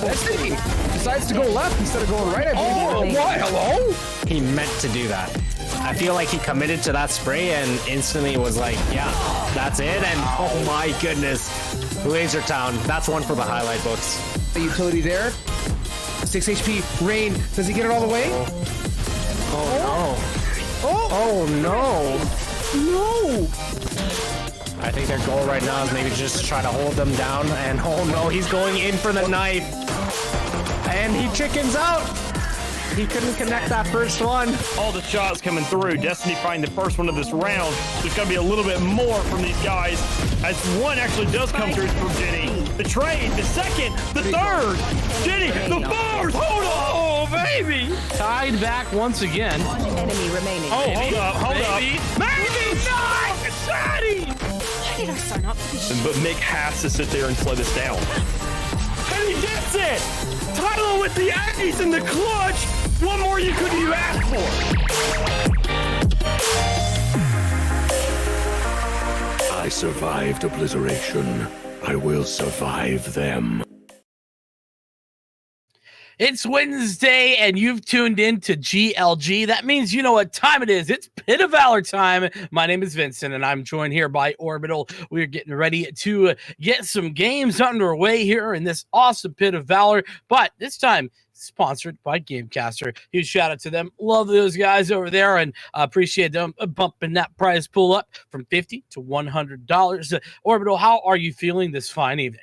Destiny decides to go left instead of going right. Oh, what? Hello? He meant to do that. I feel like he committed to that spray and instantly was like, yeah, that's it. And oh my goodness, Laser Town. That's one for the highlight books. The utility there. 6 HP. Rain. Does he get it all the way? Oh no. No. I think their goal right now is maybe just try to hold them down. And oh no, he's going in for the knife. And he chickens out. He couldn't connect that first one. All the shots coming through. Destiny find the first one of this round. There's got to be a little bit more from these guys. As one actually does come through from Jenny. The trade, the second, the third. Jenny, the fourth. Hold on. Oh, baby. Tied back once again. One enemy remaining. Oh, hold up. Maybe not. Jenny. Why did I sign up for this? But Mick has to sit there and slow this down. And he gets it. Tyler with the ace in the clutch. What more could you ask for? I survived obliteration. I will survive them. It's Wednesday, and you've tuned in to GLG. That means you know what time it is. It's Pit of Valor time. My name is Vincent, and I'm joined here by Orbital. We're getting ready to get some games underway here in this awesome Pit of Valor, but this time sponsored by Gamecaster. Huge shout out to them. Love those guys over there, and appreciate them bumping that prize pool up from $50 to $100. Orbital, how are you feeling this fine evening?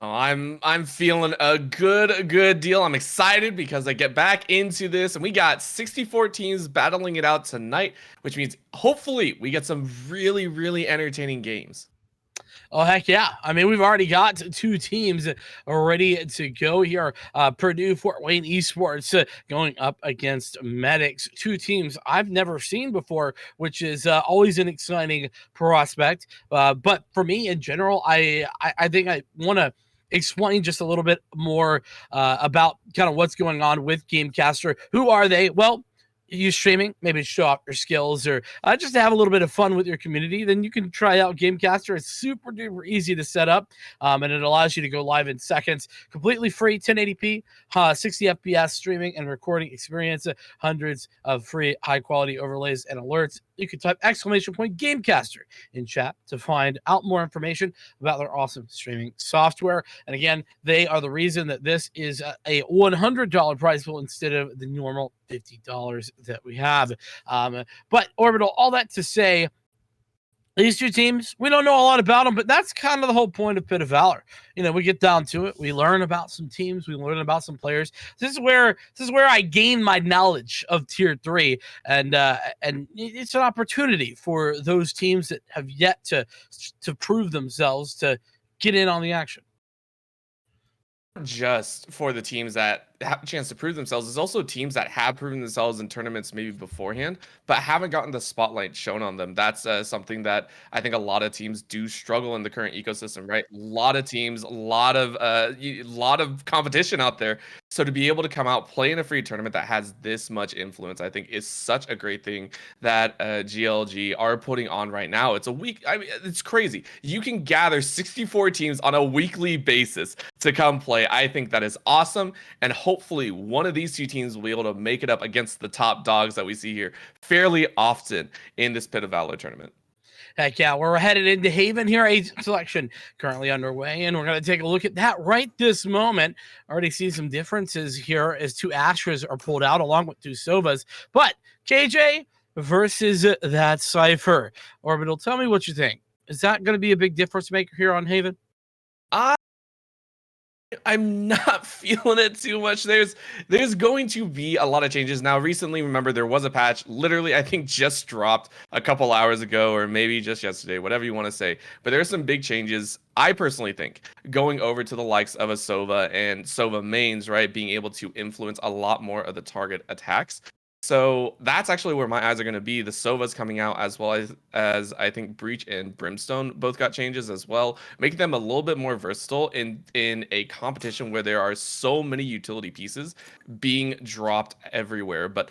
Oh, I'm feeling a good deal. I'm excited because I get back into this, and we got 64 teams battling it out tonight, which means hopefully we get some really entertaining games. Oh, heck yeah. I mean, we've already got two teams ready to go here. Purdue, Fort Wayne Esports going up against Medics. Two teams I've never seen before, which is always an exciting prospect. But for me in general, I think I want to explain just a little bit more about kind of what's going on with Gamecaster. Who are they? Well, you streaming, maybe show off your skills or just to have a little bit of fun with your community, then you can try out Gamecaster. It's super duper easy to set up, and it allows you to go live in seconds, completely free, 1080p, 60 FPS streaming and recording experience, hundreds of free high quality overlays and alerts. You can type !Gamecaster in chat to find out more information about their awesome streaming software. And again, they are the reason that this is a $100 prize pool instead of the normal $50 that we have. But Orbital, all that to say, these two teams, we don't know a lot about them, but that's kind of the whole point of Pit of Valor. You know, we get down to it. We learn about some teams. We learn about some players. This is where I gain my knowledge of Tier 3, and it's an opportunity for those teams that have yet to prove themselves to get in on the action. Just for the teams that have a chance to prove themselves, there's also teams that have proven themselves in tournaments maybe beforehand, but haven't gotten the spotlight shown on them. That's something that I think a lot of teams do struggle in the current ecosystem, right? A lot of teams, a lot of competition out there. So to be able to come out, play in a free tournament that has this much influence, I think is such a great thing that GLG are putting on right now. It's a week. I mean, it's crazy. You can gather 64 teams on a weekly basis to come play. I think that is awesome. And hopefully one of these two teams will be able to make it up against the top dogs that we see here fairly often in this Pit of Valor tournament. Heck yeah, we're headed into Haven here. Agent selection currently underway, and we're going to take a look at that right this moment. Already see some differences here as 2 Astras are pulled out along with 2 Sovas. But KJ versus that Cypher. Orbital, tell me what you think. Is that going to be a big difference maker here on Haven? I'm not feeling it too much. There's going to be a lot of changes. Now, recently, remember, there was a patch, literally, I think just dropped a couple hours ago, or maybe just yesterday, whatever you want to say. But there's some big changes, I personally think, going over to the likes of a Sova and Sova mains, right? Being able to influence a lot more of the target attacks. So that's actually where my eyes are going to be. The Sova's coming out, as well as I think Breach and Brimstone both got changes as well, making them a little bit more versatile in a competition where there are so many utility pieces being dropped everywhere. But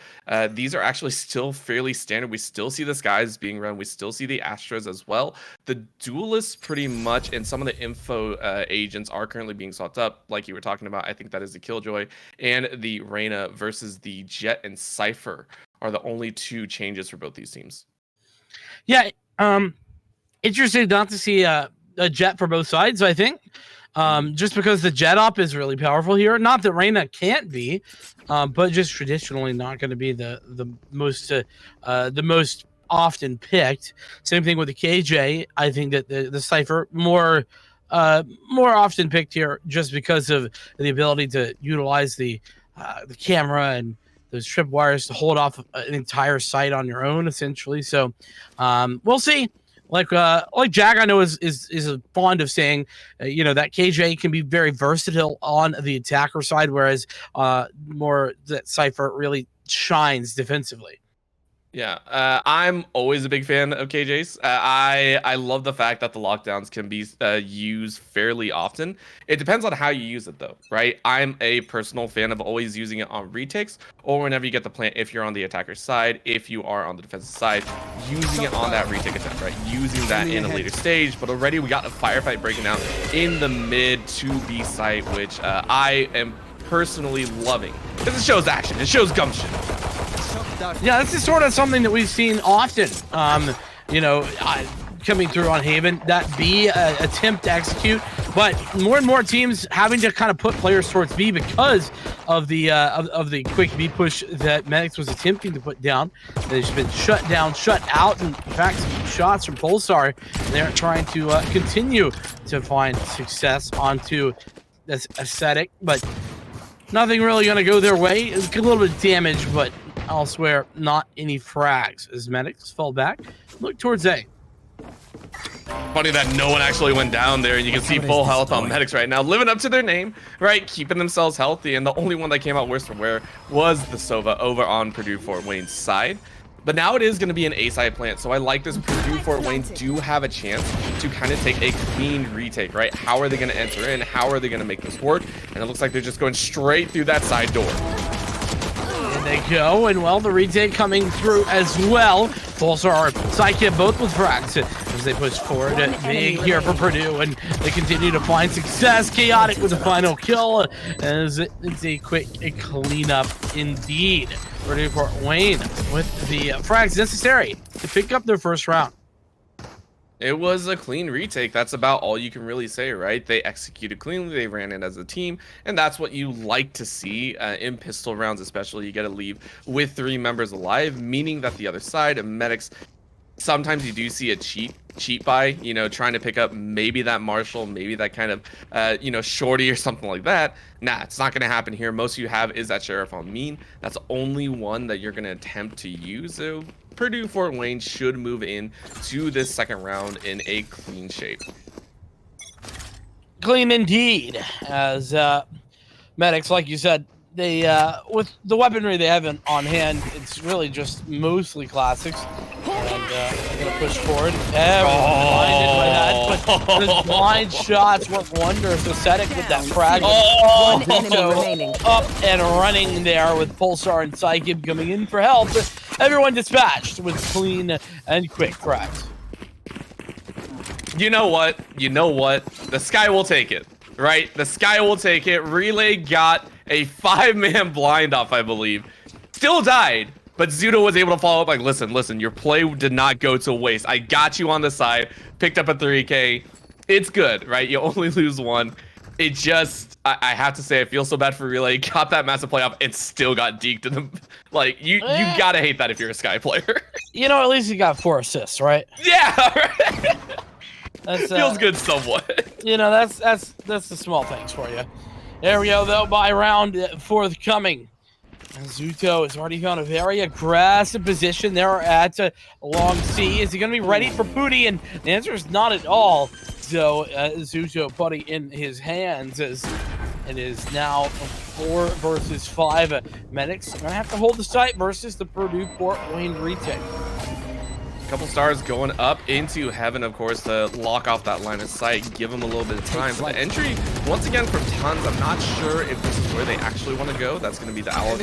these are actually still fairly standard. We still see the Skies being run. We still see the Astras as well. The Duelists pretty much, and some of the info agents are currently being sought up, like you were talking about. I think that is the Killjoy and the Reyna versus the Jet and Cypher are the only 2 changes for both these teams. Yeah, interesting not to see a Jet for both sides, I think. Just because the Jet op is really powerful here. Not that Reyna can't be, but just traditionally not going to be the most often picked. Same thing with the KJ. I think that the Cypher more often picked here just because of the ability to utilize the camera and those tripwires to hold off an entire site on your own, essentially. So we'll see. Like Jack, I know is fond of saying, that KJ can be very versatile on the attacker side, whereas more that Cypher really shines defensively. Yeah, I'm always a big fan of KJ's. I love the fact that the lockdowns can be used fairly often. It depends on how you use it, though, right? I'm a personal fan of always using it on retakes or whenever you get the plant, if you're on the attacker side, if you are on the defensive side, using it on that retake attempt, right? Using that in a later stage. But already we got a firefight breaking out in the mid 2B site, which I am personally loving because it shows action. It shows gumption. Yeah, this is sort of something that we've seen often, coming through on Haven, that B attempt to execute, but more and more teams having to kind of put players towards B because of the quick B push that Medics was attempting to put down. They've been shut down, shut out, and in fact, some shots from Pulsar. They're trying to continue to find success onto this aesthetic, but nothing really going to go their way. It's a little bit of damage, but elsewhere, not any frags as Medics fall back. Look towards A. Funny that no one actually went down there, and you can see full health on Medics right now, living up to their name, right? Keeping themselves healthy, and the only one that came out worse for wear was the Sova over on Purdue Fort Wayne's side. But now it is going to be an A-side plant, so I like this. Purdue Fort Wayne do have a chance to kind of take a clean retake, right? How are they going to enter in? How are they going to make this work? And it looks like they're just going straight through that side door. They go, and well, the retake coming through as well. Pulsar, Psykit, both with frags as they push forward. Big here for Purdue, and they continue to find success. Chaotic with the final kill, as it's a quick cleanup indeed. Purdue Fort Wayne with the frags necessary to pick up their first round. It was a clean retake. That's about all you can really say, right? They executed cleanly. They ran it as a team, and that's what you like to see in pistol rounds, especially. You got to leave with 3 members alive, meaning that the other side, Medics, sometimes you do see a cheat buy, trying to pick up maybe that Marshall, maybe that kind of, shorty or something like that. Nah, it's not going to happen here. Most you have is that Sheriff on Mean. That's the only one that you're going to attempt to use. So Purdue Fort Wayne should move in to this second round in a clean shape. Clean indeed, as Medics, like you said, they with the weaponry they have on hand, it's really just mostly classics. They're gonna push forward. Blinded by that, but those blind shots work wonders. So Sedek with that frag. One enemy So remaining. up and running there with Pulsar and Psychic coming in for help. Everyone dispatched with clean and quick frags. You know what? You know what? The Sky will take it, right? The Sky will take it. Relay got a 5-man blind off, I believe. Still died, but Zuto was able to follow up like, listen, your play did not go to waste. I got you on the side, picked up a 3K. It's good, right? You only lose one. It just, I have to say, I feel so bad for Relay. Got that massive playoff and still got deked in the, like, you gotta hate that if you're a Sky player. You know, at least he got 4 assists, right? Yeah, right? That's, Feels good somewhat. You know, that's the small things for you. There we go, though, by round forthcoming. And Zuto has already found a very aggressive position there at Long C. Is he going to be ready for Pooty? And the answer is not at all. So Zuto putting in his hands as it is now 4 versus 5. Medics going to have to hold the site versus the Purdue Fort Wayne retake. Couple stars going up into heaven, of course, to lock off that line of sight, give them a little bit of time. But the entry, once again, from Tons, I'm not sure if this is where they actually want to go. That's going to be the Owl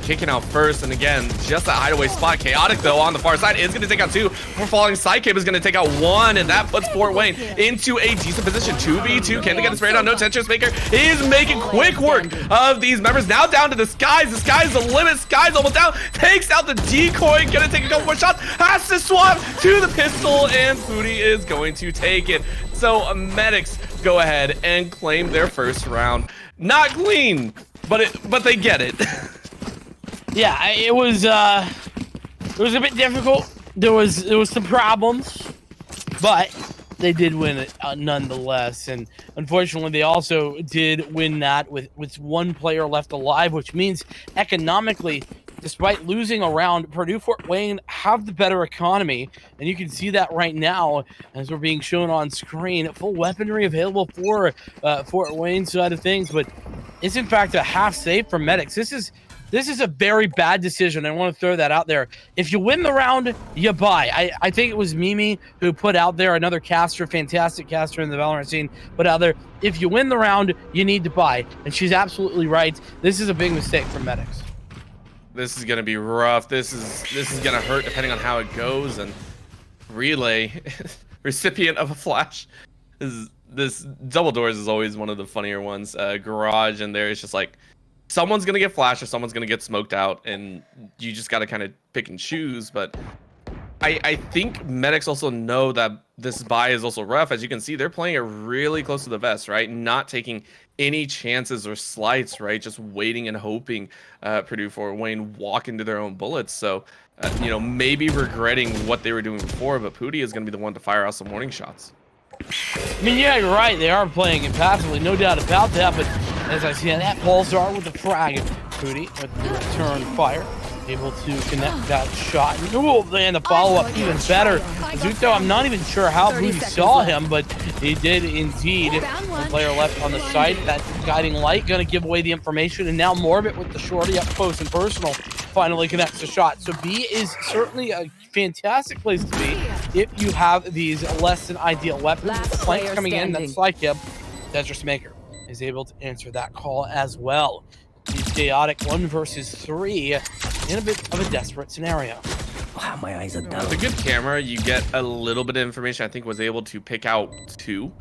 kicking out first. And again, just that hideaway spot. Chaotic, though, on the far side is going to take out 2. Before falling, Sidecape is going to take out 1, and that puts Fort Wayne into a decent position. 2v2. Can they get it sprayed on? No, Tetris Maker is making quick work of these members. Now down to the Skies. The Sky's the limit. Sky's almost down. Takes out the decoy. Going to take a couple more shots. Has to swap to the pistol, and Pooty is going to take it. So Medics go ahead and claim their first round. Not clean, but they get it. Yeah, it was a bit difficult. There was some problems, but they did win it nonetheless. And unfortunately, they also did win that with 1 player left alive, which means economically, despite losing a round, Purdue Fort Wayne have the better economy, and you can see that right now as we're being shown on screen. Full weaponry available for Fort Wayne side of things, but it's in fact a half save for Medics. This is a very bad decision. I want to throw that out there. If you win the round, you buy. I think it was Mimi who put out there, another caster, fantastic caster in the Valorant scene, put out there, if you win the round, you need to buy. And she's absolutely right. This is a big mistake for Medics. This is gonna be rough. This is gonna hurt depending on how it goes. And Relay, recipient of a flash, this double doors is always one of the funnier ones. Garage, and there is just like someone's gonna get flashed or someone's gonna get smoked out, and you just gotta kind of pick and choose. But I think Medics also know that this buy is also rough. As you can see, they're playing it really close to the vest, right? Not taking any chances or slights, right? Just waiting and hoping Purdue Fort Wayne walk into their own bullets. So, you know, maybe regretting what they were doing before, but Pooty is going to be the one to fire out some warning shots. I mean, yeah, you're right. They are playing impassively, no doubt about that. But as I see that, Pulsar with the frag. Pooty with the return fire, able to connect that shot. And the follow-up even better. Zuto, I'm not even sure how Pooty saw him, but he did indeed. The player left on the site. That guiding light going to give away the information. And now Morbid with the shorty up close and personal finally connects the shot. So B is certainly a fantastic place to be if you have these less than ideal weapons. With the flank coming in, that's like him. Tetris Maker is able to answer that call as well. He's chaotic 1 versus 3 in a bit of a desperate scenario. Wow, my eyes are down. With a good camera, you get a little bit of information. I think was able to pick out 2,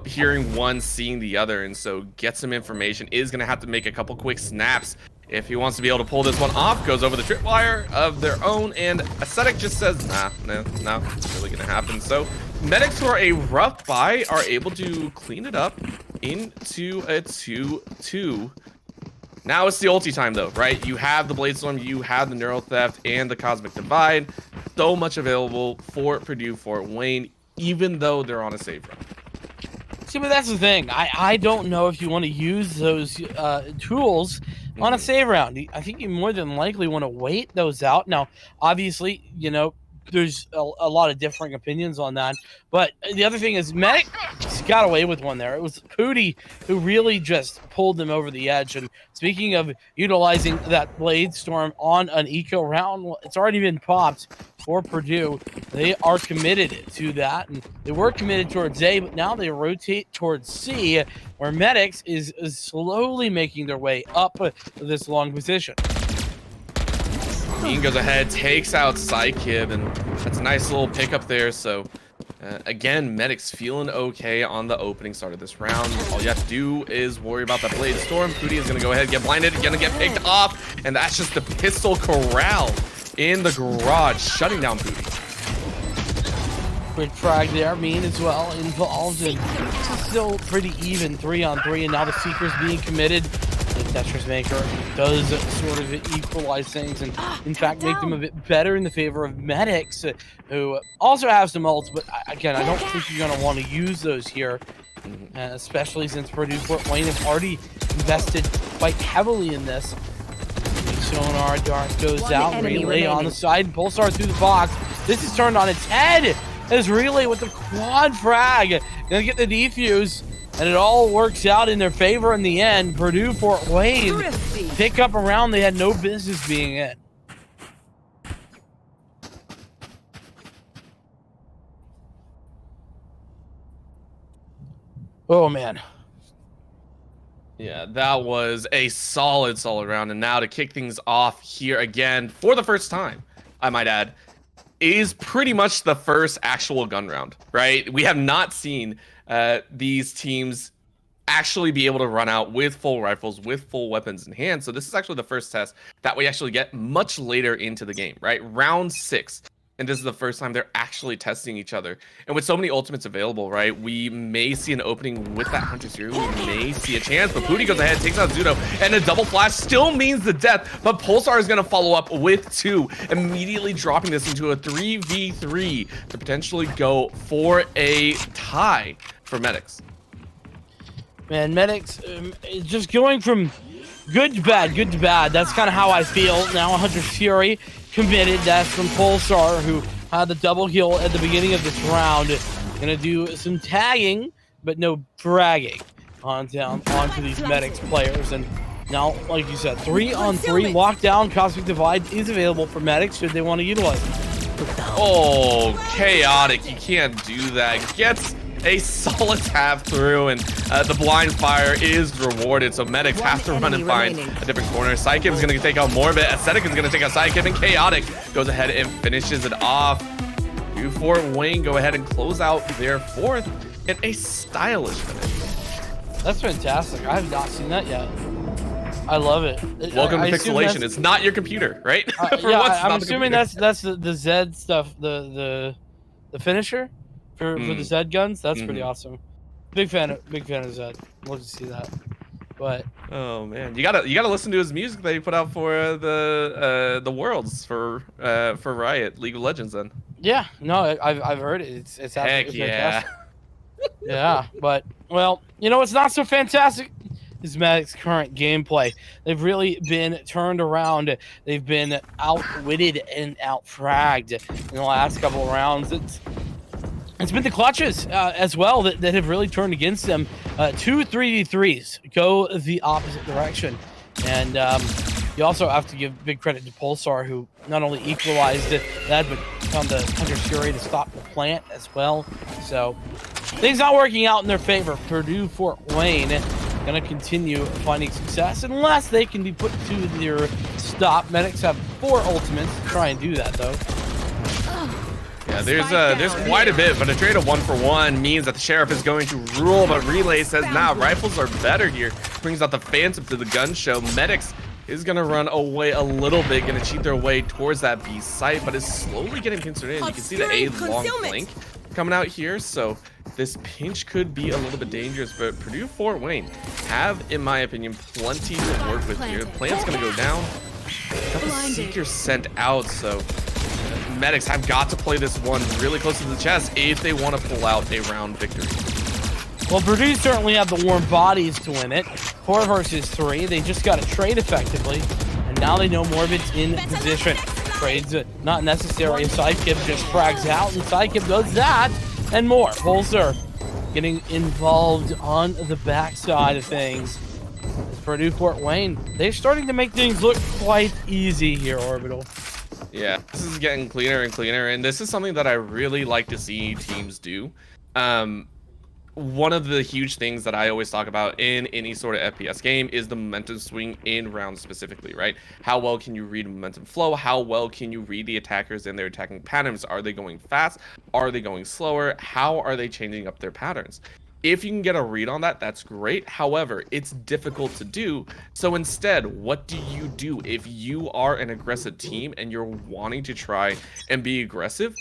hearing one, seeing the other, and so get some information. Is going to have to make a couple quick snaps if he wants to be able to pull this one off. Goes over the tripwire of their own, and Ascetic just says, no, it's really going to happen. So Medics, who are a rough buy, are able to clean it up into a 2-2. Now it's the ulti time, though, right? You have the Bladestorm, you have the Neural Theft, and the Cosmic Divide. So much available for Purdue Fort Wayne, even though they're on a save run. See, but that's the thing. I don't know if you want to use those tools on a save round. I think you more than likely want to wait those out. Now, obviously, you know, there's a lot of differing opinions on that. But the other thing is, Medics got away with one there. It was Pooty who really just pulled them over the edge. And speaking of utilizing that Blade Storm on an eco round, well, it's already been popped for Purdue. They are committed to that, and they were committed towards A, but now they rotate towards C, where Medics is slowly making their way up this long position. Mean goes ahead, takes out Psykib, and that's a nice little pickup there. So again, Medics feeling okay on the opening start of this round. All you have to do is worry about that Blade Storm. Pooty is going to go ahead, get blinded, gonna get picked off, and that's just the pistol corral in the garage, shutting down Pooty. Quick frag there, Mean as well involved, and still pretty even 3-on-3, and now the Seeker's being committed. The Tetris Maker does sort of equalize things and in fact make them a bit better in the favor of Medics, who also have some ults, but again, I don't think you're going to want to use those here, especially since Purdue Fort Wayne has already invested quite heavily in this. Sonar Dart goes out, Relay on the side, and Pulsar through the box. This is turned on its head as Relay with the quad frag. Gonna get the defuse, and it all works out in their favor in the end. Purdue Fort Wayne pick up a round they had no business being in. Oh man. Yeah, that was a solid round. And now to kick things off here again for the first time, I might add, is pretty much the first actual gun round, right? We have not seen these teams actually be able to run out with full rifles, with full weapons in hand. So this is actually the first test that we actually get much later into the game, right? Round 6. And this is the first time they're actually testing each other. And with so many ultimates available, right, we may see an opening with that Hunter series. We may see a chance, but Pooty goes ahead, takes out Zudo, and a double flash still means the death, but Pulsar is going to follow up with 2, immediately dropping this into a 3v3 to potentially go for a tie for Medics. Man, Medics just going from good to bad, good to bad. That's kind of how I feel. Now Hunter Fury committed. That's from Pulsar, who had the double kill at the beginning of this round. Gonna do some tagging, but no bragging onto these Medics players. And now, like you said, 3-on-3 lockdown Cosmic Divide is available for Medics should they want to utilize it. Oh, chaotic. You can't do that. Gets a solid tap through, and the blind fire is rewarded, so Medics have to run and find a different corner. Psykib is going to take out more of it. Ascetic is going to take out Psykib, and Chaotic goes ahead and finishes it off. Purdue Fort Wayne go ahead and close out their 4th in a stylish finish. That's fantastic. I have not seen that yet. I love it. Welcome to Pixelation. It's not your computer, right? Yeah, I'm assuming that's the Zed stuff, the finisher for the Zed guns. That's pretty awesome. Big fan of Zed. Love to see that. But oh man, you gotta listen to his music that he put out for the Worlds for Riot League of Legends. Then yeah, no, I've heard it. It's absolutely fantastic. Yeah, but well, you know what's not so fantastic is Medic's current gameplay. They've really been turned around. They've been outwitted and outfragged in the last couple of rounds. It's been the clutches as well that have really turned against them. 2 3v3s go the opposite direction. And you also have to give big credit to Pulsar, who not only equalized that, but found the Hunter Fury to stop the plant as well. So things not working out in their favor. Purdue Fort Wayne going to continue finding success unless they can be put to their stop. Medics have 4 ultimates to try and do that, though. Yeah, there's quite a bit, but a trade of 1-for-1 means that the Sheriff is going to rule, but Relay says, nah, rifles are better here. Brings out the Phantom to the gun show. Medics is going to run away a little bit, going to cheat their way towards that B site, but is slowly getting pincered in. You can see the A long flank coming out here, so this pinch could be a little bit dangerous, but Purdue Fort Wayne have, in my opinion, plenty to work with here. The plant's going to go down. Got the Seeker sent out, so Medics have got to play this one really close to the chest if they want to pull out a round victory. Well, Purdue certainly have the warm bodies to win it. 4 versus 3. They just got to trade effectively, and now they know Morbid's in position. Trades not necessary. Psykib just frags out, and Psykib does that and more. Pulsar getting involved on the backside of things. Purdue Fort Wayne, they're starting to make things look quite easy here, Orbital. Yeah, this is getting cleaner and cleaner, and this is something that I really like to see teams do. One of the huge things that I always talk about in any sort of FPS game is the momentum swing in rounds specifically, right? How well can you read momentum flow? How well can you read the attackers and their attacking patterns? Are they going fast? Are they going slower? How are they changing up their patterns? If you can get a read on that, that's great. However, it's difficult to do. So instead, what do you do if you are an aggressive team and you're wanting to try and be aggressive?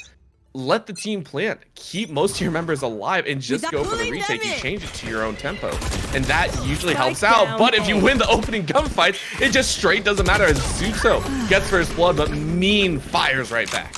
Let the team plant. Keep most of your members alive and just go for the retake. You change it to your own tempo. And that usually helps out. But if you win the opening gunfight, it just straight doesn't matter. As Zuto gets first blood, but Mean fires right back.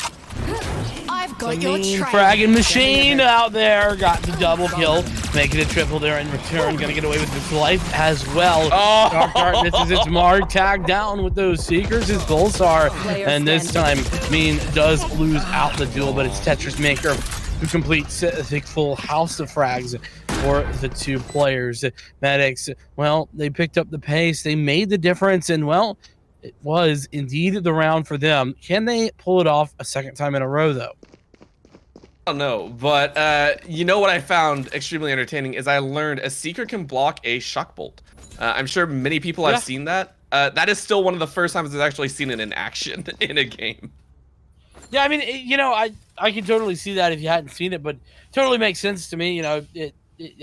I've got your trail. Fragging machine out there got the double kill, making a triple there in return. Gonna get away with his life as well. Oh. Dark Darkness is its mark, tagged down with those Seekers, his Volsar, and this time Mean does lose out the duel, but it's Tetris Maker who completes the full house of frags for the two players. Medics, well, they picked up the pace, they made the difference, and well, it was indeed the round for them. Can they pull it off a second time in a row, though? I don't know, but you know what I found extremely entertaining is I learned a Seeker can block a shock bolt. I'm sure many people have seen that. That is still one of the first times I've actually seen it in action in a game. Yeah, I mean, you know, I can totally see that if you hadn't seen it, but totally makes sense to me. You know, it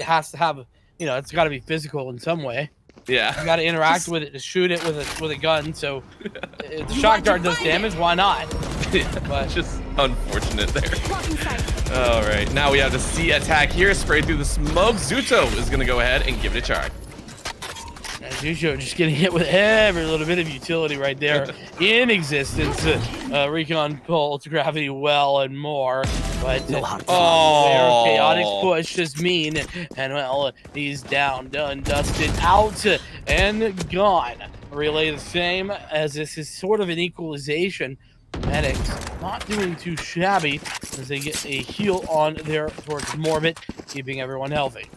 has to have, you know, it's got to be physical in some way. Yeah. You got to interact with it to shoot it with a gun. So if the shock dart does damage, why not? But just unfortunate there. All right, now we have the C attack here. Spray through the smoke. Zuto is going to go ahead and give it a charge. Zuto just getting hit with every little bit of utility right there in existence. Recon pulse, gravity well, and more. But chaotic push is Mean, and well, he's down, done, dusted, out, and gone. Relay the same, as this is sort of an equalization. Medics not doing too shabby as they get a heal on there towards Morbid, keeping everyone healthy.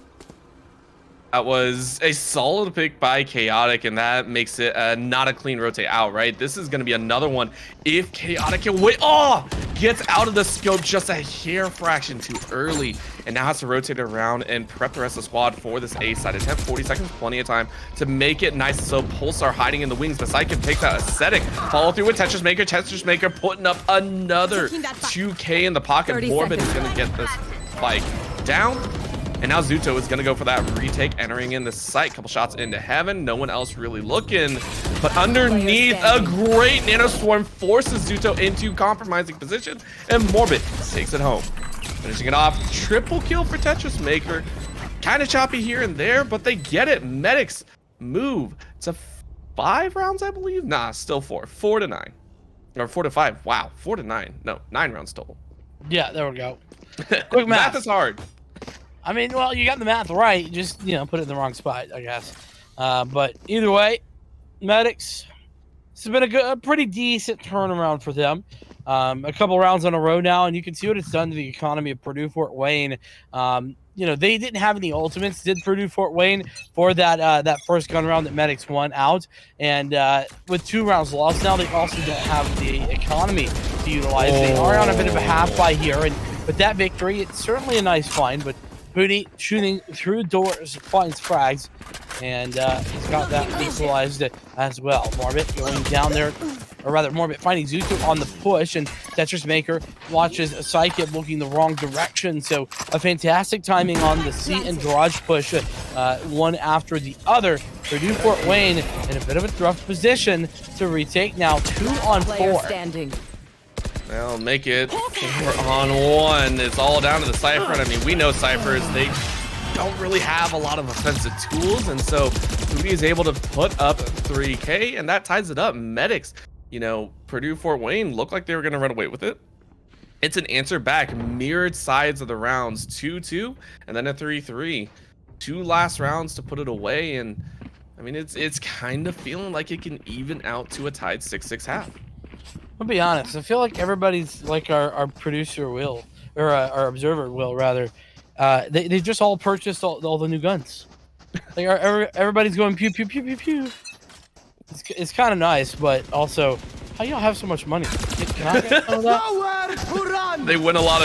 That was a solid pick by Chaotic, and that makes it not a clean rotate out, right? This is going to be another one. If Chaotic can wait, gets out of the scope just a hair fraction too early, and now has to rotate around and prep the rest of the squad for this A side attempt. 40 seconds, plenty of time to make it nice. So Pulsar hiding in the wings. The Psychic takes out Ascetic. Follow through with Tetris Maker. Tetris Maker putting up another 2K in the pocket. Morbid is going to get this spike down. And now Zuto is going to go for that retake, entering in the site. Couple shots into heaven. No one else really looking. But underneath, a great Nanoswarm forces Zuto into compromising position. And Morbid takes it home. Finishing it off. Triple kill for Tetris Maker. Kind of choppy here and there, but they get it. Medics move to 5 rounds, I believe. Nah, still 4. 4 to 9. Or 4 to 5. Wow, 4 to 9. No, 9 rounds total. Yeah, there we go. Quick math. Math is hard. I mean, well, you got the math right. Just, you know, put it in the wrong spot, I guess. But either way, Medics, it's been a pretty decent turnaround for them. A couple rounds on a row now, and you can see what it's done to the economy of Purdue Fort Wayne. You know, they didn't have any ultimates, did Purdue Fort Wayne, for that first gun round that Medics won out. And with 2 rounds lost now, they also don't have the economy to utilize. They are on a bit of a half by here, and with that victory, it's certainly a nice find, but Booty shooting through doors, finds frags, and he's got that equalized as well. Morbid going down there, or rather Morbid finding Zuto on the push, and Tetris Maker watches Psychic looking the wrong direction. So a fantastic timing on the C and garage push, one after the other. Purdue Fort Wayne in a bit of a rough position to retake now 2 on 4. They'll make it 4 on 1. It's all down to the Cypher. And I mean, we know Cyphers, they don't really have a lot of offensive tools. And so Booty is able to put up 3K, and that ties it up. Medics, you know, Purdue Fort Wayne looked like they were going to run away with it. It's an answer back, mirrored sides of the rounds, 2-2, and then a 3-3. 2 last rounds to put it away. And I mean, it's kind of feeling like it can even out to a tied 6-6 half. I'll be honest. I feel like everybody's like our producer will, or our observer will rather. they just all purchased all the new guns. Like everybody's going pew pew pew pew pew. It's kind of nice, but also, how y'all have so much money? Can I get some of that? They win a lot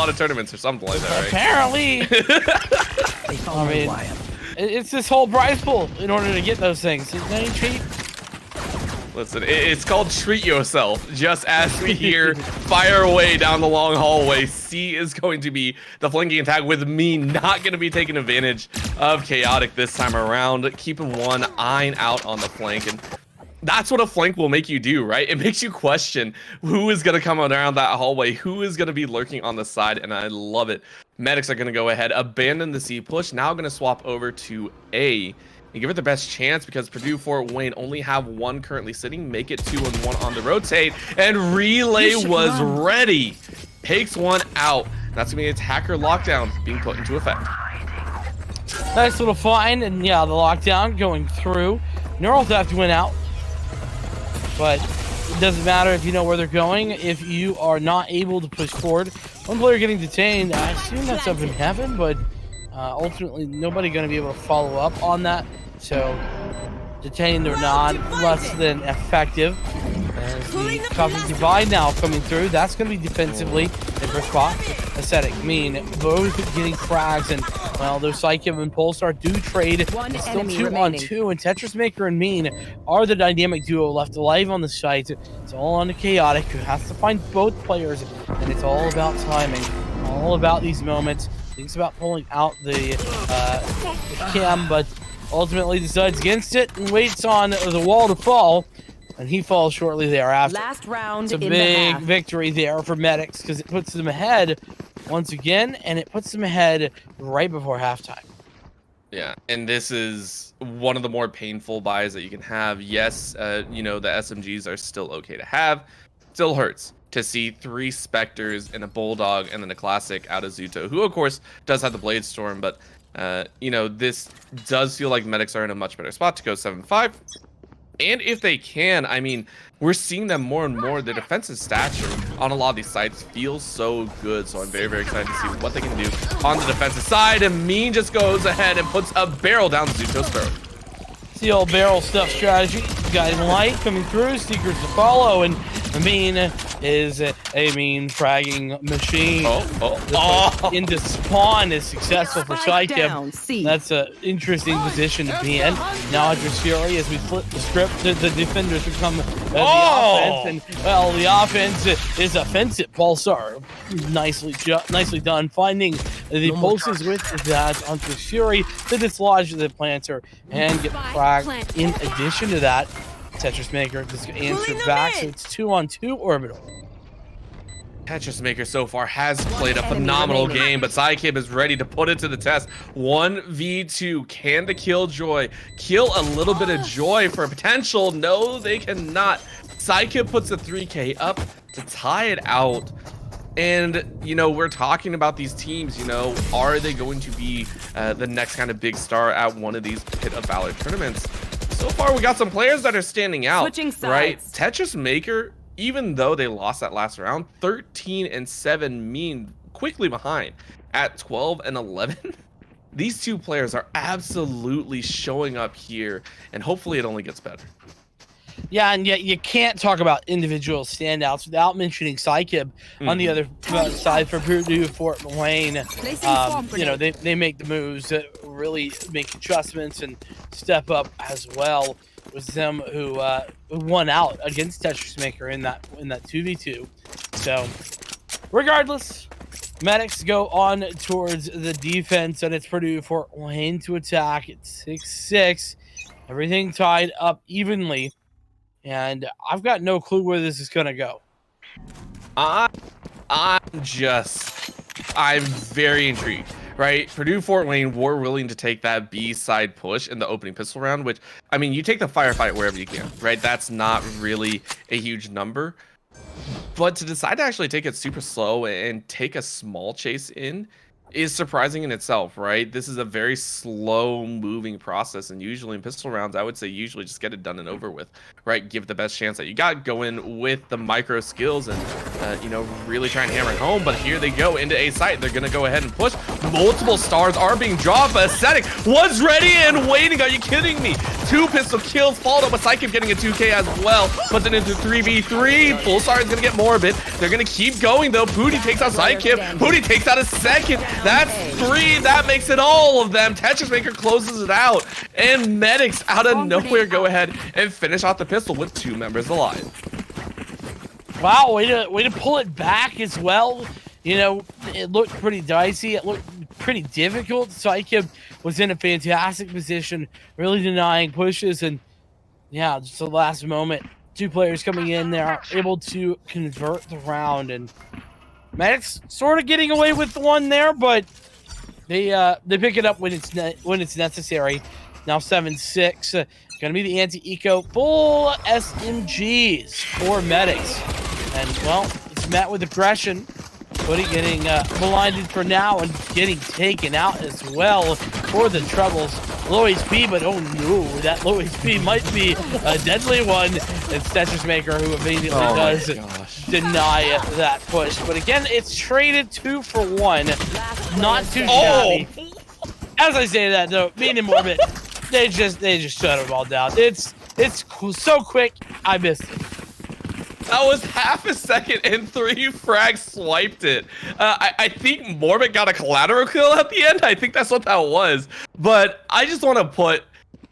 of tournaments or something like that, right? Apparently. I mean, it's this whole prize pool in order to get those things. Isn't that cheap? Listen, it's called treat yourself. Just as we hear fire away down the long hallway, C is going to be the flanking attack with me not going to be taking advantage of Chaotic this time around, keeping one eye out on the flank. And that's what a flank will make you do, right? It makes you question who is going to come around that hallway, who is going to be lurking on the side, and I love it. Medics are going to go ahead, abandon the C push, now going to swap over to A. You give it the best chance because Purdue Fort Wayne only have one currently sitting, make it 2-1 on the rotate, and Relay was ready. Takes one out. That's gonna be its hacker lockdown being put into effect. Nice little find, and yeah, the lockdown going through. Neural Theft went out, but it doesn't matter if you know where they're going. If you are not able to push forward, one player getting detained. I assume that's up in heaven, but ultimately nobody going to be able to follow up on that. So detained or not, less than effective. As the Cosmic Divide now coming through, that's going to be defensively in first spot. Ascetic, Mean, both getting frags, and well, those Psychic and Pulsar do trade. It's still 2-on-2, and Tetris Maker and Mean are the dynamic duo left alive on the site. It's all on the Chaotic, who has to find both players, and it's all about timing, all about these moments. Thinks about pulling out the cam, but ultimately decides against it and waits on the wall to fall, and he falls shortly thereafter. Last round. It's a big victory there for Medics because it puts them ahead once again, and it puts them ahead right before halftime. Yeah, and this is one of the more painful buys that you can have. Yes, you know, the SMGs are still okay to have. Still hurts to see 3 Spectres and a Bulldog and then a Classic out of Zuto, who of course does have the Blade Storm, but you know, this does feel like Medics are in a much better spot to go 7-5. And if they can, I mean, we're seeing them more and more. The defensive stature on a lot of these sites feels so good. So I'm very, very excited to see what they can do on the defensive side. And Mean just goes ahead and puts a barrel down Zuto's throat. It's the old barrel stuff strategy. Guiding Light coming through, Seekers to follow, and Mean is a Mean fragging machine. Into spawn is successful for Psychic. That's an interesting position to be in. Now Andres Fury, as we flip the script, the defenders become the offense, and well, the offense is offensive. Pulsar, nicely done, finding the pulses with that Andres Fury to dislodge the planter and get the frag. In addition to that, Tetris Maker just answered back, so it's 2-on-2 Orbital. Tetris Maker so far has played a phenomenal game, but Psykib is ready to put it to the test. 1v2, can the Killjoy kill a little bit of joy for a potential? No, they cannot. Psykib puts the 3K up to tie it out. And, you know, we're talking about these teams, you know, are they going to be the next kind of big star at one of these Pit of Valor tournaments? So far, we got some players that are standing out, right? Tetris Maker, even though they lost that last round, 13-7, Mean quickly behind at 12-11. These two players are absolutely showing up here, and hopefully it only gets better. Yeah, and yet you can't talk about individual standouts without mentioning Psykib on the other side for Purdue Fort Wayne. You know, they make the moves that really make adjustments and step up as well. It was them who won out against Tetris Maker in that 2v2. So, regardless, Medics go on towards the defense, and it's Purdue Fort Wayne to attack. It's 6-6. Everything tied up evenly. And I've got no clue where this is going to go. I'm very intrigued, right? Purdue Fort Wayne were willing to take that B side push in the opening pistol round, which, I mean, you take the firefight wherever you can, right? That's not really a huge number. But to decide to actually take it super slow and take a small chase in, is surprising in itself, right? This is a very slow moving process, and usually in pistol rounds, I would say usually just get it done and over with, right? Give the best chance that you got, go in with the micro skills and you know, really try and hammer it home. But here they go into A site. They're gonna go ahead and push. Multiple stars are being dropped, but Aesthetic was ready and waiting. Are you kidding me? 2 pistol kills, followed up with Psychic getting a 2K as well. Puts it into 3v3. Full Star is gonna get more of it. They're gonna keep going though. Pooty takes out Psychic. Pooty takes out a second. That's 3. That makes it all of them. Tetris Maker closes it out. And Medics out of nowhere go ahead and finish off the pistol with 2 members alive. Wow, way to pull it back as well. You know, it looked pretty dicey. It looked pretty difficult. Psychic was in a fantastic position, really denying pushes. And yeah, just the last moment, 2 players coming in there, able to convert the round. And Medics sort of getting away with the one there, but they pick it up when it's necessary. Now 7-6. Gonna be the anti-eco full SMGs for Medics. And well, it's met with aggression. Buddy getting blinded for now and getting taken out as well for the troubles. Low HP, but oh no, that low HP might be a deadly one. It's Tetris Maker who immediately does deny that push. But again, it's traded 2 for 1. Not too shabby. As I say that though, mean and morbid, they just shut them all down. It's so quick, I missed it. That was half a second and 3 frags swiped it. I think Morbid got a collateral kill at the end. I think that's what that was. But I just want to put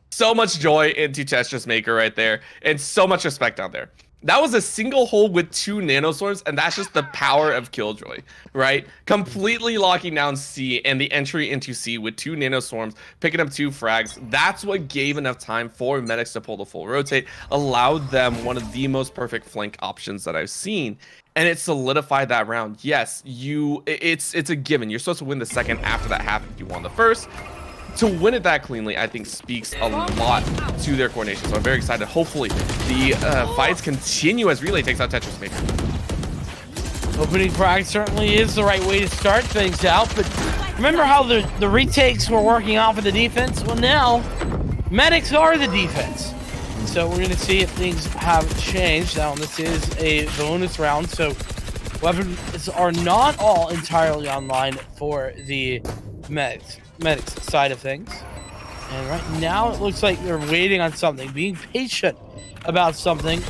so much joy into Tetris Maker right there and so much respect down there. That was a single hole with 2 nanoswarms, and that's just the power of Killjoy, right? Completely locking down C and the entry into C with 2 nanoswarms, picking up 2 frags. That's what gave enough time for Medics to pull the full rotate, allowed them one of the most perfect flank options that I've seen, and it solidified that round. Yes, it's a given. You're supposed to win the second after that half if you won the first. To win it that cleanly, I think speaks a lot to their coordination. So I'm very excited. Hopefully, the fights continue as Relay takes out Tetris Maker. Opening frag certainly is the right way to start things out, but remember how the retakes were working off of the defense? Well, now, Medics are the defense. So we're going to see if things have changed. Now, this is a bonus round, so weapons are not all entirely online for the Medics side of things. And right now it looks like they're waiting on something, being patient about something.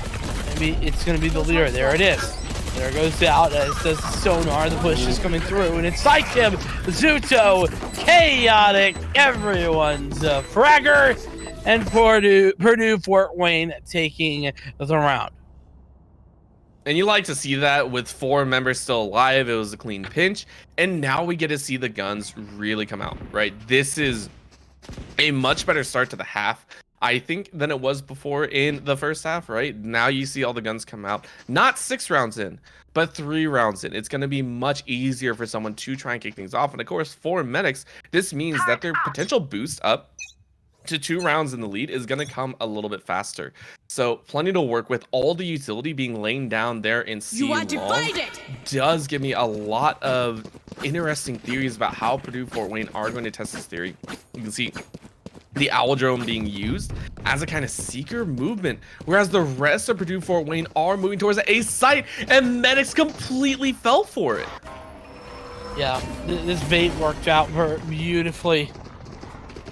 Maybe it's going to be the leader. There it is. There goes out as does the sonar. The push is coming through, and it's Psychic, Zuto, Chaotic, everyone's fragger, and Purdue Fort Wayne taking the round. And you like to see that with 4 members still alive. It was a clean pinch. And now we get to see the guns really come out, right? This is a much better start to the half, I think, than it was before in the first half, right? Now you see all the guns come out. Not 6 rounds in, but 3 rounds in. It's going to be much easier for someone to try and kick things off. And of course, for Medics, this means that their potential boost up to 2 rounds in the lead is going to come a little bit faster. So plenty to work with. All the utility being laying down there in C long does give me a lot of interesting theories about how Purdue Fort Wayne are going to test this theory. You can see the Owl Drone being used as a kind of seeker movement, whereas the rest of Purdue Fort Wayne are moving towards a site, and Medics completely fell for it. Yeah, this bait worked out beautifully.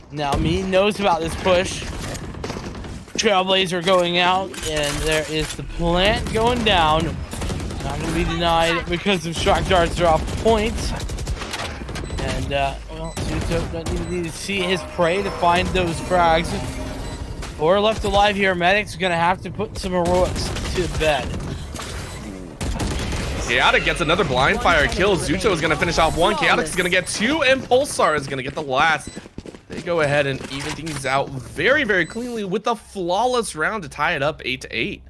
Now, Mean knows about this push. Trailblazer going out, and there is the plant going down. Not going to be denied because of shock darts are off point. And, well, Zuto doesn't even need to see his prey to find those frags. Or left alive here, Medics are going to have to put some heroics to bed. Chaotic gets another blind fire kill. Zuto is going to finish off 1. Chaotic is going to get 2, and Pulsar is going to get the last. They go ahead and even things out very, very cleanly with a flawless round to tie it up 8-8.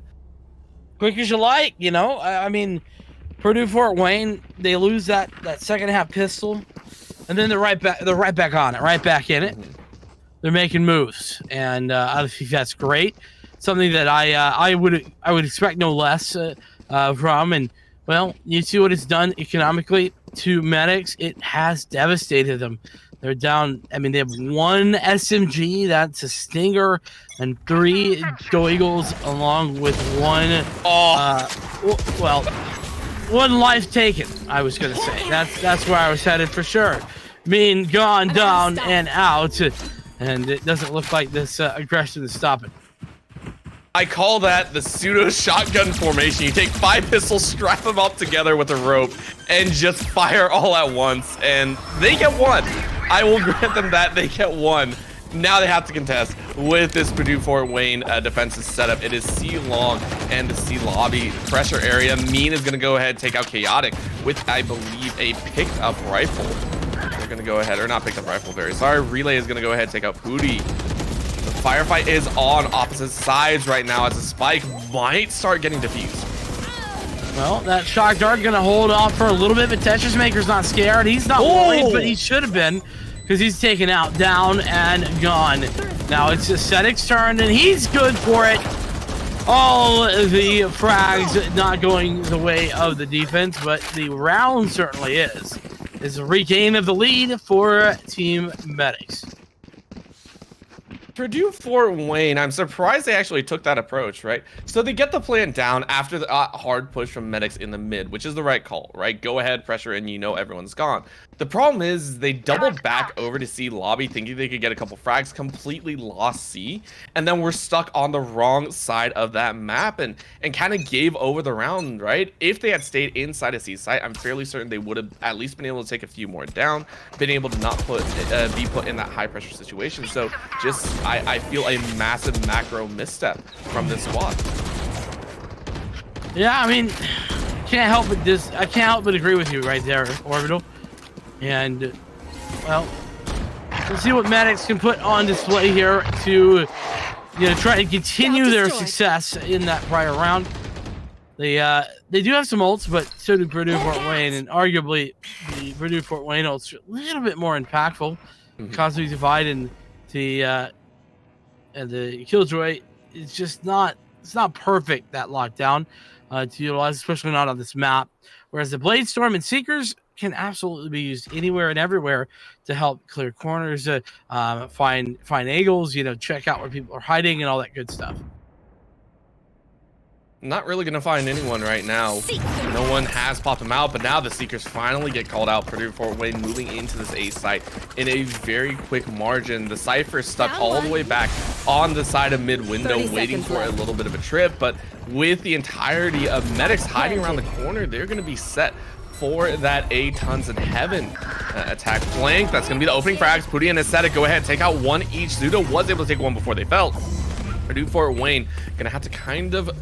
Quick as you like, you know. I mean, Purdue Fort Wayne, they lose that second half pistol, and then they're right back on it, right back in it. They're making moves, and I think that's great. Something that I would expect no less from. And well, you see what it's done economically. to Medics, it has devastated them. They're down. I mean, they have 1 SMG, that's a Stinger, and 3 Go Eagles, along with 1. Well, 1 life taken. I was gonna say that's where I was headed for sure. Mean gone down and out, and it doesn't look like this aggression is stopping. I call that the pseudo shotgun formation. You take 5 pistols, strap them up together with a rope, and just fire all at once. And they get 1. I will grant them that they get 1. Now they have to contest with this Purdue Fort Wayne defensive setup. It is C long and the C lobby pressure area. Mean is going to go ahead and take out Chaotic with, I believe, a picked up rifle. They're going to go ahead, or not picked up rifle, very sorry. Relay is going to go ahead and take out Pooty. The firefight is on opposite sides right now as the spike might start getting diffused. Well, that shock dart gonna hold off for a little bit, but Tetris Maker's not scared. He's not worried, but he should have been, because he's taken out, down, and gone. Now it's Aesthetic's turn, and he's good for it. All the frags not going the way of the defense, but the round certainly is. It's a regain of the lead for Team Medics. Purdue Fort Wayne, I'm surprised they actually took that approach, right? So they get the plan down after the hard push from Medics in the mid, which is the right call, right? Go ahead, pressure, and you know everyone's gone. The problem is they doubled back over to C lobby thinking they could get a couple frags, completely lost C, and then we're stuck on the wrong side of that map and kind of gave over the round, right? If they had stayed inside a C site, I'm fairly certain they would have at least been able to take a few more down, been able to not be put in that high pressure situation. So just I feel a massive macro misstep from this squad. Yeah, I mean, I can't help but agree with you right there, Orbital. And well, let's see what Medics can put on display here to try to continue their success in that prior round. They do have some ults, but so do Purdue Fort Wayne, and arguably the Purdue Fort Wayne ults are a little bit more impactful. Constantly Divide and the Killjoy is just not perfect, that lockdown to utilize, especially not on this map. Whereas the Blade Storm and Seekers can absolutely be used anywhere and everywhere to help clear corners, find angles, check out where people are hiding and all that good stuff. Not really going to find anyone right now. No one has popped them out, but now the Seekers finally get called out. Purdue Fort Wayne moving into this A site in a very quick margin. The Cypher stuck all the way back on the side of mid window, waiting for a little bit of a trip, but with the entirety of Medics hiding around the corner, they're going to be set for that A Tons in Heaven attack flank. That's going to be the opening frags. Pooty and Aesthetic go ahead, take out 1 each. Zudo was able to take 1 before they fell. Purdue Fort Wayne going to have to kind of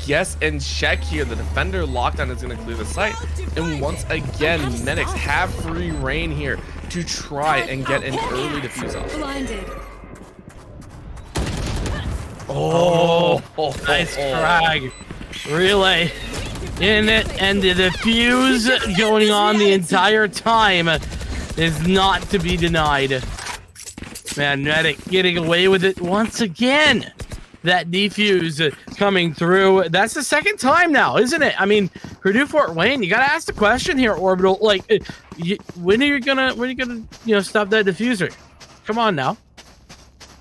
guess and check here. The defender lockdown is going to clear the site, and once again Medics have free reign here to try and get an early defuse off. Nice frag. Relay in it, and the defuse going on the entire time is not to be denied. Man, Medic getting away with it once again. That defuse coming through. That's the second time now, isn't it? I mean, Purdue Fort Wayne, you gotta ask the question here, Orbital. Like, when are you gonna stop that diffuser? Come on now.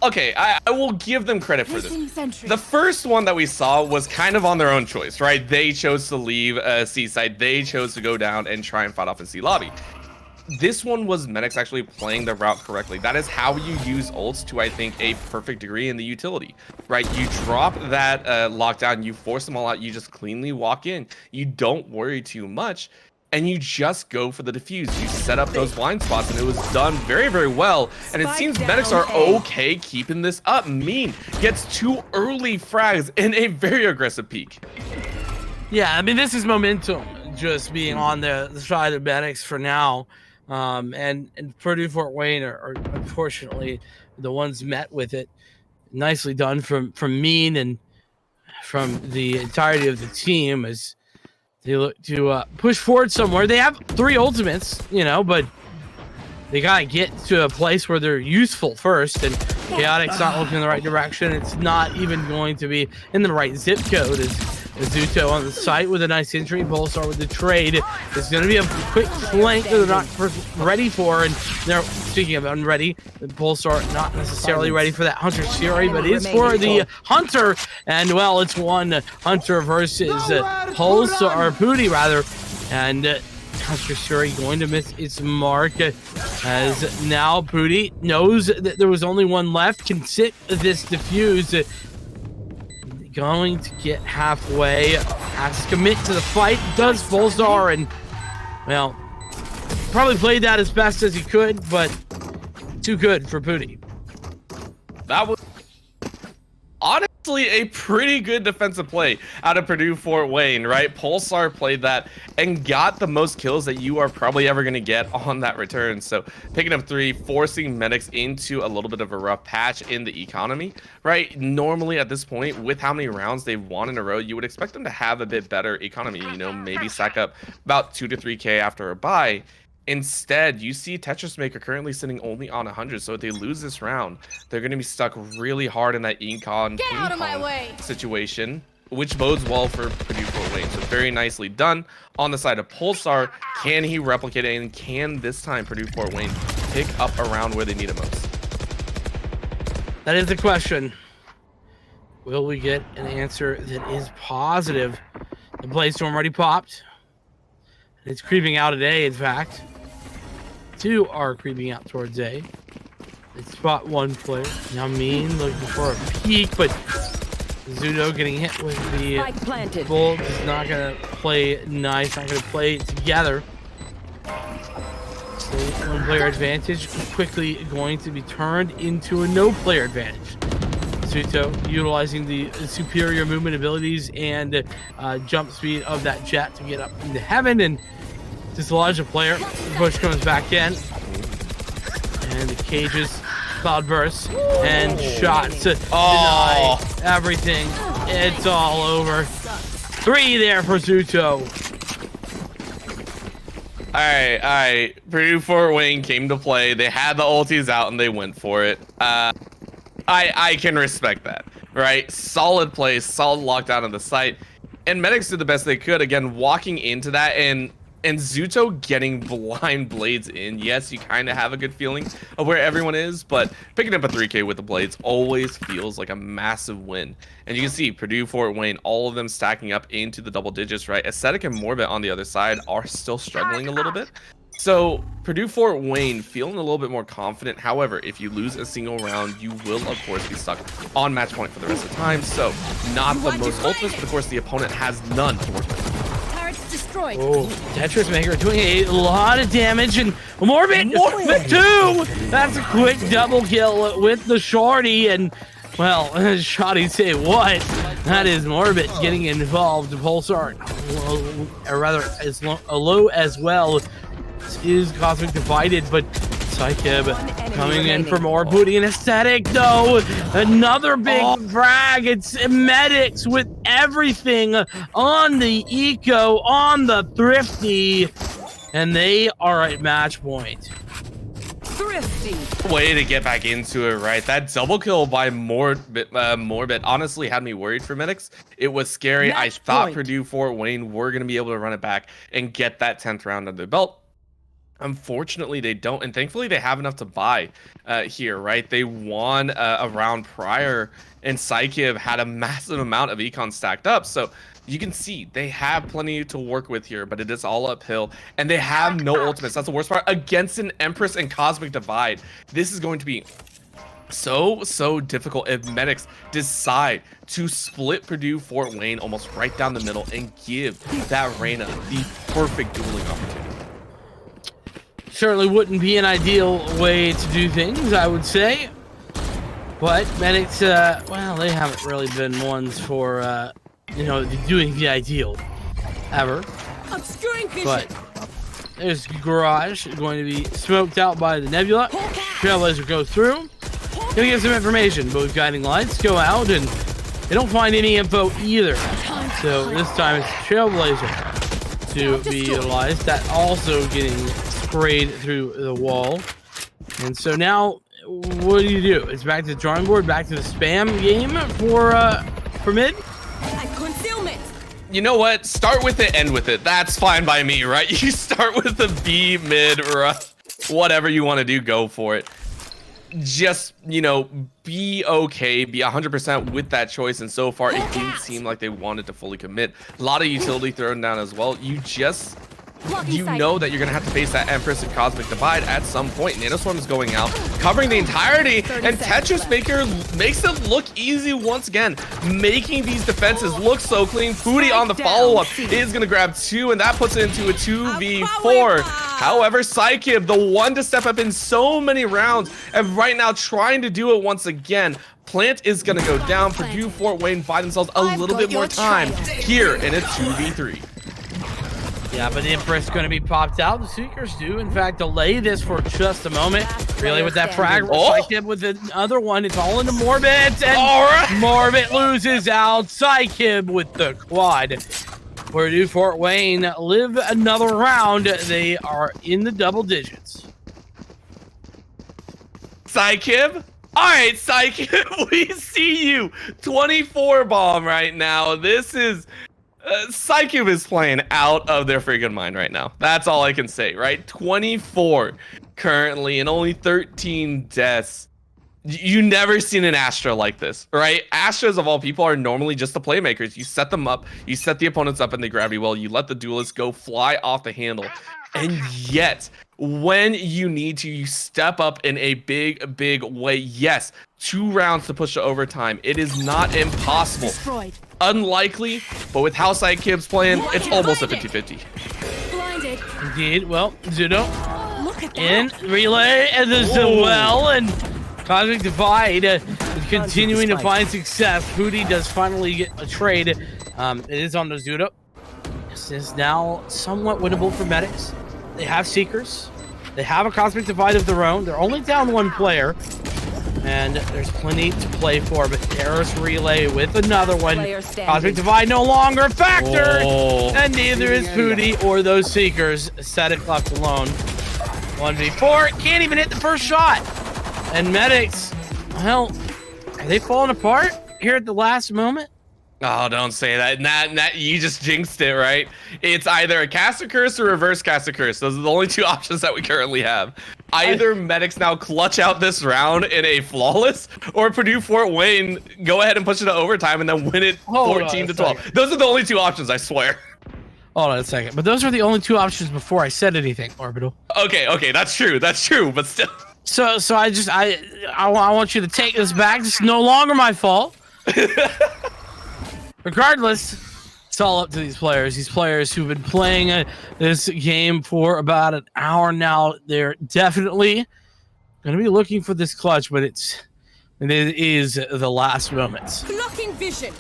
Okay, I will give them credit for this. The first one that we saw was kind of on their own choice, right? They chose to leave C-side. They chose to go down and try and fight off in C-lobby. This one was Medics actually playing the route correctly. That is how you use ults to, I think, a perfect degree in the utility, right? You drop that lockdown, you force them all out, you just cleanly walk in. You don't worry too much, and you just go for the defuse. You set up those blind spots, and it was done very, very well. And it seems Medics are okay keeping this up. Mean gets 2 early frags in a very aggressive peak. Yeah, I mean, this is momentum just being on the side of Medics for now. And Purdue Fort Wayne are unfortunately the ones met with it. Nicely done from Mean and from the entirety of the team as they look to push forward somewhere. They have 3 ultimates, but they gotta get to a place where they're useful first. And Chaotic's not looking in the right direction. It's not even going to be in the right zip code as Zuto on the site with a nice entry. Polestar with the trade. It's going to be a quick flank that they're not ready for. And they're, speaking of unready, Polestar not necessarily ready for that Hunter's Fury, but is for the Hunter. And, well, it's one Hunter versus Polestar, or Pooty, rather. And Hunter's Fury going to miss its mark, as now Pooty knows that there was only one left, can sit this diffuse. Going to get halfway, has to commit to the fight, does Polestar, and, well, probably played that as best as he could, but too good for Pooty. That was honestly a pretty good defensive play out of Purdue Fort Wayne, right? Polestar played that and got the most kills that you are probably ever going to get on that return. So picking up 3, forcing Medics into a little bit of a rough patch in the economy, right? Normally at this point, with how many rounds they've won in a row, you would expect them to have a bit better economy, you know, maybe stack up about 2 to 3K after a bye. Instead, you see Tetris Maker currently sitting only on 100, so if they lose this round, they're going to be stuck really hard in that econ situation, which bodes well for Purdue Fort Wayne. So very nicely done on the side of Polestar. Can he replicate it, and can this time Purdue Fort Wayne pick up around where they need it most? That is the question. Will we get an answer that is positive? The Blaze Storm already popped. It's creeping out at A, in fact. 2 are creeping out towards A. They spot 1 player. Now Mean looking for a peek, but Zuto getting hit with the bolt is not going to play nice, not going to play together. So 1 player advantage quickly going to be turned into a no player advantage. Zuto utilizing the superior movement abilities and jump speed of that jet to get up into heaven and dislodge a player. The push comes back in, and the cages, cloud bursts, and shots deny everything. It's all over. 3 there for Zuto. All right. Purdue Fort Wayne came to play. They had the ultis out, and they went for it. I can respect that, right? Solid play, solid lockdown of the site, and Medics did the best they could. Again, walking into that and Zuto getting blind blades in. Yes, you kind of have a good feeling of where everyone is, but picking up a 3K with the blades always feels like a massive win. And you can see Purdue Fort Wayne, all of them stacking up into the double digits, right? Aesthetic and Morbid on the other side are still struggling a little bit. So Purdue Fort Wayne feeling a little bit more confident. However, if you lose a single round, you will of course be stuck on match point for the rest of the time. So not the most ultimates, but of course the opponent has none to work with. Destroyed. Oh, Tetris Maker doing a lot of damage, and Morbid with 2. That's a quick double kill with the shorty, and well, shotty say what? That is Morbid getting involved. Pulsar, or rather, as low as well. This is Cosmic Divided, but Psychib coming in for more booty and Aesthetic, though. Another big frag. It's Medics with everything on the Eco, on the Thrifty, and they are at match point. Thrifty. Way to get back into it, right? That double kill by Morbid honestly had me worried for Medics. It was scary. I thought Purdue Fort Wayne were going to be able to run it back and get that 10th round under their belt. Unfortunately, they don't, and thankfully they have enough to buy here, right? They won a round prior, and Psychiv had a massive amount of econ stacked up, so you can see they have plenty to work with here, but it is all uphill, and they have no ultimates. That's the worst part. Against an Empress and Cosmic Divide, this is going to be so difficult if Medics decide to split Purdue Fort Wayne almost right down the middle and give that Reyna the perfect dueling opportunity. Certainly wouldn't be an ideal way to do things, I would say. But Medics, well, they haven't really been ones for, you know, doing the ideal ever. Obscuring vision. But there's Garage going to be smoked out by the Nebula. Trailblazer go through. Gonna give some information. Both guiding lights go out, and they don't find any info either. So this time it's Trailblazer to be utilized. That also getting sprayed through the wall. And so now, what do? It's back to the drawing board, back to the spam game for mid. And concealment. You know what? Start with it, end with it. That's fine by me, right? You start with the B, mid, rough, whatever you want to do, go for it. Just, you know, be okay, be 100% with that choice. And so far, it didn't seem like they wanted to fully commit. A lot of utility thrown down as well. You know that you're going to have to face that Empress and Cosmic Divide at some point. Nanoswarm is going out, covering the entirety, and Tetris Maker makes it look easy once again, making these defenses look so clean. Pooty on the follow-up is going to grab 2, and that puts it into a 2v4. However, Psykib, the one to step up in so many rounds, and right now trying to do it once again. Plant is going to go down. Purdue, Fort Wayne buy themselves a little bit more time here in a 2v3. Yeah, but the Empress is going to be popped out. The Seekers do, in fact, delay this for just a moment. Really, with that frag, Psykib with another one. It's all into Morbid, and Morbid loses out. Psykib with the quad. Purdue Fort Wayne live another round. They are in the double digits. Psykib? All right, Psykib, we see you. 24 bomb right now. This is... Psykib is playing out of their freaking mind right now. That's all I can say, right? 24 currently and only 13 deaths. You never seen an Astra like this, right? Astras of all people are normally just the playmakers. You set them up, you set the opponents up and they gravity well, you let the duelists go fly off the handle. And yet, when you need to, you step up in a big way. Yes, 2 rounds to push to overtime. It is not impossible. Unlikely, but with how Psykib's playing, it's almost a 50-50. Blinded. Indeed. Well, Zudo in relay and as well, and Cosmic Divide continuing to find success. Pooty does finally get a trade. It is on the Zudo. This is now somewhat winnable for Medics. They have Seekers. They have a Cosmic Divide of their own. They're only down 1 player. And there's plenty to play for, but there's relay with another one. Cosmic Divide no longer a factor, and neither is Pooty or those Seekers. Static left alone. 1v4, can't even hit the first shot. And Medics, well, are they falling apart here at the last moment? Oh, don't say that. Nah, you just jinxed it, right? It's either a caster curse or reverse caster curse. Those are the only 2 options that we currently have. Either Medics now clutch out this round in a flawless, or Purdue Fort Wayne go ahead and push it to overtime and then win it 14-12. Those are the only 2 options, I swear. Hold on a second. But those are the only 2 options before I said anything, Orbital. Okay, that's true, but still. So I want you to take this back. It's no longer my fault. Regardless, it's all up to these players who've been playing this game for about an hour now. They're definitely going to be looking for this clutch, but it is the last moments. Blocking vision.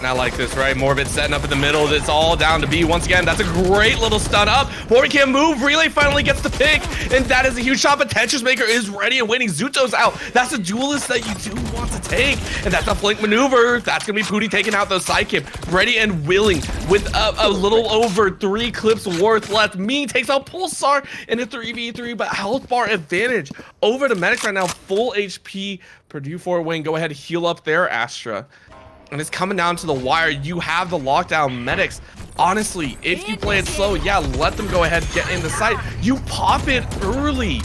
Not like this, right? Morbid setting up in the middle. It's all down to B once again. That's a great little stun up. Morbid can't move. Relay finally gets the pick, and that is a huge shot. But Tetris Maker is ready and waiting. Zuto's out. That's a duelist that you do want to take, and that's a flank maneuver. That's gonna be Pooty taking out those Psykib, ready and willing with a little over 3 clips worth left. Me takes out Pulsar in a 3v3, but health bar advantage over the Medics right now. Full HP. Purdue Fort Wayne go ahead and heal up their Astra. And it's coming down to the wire. You have the lockdown. Medics. Honestly, if you play it slow, yeah, let them go ahead, get in the site. You pop it early.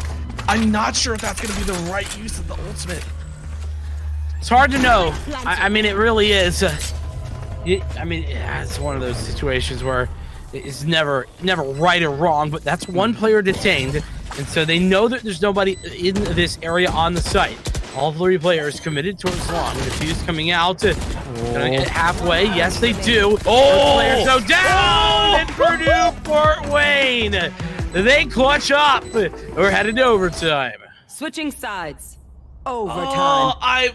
I'm not sure if that's going to be the right use of the ultimate. It's hard to know. I mean, it really is. It's one of those situations where it's never right or wrong, but that's 1 player detained. And so they know that there's nobody in this area on the site. All 3 players committed towards long. The fuse coming out. Gonna get halfway. Yes, they do. Players go down. And Purdue Fort Wayne. They clutch up. We're headed to overtime. Switching sides. Overtime.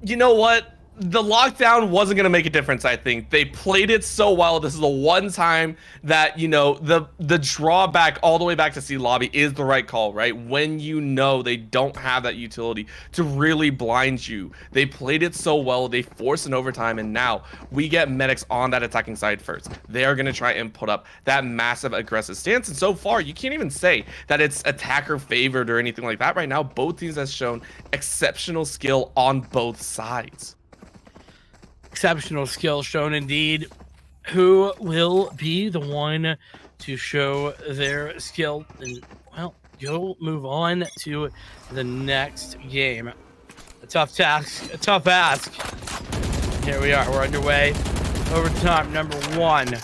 You know what? The lockdown wasn't going to make a difference, I think. They played it so well. This is the one time that, you know, the drawback all the way back to C lobby is the right call, right? When you know they don't have that utility to really blind you. They played it so well. They forced an overtime, and now we get Medics on that attacking side first. They are going to try and put up that massive aggressive stance, and so far, you can't even say that it's attacker favored or anything like that right now. Both teams have shown exceptional skill on both sides. Exceptional skill shown indeed. who will be the one to show their skill and, well, go move on to the next game. A tough task, a tough ask. Here we are, we're underway. Overtime number 1. And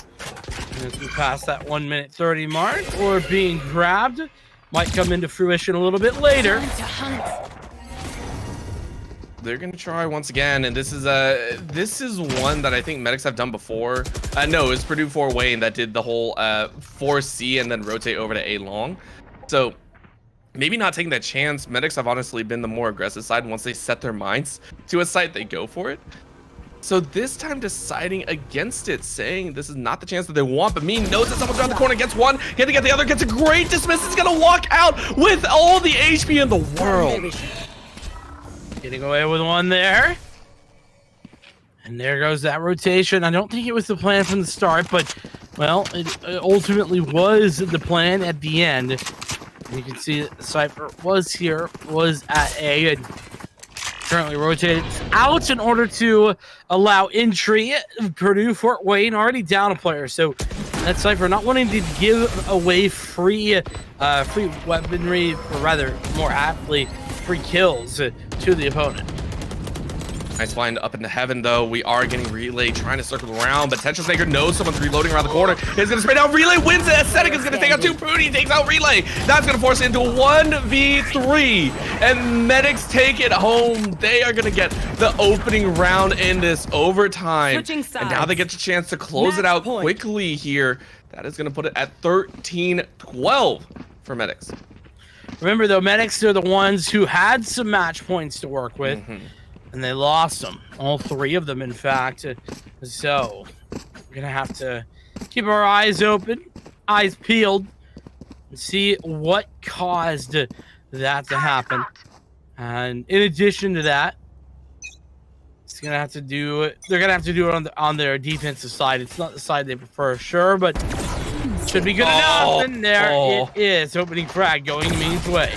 as we pass that 1 minute 30 mark, or being grabbed, might come into fruition a little bit later. They're gonna try once again, and this is one that I think medics have done before. No, it's Purdue 4 Wayne that did the whole 4C and then rotate over to A long. So maybe not taking that chance. Medics have honestly been the more aggressive side. Once they set their minds to a site, they go for it. So this time deciding against it, saying this is not the chance that they want, but Mean knows that someone's around the corner, gets one, can't get the other, gets a great dismiss. He's gonna walk out with all the HP in the world. Getting away with one there. And there goes that rotation. I don't think it was the plan from the start, but, well, it ultimately was the plan at the end. And you can see that the Cypher was here, was at A, and currently rotated out in order to allow entry. Purdue Fort Wayne already down a player, so that Cypher not wanting to give away free weaponry, or rather, more aptly, free kills to the opponent. Nice flying up into heaven, though. We are getting Relay trying to circle around, but Tetris Maker knows someone's reloading around the corner. He's gonna spray down. Relay wins it. Aesthetic is gonna take out 2. Prudy takes out Relay. That's gonna force it into a 1v3, and Medics take it home. They are gonna get the opening round in this overtime, and now they get the chance to close it out quickly here. That is gonna put it at 13-12 for Medics. Remember, though, Medics, they're the ones who had some match points to work with, and they lost them. All 3 of them, in fact. So, we're going to have to keep our eyes open, eyes peeled, and see what caused that to happen. And in addition to that, they're going to have to do it on their defensive side. It's not the side they prefer, sure, but should be good enough. And there it is. Opening frag going Mean's way.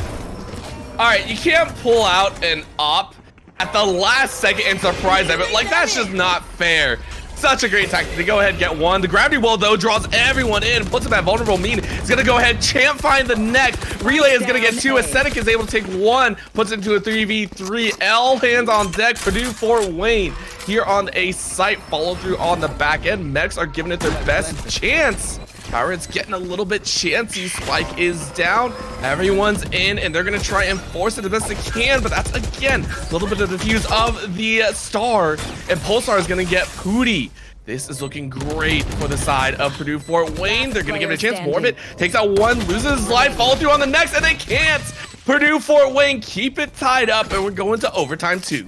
All right, you can't pull out an op at the last second and surprise them. Like, that's just not fair. Such a great tactic to go ahead and get one. The gravity wall, though, draws everyone in, puts him at vulnerable. Mean is going to go ahead, champ find the next. Relay is going to get 2. Aesthetic is able to take 1, puts it into a 3v3. L hands on deck. Purdue Fort Wayne here on a site. Follow through on the back end. Mechs are giving it their best chance. Pirates getting a little bit chancy. Spike is down. Everyone's in, and they're going to try and force it the best they can, but that's, again, a little bit of the fuse of the Star, and Pulsar is going to get Pooty. This is looking great for the side of Purdue Fort Wayne. They're going to give it a chance. Morbid takes out 1, loses his life, follow through on the next, and they can't. Purdue Fort Wayne keep it tied up, and we're going to overtime 2.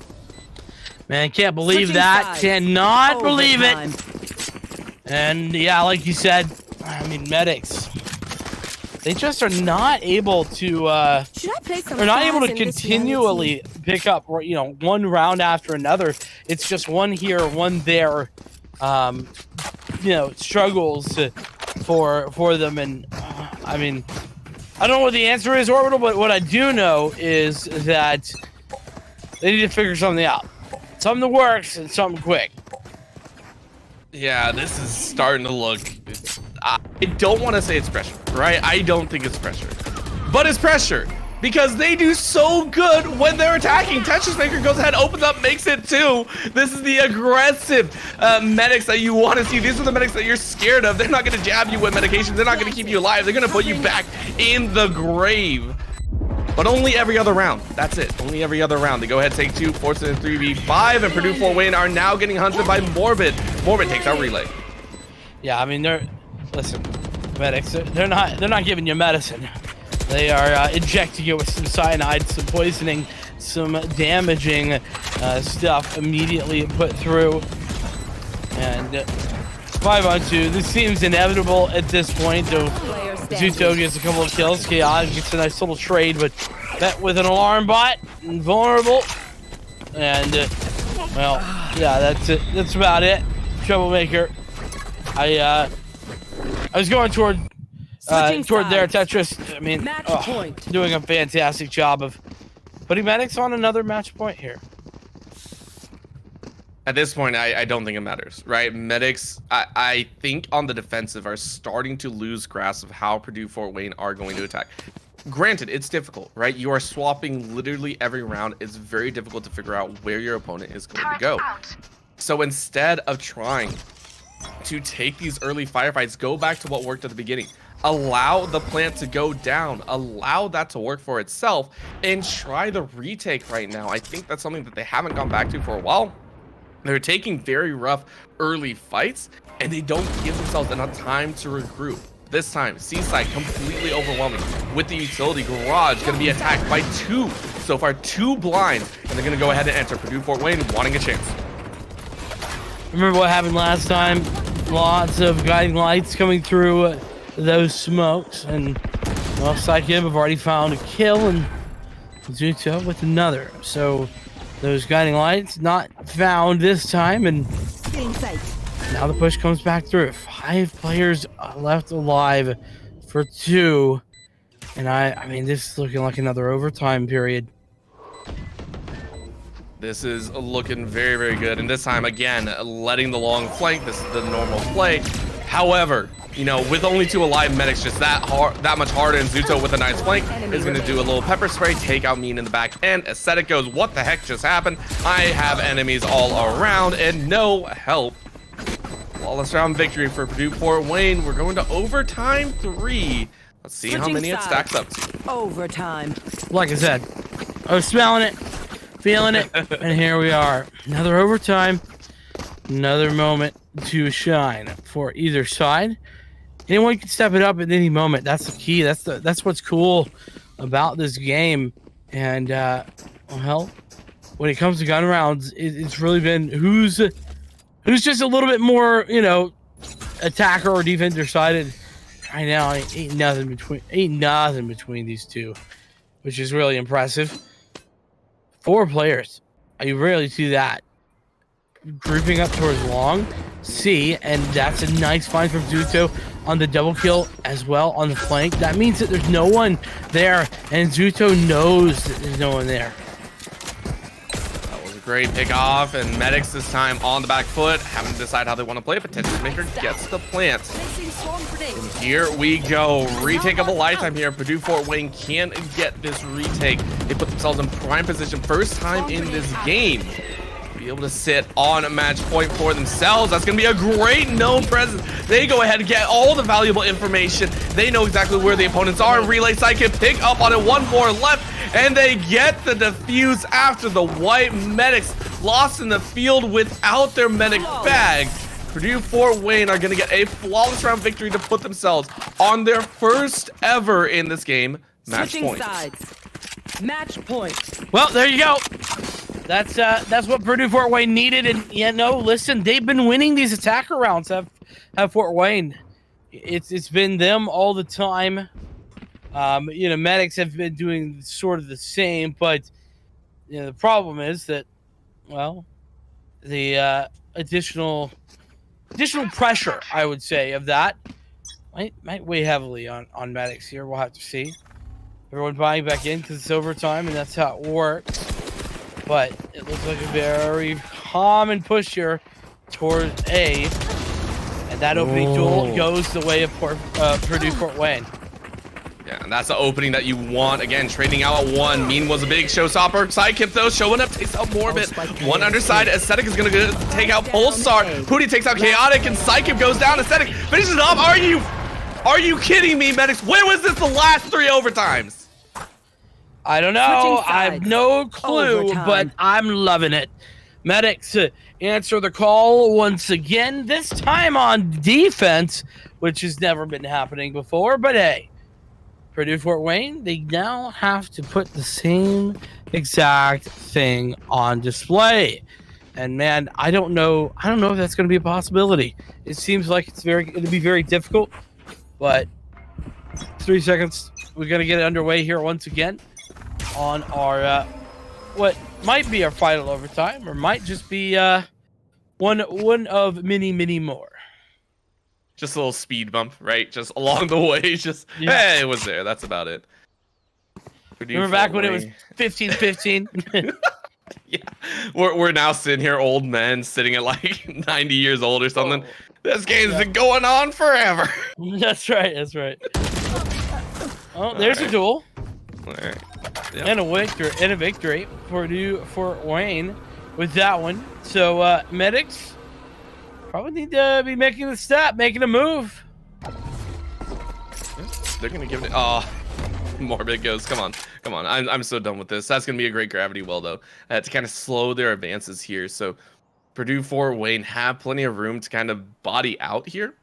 Man, can't believe that. Cannot believe it. And yeah, like you said, I mean, Medics, they just are not able to they're not able to continually pick up, you know, one round after another. It's just one here, one there, you know, struggles for them. And I mean, I don't know what the answer is, Orbital, but what I do know is that they need to figure something out. Something that works and something quick. Yeah, this is starting to look... I don't want to say it's pressure, right? I don't think it's pressure. But it's pressure, because they do so good when they're attacking. Tetris Maker goes ahead, opens up, makes it 2. This is the aggressive medics that you want to see. These are the medics that you're scared of. They're not going to jab you with medication. They're not going to keep you alive. They're going to put you back in the grave. But only every other round. That's it. Only every other round. They go ahead, take 2, force it in 3v5, and Purdue Fort Wayne are now getting hunted by Morbid. Morbid takes out Relay. Yeah, I mean, listen, medics, they're not giving you medicine. They are injecting you with some cyanide, some poisoning, some damaging stuff immediately put through. And 5-on-2. This seems inevitable at this point, though. Zuto gets a couple of kills. Chaotic gets a nice little trade, but met with an alarm bot, invulnerable. And, well, yeah, that's it. That's about it. Troublemaker. I was going toward their Tetris. I mean, doing a fantastic job of putting medics on another match point here. At this point, I don't think it matters, right? Medics, I think on the defensive are starting to lose grasp of how Purdue Fort Wayne are going to attack. Granted, it's difficult, right? You are swapping literally every round. It's very difficult to figure out where your opponent is going to go. So instead of trying to take these early firefights, go back to what worked at the beginning. Allow the plant to go down, allow that to work for itself, and try the retake right now. I think that's something that they haven't gone back to for a while. They're taking very rough early fights, and they don't give themselves enough time to regroup. This time, Seaside completely overwhelming with the utility garage, going to be attacked by 2. So far, 2 blinds, and they're going to go ahead and enter. Purdue Fort Wayne wanting a chance. Remember what happened last time? Lots of guiding lights coming through those smokes, and well, Psychic have already found a kill, and Zuto with another. So those guiding lights not found this time, and now the push comes back through. 5 players left alive for 2, and I mean, this is looking like another overtime period. This is looking very, very good. And this time, again, letting the long flank. This is the normal play. However, you know, with only 2 alive, Medic's just that much harder. And Zuto with a nice flank is going to do a little pepper spray, take out Mean in the back end. Aesthetic goes, what the heck just happened? I have enemies all around and no help. Flawless round victory for Purdue Fort Wayne. We're going to overtime 3. Let's see how many it stacks up to. Overtime. Like I said, I was smelling it, feeling it, and here we are. Another overtime, another moment to shine for either side. Anyone can step it up at any moment. That's the key. That's what's cool about this game. And well, when it comes to gun rounds, it's really been who's just a little bit more, you know, attacker or defender sided. Right now, ain't nothing between these two, which is really impressive. 4 players. You rarely see that. Grouping up towards long. C, and that's a nice find from Zuto on the double kill as well on the flank. That means that there's no one there, and Zuto knows that there's no one there. That was a great pick off, and Medics this time on the back foot, having to decide how they want to play. Potential Maker gets the plant. And here we go. Retake of a lifetime here. Purdue Fort Wayne can get this retake. They put themselves in prime position. First time in this game. Be able to sit on a match point for themselves. That's going to be a great known presence. They go ahead and get all the valuable information. They know exactly where the opponents are. Relay side can pick up on it. 1 more left, and they get the defuse after the white Medics lost in the field without their medic bag. Purdue Fort Wayne are going to get a flawless round victory to put themselves on their first ever in this game. Match point. Match point. Well, there you go. That's what Purdue Fort Wayne needed, and you know, listen, they've been winning these attacker rounds. Have Fort Wayne. It's been them all the time. You know, Medics have been doing sort of the same, but you know, the problem is that, well, the additional pressure, I would say, of that might weigh heavily on Medics here. We'll have to see. Everyone buying back in because it's overtime, and that's how it works. But it looks like a very common push here towards A. And that opening duel goes the way of Purdue Fort Wayne. Yeah, and that's the opening that you want. Again, trading out at 1. Mean was a big showstopper. Sidekick, though, showing up, takes out Morbid. 1 underside. Aesthetic is going to take out Pulsar. Pooty takes out Chaotic, and Sidekick goes down. Aesthetic finishes it off. Are you kidding me, Medics? When was this the last 3 overtimes? I don't know. I have no clue, but I'm loving it. Medics answer the call once again, this time on defense, which has never been happening before. But hey, Purdue Fort Wayne, they now have to put the same exact thing on display. And man, I don't know if that's going to be a possibility. It seems like it'll be very difficult, but 3 seconds. We're going to get it underway here once again on our what might be our final overtime, or might just be one of many more. Just a little speed bump, right? Just along the way, just hey, it was there. That's about it. Remember back when it was 15-15? Yeah, we're now sitting here, old men sitting at like 90 years old or something. This game's been going on forever. That's right. That's right. Oh, there's a duel. All right. Yep. And a victory for Fort Wayne with that one. So medics probably need to be making a step, making a move. They're gonna give it. Oh, Morbid goes. Come on. I'm so done with this. That's gonna be a great gravity well though, to kind of slow their advances here. So Purdue, Fort Wayne have plenty of room to kind of body out here.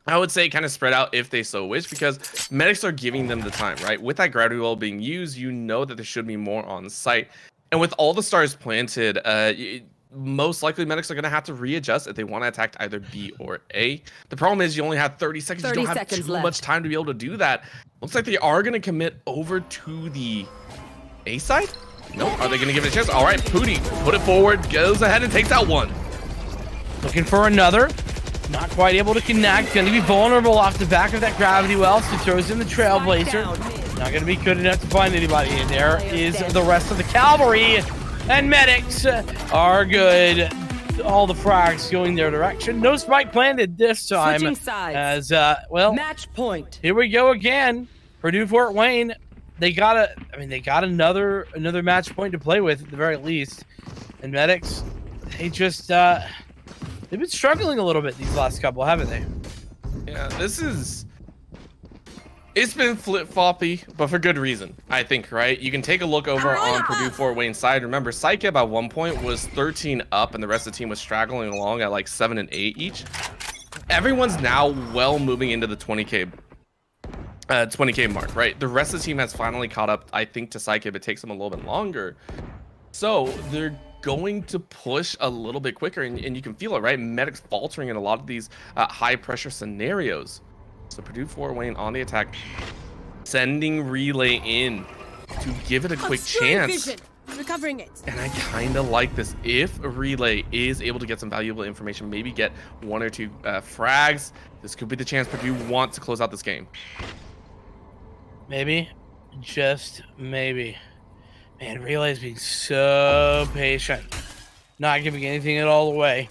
I would say kind of spread out if they so wish, because medics are giving them the time, right? With that gravity well being used, you know that there should be more on site. And with all the stars planted, most likely medics are going to have to readjust if they want to attack either B or A. The problem is you only have 30 seconds. 30 you don't have seconds too left. much time to be able to do that. Looks like they are going to commit over to the A side. Nope. Are they going to give it a chance? All right, Pooty, put it forward, goes ahead and takes out one. Looking for another. Not quite able to connect. Going to be vulnerable off the back of that gravity well. So throws in the Trailblazer. Not going to be good enough to find anybody. And there is the rest of the cavalry. And medics are good. All the frags going their direction. No spike planted this time. Switching sides. As well, Match point. here we go again. Purdue Fort Wayne. They got another match point to play with at the very least. And medics, they just they've been struggling a little bit these last couple, haven't they? Yeah, it's been flip-floppy, but for good reason, I think, right? You can take a look over on Purdue Fort Wayne side. Remember, Psycheb at one point was 13 up, and the rest of the team was straggling along at like 7 and 8 each. Everyone's now well moving into the 20K mark, right? The rest of the team has finally caught up, I think, to Psycheb. It takes them a little bit longer. So they're going to push a little bit quicker, and you can feel it, right? Medics faltering in a lot of these high-pressure scenarios. So Purdue Fort Wayne on the attack, sending Relay in to give it a quick chance. Recovering it. And I kind of like this. If Relay is able to get some valuable information, maybe get 1 or 2 frags, this could be the chance Purdue wants to close out this game. Maybe, just maybe. Man, Relay's being so patient, not giving anything at all away.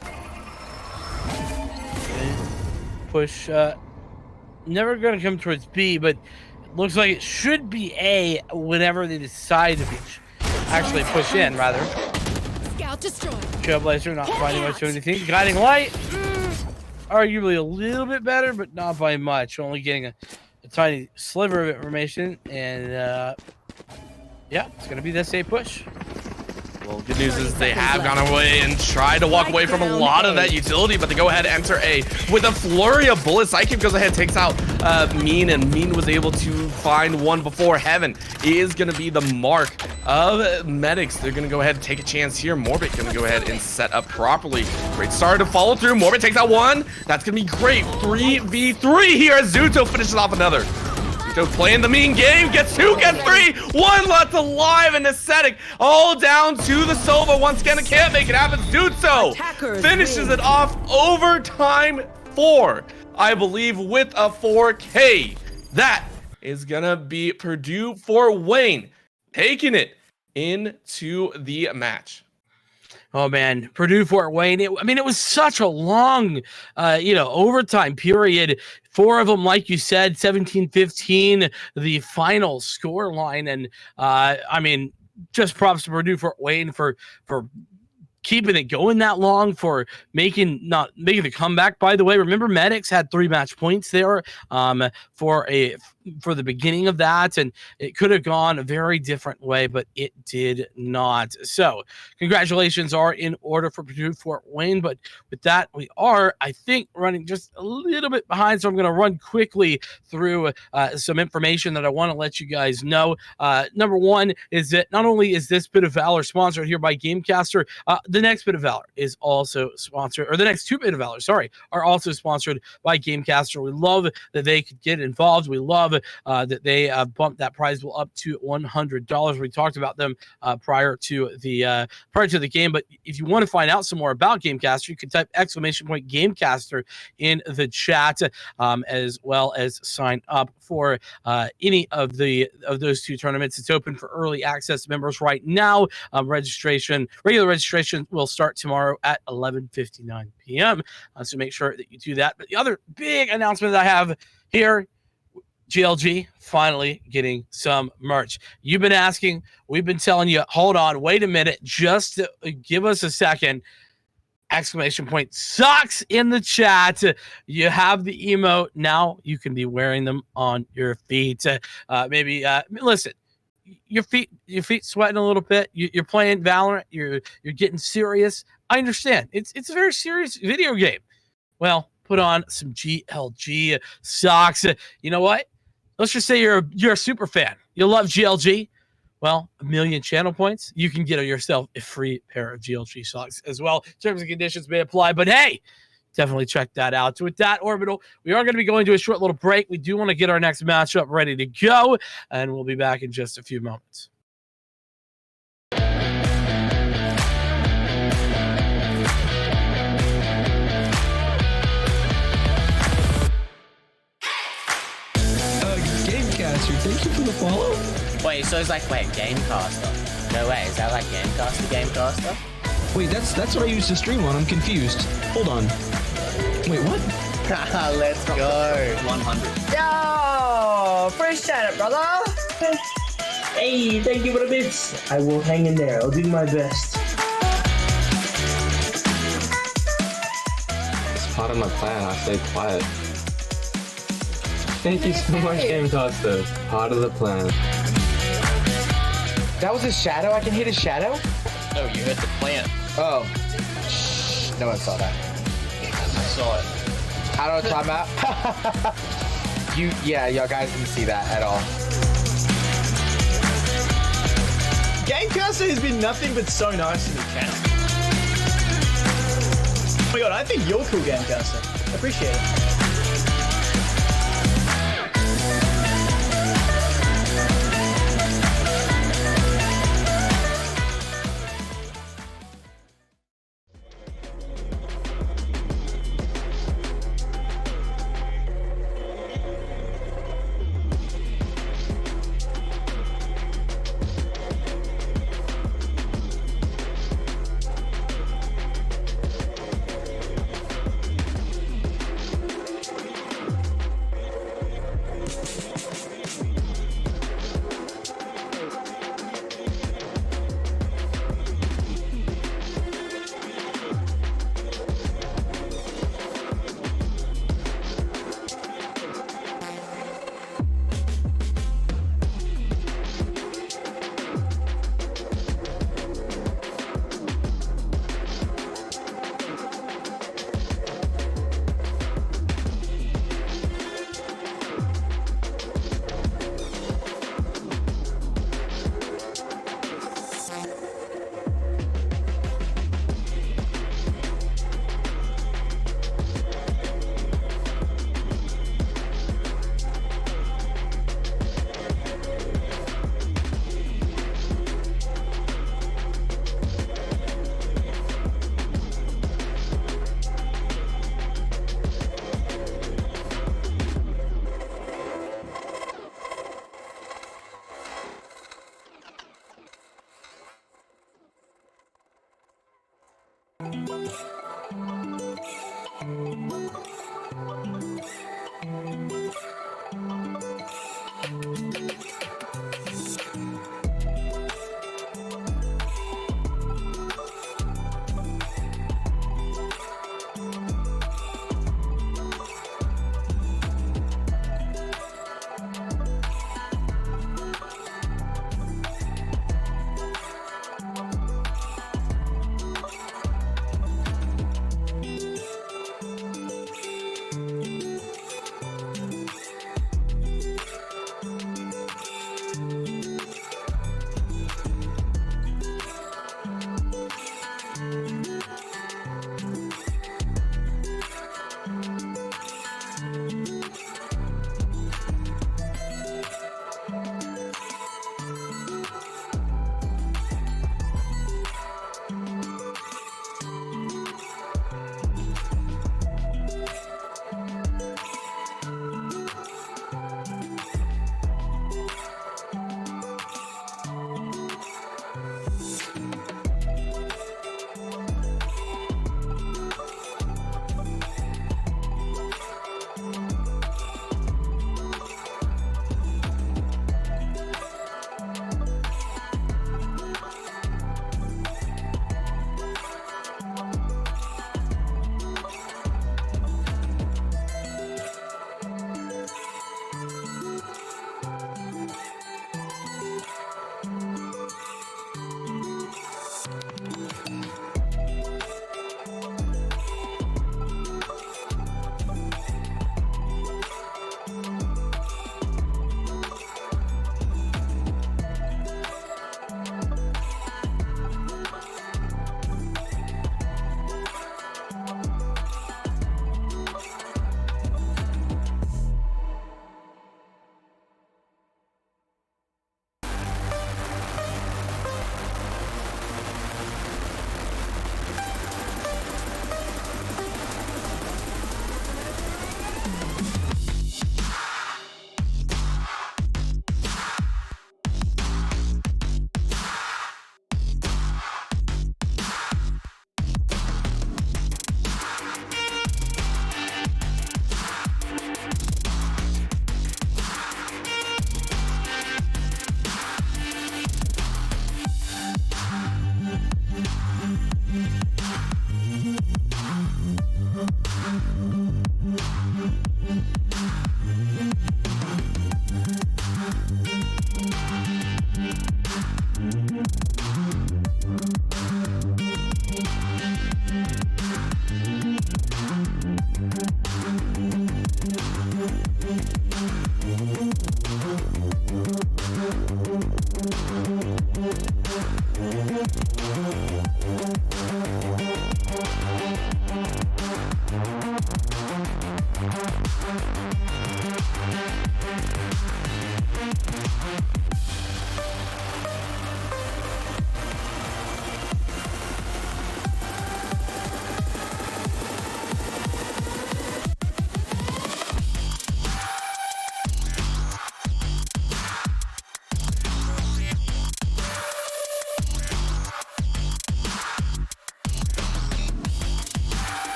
Push. Never going to come towards B, but it looks like it should be A whenever they decide to actually push in, rather. Scout destroyed. Trailblazer not finding much of anything. Guiding Light, arguably a little bit better, but not by much. Only getting a tiny sliver of information, and yeah, it's going to be this A push. Well, good news is they have gone away and tried to walk away from a lot of that utility, but they go ahead and enter A with a flurry of bullets. Psychic goes ahead, takes out Mean, and Mean was able to find one before Heaven. Is going to be the mark of medics. They're going to go ahead and take a chance here. Morbid going to go ahead and set up properly. Great start to follow through. Morbid takes out one. That's going to be great. 3v3 here as Zuto finishes off another. Zuto playing the mean game, gets 2, gets 3, 1 left alive, and Ascetic all down to the Sova. Once again, it can't make it happen. Zuto finishes it off overtime 4, I believe, with a 4K. That is gonna be Purdue Fort Wayne taking it into the match. Oh man, Purdue Fort Wayne. It was such a long, overtime period. 4 of them, like you said, 17-15, the final score line. And just props to Purdue Fort Wayne for keeping it going that long, for making the comeback. By the way, remember medics had 3 match points there for the beginning of that, and it could have gone a very different way, but it did not. So congratulations are in order for Purdue Fort Wayne, but with that, we are, I think, running just a little bit behind, so I'm going to run quickly through some information that I want to let you guys know. Number one is that not only is this bit of Valor sponsored here by Gamecaster, the next bit of Valor is also sponsored, or the next 2 bit of Valor, are also sponsored by Gamecaster. We love that they could get involved. We love that they bumped that prize pool up to $100. We talked about them prior to the game, but if you want to find out some more about Gamecaster, you can type !Gamecaster in the chat, as well as sign up for any of those two tournaments. It's open for early access members right now. Regular registration will start tomorrow at 11:59 p.m. So make sure that you do that. But the other big announcement that I have here, GLG finally getting some merch. You've been asking, we've been telling you, hold on, wait a minute, just give us a second. ! Socks in the chat. You have the emote. Now you can be wearing them on your feet. Listen, your feet sweating a little bit. You're playing Valorant. You're getting serious. I understand. It's a very serious video game. Well, put on some GLG socks. You know what? Let's just say you're a super fan. You love GLG. Well, 1 million channel points. You can get yourself a free pair of GLG socks as well. Terms and conditions may apply, but hey, definitely check that out. So with that, Orbital, we are going to be going to a short little break. We do want to get our next matchup ready to go, and we'll be back in just a few moments. Gamecaster, thank you for the follow. Wait, so it's like, Gamecaster. No way, is that like Gamecaster? Wait, that's what I used to stream on. I'm confused. Hold on. Wait, what? Let's go. 100. Yo! Appreciate it, brother! Hey, thank you for the bits. I will hang in there. I'll do my best. It's part of my plan. I stayed quiet. Thank you so much, Gamecaster. Part of the plan. That was a shadow? I can hit a shadow? No, you hit the plant. Oh. No one saw that. I saw it. How do I time out? Y'all guys didn't see that at all. Gamecaster has been nothing but so nice to the channel. Oh my god, I think you're cool, Gamecaster. I appreciate it.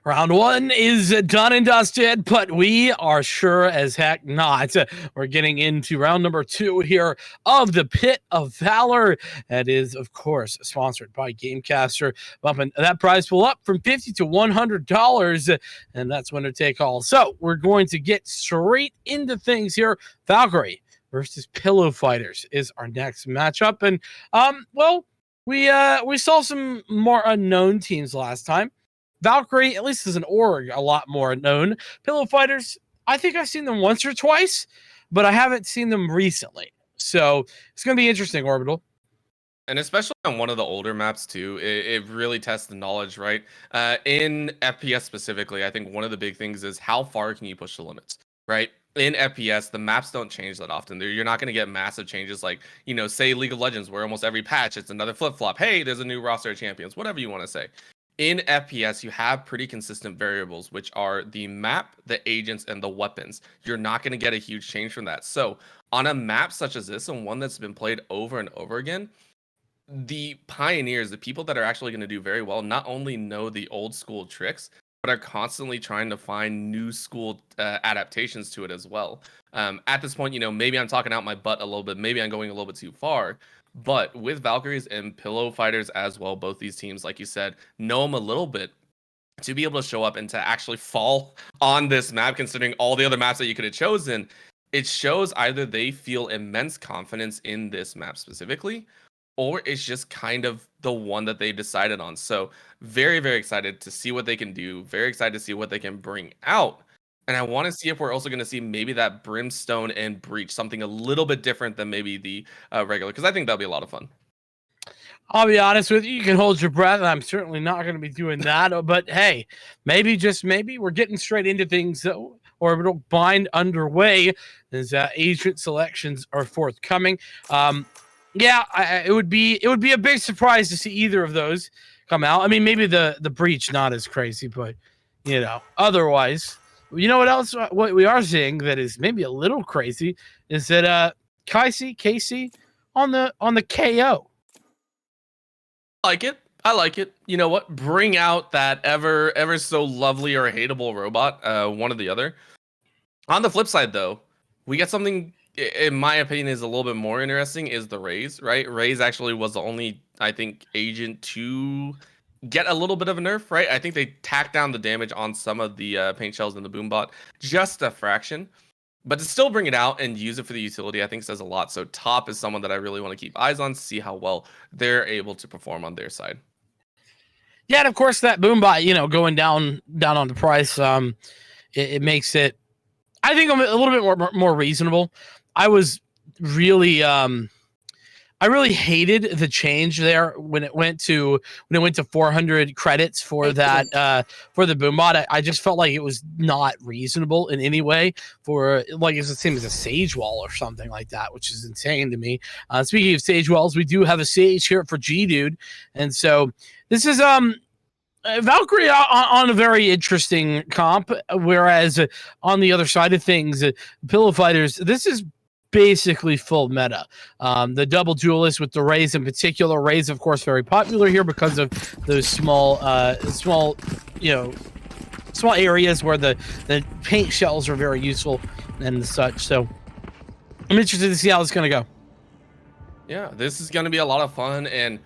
Round one is done and dusted, but we are sure as heck not. We're getting into round number 2 here of the Pit of Valor. That is, of course, sponsored by Gamecaster, bumping that prize pool up from $50 to $100, and that's winner take all. So we're going to get straight into things here. Valkyrie versus Pillow Fighters is our next matchup, and well, we saw some more unknown teams last time. Valkyrie, at least as an org, a lot more known. Pillow Fighters, I think I've seen them once or twice, but I haven't seen them recently. So it's going to be interesting, Orbital. And especially on one of the older maps too, it really tests the knowledge, right? In FPS specifically, I think one of the big things is how far can you push the limits, right? In FPS, the maps don't change that often. You're not going to get massive changes like, you know, say League of Legends, where almost every patch, it's another flip-flop. Hey, there's a new roster of champions, whatever you want to say. In FPS, you have pretty consistent variables, which are the map, the agents, and the weapons. You're not going to get a huge change from that. So on a map such as this, and one that's been played over and over again, the pioneers, the people that are actually going to do very well, not only know the old school tricks, but are constantly trying to find new school adaptations to it as well. At this point, you know, maybe I'm talking out my butt a little bit. Maybe I'm going a little bit too far. But with Valkyries and Pillow Fighters as well, both these teams, like you said, know them a little bit. To be able to show up and to actually fall on this map, considering all the other maps that you could have chosen, it shows either they feel immense confidence in this map specifically, or it's just kind of the one that they decided on. So very, very excited to see what they can do. Very excited to see what they can bring out. And I want to see if we're also going to see maybe that Brimstone and Breach, something a little bit different than maybe the regular, because I think that'll be a lot of fun. I'll be honest with you, you can hold your breath. I'm certainly not going to be doing that. But hey, maybe, just maybe, we're getting straight into things. Orbital bind underway as agent selections are forthcoming. Yeah, it would be a big surprise to see either of those come out. I mean, maybe the Breach not as crazy, but you know, otherwise. You know what else? What we are seeing that is maybe a little crazy is that Casey on the KO. I like it. You know what? Bring out that ever so lovely or hateable robot, one or the other. On the flip side, though, we get something, in my opinion, is a little bit more interesting, is the Raze, right? Raze actually was the only, I think, agent to get a little bit of a nerf, right? I think they tacked down the damage on some of the paint shells in the boombot, just a fraction. But to still bring it out and use it for the utility, I think says a lot. So Top is someone that I really want to keep eyes on, see how well they're able to perform on their side. Yeah, and of course that boombot, you know, going down on the price, it makes it, I think, a little bit more reasonable. I was really I really hated the change there when it went to 400 credits for that for the boombot. I just felt like it was not reasonable in any way, for like it's the same as a Sage Wall or something like that, which is insane to me. Speaking of Sage Walls, we do have a Sage here for G Dude, and so this is Valkyrie on a very interesting comp, whereas on the other side of things, Pillow Fighters, this is basically full meta. The double duelist with the Raze in particular. Raze, of course, very popular here because of those small areas where the paint shells are very useful and such. So I'm interested to see how it's going to go. Yeah, this is going to be a lot of fun. And,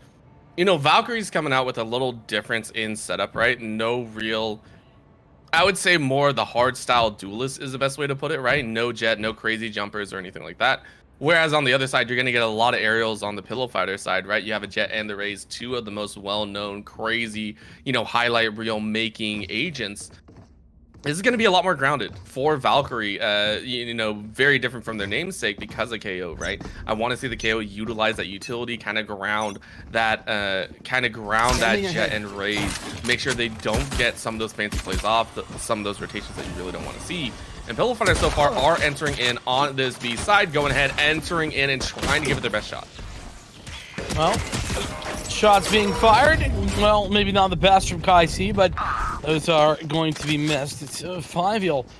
you know, Valkyrie's coming out with a little difference in setup, right? No real... I would say more the hard style duelist is the best way to put it, right? No jet, no crazy jumpers or anything like that. Whereas on the other side, you're going to get a lot of aerials on the Pillow Fighter side, right? You have a jet and the Raze, two of the most well-known, crazy, you know, highlight reel making agents. This is going to be a lot more grounded for Valkyrie, you know, very different from their namesake because of KO, right? I want to see the KO utilize that utility, kind of ground that jet and Raze, make sure they don't get some of those fancy plays off, some of those rotations that you really don't want to see. And Pillow Fighters so far are entering in on this B side, going ahead, entering in and trying to give it their best shot. Well, shots being fired. Well, maybe not the best from Kai C, but those are going to be missed. It's Feeble.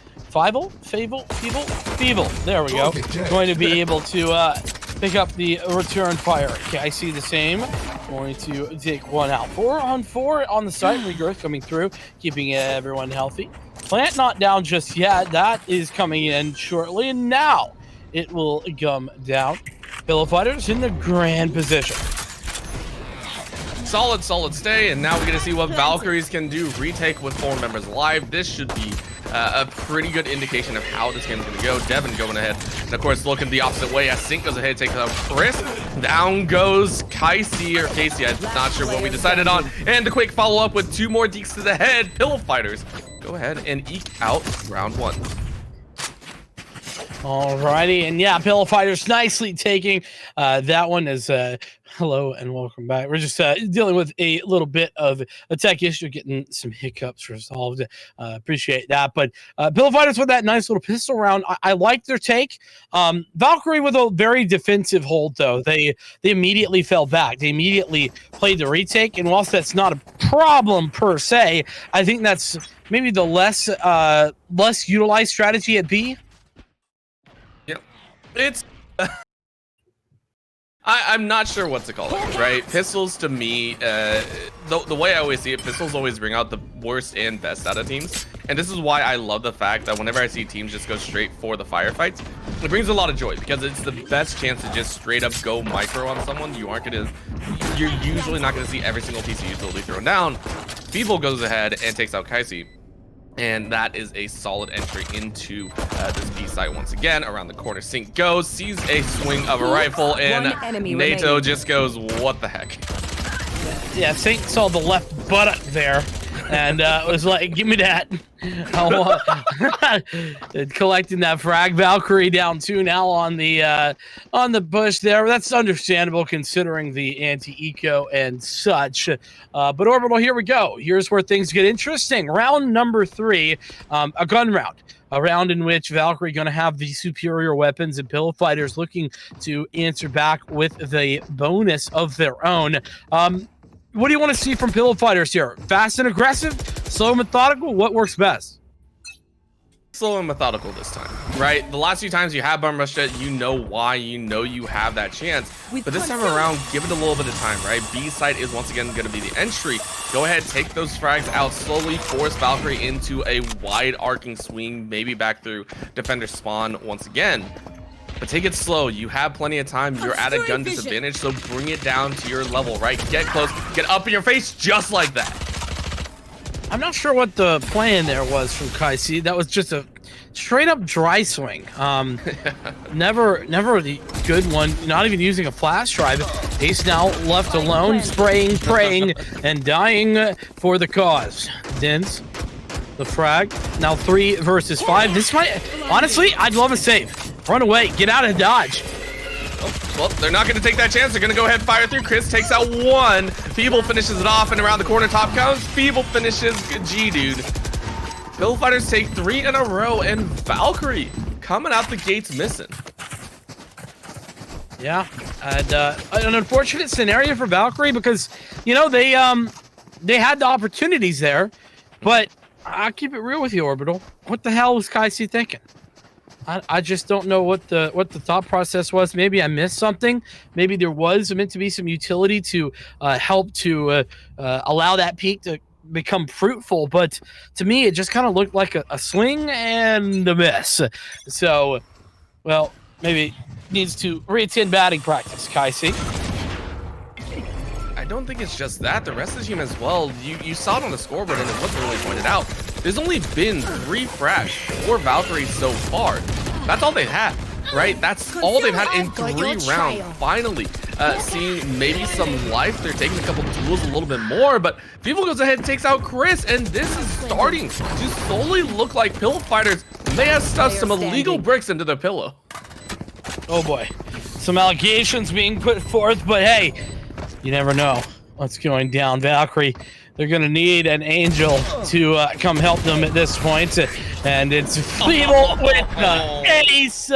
There we go. Going to be able to pick up the return fire. Okay, I see the same. Going to take one out. 4-on-4 on the site. Regrowth coming through, keeping everyone healthy. Plant not down just yet. That is coming in shortly. And now it will come down. Pillow Fighters in the grand position. Solid stay, and now we're going to see what Valkyries can do. Retake with 4 members alive. This should be a pretty good indication of how this game is going to go. Devin going ahead, and of course looking the opposite way as Sync goes ahead, takes out Chris. Down goes Casey, I'm not sure what we decided on. And the quick follow-up with 2 more deeks to the head. Pillow Fighters go ahead and eke out round 1. Alrighty, and yeah, Pillow Fighters nicely taking that one as hello and welcome back. We're just dealing with a little bit of a tech issue, getting some hiccups resolved. Appreciate that, but Pillow Fighters with that nice little pistol round. I like their take. Valkyrie with a very defensive hold, though. They immediately fell back. They immediately played the retake, and whilst that's not a problem per se, I think that's maybe the less utilized strategy at B. It's I'm not sure what to call it, right? Pistols to me, the way I always see it, pistols always bring out the worst and best out of teams. And this is why I love the fact that whenever I see teams just go straight for the firefights, it brings a lot of joy because it's the best chance to just straight up go micro on someone. You're usually not gonna see every single piece of utility thrown down. Feeble goes ahead and takes out Kaisi. And that is a solid entry into this B site once again. Around the corner, Sync goes, sees a swing of a rifle, and NATO just goes, what the heck? Yeah, Sync saw the left buttock there and was like, give me that. Collecting that frag. Valkyrie down 2 now on the push there. That's understandable considering the anti-eco and such. But Orbital, here we go. Here's where things get interesting. Round number 3, a gun round. A round in which Valkyrie going to have the superior weapons and Pillow Fighters looking to answer back with the bonus of their own. What do you want to see from Pillow Fighters here? Fast and aggressive? Slow and methodical? What works best? Slow and methodical this time, right? The last few times you have Bum Rush Jet, you know why, you know you have that chance. But this time around, give it a little bit of time, right? B site is once again going to be the entry. Go ahead, take those frags out slowly, force Valkyrie into a wide arcing swing, maybe back through defender spawn once again. But take it slow. You have plenty of time. You're at a gun disadvantage, so bring it down to your level, right? Get close, get up in your face, just like that. I'm not sure what the plan there was from Kai C. That was just a straight up dry swing. Never the good one. Not even using a flash drive. Ace now left alone, spraying, praying, and dying for the cause. Dins, the frag. Now 3 versus 5. This might, honestly, I'd love a save. Run away, get out of dodge. Well, they're not going to take that chance. They're going to go ahead and fire through. Chris takes out 1. Feeble finishes it off, and around the corner top comes. Feeble finishes G, dude. Pillow Fighters take 3 in a row, and Valkyrie coming out the gates missing. Yeah, and an unfortunate scenario for Valkyrie because, you know, they had the opportunities there, but I'll keep it real with you, Orbital. What the hell was Kai C thinking? I just don't know what the thought process was. Maybe I missed something. Maybe there was meant to be some utility to help to allow that peak to become fruitful. But to me, it just kind of looked like a swing and a miss. So, well, maybe needs to re-attend batting practice, Kai C. I don't think it's just that. The rest of the team as well. You saw it on the scoreboard, and it wasn't really pointed out. There's only been 3 frags for Valkyrie so far. That's all they've had, right? That's all they've had in 3 rounds. Finally, seeing maybe some life. They're taking a couple tools a little bit more, but Feeble goes ahead and takes out Chris, and this is starting to slowly look like Pillow Fighters may have stuffed some illegal bricks into their pillow. Oh boy, some allegations being put forth, but hey, you never know what's going down. Valkyrie they're going to need an angel to come help them at this point. And it's Feeble with the ace.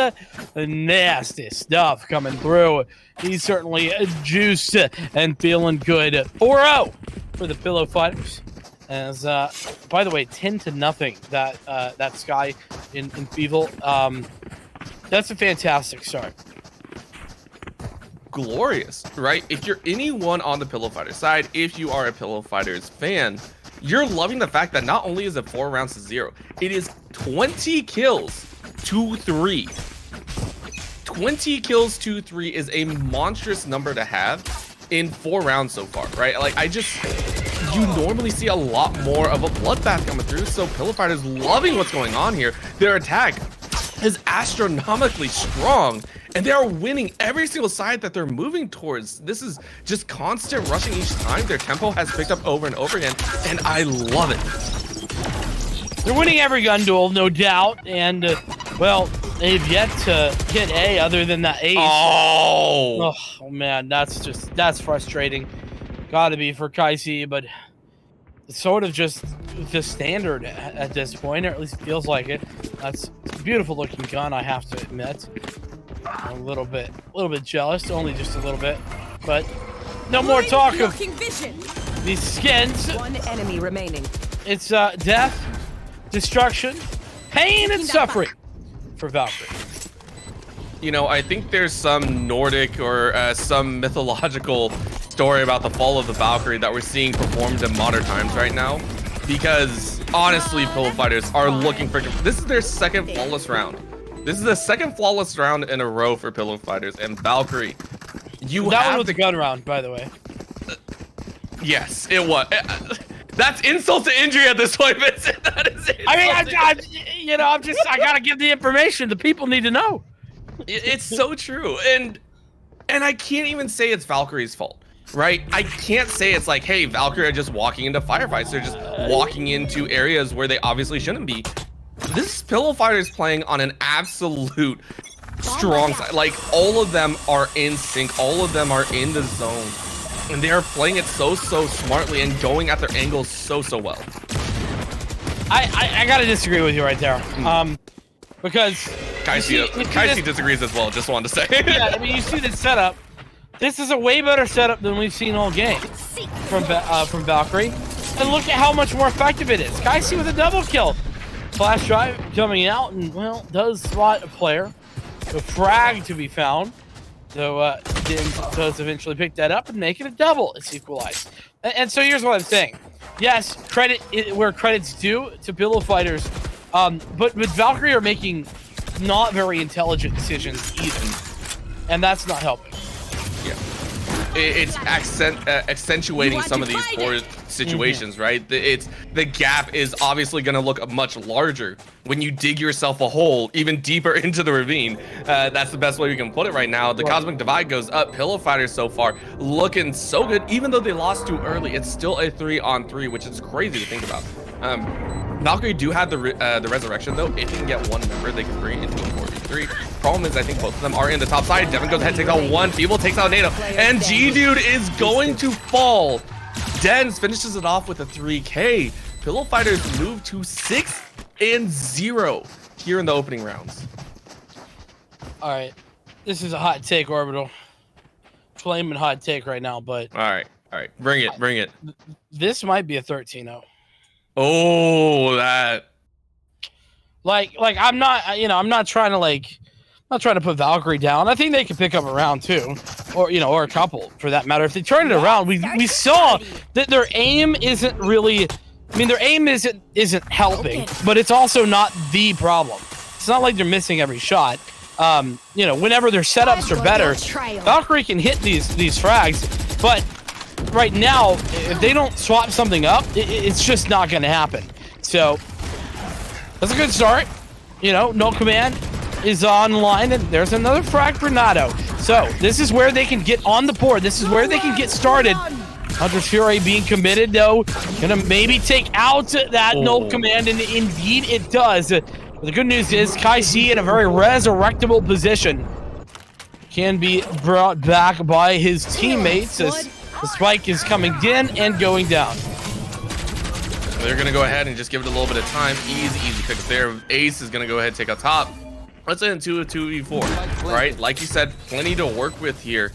Nasty stuff coming through. He's certainly juiced and feeling good. 4-0 for the Pillow Fighters. As by the way, 10-0 that Sky in Feeble. That's a fantastic start. Glorious, right? If you're anyone on the Pillow Fighters side, if you are a Pillow Fighters fan, you're loving the fact that not only is it 4 rounds to 0, it is 20 kills to 3. 20 kills to 3 is a monstrous number to have in 4 rounds so far, right? Like, you normally see a lot more of a bloodbath coming through, so Pillow Fighters loving what's going on here. Their attack is astronomically strong, and they are winning every single side that they're moving towards. This is just constant rushing each time. Their tempo has picked up over and over again, and I love it. They're winning every gun duel, no doubt, and, well, they've yet to hit A other than that ace. Oh man, that's frustrating. Gotta be for Kaisi, but it's sort of just the standard at this point, or at least it feels like it. That's a beautiful looking gun, I have to admit. A little bit jealous, only just a little bit. But no more talk of these skins. One enemy remaining. It's death, destruction, pain, and suffering for Valkyrie. You know, I think there's some Nordic or some mythological story about the fall of the Valkyrie that we're seeing performed in modern times right now. Because honestly, Pillow Fighters are looking for... This is their second flawless round. This is the second flawless round in a row for Pillow Fighters, and Valkyrie, that one was a gun round, by the way. Yes, it was. That's insult to injury at this point, Vincent. That is insult. I gotta give the information. The people need to know. It's so true, and I can't even say it's Valkyrie's fault, right? I can't say it's like, hey, Valkyrie are just walking into firefights. They're just walking into areas where they obviously shouldn't be. This Pillow Fighters playing on an absolute strong side. Like, all of them are in sync. All of them are in the zone. And they are playing it so smartly and going at their angles so well. I gotta disagree with you right there. Because Kaisi disagrees as well, just wanted to say. Yeah, I mean, you see the setup. This is a way better setup than we've seen all game from Valkyrie. And look at how much more effective it is. Kaisi with a double kill. Flash drive coming out and, well, does spot a player. The frag to be found. Though does eventually pick that up and make it a double. It's equalized. And so here's what I'm saying. Yes, credit where credit's due to Pillow Fighters. But Valkyrie are making not very intelligent decisions either. And that's not helping. Yeah. It's accentuating some of these poor situations, right? The gap is obviously going to look much larger when you dig yourself a hole even deeper into the ravine. That's the best way we can put it right now. The Cosmic Divide goes up. Pillow Fighters so far looking so good. Even though they lost too early, it's still a 3-on-3, which is crazy to think about. Valkyrie do have the resurrection though. If they can get one member, they can bring it into a 4v3. Problem is, I think both of them are in the top side. Devin goes ahead, takes out one. Feeble takes out NATO, and G-Dude is going to fall. Dens finishes it off with a 3K. Pillow Fighters move to 6-0 here in the opening rounds. All right, this is a hot take, Orbital. Flaming hot take right now, but all right, bring it. This might be a 13-0. Oh, that. Like I'm not trying to put Valkyrie down. I think they could pick up a round too, or a couple for that matter. If they turn it around, we saw that their aim isn't really. I mean, their aim isn't helping, but it's also not the problem. It's not like they're missing every shot. Whenever their setups are better, Valkyrie can hit these frags, but right now, if they don't swap something up, it's just not going to happen. So that's a good start. No command is online, and there's another frag for Nato. So this is where they can get on the board. This is where they can get started. Hunter's Fury being committed, though. Gonna maybe take out that no command, and indeed it does. But the good news is Kaisi in a very resurrectable position can be brought back by his teammates as the spike is coming in and going down. They're going to go ahead and just give it a little bit of time. Easy pick up there. Ace is going to go ahead and take out top. Let's get into a 2v4, right? Like you said, plenty to work with here.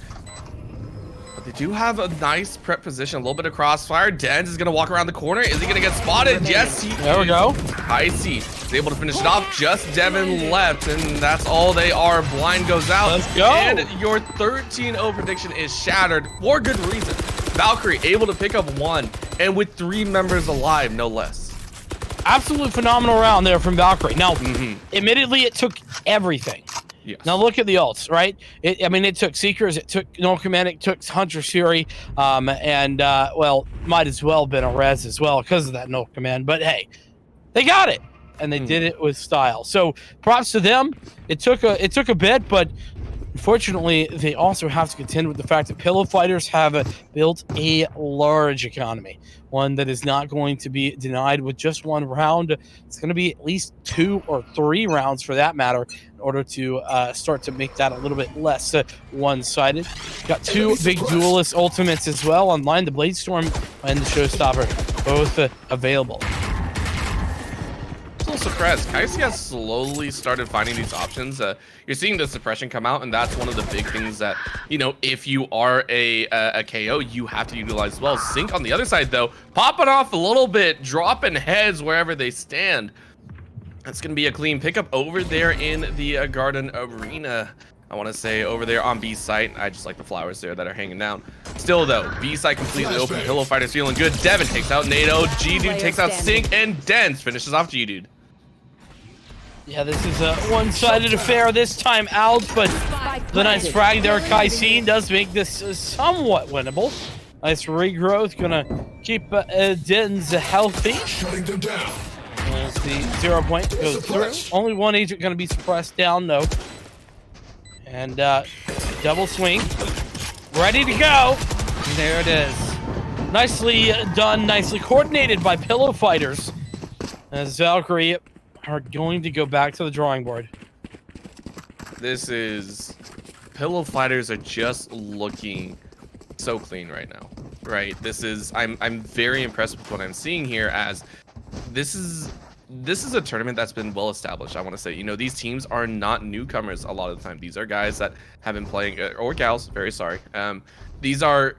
But they do have a nice prep position, a little bit of crossfire. Dens is going to walk around the corner. Is he going to get spotted? Yes, he There we go. Icy is able to finish it off. Just Devin left, and that's all they are. Blind goes out. Let's go. And your 13-0 prediction is shattered for good reason. Valkyrie able to pick up 1, and with 3 members alive, no less. Absolute phenomenal round there from Valkyrie. Now, admittedly, it took everything. Yes. Now look at the ults, right? It took Seekers, it took No Command, it took Hunter Fury, well, might as well have been a res as well because of that No Command. But hey, they got it, and they did it with style. So props to them. It took a bit, but unfortunately, they also have to contend with the fact that Pillow Fighters have built a large economy, one that is not going to be denied with just 1 round. It's going to be at least 2 or 3 rounds for that matter in order to start to make that a little bit less one-sided. Got 2 big duelist ultimates as well online, the Bladestorm and the Showstopper, both available. I'm so surprised. Kaisi has slowly started finding these options. You're seeing the suppression come out, and that's one of the big things that, you know, if you are a KO, you have to utilize as well. Sync on the other side, though, popping off a little bit, dropping heads wherever they stand. That's going to be a clean pickup over there in the Garden Arena. I want to say over there on B site. I just like the flowers there that are hanging down. Still, though, B site completely open. Pillow Fighters feeling good. Devin takes out NATO. G-Dude takes out Sync, and Dens finishes off G-Dude. Yeah, this is a one-sided affair this time out, but the nice frag there, Kaisi, does make this somewhat winnable. Nice regrowth, gonna keep Dens healthy. Shutting them down. As the 0 point goes through. Only 1 agent gonna be suppressed down, though. And double swing. Ready to go. And there it is. Nicely done, nicely coordinated by Pillow Fighters. As Valkyrie are going to go back to the drawing board. This is... Pillow Fighters are just looking so clean right now, right? This is... I'm very impressed with what I'm seeing here, as this is a tournament that's been well established. I want to say, you know, these teams are not newcomers a lot of the time. These are guys that have been playing, or gals, very sorry. These are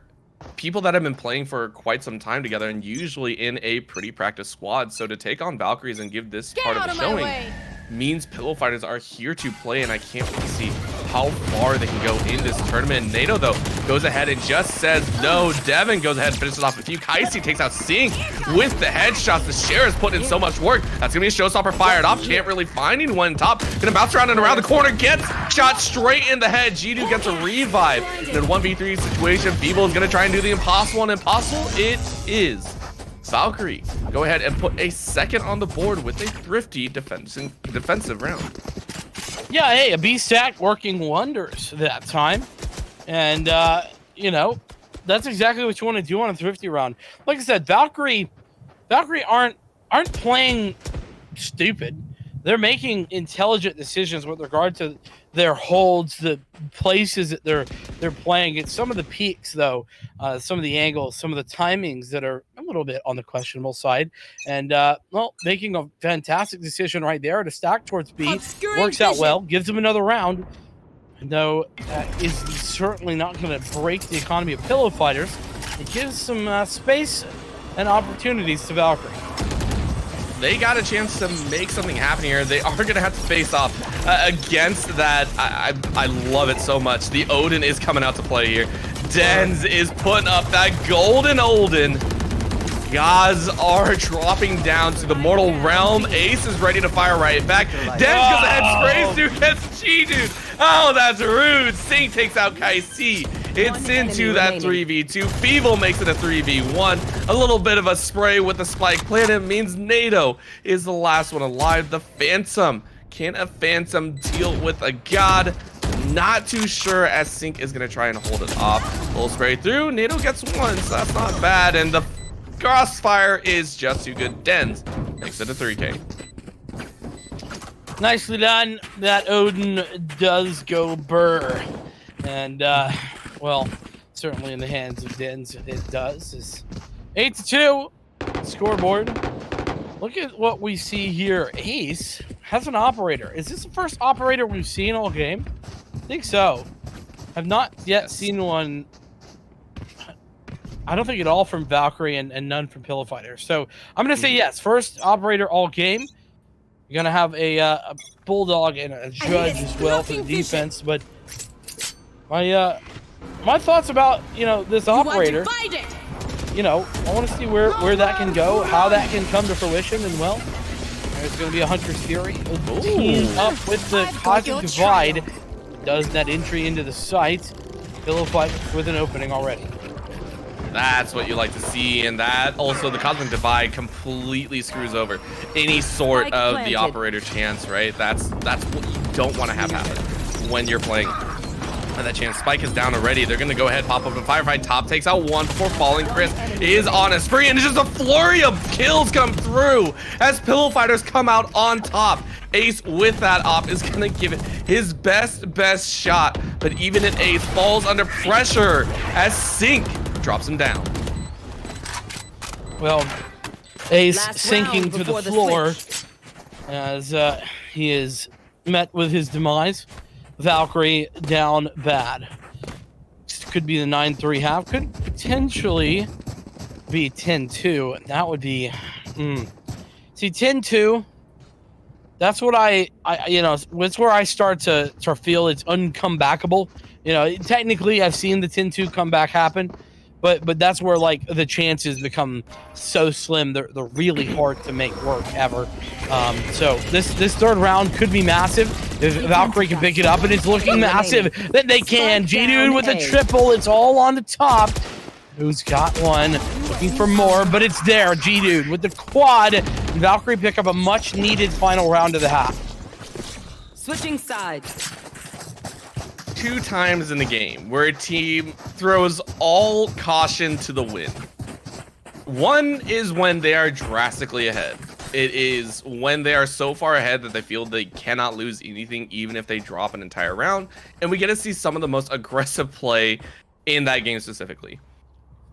people that have been playing for quite some time together, and usually in a pretty practiced squad. So to take on Valkyries and give this part of the showing means Pillow Fighters are here to play, and I can't wait to see how far they can go in this tournament. NATO, though, goes ahead and just says no. Devin goes ahead and finishes off a few. Kaisi takes out Sync with the headshots. The Cher is putting in so much work. That's gonna be a Showstopper fired off. Can't really find anyone top. Gonna bounce around and around the corner. Gets shot straight in the head. G2 gets a revive. In a 1v3 situation, Feeble is gonna try and do the impossible, and impossible it is. Valkyrie go ahead and put a second on the board with a thrifty defensive round. Yeah, hey, a B stack working wonders that time. And, you know, that's exactly what you want to do on a thrifty round. Like I said, Valkyrie aren't playing stupid. They're making intelligent decisions with regard to their holds, the places that they're playing. It's some of the peaks, though, some of the angles, some of the timings that are a little bit on the questionable side. And, well, making a fantastic decision right there to stack towards B. Works out well, gives them another round. Though that is certainly not going to break the economy of Pillow Fighters. It gives some space and opportunities to Valkyrie. They got a chance to make something happen here. They are going to have to face off against that. I love it so much. The Odin is coming out to play here. Dens is putting up that golden Olden. Gods are dropping down to the mortal realm. Ace is ready to fire right back. Dens goes ahead and sprays through against G-Dude. Oh, that's rude. Sync takes out Kaisi. It's into that 3v2. Feeble makes it a 3v1. A little bit of a spray with the spike planet means NATO is the last one alive. The Phantom. Can a Phantom deal with a God? Not too sure, as Sync is going to try and hold it off. Little spray through. NATO gets one, so that's not bad. And the crossfire is just too good. Dens makes it a 3K. Nicely done. That Odin does go burr. And, well, certainly in the hands of Dens, it does. It's 8-2 scoreboard. Look at what we see here. Ace has an operator. Is this the first operator we've seen all game? I think so. I've not yet seen one. I don't think at all from Valkyrie and none from Pillow Fighter. So I'm going to say yes. First operator all game. You're going to have a Bulldog and a Judge as well for the defense. But my thoughts about, this operator, I want to see where that can go, how that can come to fruition. And, well, there's going to be a Hunter's Fury. Team up with the Cosmic Divide. Does that entry into the site. Pillow Fight with an opening already. That's what you like to see, and that also the Cosmic Divide completely screws over any sort of the operator chance, right? That's what you don't want to have happen when you're playing. And that chance, Spike is down already. They're gonna go ahead, pop up and firefight. Top takes out one before falling. Chris is on a spree, and it's just a flurry of kills come through as Pillow Fighters come out on top. Ace with that op is gonna give it his best shot, but even an Ace falls under pressure as Sync drops him down. Well, Ace sinking to the floor as he is met with his demise. Valkyrie down bad. Could be the 9-3 half. Could potentially be 10-2. That would be... See, 10-2... That's what it's where I start to feel it's uncomebackable. Technically, I've seen the 10-2 comeback happen, but that's where like the chances become so slim. They're really hard to make work ever. So this third round could be massive if Valkyrie can pick it up, and it's looking massive that they can. G-Dude with the triple. It's all on the top. Who's got one? Looking for more, but it's there. G-Dude with the quad. Valkyrie pick up a much-needed final round of the half. Switching sides. 2 times in the game where a team throws all caution to the wind. One is when they are drastically ahead. It is when they are so far ahead that they feel they cannot lose anything, even if they drop an entire round. And we get to see some of the most aggressive play in that game specifically.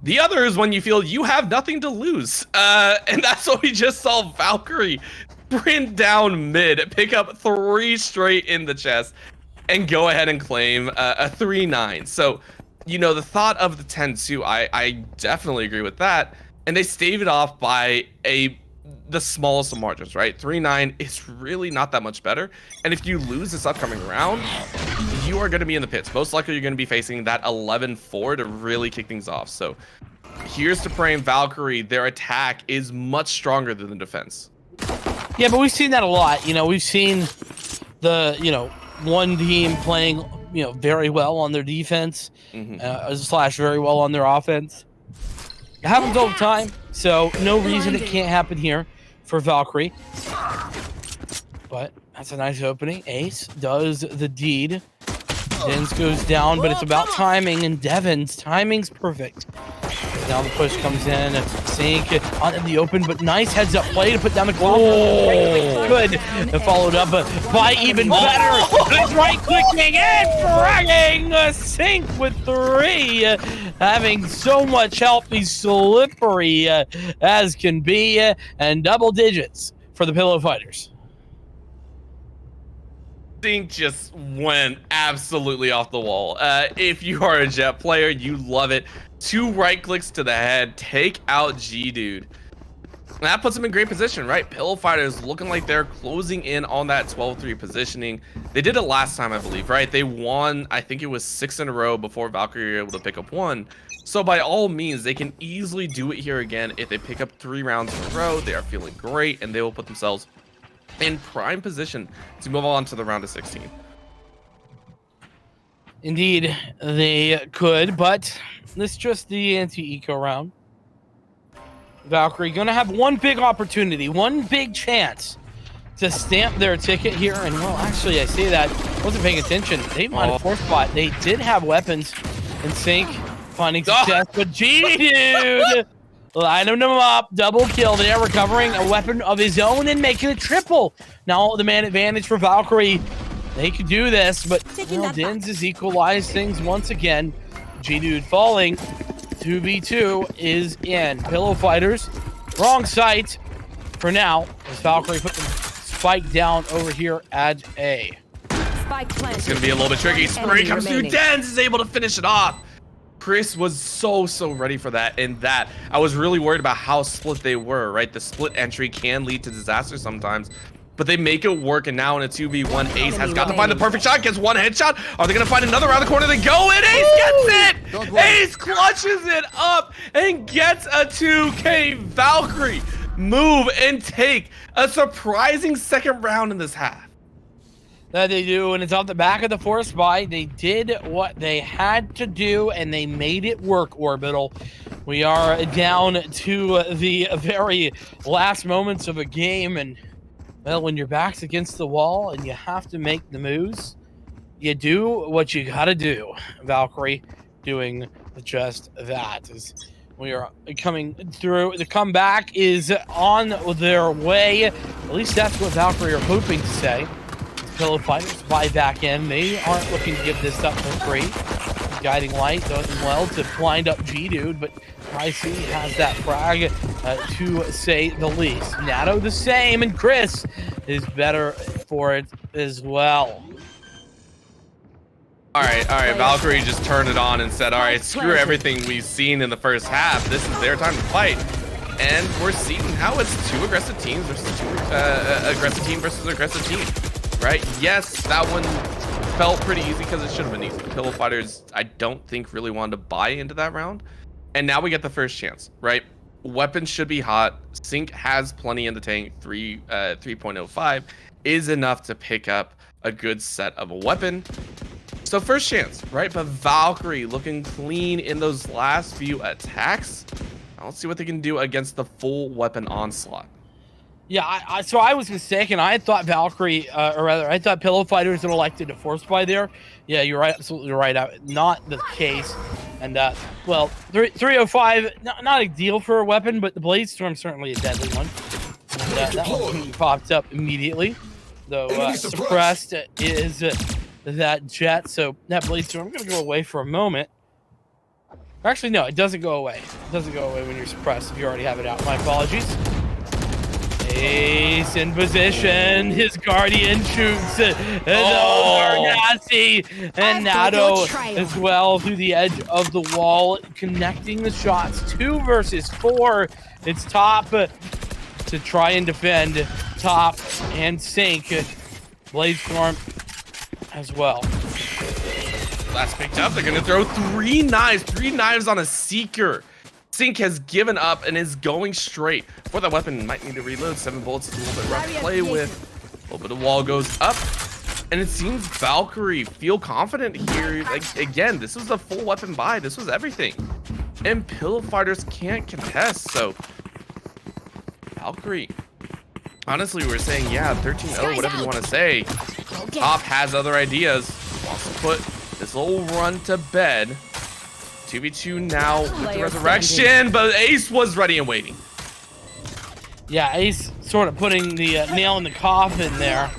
The other is when you feel you have nothing to lose. And that's what we just saw Valkyrie sprint down mid, pick up 3 straight in the chest, and go ahead and claim a 3-9. So, the thought of the 10-2, I definitely agree with that. And they stave it off by the smallest of margins, right? 3-9 is really not that much better. And if you lose this upcoming round, you are going to be in the pits. Most likely you're going to be facing that 11-4 to really kick things off. So here's to praying Valkyrie, their attack is much stronger than the defense. Yeah, but we've seen that a lot. We've seen the, one team playing, very well on their defense, / very well on their offense. It happens all the time, so no reason it can't happen here for Valkyrie. But that's a nice opening. Ace does the deed. Dens goes down, but it's about timing, and Devin's timing's perfect. Now the push comes in, Sync on in the open, but nice heads up play to put down the glove. Good. And followed up by even better. Good right clicking and fragging. Sync with 3. Having so much help. He's slippery as can be, and double digits for the Pillow Fighters. Sync just went absolutely off the wall. If you are a Jet player, you love it. 2 right clicks to the head, take out G-Dude. That puts him in great position, right? Pillow Fighters looking like they're closing in on that 12-3 positioning. They did it last time, I believe, right? They won, I think it was 6 in a row before Valkyrie were able to pick up 1. So by all means, they can easily do it here again. If they pick up 3 rounds in a row, they are feeling great, and they will put themselves in prime position to move on to the round of 16. Indeed, they could, but this is just the anti-eco round. Valkyrie gonna have one big opportunity, one big chance to stamp their ticket here. And well, actually, I say that, wasn't paying attention. They might have 4th spot. They did have weapons in Sync, finding success, but G-Dude lining them up, double kill there, recovering a weapon of his own and making a triple. Now the man advantage for Valkyrie. They could do this, but Dens has equalized things once again. G-Dude falling. 2v2 is in. Pillow Fighters, wrong site. for now, as Valkyrie put the spike down over here at A. Spike planted. It's gonna be a little bit tricky. Spray comes through. Dens is able to finish it off. Chris was so ready for that, and that I was really worried about how split they were, right? The split entry can lead to disaster sometimes, but they make it work, and now in a 2v1, Ace has got to find the perfect shot, gets one headshot. Are they gonna find another around the corner? They go, and Ace gets it! Ace clutches it up and gets a 2K. Valkyrie move and take a surprising second round in this half. That they do, and it's off the back of the force buy. They did what they had to do, and they made it work, Orbital. We are down to the very last moments of a game, and, well, when your back's against the wall and you have to make the moves, you do what you gotta do. Valkyrie doing just that. As we are coming through, the comeback is on their way. At least that's what Valkyrie are hoping to say. Pillow Fighters buy back in. They aren't looking to give this up for free. Guiding Light doing well to blind up G-Dude, but Pricey has that frag to say the least. Nato the same, and Chris is better for it as well. All right. Valkyrie just turned it on and said, all right, screw everything we've seen in the first half. This is their time to fight. And we're seeing how it's two aggressive teams versus aggressive team versus aggressive team. Right? Yes, that one felt pretty easy because it should have been easy. Pillow Fighters, I don't think really wanted to buy into that round. And now we get the first chance, right? Weapons should be hot. Sync has plenty in the tank. 3.05 is enough to pick up a good set of a weapon. So first chance, right? But Valkyrie looking clean in those last few attacks. Now let's see what they can do against the full weapon onslaught. Yeah, so I was mistaken. I thought Valkyrie, or rather, I thought Pillow Fighters had elected to force buy there. Yeah, you're right, absolutely right. Not the case. And, well, 305, not a deal for a weapon, but the Blade Storm certainly a deadly one. And that one popped up immediately. Though suppressed is that Jet, so that Blade Storm, I'm going to go away for a moment. Actually, no, it doesn't go away. It doesn't go away when you're suppressed if you already have it out. My apologies. Ace in position, his Guardian shoots, nasty, and Nato as well through the edge of the wall, connecting the shots. 2 versus 4. It's Top to try and defend. Top and Sync. Blade Storm as well. Last picked up. They're gonna throw 3 knives on a Seeker. Sync has given up and is going straight for that weapon. Might need to reload. 7 bullets is a little bit rough to play with. A little bit of wall goes up, and it seems Valkyrie feel confident here. Like, again, this was the full weapon buy. This was everything, and Pillow Fighters can't contest. So Valkyrie, honestly, we're saying, yeah, 13-0, whatever you want to say. Top has other ideas. Wants to put this little run to bed. 2v2 now with the resurrection, but Ace was ready and waiting. Yeah, Ace sort of putting the nail in the coffin there.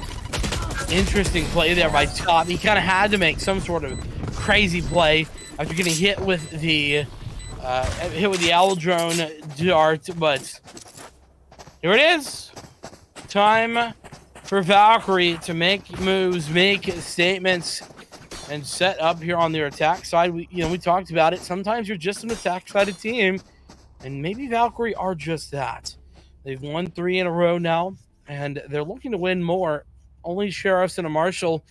Interesting play there by Top. He kind of had to make some sort of crazy play after getting hit with the Owl Drone dart, but here it is. Time for Valkyrie to make moves, make statements, and set up here on their attack side. We talked about it. Sometimes you're just an attack-sided team, and maybe Valkyrie are just that. They've won 3 in a row now, and they're looking to win more. Only Sheriffs and a Marshal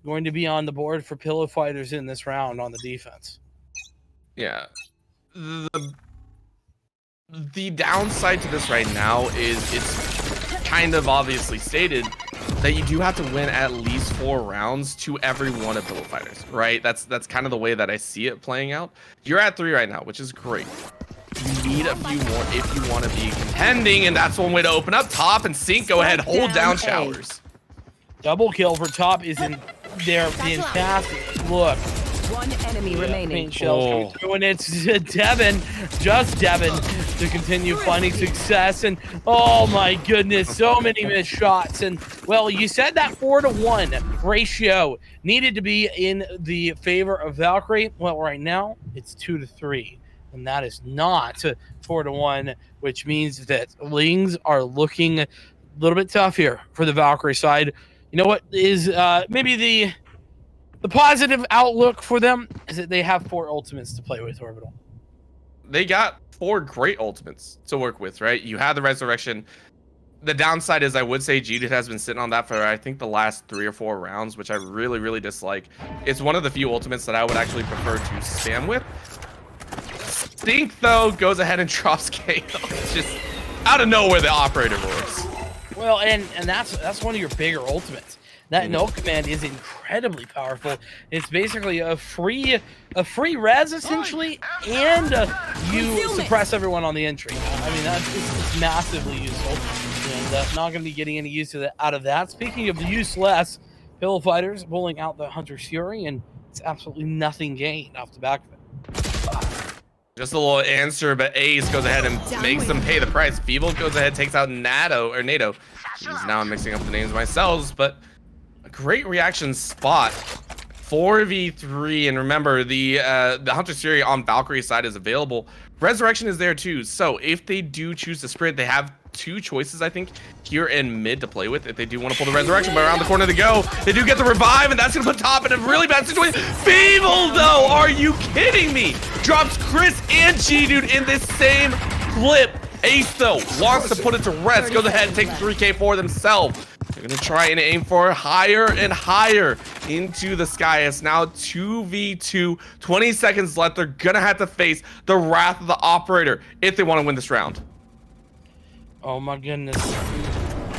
going to be on the board for Pillow Fighters in this round on the defense. Yeah. The downside to this right now is it's kind of obviously stated that you do have to win at least 4 rounds to every one of Pillow Fighters, right? That's kind of the way that I see it playing out. You're at 3 right now, which is great. You need a few more if you want to be contending, and that's one way to open up. Top and Sync, go ahead, hold down Showers. Double kill for Top is in there. Fantastic look. 1 enemy remaining. Paint shells coming through, and it's Devin, just Devin, to continue finding success. And oh my goodness, so many missed shots. And well, you said that 4-to-1 ratio needed to be in the favor of Valkyrie. Well, right now it's 2-to-3. and that is not 4-1, which means that Lings are looking a little bit tough here for the Valkyrie side. You know what is maybe the positive outlook for them is that they have 4 ultimates to play with, Orbital. They got 4 great ultimates to work with, right? You have the Resurrection. The downside is I would say Judith has been sitting on that for, I think, the last 3 or 4 rounds, which I really, really dislike. It's one of the few ultimates that I would actually prefer to spam with. Stink, though, goes ahead and drops KO. It's just out of nowhere the operator roars. Well, and that's one of your bigger ultimates. That no command is incredibly powerful. It's basically a free res essentially, and you suppress everyone on the entry. I mean, it's massively useful, and not going to be getting any use out of that. Speaking of the useless, Pillow Fighters pulling out the Hunter's Fury, and it's absolutely nothing gained off the back of it. Just a little answer, but Ace goes ahead and makes them pay the price. Feeble goes ahead, takes out NATO. Jeez, now I'm mixing up the names myself, but a great reaction spot. 4v3, and remember the Hunter's Fury on Valkyrie's side is available. Resurrection is there too, so if they do choose to sprint, they have 2 choices, I think, here in mid to play with if they do want to pull the Resurrection, but around the corner they go. They do get the revive, and that's going to put Top in a really bad situation. Feeble, though, are you kidding me? Drops Chris and G-Dude in this same clip. Ace, though, wants to put it to rest, goes ahead and takes 3K for themselves. They're going to try and aim for higher and higher into the sky. It's now 2v2, 20 seconds left. They're going to have to face the wrath of the operator if they want to win this round. Oh my goodness.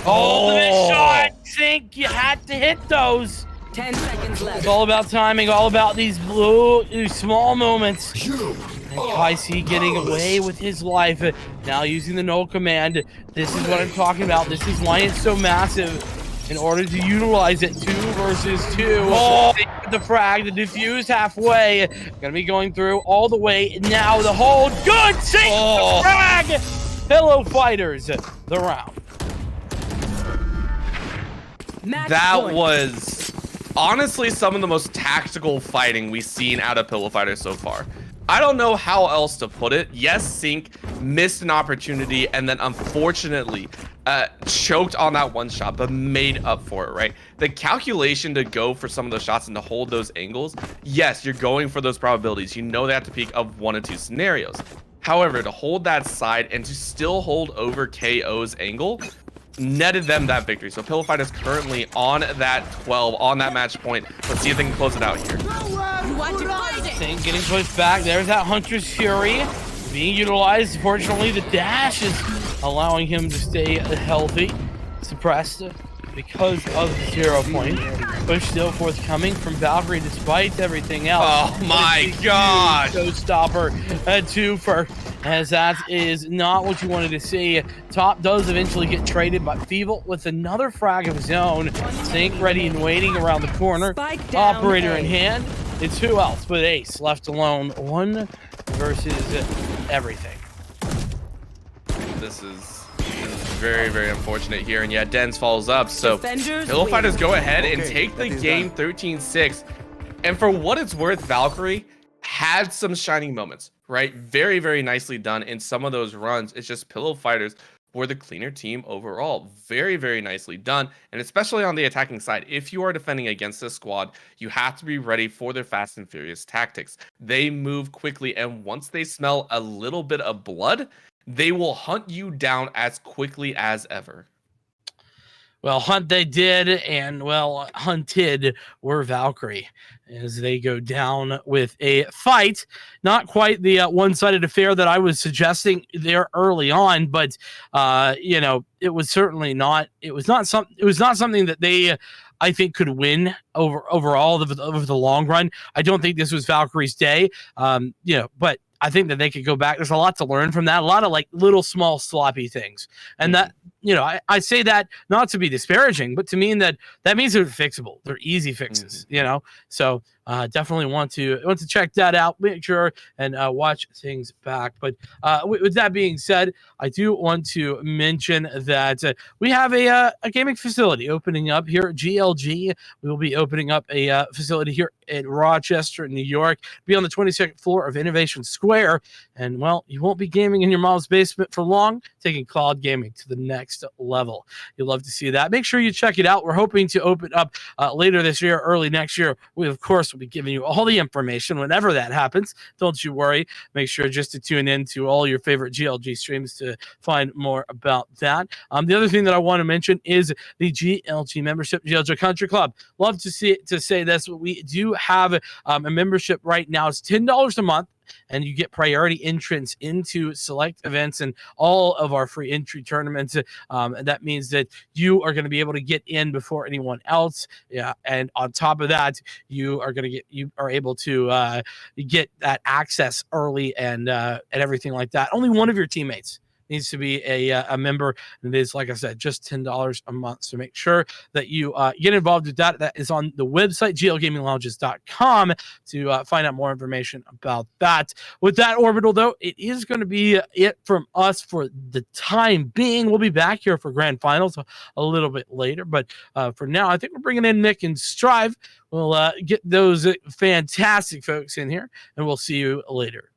Oh, the shot! Sink, you had to hit those. 10 seconds left. It's all about timing, all about these small moments. And Kaisi getting away with his life. Now using the no command. This is what I'm talking about. This is why it's so massive. In order to utilize it, 2 versus 2. Oh, the frag, the diffuse halfway. Gonna be going through all the way. Now the hold. Good sink, the frag. Pillow Fighters, the round. That was honestly some of the most tactical fighting we've seen out of Pillow Fighters so far. I don't know how else to put it. Yes, Sync missed an opportunity and then unfortunately choked on that one shot, but made up for it, right? The calculation to go for some of those shots and to hold those angles, yes, you're going for those probabilities. You know they have to peak of 1 of 2 scenarios. However, to hold that side and to still hold over KO's angle netted them that victory. So Pillow Fight is currently on that 12, on that match point. Let's see if they can close it out here. Sink getting pushed back. There's that Hunter's Fury being utilized. Fortunately, the dash is allowing him to stay healthy. Suppressed because of the 0 point. Push still forthcoming from Valkyrie despite everything else. Oh my god! Showstopper 2 for, as that is not what you wanted to see. Top does eventually get traded, but Feeble with another frag of his own. Sink ready and waiting around the corner. Operator in hand. It's who else but Ace left alone. 1 versus everything. This is very, very unfortunate here, and yeah, Dens follows up, so Pillow Fighters go ahead and take the game 13-6. And for what it's worth, Valkyrie had some shining moments, right? Very, very nicely done in some of those runs. It's just Pillow Fighters were the cleaner team overall. Very, very nicely done, and especially on the attacking side. If you are defending against this squad, you have to be ready for their fast and furious tactics. They move quickly, and once they smell a little bit of blood, they will hunt you down as quickly as ever. Well, hunt they did, and well, hunted were Valkyrie as they go down with a fight. Not quite the one-sided affair that I was suggesting there early on, but you know, it was certainly not. It was not something that they, I think, could win overall over the long run. I don't think this was Valkyrie's day. You know, but I think that they could go back. There's a lot to learn from that. A lot of like little small sloppy things, and that you know, I say that not to be disparaging, but to mean that means they're fixable. They're easy fixes, you know. So definitely want to check that out. Make sure and watch things back. But with that being said, I do want to mention that we have a gaming facility opening up here at GLG. We will be opening up a facility here in Rochester, New York. Be on the 22nd floor of Innovation Square. And, well, you won't be gaming in your mom's basement for long, taking cloud gaming to the next level. You'll love to see that. Make sure you check it out. We're hoping to open up later this year, early next year. We, of course, will be giving you all the information whenever that happens. Don't you worry. Make sure just to tune in to all your favorite GLG streams to find more about that. The other thing that I want to mention is the GLG membership, GLG Country Club. Love to say this. We do have a membership right now. It's $10 a month, and you get priority entrance into select events and all of our free entry tournaments. And that means that you are going to be able to get in before anyone else. Yeah, and on top of that, you are able to get that access early and everything like that. Only one of your teammates needs to be a member, and it is, like I said, just $10 a month. So make sure that you get involved with that. That is on the website, glgaminglounges.com, to find out more information about that. With that, Orbital, though, it is going to be it from us for the time being. We'll be back here for grand finals a little bit later, but for now, I think we're bringing in Nick and Strive. We'll get those fantastic folks in here, and we'll see you later.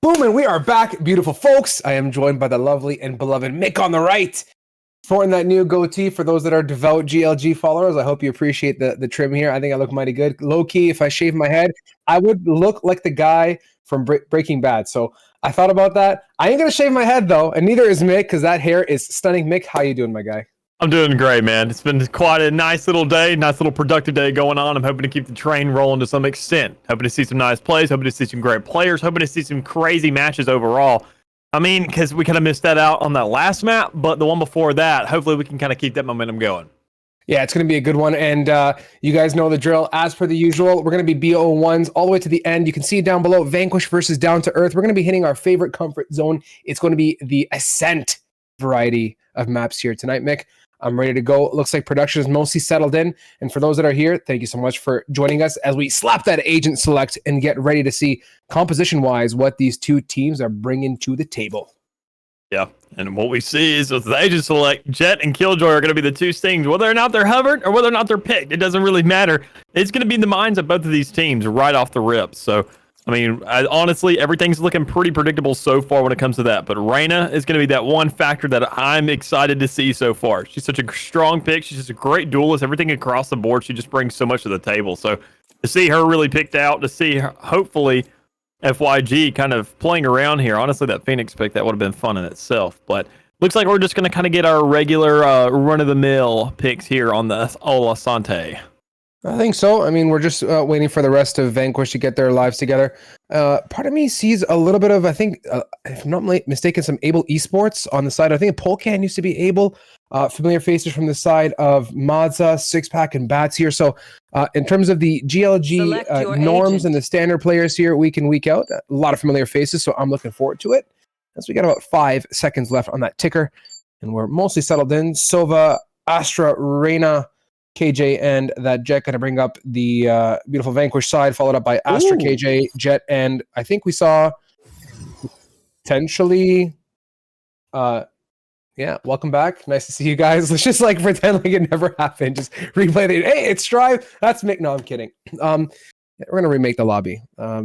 Boom, and we are back, beautiful folks. I am joined by the lovely and beloved Mick on the right. Sporting that new goatee for those that are devout GLG followers. I hope you appreciate the trim here. I think I look mighty good. Low key, if I shave my head, I would look like the guy from Breaking Bad. So I thought about that. I ain't gonna shave my head though, and neither is Mick because that hair is stunning. Mick, how you doing, my guy? I'm doing great, man. It's been quite a nice little day, nice little productive day going on. I'm hoping to keep the train rolling to some extent. Hoping to see some nice plays, hoping to see some great players, hoping to see some crazy matches overall. I mean, because we kind of missed that out on that last map, but the one before that, hopefully we can kind of keep that momentum going. Yeah, it's going to be a good one. And you guys know the drill. As per the usual, we're going to be BO1s all the way to the end. You can see it down below, Vanquish versus Down to Earth. We're going to be hitting our favorite comfort zone. It's going to be the Ascent variety of maps here tonight, Mick. I'm ready to go. It looks like production is mostly settled in. And for those that are here, thank you so much for joining us as we slap that agent select and get ready to see composition-wise what these two teams are bringing to the table. Yeah, and what we see is with the agent select, Jet and Killjoy are going to be the two stings. Whether or not they're hovered or whether or not they're picked, it doesn't really matter. It's going to be in the minds of both of these teams right off the rip. So, I mean, honestly, everything's looking pretty predictable so far when it comes to that. But Reyna is going to be that one factor that I'm excited to see so far. She's such a strong pick. She's just a great duelist. Everything across the board, she just brings so much to the table. So to see her really picked out, to see her, hopefully FYG kind of playing around here. Honestly, that Phoenix pick, that would have been fun in itself. But looks like we're just going to kind of get our regular run-of-the-mill picks here on the Ola Sante. I think so. I mean, we're just waiting for the rest of Vanquish to get their lives together. Part of me sees a little bit of, I think, if I'm not mistaken, some Able Esports on the side. I think Polcan used to be Able. Familiar faces from the side of Mazza, Sixpack, and Bats here. So in terms of the GLG norms and the standard players here week in, week out, a lot of familiar faces. So I'm looking forward to it. As we got about 5 seconds left on that ticker. And we're mostly settled in. Sova, Astra, Reyna, KJ, and that Jet going to bring up the beautiful Vanquish side, followed up by Astra, KJ, Jet, and I think we saw potentially, yeah, welcome back. Nice to see you guys. Let's just like pretend like it never happened. Just replay the, hey, it's Strive. That's Mick. No, I'm kidding. We're going to remake the lobby.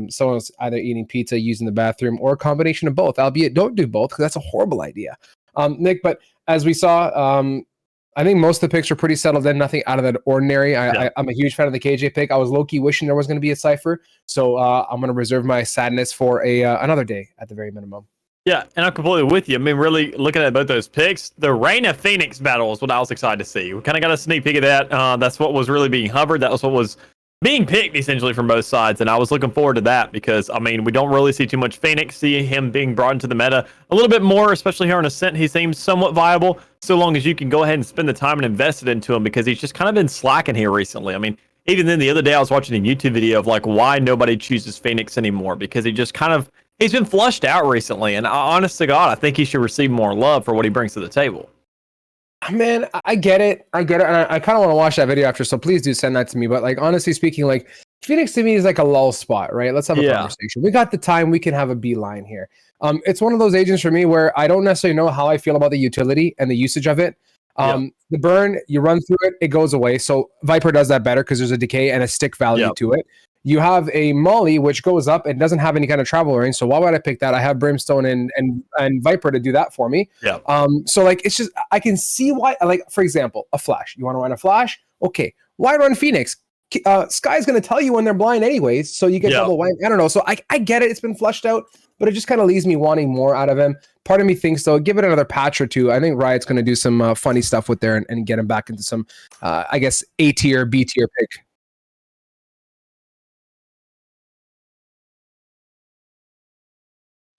Someone's either eating pizza, using the bathroom, or a combination of both, albeit don't do both because that's a horrible idea. Nick, but as we saw, I think most of the picks are pretty settled in, nothing out of the ordinary. I'm a huge fan of the KJ pick. I was low-key wishing there was going to be a Cypher, so I'm going to reserve my sadness for another day at the very minimum. Yeah, and I'm completely with you. I mean, really looking at both those picks, the Reyna Phoenix battle is what I was excited to see. We kind of got a sneak peek of that. That's what was really being hovered. That was what was being picked essentially from both sides, and I was looking forward to that because I mean we don't really see too much Phoenix. See him being brought into the meta a little bit more, especially here on Ascent. He seems somewhat viable so long as you can go ahead and spend the time and invest it into him because he's just kind of been slacking here recently. I mean, even then the other day I was watching a YouTube video of like why nobody chooses Phoenix anymore because he just kind of he's been flushed out recently, and honest to God, I think he should receive more love for what he brings to the table. Man, I get it, and I kind of want to watch that video after, so please do send that to me. But like honestly speaking, like Phoenix to me is like a lull spot, right? Let's have a conversation. We got the time, we can have a beeline here. It's one of those agents for me where I don't necessarily know how I feel about the utility and the usage of it. The burn, you run through it, it goes away. So Viper does that better because there's a decay and a stick value to it. You have a Molly which goes up and doesn't have any kind of travel range. So why would I pick that? I have Brimstone and Viper to do that for me. So like it's just I can see why. Like for example, a flash. You want to run a flash? Okay. Why run Phoenix? Sky's going to tell you when they're blind anyways. So you get double white. I don't know. So I get it. It's been flushed out, but it just kind of leaves me wanting more out of him. Part of me thinks though, give it another patch or two. I think Riot's going to do some funny stuff with there and get him back into some, I guess, A tier, B tier pick.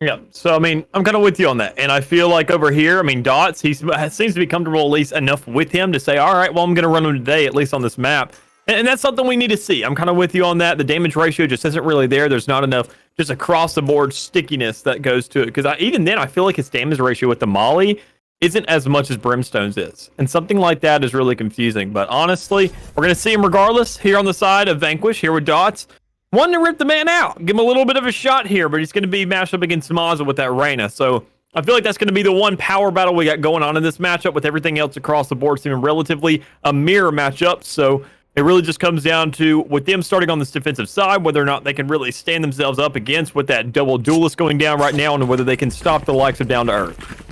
Yeah, so I mean, I'm kind of with you on that, and I feel like over here, I mean, Dots, he seems to be comfortable at least enough with him to say, all right, well, I'm going to run him today, at least on this map, and that's something we need to see. I'm kind of with you on that. The damage ratio just isn't really there. There's not enough just across the board stickiness that goes to it, because even then, I feel like his damage ratio with the Molly isn't as much as Brimstone's is, and something like that is really confusing. But honestly, we're going to see him regardless here on the side of Vanquish, here with Dots. Wanting to rip the man out, give him a little bit of a shot here, but he's going to be matched up against Mazza with that Reyna. So I feel like that's going to be the one power battle we got going on in this matchup, with everything else across the board seeming relatively a mirror matchup. So it really just comes down to, with them starting on this defensive side, whether or not they can really stand themselves up against with that double duelist going down right now, and whether they can stop the likes of Down to Earth.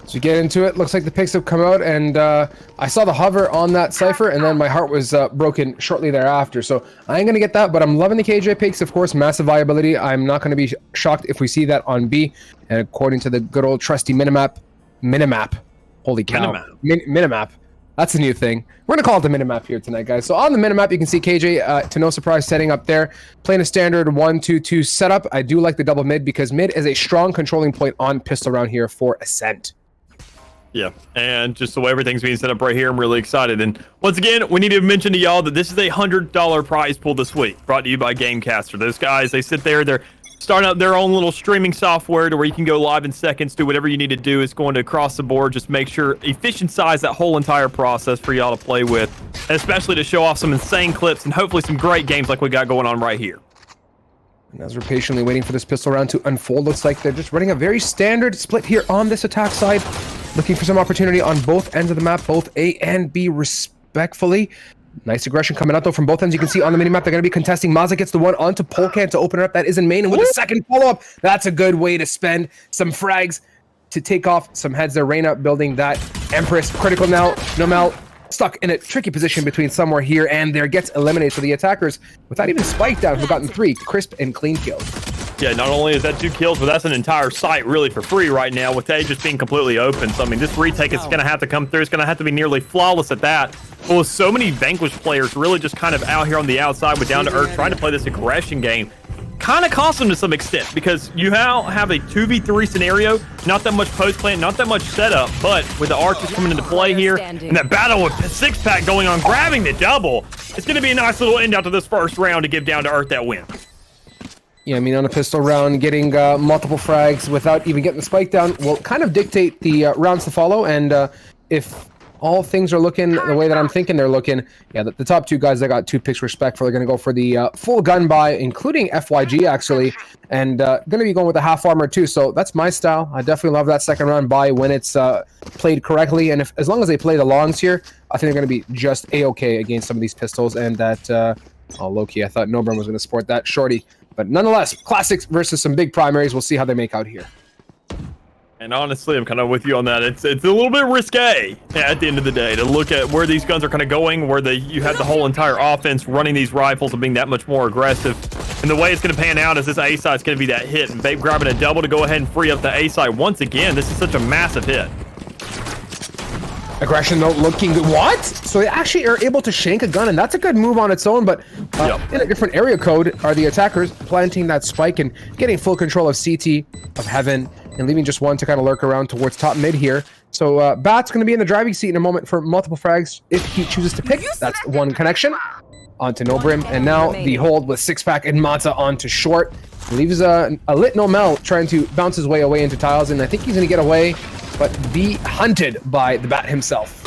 So get into it. Looks like the picks have come out, and I saw the hover on that Cypher, and then my heart was broken shortly thereafter. So I ain't going to get that, but I'm loving the KJ picks. Of course, massive viability. I'm not going to be shocked if we see that on B. And according to the good old trusty minimap, holy cow, minimap. That's a new thing. We're going to call it the minimap here tonight, guys. So on the minimap, you can see KJ, to no surprise, setting up there, playing a standard 1-2-2 setup. I do like the double mid because mid is a strong controlling point on pistol round here for Ascent. Yeah, and just the way everything's being set up right here, I'm really excited. And once again, we need to mention to y'all that this is a $100 prize pool this week, brought to you by Gamecaster. Those guys, they sit there, they're starting up their own little streaming software to where you can go live in seconds, do whatever you need to do. It's going to across the board, just make sure efficientize that whole entire process for y'all to play with, and especially to show off some insane clips and hopefully some great games like we got going on right here. And as we're patiently waiting for this pistol round to unfold, looks like they're just running a very standard split here on this attack side. Looking for some opportunity on both ends of the map, both A and B respectfully. Nice aggression coming out though from both ends. You can see on the minimap they're going to be contesting. Mazza gets the one onto Polkan to open it up. That is in main. And with the second follow-up, that's a good way to spend some frags to take off some heads there. Reyna building that Empress. Critical now. Nomel stuck in a tricky position between somewhere here and there. Gets eliminated. So the attackers, without even spike down, have gotten 3 crisp and clean kills. Yeah, not only is that 2 kills, but that's an entire site really for free right now with A just being completely open. So, I mean, this retake is going to have to come through. It's going to have to be nearly flawless at that. But with so many Vanquish players really just kind of out here on the outside with Down to Earth trying to play this aggression game, kind of costs them to some extent because you now have a 2v3 scenario, not that much post-plant, not that much setup, but with the archers coming into play here and that battle with Six-Pack going on, grabbing the double, it's going to be a nice little end out to this first round to give Down to Earth that win. Yeah, I mean, on a pistol round, getting multiple frags without even getting the spike down will kind of dictate the rounds to follow. And if all things are looking the way that I'm thinking they're looking, yeah, the top 2 guys that got 2 picks respectful are going to go for the full gun buy, including FYG, actually, and going to be going with the half armor, too. So that's my style. I definitely love that second round buy when it's played correctly. And as long as they play the longs here, I think they're going to be just A-okay against some of these pistols. And that, low-key, I thought Nobrum was going to sport that shorty. But nonetheless, classics versus some big primaries. We'll see how they make out here. And honestly, I'm kind of with you on that. It's a little bit risque at the end of the day to look at where these guns are kind of going, where you have the whole entire offense running these rifles and being that much more aggressive. And the way it's going to pan out is this A side is going to be that hit, and Babe grabbing a double to go ahead and free up the A side once again. This is such a massive hit. Aggression though looking good. What? So they actually are able to shank a gun, and that's a good move on its own, but in a different area code are the attackers planting that spike and getting full control of CT, of Heaven, and leaving just one to kind of lurk around towards top mid here. So Bat's going to be in the driving seat in a moment for multiple frags if he chooses to pick. That's one connection onto No Brim, and now the hold with Six-Pack and Mata onto short. Leaves a lit Nomel trying to bounce his way away into tiles, and I think he's going to get away, but be hunted by the Bat himself.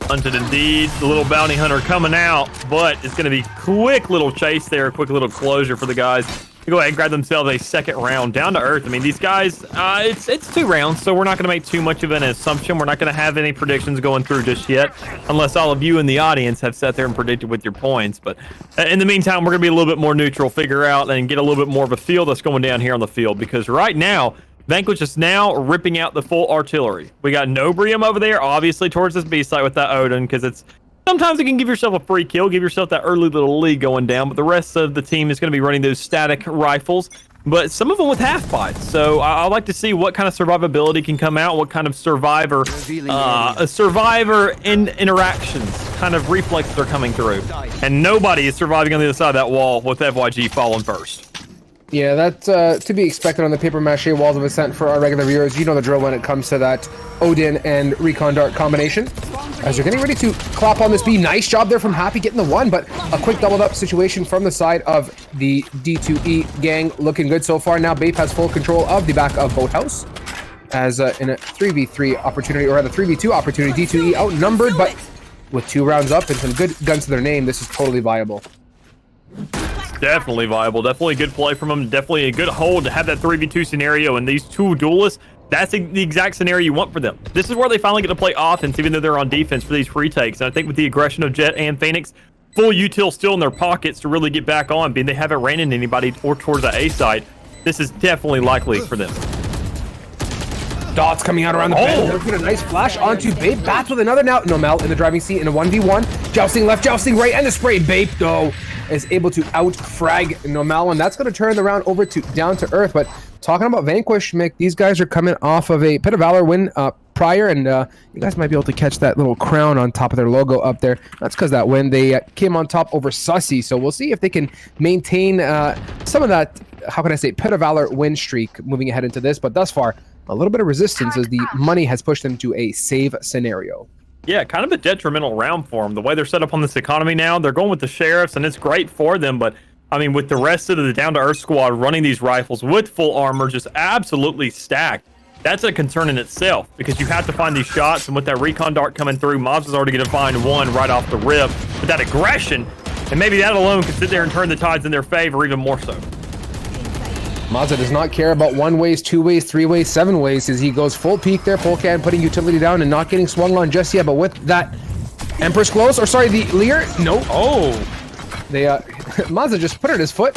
Hunted indeed. The little bounty hunter coming out, but it's going to be quick little chase there, quick little closure for the guys to go ahead and grab themselves a second round. Down to earth. I mean, these guys, it's 2 rounds, so we're not going to make too much of an assumption. We're not going to have any predictions going through just yet, unless all of you in the audience have sat there and predicted with your points. But in the meantime, we're going to be a little bit more neutral, figure out and get a little bit more of a feel that's going down here on the field, because right now, Vanquish is now ripping out the full artillery. We got Nobrium over there, obviously, towards this B site with that Odin, because it's sometimes you can give yourself a free kill, give yourself that early little lead going down, but the rest of the team is going to be running those static rifles, but some of them with half pods. So I like to see what kind of survivability can come out, what kind of survivor interactions, kind of reflexes are coming through. And nobody is surviving on the other side of that wall with FYG falling first. Yeah, that's to be expected on the paper mache walls of ascent for our regular viewers. You know the drill when it comes to that Odin and Recon Dart combination. As they're getting ready to clap on this B. Nice job there from Happy getting the one, but a quick doubled up situation from the side of the D2E gang. Looking good so far. Now Bape has full control of the back of Boathouse. As in a 3v3 opportunity, or rather 3v2 opportunity, D2E outnumbered, but with 2 rounds up and some good guns to their name, this is totally viable. Definitely viable. Definitely a good play from them. Definitely a good hold to have that 3v2 scenario. And these 2 duelists, that's the exact scenario you want for them. This is where they finally get to play offense, even though they're on defense for these free takes. And I think with the aggression of Jet and Phoenix, full util still in their pockets to really get back on, being they haven't ran into anybody or towards the A side, this is definitely likely for them. Dots coming out around the bend. They're putting a nice flash onto Bape. Bats with another now. Nomel in the driving seat in a 1v1. Jousting left, jousting right, and the spray. Bape, though, is able to out-frag Nomel, and that's going to turn the round over to down to earth. But talking about Vanquish, Mick, these guys are coming off of a Pit of Valor win prior, and you guys might be able to catch that little crown on top of their logo up there. That's because that win, they came on top over Sussy, so we'll see if they can maintain some of that, how can I say, Pit of Valor win streak moving ahead into this. But thus far, a little bit of resistance as the money has pushed them to a save scenario. Yeah, kind of a detrimental round for them. The way they're set up on this economy now, they're going with the sheriffs, and it's great for them. But, I mean, with the rest of the down-to-earth squad running these rifles with full armor, just absolutely stacked, that's a concern in itself, because you have to find these shots. And with that recon dart coming through, Mobs is already going to find one right off the rip. But that aggression, and maybe that alone could sit there and turn the tides in their favor even more so. Mazda does not care about 1 ways, 2 ways, 3 ways, 7 ways as he goes full peak there. Polcan putting utility down and not getting swung on just yet, but with that Empress close, or sorry, the Lear, no. Oh, they Mazda just put it at his foot.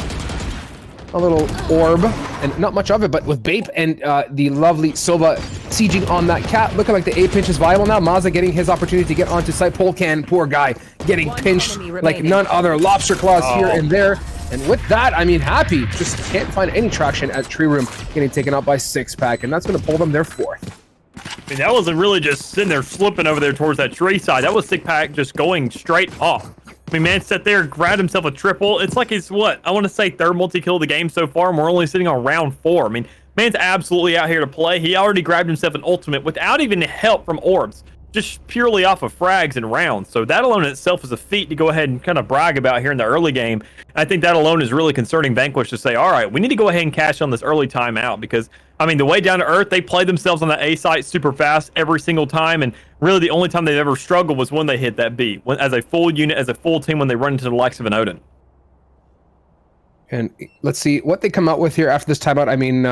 A little orb, and not much of it, but with Bape and the lovely Silva sieging on that cat, looking like the A pinch is viable now. Mazda getting his opportunity to get onto site. Polcan, poor guy, getting pinched like none other. Lobster claws here and there. And with that, I mean, Happy just can't find any traction at Tree Room, getting taken out by Six-Pack, and that's going to pull them their 4th. I mean, that wasn't really just sitting there slipping over there towards that tree side. That was Six-Pack just going straight off. I mean, man sat there, grabbed himself a triple. It's like he's, what, I want to say 3rd multi-kill of the game so far, and we're only sitting on round 4. I mean, man's absolutely out here to play. He already grabbed himself an ultimate without even help from orbs, just purely off of frags and rounds. So that alone in itself is a feat to go ahead and kind of brag about here in the early game. I think that alone is really concerning Vanquish to say, all right, we need to go ahead and cash on this early timeout, because, I mean, the way down to earth, they play themselves on the A site super fast every single time, and really the only time they've ever struggled was when they hit that B, when, as a full unit, as a full team, when they run into the likes of an Odin. And let's see what they come out with here after this timeout. I mean,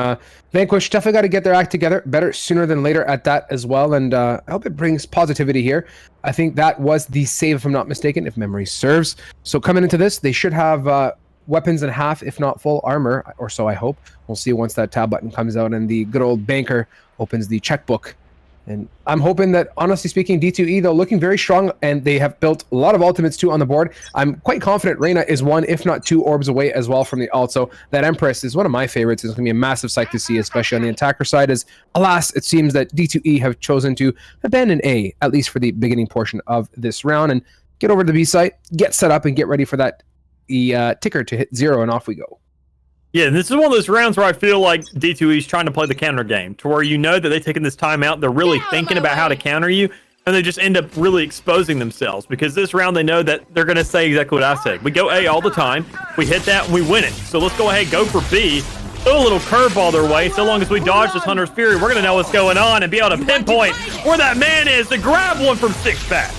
Vanquish definitely got to get their act together better sooner than later at that as well. And I hope it brings positivity here. I think that was the save, if I'm not mistaken, if memory serves. So coming into this, they should have weapons in half, if not full armor, or so I hope. We'll see once that tab button comes out and the good old banker opens the checkbook And I'm hoping that, honestly speaking, D2E, though, looking very strong, and they have built a lot of ultimates, too, on the board. I'm quite confident Reyna is one, if not two, orbs away as well from the ult. So that Empress is one of my favorites. It's going to be a massive sight to see, especially on the attacker side, as, alas, it seems that D2E have chosen to abandon A, at least for the beginning portion of this round, and get over to the B site, get set up, and get ready for that ticker to hit 0, and off we go. Yeah, and this is one of those rounds where I feel like D2E is trying to play the counter game, to where you know that they've taken this time out, they're really thinking about how to counter you, and they just end up really exposing themselves, because this round they know that they're going to say exactly what I said. We go A all the time, we hit that, and we win it. So let's go ahead, go for B, throw a little curveball their way. So long as we dodge this Hunter's Fury, we're going to know what's going on and be able to pinpoint where that man is to grab one from 6-pack.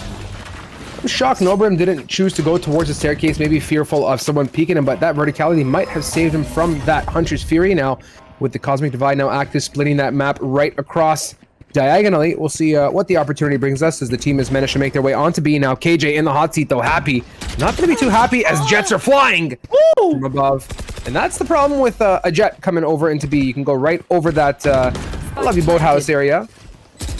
I'm shocked Nobrim didn't choose to go towards the staircase, maybe fearful of someone peeking him, but that verticality might have saved him from that Hunter's Fury. Now, with the Cosmic Divide now active, splitting that map right across diagonally, we'll see what the opportunity brings us as the team has managed to make their way onto B. Now, KJ in the hot seat, though, happy. Not going to be too happy as jets are flying from above. And that's the problem with a jet coming over into B. You can go right over that lovely boathouse area,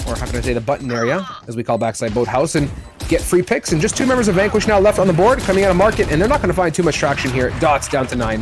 or how can I say, the button area, as we call backside boathouse, and get free picks. And just 2 members of Vanquish now left on the board, coming out of market, and they're not going to find too much traction here. Dots down to 9.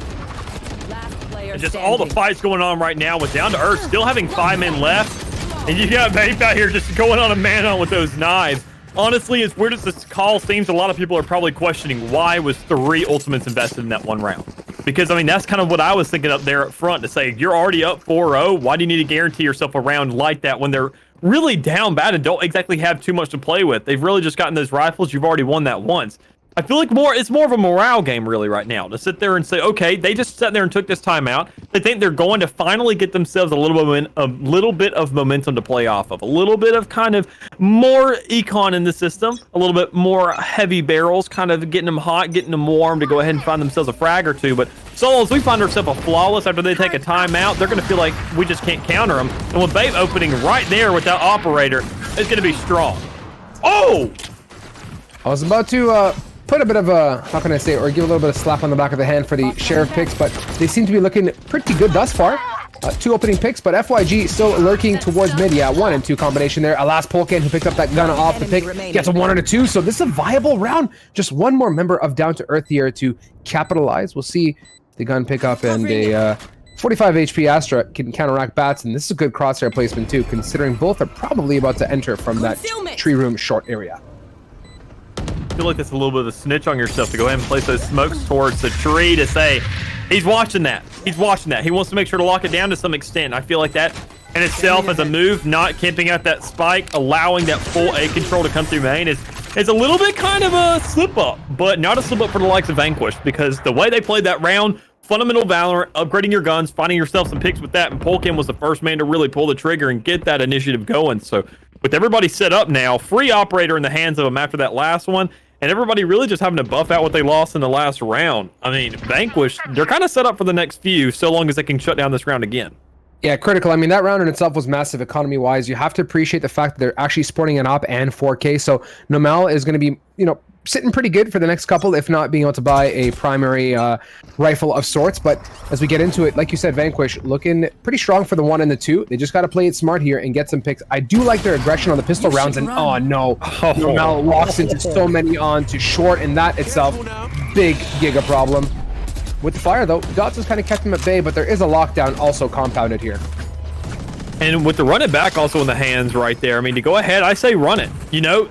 And just all the fights going on right now with Down to Earth still having 5 men left. And you got Vape out here just going on a man-on with those knives. Honestly, as weird as this call seems, a lot of people are probably questioning why was 3 ultimates invested in that one round. Because, I mean, that's kind of what I was thinking up there up front, to say, you're already up 4-0. Why do you need to guarantee yourself a round like that when they're really down bad and don't exactly have too much to play with? They've really just gotten those rifles. You've already won that once. I feel like it's more of a morale game really right now, to sit there and say, okay, they just sat there and took this time out. They think they're going to finally get themselves a little bit of momentum to play off of, a little bit of kind of more econ in the system, a little bit more heavy barrels, kind of getting them hot, getting them warm to go ahead and find themselves a frag or two. But so as we find ourselves a flawless after they take a timeout, they're going to feel like we just can't counter them. And with Babe opening right there with that operator, it's going to be strong. Oh! I was about to put a bit of a, how can I say, or give a little bit of slap on the back of the hand for the Sheriff picks, but they seem to be looking pretty good thus far. 2 opening picks, but FYG still lurking towards mid. Yeah, 1 and 2 combination there. Alas, Polkan, who picked up that gun off the pick, gets a 1 and a 2, so this is a viable round. Just 1 more member of Down to Earth here to capitalize. We'll see the gun pick up, and a 45 HP Astra can counteract bats, and this is a good crosshair placement too, considering both are probably about to enter from that tree room short area. I feel like that's a little bit of a snitch on yourself to go ahead and place those smokes towards the tree to say, he's watching that. He's watching that. He wants to make sure to lock it down to some extent. I feel like that in itself as a move, not camping out that spike, allowing that full A control to come through main is a little bit kind of a slip up, but not a slip up for the likes of Vanquish, because the way they played that round, fundamental Valor, upgrading your guns, finding yourself some picks with that, and Polkan was the first man to really pull the trigger and get that initiative going. So with everybody set up now, free operator in the hands of them after that last one, and everybody really just having to buff out what they lost in the last round. I mean, Vanquish, they're kind of set up for the next few, so long as they can shut down this round again. Yeah, critical. I mean, that round in itself was massive economy-wise. You have to appreciate the fact that they're actually sporting an op and 4K, so Nomal is going to be, sitting pretty good for the next couple, if not being able to buy a primary rifle of sorts. But as we get into it, like you said, Vanquish looking pretty strong for the 1 and the 2. They just got to play it smart here and get some picks. I do like their aggression on the pistol rounds, and oh no, Nomal locks into so many on to short, and that itself, big giga problem. With the fire though, Dots has kind of kept him at bay, but there is a lockdown also compounded here. And with the run it back also in the hands right there, I mean, to go ahead, I say run it.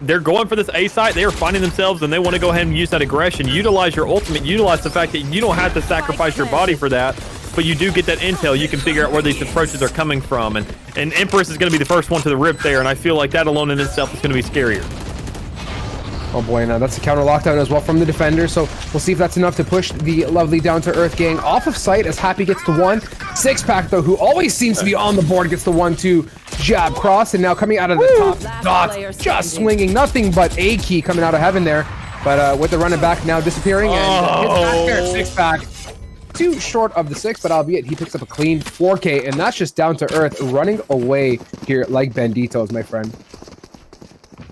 They're going for this A site. They are finding themselves, and they want to go ahead and use that aggression. Utilize your ultimate. Utilize the fact that you don't have to sacrifice your body for that, but you do get that intel. You can figure out where these approaches are coming from. And Empress is going to be the first one to the rip there, and I feel like that alone in itself is going to be scarier. Oh boy, now that's a counter lockdown as well from the defender, so we'll see if that's enough to push the lovely Down to Earth gang off of sight as Happy gets the 1. 6-pack though, who always seems to be on the board, gets the 1-2 jab cross, and now coming out of the top, Dots just swinging nothing but a key coming out of heaven there, but with the running back now disappearing, and hits back there, 6-pack. Too short of the 6, but albeit he picks up a clean 4K, and that's just Down to Earth running away here like Banditos, my friend.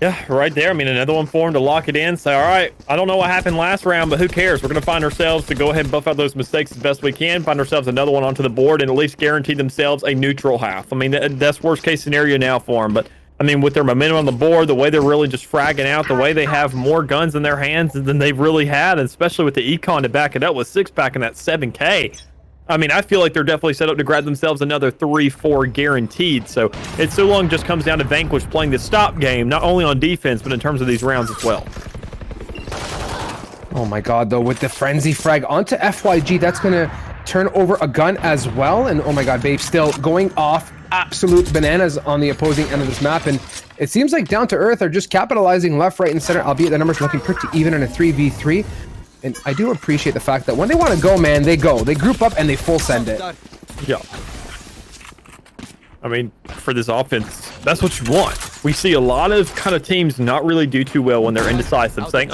Yeah, right there. I mean, another one for him to lock it in. Say, all right, I don't know what happened last round, but who cares? We're going to find ourselves to go ahead and buff out those mistakes as best we can, find ourselves another one onto the board, and at least guarantee themselves a neutral half. I mean, that's worst case scenario now for them, but I mean, with their momentum on the board, the way they're really just fragging out, the way they have more guns in their hands than they've really had, especially with the econ to back it up with 6-pack and that 7K. I mean, I feel like they're definitely set up to grab themselves another 3-4 guaranteed. So it so long just comes down to Vanquish playing the stop game, not only on defense, but in terms of these rounds as well. Oh my god, though, with the frenzy frag onto FYG, that's going to turn over a gun as well. And oh my god, Babe still going off absolute bananas on the opposing end of this map. And it seems like Down to Earth are just capitalizing left, right, and center, albeit the numbers looking pretty even in a 3v3. And I do appreciate the fact that when they want to go, man, they go. They group up and they full send it. Yeah. I mean, for this offense, that's what you want. We see a lot of kind of teams not really do too well when they're indecisive, saying,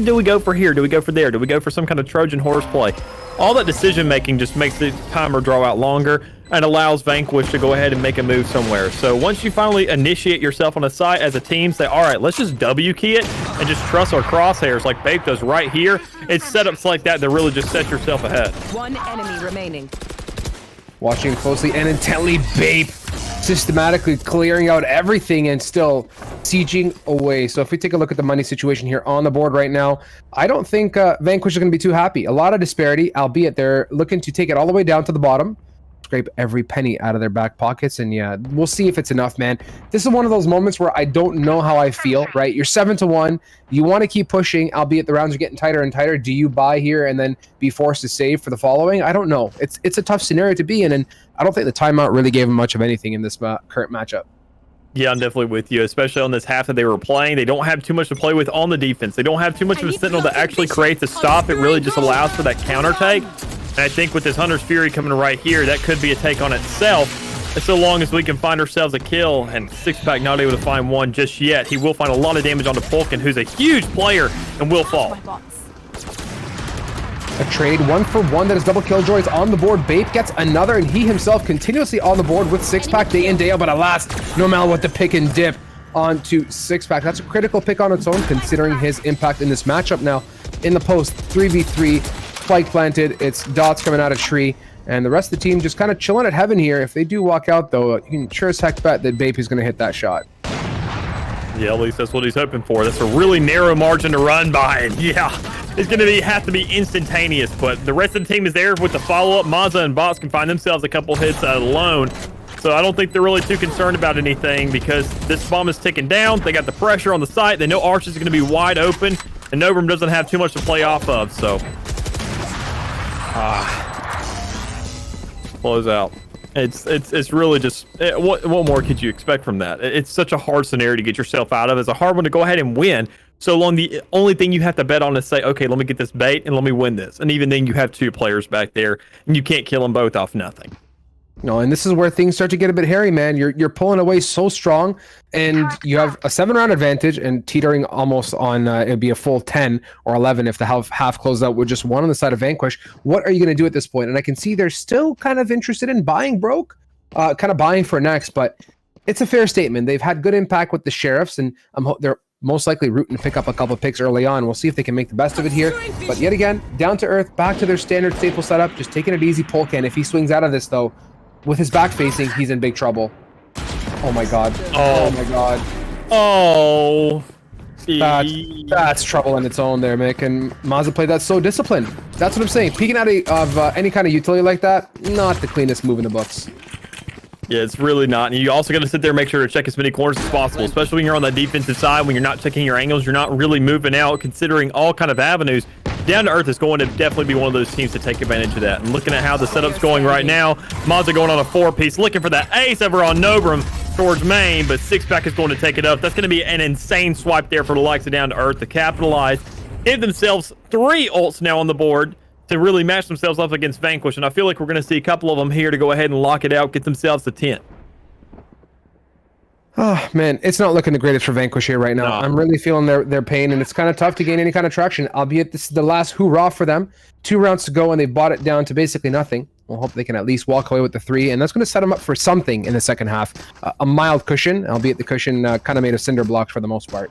do we go for here? Do we go for there? Do we go for some kind of Trojan horse play? All that decision making just makes the timer draw out longer and allows Vanquish to go ahead and make a move somewhere. So once you finally initiate yourself on a site as a team, say, all right, let's just W key it and just trust our crosshairs like Bape does right here. It's setups like that that really just set yourself ahead. One enemy remaining. Watching closely and intently, Bape systematically clearing out everything and still sieging away. So if we take a look at the money situation here on the board right now, I don't think Vanquish is going to be too happy. A lot of disparity, albeit they're looking to take it all the way down to the bottom, scrape every penny out of their back pockets, and yeah, we'll see if it's enough, man. This is one of those moments where I don't know how I feel, right? You're 7-1, you want to keep pushing, albeit the rounds are getting tighter and tighter. Do you buy here and then be forced to save for the following? I don't know. It's a tough scenario to be in, and I don't think the timeout really gave them much of anything in this current matchup. Yeah, I'm definitely with you, especially on this half that they were playing. They don't have too much to play with on the defense. They don't have too much of a sentinel that actually creates a stop. It really just allows for that counter take. And I think with this Hunter's Fury coming right here, that could be a take on itself. And so long as we can find ourselves a kill, and 6-pack not able to find one just yet, he will find a lot of damage onto Polkin, who's a huge player and will fall. A trade 1-for-1 that is double killjoys on the board. Bape gets another, and he himself continuously on the board with 6-pack day in, day out. But alas, Normal with the pick and dip onto 6-pack. That's a critical pick on its own, considering his impact in this matchup. Now, in the post, 3v3, spike planted. It's dots coming out of tree, and the rest of the team just kind of chilling at heaven here. If they do walk out, though, you can sure as heck bet that Bape is going to hit that shot. Yeah, at least that's what he's hoping for. That's a really narrow margin to run by, and yeah, it's going to have to be instantaneous. But the rest of the team is there with the follow-up. Mazza and Bots can find themselves a couple hits alone. So I don't think they're really too concerned about anything because this bomb is ticking down. They got the pressure on the site. They know Arch is going to be wide open, and Nobrum doesn't have too much to play off of. So, close out. It's really just what more could you expect from that? It's such a hard scenario to get yourself out of. It's a hard one to go ahead and win. So long, the only thing you have to bet on is say, okay, let me get this bait and let me win this. And even then, you have two players back there, and you can't kill them both off nothing. No, and this is where things start to get a bit hairy, man. You're pulling away so strong, and you have a 7-round advantage, and teetering almost on it'd be a full 10 or 11 if the half closed out with just one on the side of Vanquish. What are you going to do at this point? And I can see they're still kind of interested in buying broke, kind of buying for next, but it's a fair statement. They've had good impact with the sheriffs, and they're most likely rooting to pick up a couple of picks early on. We'll see if they can make the best of it here. But yet again, Down to Earth, back to their standard staple setup, just taking it easy. Polkan, if he swings out of this though, with his back facing, he's in big trouble. Oh my god. Oh my god. Oh. That's trouble in its own there, Mick. And Mazza played that so disciplined. That's what I'm saying. Peeking out of any kind of utility like that, not the cleanest move in the books. Yeah, it's really not. And you also got to sit there and make sure to check as many corners as possible, especially when you're on that defensive side, when you're not checking your angles, you're not really moving out, considering all kind of avenues. Down to Earth is going to definitely be one of those teams to take advantage of that. And looking at how the setup's going right now, Mazza going on a 4-piece, looking for that ace over on Nobrum towards main, but 6-pack is going to take it up. That's going to be an insane swipe there for the likes of Down to Earth to capitalize. Give themselves 3 ults now on the board to really match themselves up against Vanquish, and I feel like we're going to see a couple of them here to go ahead and lock it out, get themselves to 10. Oh man, it's not looking the greatest for Vanquish here right now. No. I'm really feeling their pain, and it's kind of tough to gain any kind of traction, albeit this is the last hoorah for them. 2 rounds to go, and they've bought it down to basically nothing. We'll hope they can at least walk away with the 3, and that's going to set them up for something in the second half. A mild cushion, albeit the cushion kind of made of cinder blocks for the most part.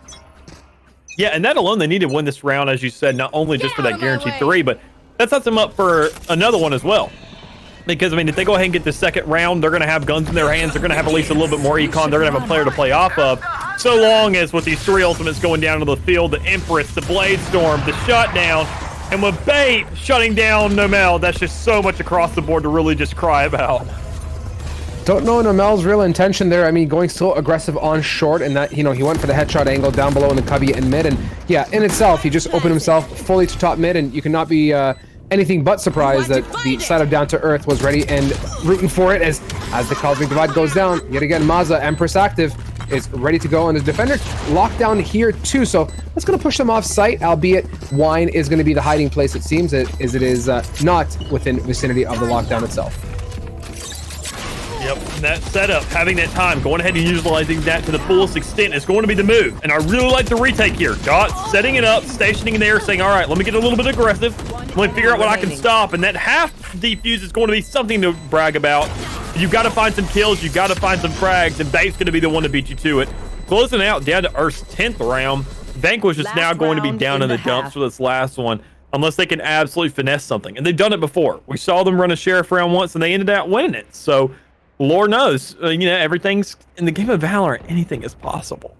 Yeah, and that alone, they need to win this round, as you said, not only just for that guaranteed 3, but that sets them up for another one as well. Because, I mean, if they go ahead and get the second round, they're going to have guns in their hands. They're going to have at least a little bit more econ. They're going to have a player to play off of. So long as with these 3 ultimates going down to the field, the Empress, the Blade Storm, the Shutdown, and with Bait shutting down Nomel, that's just so much across the board to really just cry about. Don't know Nomel's real intention there. I mean, going so aggressive on short, and that, you know, he went for the headshot angle down below in the cubby and mid, and yeah, in itself, he just opened himself fully to top mid, and you cannot be anything but surprised that the side of Down to Earth was ready and rooting for it as the Cosmic Divide goes down. Yet again, Maza, Empress active, is ready to go, and his defender locked down here too, so that's going to push them off site, albeit Wine is going to be the hiding place, it seems, as it is not within vicinity of the lockdown itself. Yep, that setup, having that time, going ahead and utilizing that to the fullest extent is going to be the move. And I really like the retake here. Dot setting it up, stationing there, saying, all right, let me get a little bit aggressive. Let me figure out what I can stop. And that half defuse is going to be something to brag about. You've got to find some kills. You've got to find some frags. And Bait's going to be the one to beat you to it. Closing out down to Earth's 10th round. Vanquish is now going to be down in the dumps for this last one. Unless they can absolutely finesse something. And they've done it before. We saw them run a sheriff round once and they ended up winning it. So Lord knows, you know, everything's in the game of Valor. Anything is possible.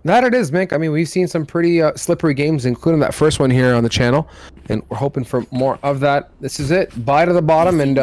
That it is, Mick. I mean, we've seen some pretty slippery games, including that first one here on the channel, and we're hoping for more of that. This is it. Bye to the bottom, and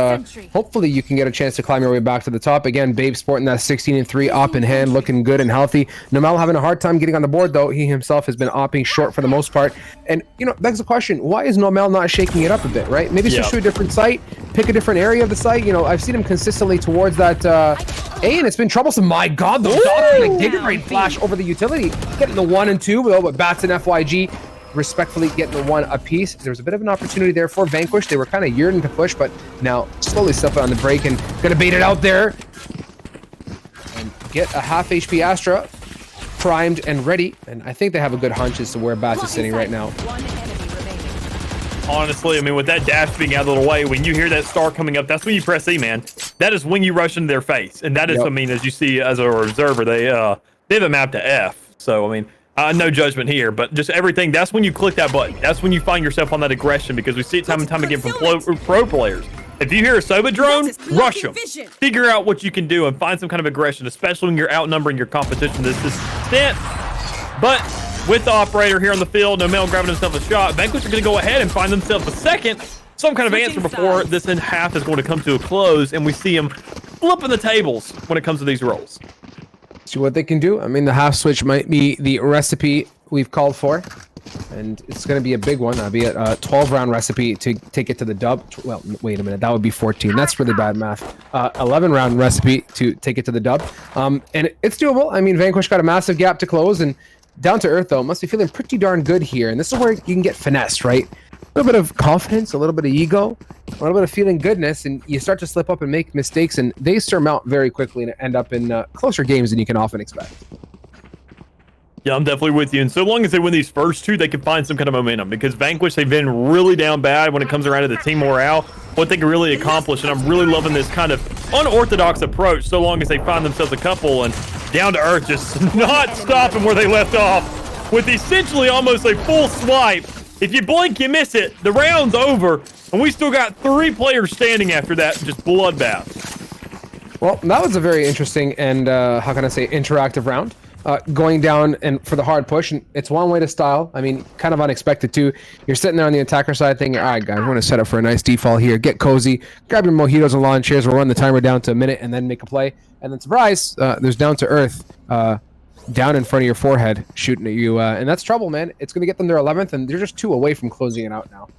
hopefully you can get a chance to climb your way back to the top. Again, Babe sporting that 16-3 op in hand, looking good and healthy. Nomel having a hard time getting on the board, though. He himself has been opping short for the most part. And, you know, begs the question, why is Nomel not shaking it up a bit, right? Maybe switch to a different site, pick a different area of the site. You know, I've seen him consistently towards that A, and it's been troublesome. My God, those dogs like Giga Rain flash over the utility. Getting the 1 and 2, but Bats and FYG respectfully getting the 1 apiece. There was a bit of an opportunity there for Vanquish. They were kind of yearning to push, but now slowly stepping on the break and gonna bait it out there and get a half HP Astra primed and ready. And I think they have a good hunch as to where Bats is sitting right now. Honestly, I mean, with that dash being out of the way, when you hear that star coming up, that's when you press E, man. That is when you rush into their face. And that is, I mean, as you see as a observer, they have a map to F. So, I mean, no judgment here, but just everything, that's when you click that button. That's when you find yourself on that aggression, because we see it time and time again from pro players. If you hear a Soba drone, rush them. Figure out what you can do and find some kind of aggression, especially when you're outnumbering your competition to this extent. But with the operator here on the field, Nomel grabbing himself a shot, Vanquish are going to go ahead and find themselves a second, some kind of answer before this in half is going to come to a close, and we see him flipping the tables when it comes to these rolls. See what they can do. I mean, the half switch might be the recipe we've called for, and it's going to be a big one. That'll be a 12-round recipe to take it to the dub. Well, wait a minute, that would be 14. That's really bad math. 11-round recipe to take it to the dub, and it's doable. I mean, Vanquish got a massive gap to close, and Down to Earth, though, must be feeling pretty darn good here. And this is where you can get finessed, right? A little bit of confidence, a little bit of ego, a little bit of feeling goodness, and you start to slip up and make mistakes, and they surmount very quickly and end up in closer games than you can often expect. Yeah, I'm definitely with you. And so long as they win these first two, they can find some kind of momentum, because Vanquish, they've been really down bad when it comes around to the team morale, what they can really accomplish. And I'm really loving this kind of unorthodox approach, so long as they find themselves a couple, and Down to Earth just not stopping where they left off with essentially almost a full swipe. If you blink, you miss it. The round's over, and we still got 3 players standing after that, just bloodbath. Well, that was a very interesting and, how can I say, interactive round. Going down and for the hard push, and it's one way to style. I mean, kind of unexpected too. You're sitting there on the attacker side thinking, all right, guys, we're going to set up for a nice default here. Get cozy, grab your mojitos and lawn chairs. We'll run the timer down to a minute and then make a play. And then surprise, there's Down to Earth down in front of your forehead shooting at you. And that's trouble, man. It's going to get them their 11th, and they're just 2 away from closing it out now.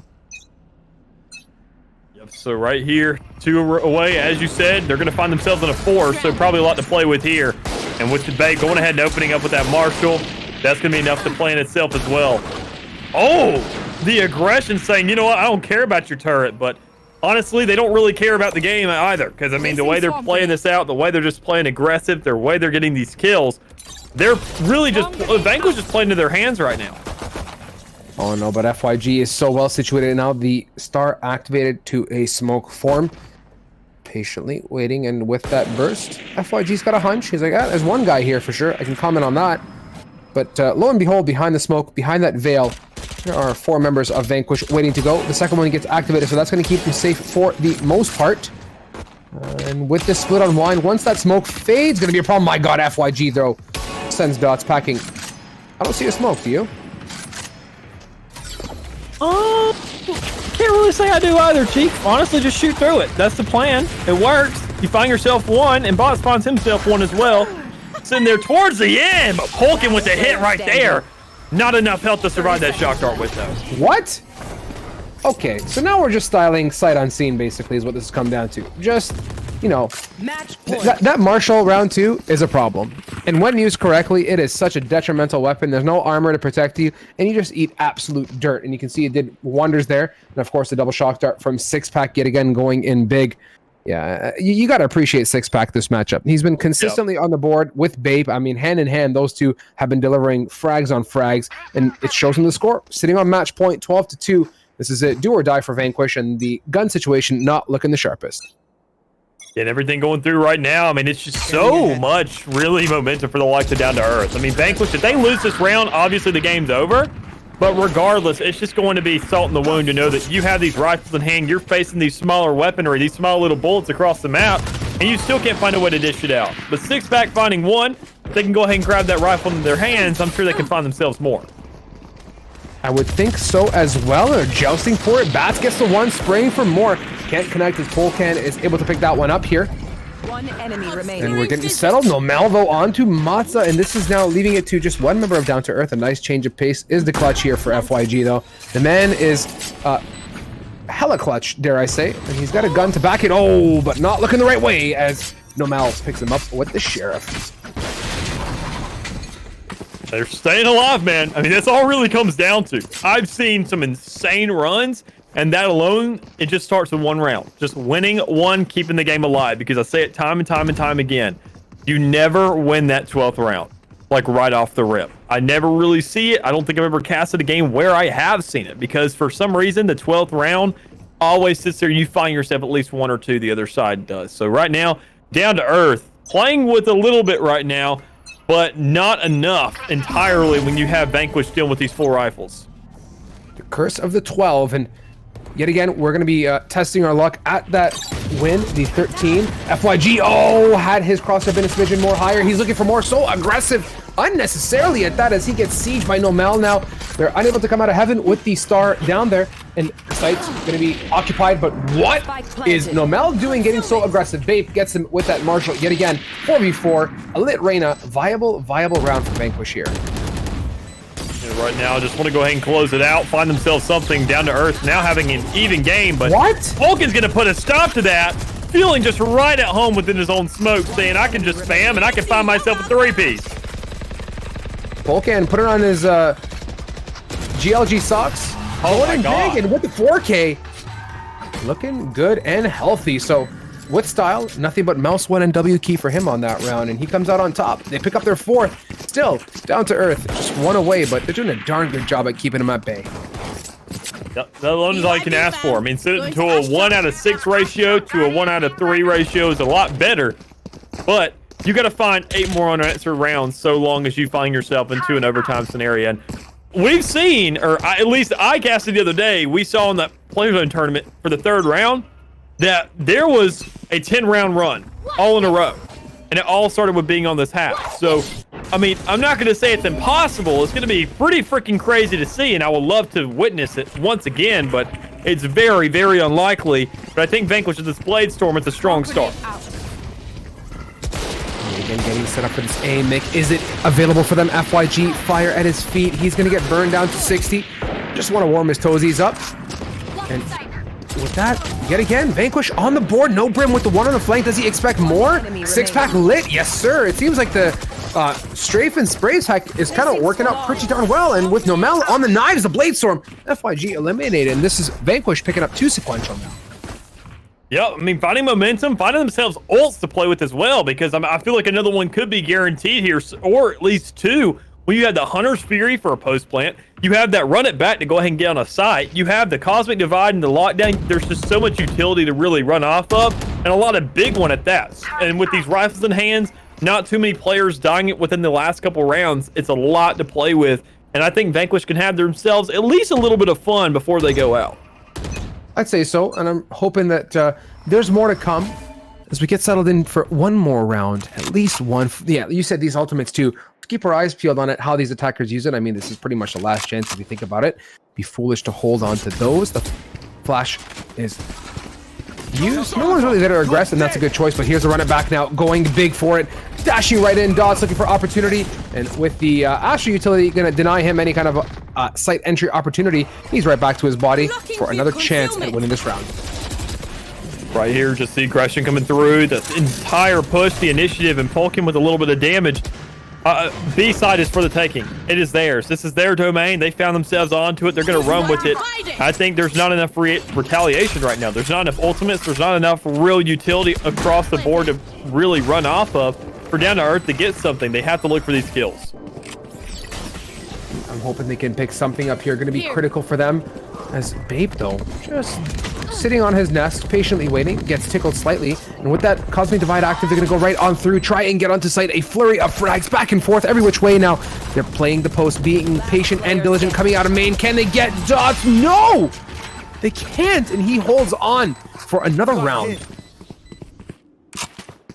Yep, so right here, 2 away, as you said, they're going to find themselves in a 4, so probably a lot to play with here. And with the bait going ahead and opening up with that Marshall, that's going to be enough to play in itself as well. Oh, the aggression saying, you know what, I don't care about your turret, but honestly, they don't really care about the game either. Because, I mean, the way they're playing this out, the way they're just playing aggressive, the way they're getting these kills, they're really just, Vanquish is playing to their hands right now. Oh, no, but FYG is so well situated now. The star activated to a smoke form. Patiently waiting, and with that burst, FYG's got a hunch. He's like, there's one guy here for sure. I can comment on that. But lo and behold, behind the smoke, behind that veil, there are 4 members of Vanquish waiting to go. The second one gets activated, so that's going to keep them safe for the most part. And with the split on wine, once that smoke fades, gonna be a problem. My God, FYG though sends dots packing. I don't see a smoke, do you? Can't really say I do either, Chief. Honestly, just shoot through it. That's the plan. It works. You find yourself one, and Bots finds himself one as well. Sitting there towards the end, but Polkin with the hit right there. Not enough health to survive that shock dart with, though. What? Okay, so now we're just styling sight unseen, basically, is what this has come down to. Just, you know, that Marshall round 2 is a problem. And when used correctly, it is such a detrimental weapon. There's no armor to protect you, and you just eat absolute dirt. And you can see it did wonders there. And of course, the double shock dart from Sixpack yet again going in big. Yeah, you got to appreciate Sixpack this matchup. He's been consistently on the board with Bape. I mean, hand in hand, those two have been delivering frags on frags, and it shows him the score. Sitting on match point, 12-2. This is it, do or die for Vanquish, and the gun situation not looking the sharpest. And everything going through right now, I mean, it's just so much really momentum for the likes of Down to Earth. I mean, Vanquish, if they lose this round, obviously the game's over. But regardless, it's just going to be salt in the wound to know that you have these rifles in hand, you're facing these smaller weaponry, these small little bullets across the map, and you still can't find a way to dish it out. But Sixpack finding one, they can go ahead and grab that rifle in their hands. I'm sure they can find themselves more. I would think so as well. They're jousting for it. Bats gets the one, spraying for more. Can't connect as Polkan is able to pick that one up here. One enemy remaining. And we're getting settled. No Malvo onto Matza, and this is now leaving it to just one member of Down to Earth. A nice change of pace is the clutch here for FYG, though. The man is hella clutch, dare I say, and he's got a gun to back it. Oh, but not looking the right way as Nomal picks him up with the Sheriff. They're staying alive, man. I mean, that's all it really comes down to. I've seen some insane runs, and that alone, it just starts with one round. Just winning one, keeping the game alive. Because I say it time and time and time again, you never win that 12th round, like right off the rip. I never really see it. I don't think I've ever casted a game where I have seen it. Because for some reason, the 12th round always sits there. You find yourself at least one or two the other side does. So right now, Down to Earth, playing with a little bit right now, but not enough entirely when you have Vanquish dealing with these full rifles. The curse of the 12, and yet again, we're going to be testing our luck at that win, the 13. FYG, had his crosshair been a smidgen more higher. He's looking for more, so aggressive unnecessarily at that as he gets sieged by Nomal now. They're unable to come out of heaven with the star down there, and the site's going to be occupied, but what is Nomal doing getting so aggressive? Bape gets him with that Marshall yet again. 4v4, a lit Reyna, viable round for Vanquish here. And right now, I just want to go ahead and close it out, find themselves something. Down to Earth now having an even game, but what? Polkin's going to put a stop to that, feeling just right at home within his own smoke, saying I can just spam and I can find myself a 3-piece. Polkan put it on his GLG socks. Oh my God. Big, and with the 4K, looking good and healthy. So with style, nothing but mouse 1 and W key for him on that round, and he comes out on top. They pick up their 4th. Still, Down to Earth, just one away, but they're doing a darn good job at keeping him at bay. That alone is all you can ask for. I mean, sitting to a 1 out of 6 ratio to a 1 out of 3 ratio is a lot better, but you got to find 8 more unanswered rounds so long as you find yourself into an overtime scenario. And we've seen, or at least I casted the other day, we saw in that Playzone tournament for the 3rd round that there was a 10-round run all in a row. And it all started with being on this half. So, I mean, I'm not going to say it's impossible. It's going to be pretty freaking crazy to see, and I would love to witness it once again, but it's very, very unlikely. But I think Vanquish with this Blade Storm, it's a strong start. Again, getting set up for this aim. Mick, is it available for them? FYG, fire at his feet. He's going to get burned down to 60. Just want to warm his toesies up. And with that, yet again, Vanquish on the board. No Brim with the 1 on the flank. Does he expect more? Sixpack lit. Yes, sir. It seems like the strafe and sprays hack is kind of working out pretty darn well. And with Nomal on the knives, the Blade Storm, FYG eliminated. And this is Vanquish picking up 2 sequential now. Yeah, I mean, finding momentum, finding themselves ults to play with as well, because I feel like another one could be guaranteed here, or at least 2. When you have the Hunter's Fury for a post plant, you have that run it back to go ahead and get on a site, you have the Cosmic Divide and the lockdown. There's just so much utility to really run off of, and a lot of big one at that. And with these rifles in hands, not too many players dying it within the last couple rounds. It's a lot to play with, and I think Vanquish can have themselves at least a little bit of fun before they go out. I'd say so, and I'm hoping that there's more to come. as we get settled in for one more round, at least one. Yeah, you said these ultimates too. Keep our eyes peeled on it, how these attackers use it. I mean, this is pretty much the last chance if you think about it. Be foolish to hold on to those. The flash is used. No one's really there to regress, and that's a good choice, but here's a run it back now, going big for it. Dashing right in, Dots looking for opportunity, and with the Astra utility going to deny him any kind of site entry opportunity, he's right back to his body for another chance at winning this round. Right here, just the aggression coming through, the entire push, the initiative, and Polkin with a little bit of damage. B side is for the taking. It is theirs. This is their domain. They found themselves onto it. They're going to run with it. I think there's not enough retaliation right now. There's not enough ultimates. There's not enough real utility across the board to really run off of for Down to Earth to get something. They have to look for these kills. I'm hoping they can pick something up here. Going to be critical for them. As Babe, though, just sitting on his nest, patiently waiting, gets tickled slightly. And with that Cosmic Divide active, they're going to go right on through, try and get onto site. A flurry of frags back and forth, every which way now. They're playing the post, being patient and diligent, coming out of main. Can they get Dots? No! They can't, and he holds on for another round.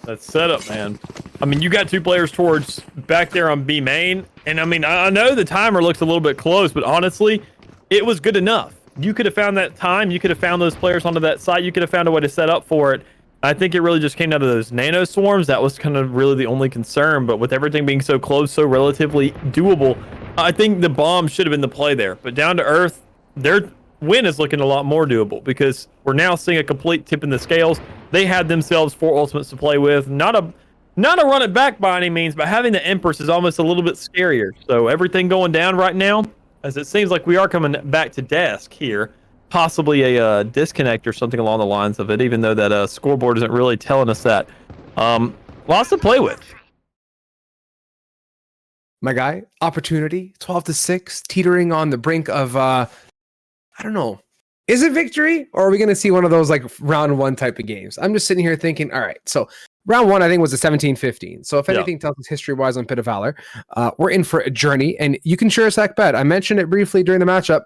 That setup, man. I mean, you got two players towards back there on B main. And I mean, I know the timer looks a little bit close, but honestly, it was good enough. You could have found that time. You could have found those players onto that site. You could have found a way to set up for it. I think it really just came down to those nano swarms. That was kind of really the only concern. But with everything being so close, so relatively doable, I think the bomb should have been the play there. But Down to Earth, their win is looking a lot more doable because we're now seeing a complete tip in the scales. They had themselves 4 ultimates to play with. Not a run it back by any means, but having the Empress is almost a little bit scarier. So everything going down right now, as it seems like we are coming back to desk here, possibly a disconnect or something along the lines of it, even though that scoreboard isn't really telling us that. Lots to play with. My guy, opportunity, 12-6, teetering on the brink of, I don't know. Is it victory, or are we going to see one of those like round one type of games? I'm just sitting here thinking, all right, so round one, I think, was a 17-15. So if anything tells us history-wise on Pit of Valor, we're in for a journey, and you can sure as heck bet. I mentioned it briefly during the matchup.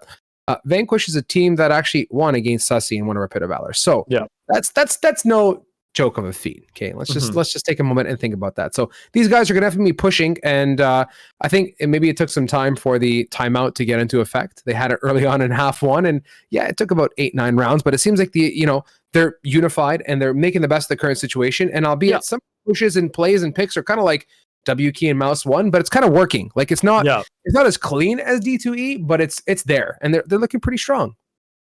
Vanquish is a team that actually won against Sussy in one of our Pit of Valor. So that's no joke of a feat. Okay, let's just take a moment and think about that. So these guys are going to have to be pushing, and I think maybe it took some time for the timeout to get into effect. They had it early on in half one, and yeah, it took about 8-9 rounds, but it seems like they're unified and they're making the best of the current situation. And albeit some pushes and plays and picks are kind of like W key and mouse one, but it's kind of working. Like it's not as clean as D2E, but it's there, and they're looking pretty strong.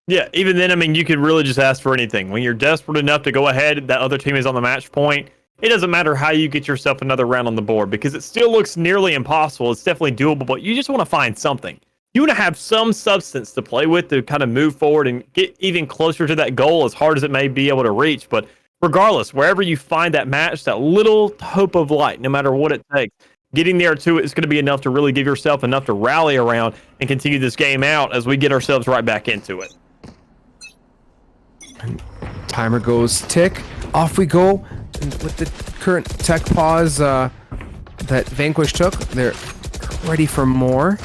Yeah, even then, I mean, you could really just ask for anything. When you're desperate enough to go ahead, that other team is on the match point, it doesn't matter how you get yourself another round on the board because it still looks nearly impossible. It's definitely doable, but you just want to find something. You want to have some substance to play with to kind of move forward and get even closer to that goal, as hard as it may be able to reach. But regardless, wherever you find that match, that little hope of light, no matter what it takes, getting there to it is going to be enough to really give yourself enough to rally around and continue this game out as we get ourselves right back into it. Timer goes tick, off we go. And with the current tech pause that Vanquish took, they're ready for more.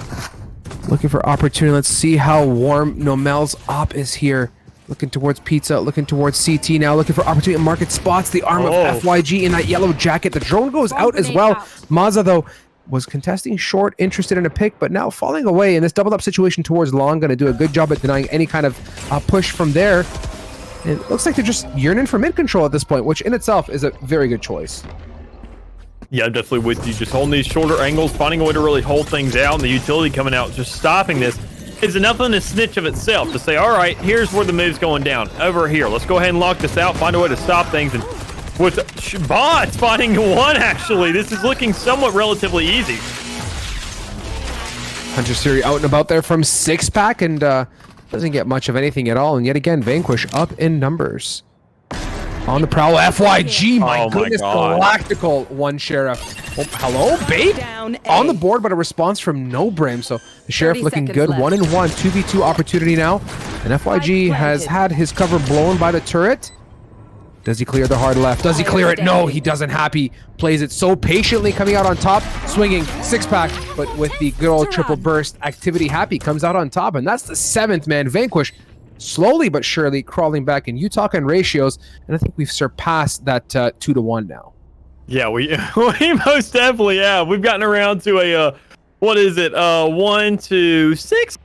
Looking for opportunity. Let's see how warm Nomel's op is here. Looking towards pizza, looking towards CT now, looking for opportunity. Market spots the arm of FYG in that yellow jacket. The drone goes out as well. Maza, though, was contesting short, interested in a pick, but now falling away in this doubled up situation towards long. Going to do a good job at denying any kind of push from there. It looks like they're just yearning for mid control at this point, which in itself is a very good choice. Yeah, I'm definitely with you. Just holding these shorter angles, finding a way to really hold things out, and the utility coming out, just stopping this is enough in a snitch of itself to say, all right, here's where the move's going down. Over here. Let's go ahead and lock this out, find a way to stop things. And with Bots finding one, actually, this is looking somewhat relatively easy. Hunter Siri out and about there from 6-pack, and doesn't get much of anything at all. And yet again, Vanquish up in numbers. On the prowl, FYG, my goodness, galactical one Sheriff. Oh, hello, Babe? On the board, but a response from No Brim. So the Sheriff looking good, 1-1, 2v2 opportunity now. And FYG has had his cover blown by the turret. Does he clear the hard left? Does he clear it? No, he doesn't. Happy plays it so patiently, coming out on top, swinging 6-pack, but with the good old triple burst activity. Happy comes out on top, and that's the 7th man. Vanquish slowly but surely crawling back. And you talk on ratios, and I think we've surpassed that 2-to-1 now. Yeah, we most definitely have. We've gotten around to a what is it? 1 to 6.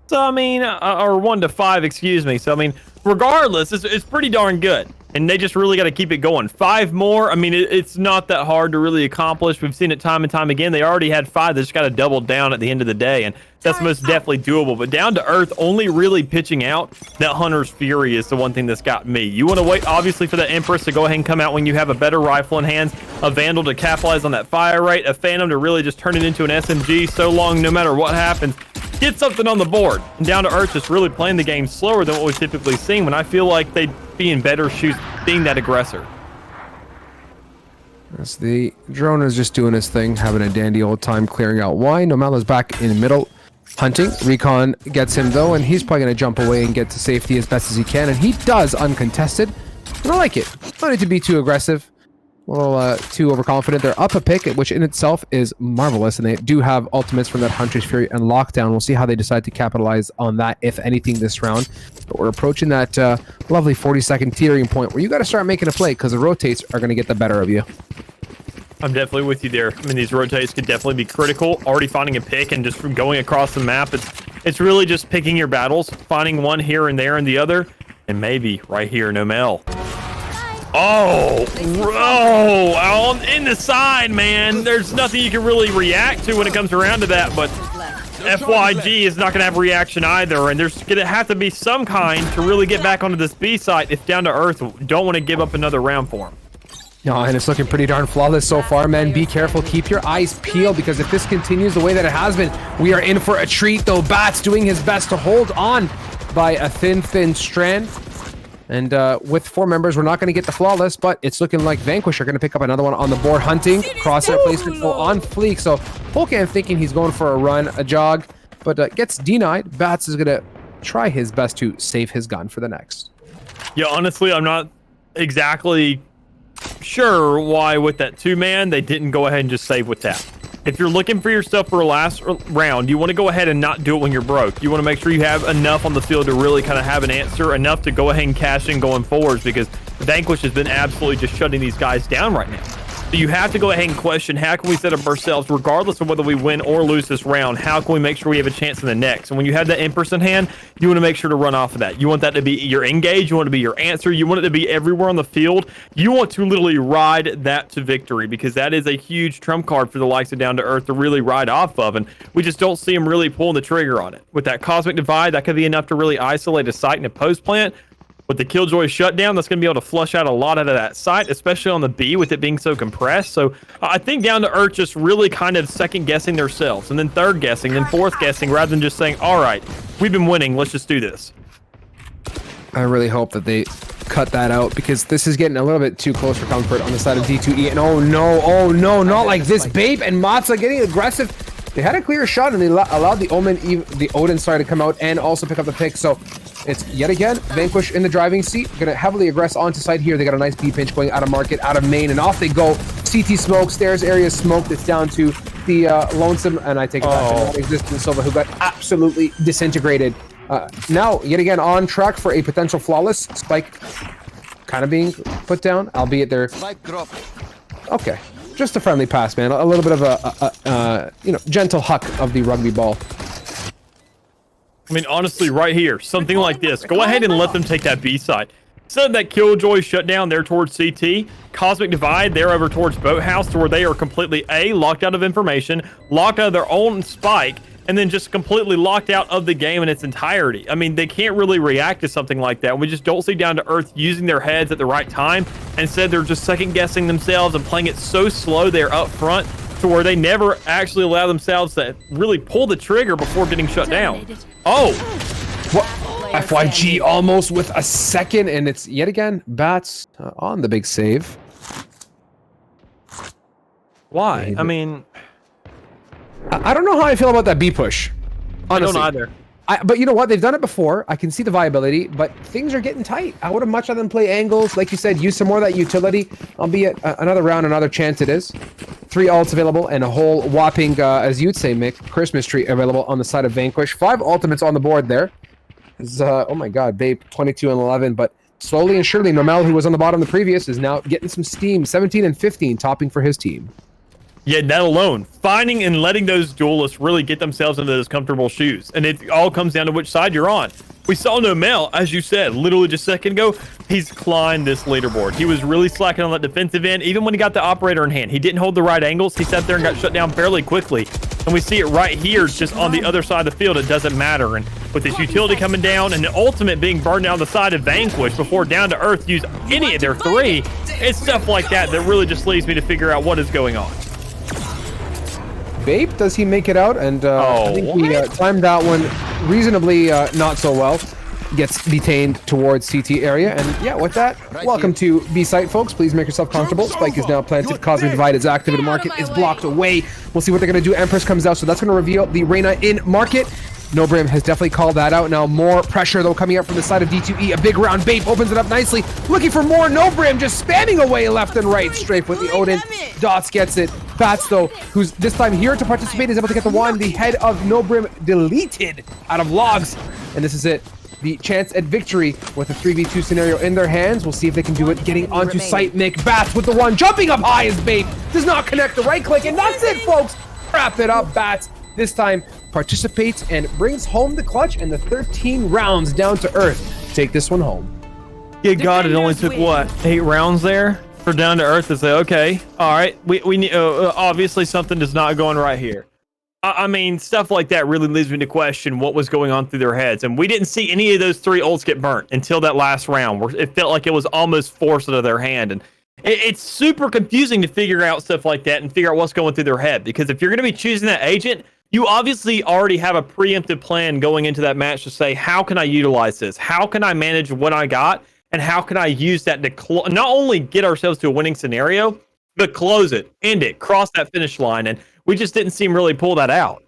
So I mean, or 1 to 5, excuse me. So I mean, regardless, it's pretty darn good. And they just really got to keep it going. 5 more. I mean, it's not that hard to really accomplish. We've seen it time and time again. They already had 5. They just got to double down at the end of the day, and that's most definitely doable. But down to earth, only really pitching out that Hunter's Fury is the one thing that's got me. You want to wait, obviously, for the Empress to go ahead and come out when you have a better rifle in hands, a Vandal to capitalize on that fire rate, a Phantom to really just turn it into an SMG so long, no matter what happens. Get something on the board. And down to earth, just really playing the game slower than what we've typically seen, when I feel like they'd be in better shoes being that aggressor. As the drone is just doing his thing, having a dandy old time clearing out Y. Nomela's back in the middle, hunting. Recon gets him though, and he's probably going to jump away and get to safety as best as he can, and he does uncontested. And I like it. Not need to be too aggressive. A little too overconfident. They're up a pick, which in itself is marvelous, and they do have ultimates from that Hunter's Fury and Lockdown. We'll see how they decide to capitalize on that, if anything, this round. But we're approaching that lovely 40-second teetering point where you got to start making a play, because the rotates are going to get the better of you. I'm definitely with you there. I mean, these rotates could definitely be critical. Already finding a pick and just from going across the map, it's really just picking your battles, finding one here and there and the other, and maybe right here, Nomel. Oh, bro, in the side, man. There's nothing you can really react to when it comes around to that, but FYG is not going to have reaction either, and there's going to have to be some kind to really get back onto this B site if down to earth don't want to give up another round for him. No, and it's looking pretty darn flawless so far, man. Be careful. Keep your eyes peeled, because if this continues the way that it has been, we are in for a treat, though. Bats doing his best to hold on by a thin strand. And with 4 members, we're not going to get the flawless, but it's looking like Vanquish are going to pick up another one on the board. Hunting, crosshair placement on fleek. So Polkan thinking he's going for a run, a jog, but gets denied. Bats is going to try his best to save his gun for the next. Yeah, honestly, I'm not exactly sure why with that 2-man they didn't go ahead and just save with that. If you're looking for yourself for a last round, you want to go ahead and not do it when you're broke. You want to make sure you have enough on the field to really kind of have an answer, enough to go ahead and cash in going forwards, because Vanquish has been absolutely just shutting these guys down right now. So you have to go ahead and question, how can we set up ourselves, regardless of whether we win or lose this round, how can we make sure we have a chance in the next? And when you have that Empress in hand, you want to make sure to run off of that. You want that to be your engage, you want it to be your answer, you want it to be everywhere on the field. You want to literally ride that to victory, because that is a huge trump card for the likes of Down to Earth to really ride off of, and we just don't see them really pulling the trigger on it. With that Cosmic Divide, that could be enough to really isolate a site and a post plant. With the Killjoy shutdown, that's going to be able to flush out a lot out of that site, especially on the B with it being so compressed. So I think Down to Earth just really kind of second guessing themselves, and then third guessing, then fourth guessing, rather than just saying, all right, we've been winning, let's just do this. I really hope that they cut that out, because this is getting a little bit too close for comfort on the side of D2E. And oh no, not like this. Babe and Matza getting aggressive. They had a clear shot, and they allowed the Odin side to come out and also pick up the pick. So it's yet again Vanquish in the driving seat, gonna heavily aggress onto site here. They got a nice B pinch going out of market, out of main, and off they go. CT smoke, stairs area smoked. It's down to the Lonesome, and I take it back to existence Silva, who got absolutely disintegrated. Now yet again on track for a potential flawless spike, kind of being put down, albeit they're okay. Just a friendly pass, man. A little bit of a gentle huck of the rugby ball. I mean, honestly, right here, something like this. Go ahead and let them take that B side. Instead of that Killjoy shutdown there towards CT, Cosmic Divide, they're over towards Boathouse, to where they are completely locked out of information, locked out of their own spike, and then just completely locked out of the game in its entirety. I mean, they can't really react to something like that. We just don't see Down to Earth using their heads at the right time. Instead, they're just second guessing themselves and playing it so slow there up front, to where they never actually allow themselves to really pull the trigger before getting shut down. Oh! What? FYG almost with a second, and it's yet again Bats on the big save. Why? I mean, I don't know how I feel about that B push. Honestly. I don't either. But you know what? They've done it before. I can see the viability, but things are getting tight. I would have much rather than play angles. Like you said, use some more of that utility. Albeit another round, another chance it is. 3 ults available and a whole whopping, as you'd say, Mick, Christmas tree available on the side of Vanquish. 5 ultimates on the board there. Oh my God, Babe, 22 and 11, but slowly and surely, Nomel, who was on the bottom of the previous, is now getting some steam. 17 and 15, topping for his team. Yeah, that alone, finding and letting those duelists really get themselves into those comfortable shoes. And it all comes down to which side you're on. We saw Nomel, as you said, literally just a second ago, he's climbed this leaderboard. He was really slacking on that defensive end. Even when he got the operator in hand, he didn't hold the right angles. He sat there and got shut down fairly quickly. And we see it right here, just on the other side of the field. It doesn't matter. And with his utility coming down and the ultimate being burned down the side of Vanquish before Down to Earth use any of their three, it's stuff like that that really just leads me to figure out what is going on. Babe, does he make it out? And I think we timed that one reasonably not so well. Gets detained towards CT area. And yeah, with that, welcome to B-Site, folks. Please make yourself comfortable. Spike is now planted. Cosmic Divide is activated. Market is blocked away. We'll see what they're going to do. Empress comes out, so that's going to reveal the Reyna in market. Nobrim has definitely called that out. Now more pressure, though, coming up from the side of D2E. A big round. Babe opens it up nicely. Looking for more. Nobrim just spamming away left and right. Strafe with the Odin. Dots gets it. Bats, though, who's this time here to participate, is able to get the one. The head of Nobrim deleted out of logs. And this is it. The chance at victory with a 3v2 scenario in their hands. We'll see if they can do it. Getting onto site, Nick. Bats with the one. Jumping up high as Babe. Does not connect the right click. And that's it, folks. Wrap it up. Bats this time participates and brings home the clutch and the 13 rounds down to earth. Take this one home. Good God, it only took, what, 8 rounds there for Down to Earth to say, okay, all right, we need, obviously something is not going right here. I mean, stuff like that really leads me to question what was going on through their heads. And we didn't see any of those 3 ults get burnt until that last round, where it felt like it was almost forced out of their hand. And it's super confusing to figure out stuff like that and figure out what's going through their head. Because if you're going to be choosing that agent, you obviously already have a preemptive plan going into that match to say, how can I utilize this? How can I manage what I got? And how can I use that to not only get ourselves to a winning scenario, but close it, end it, cross that finish line. And we just didn't seem really pull that out.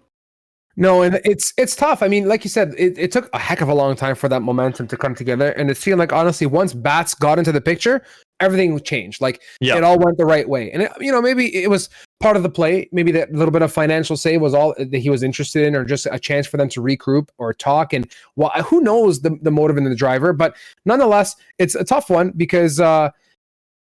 No, and it's tough. I mean, like you said, it took a heck of a long time for that momentum to come together. And it seemed like, honestly, once Bats got into the picture, everything changed. Like, it all went the right way. And, maybe it was part of the play. Maybe that little bit of financial save was all that he was interested in, or just a chance for them to regroup or talk. And who knows the motive and the driver. But nonetheless, it's a tough one because,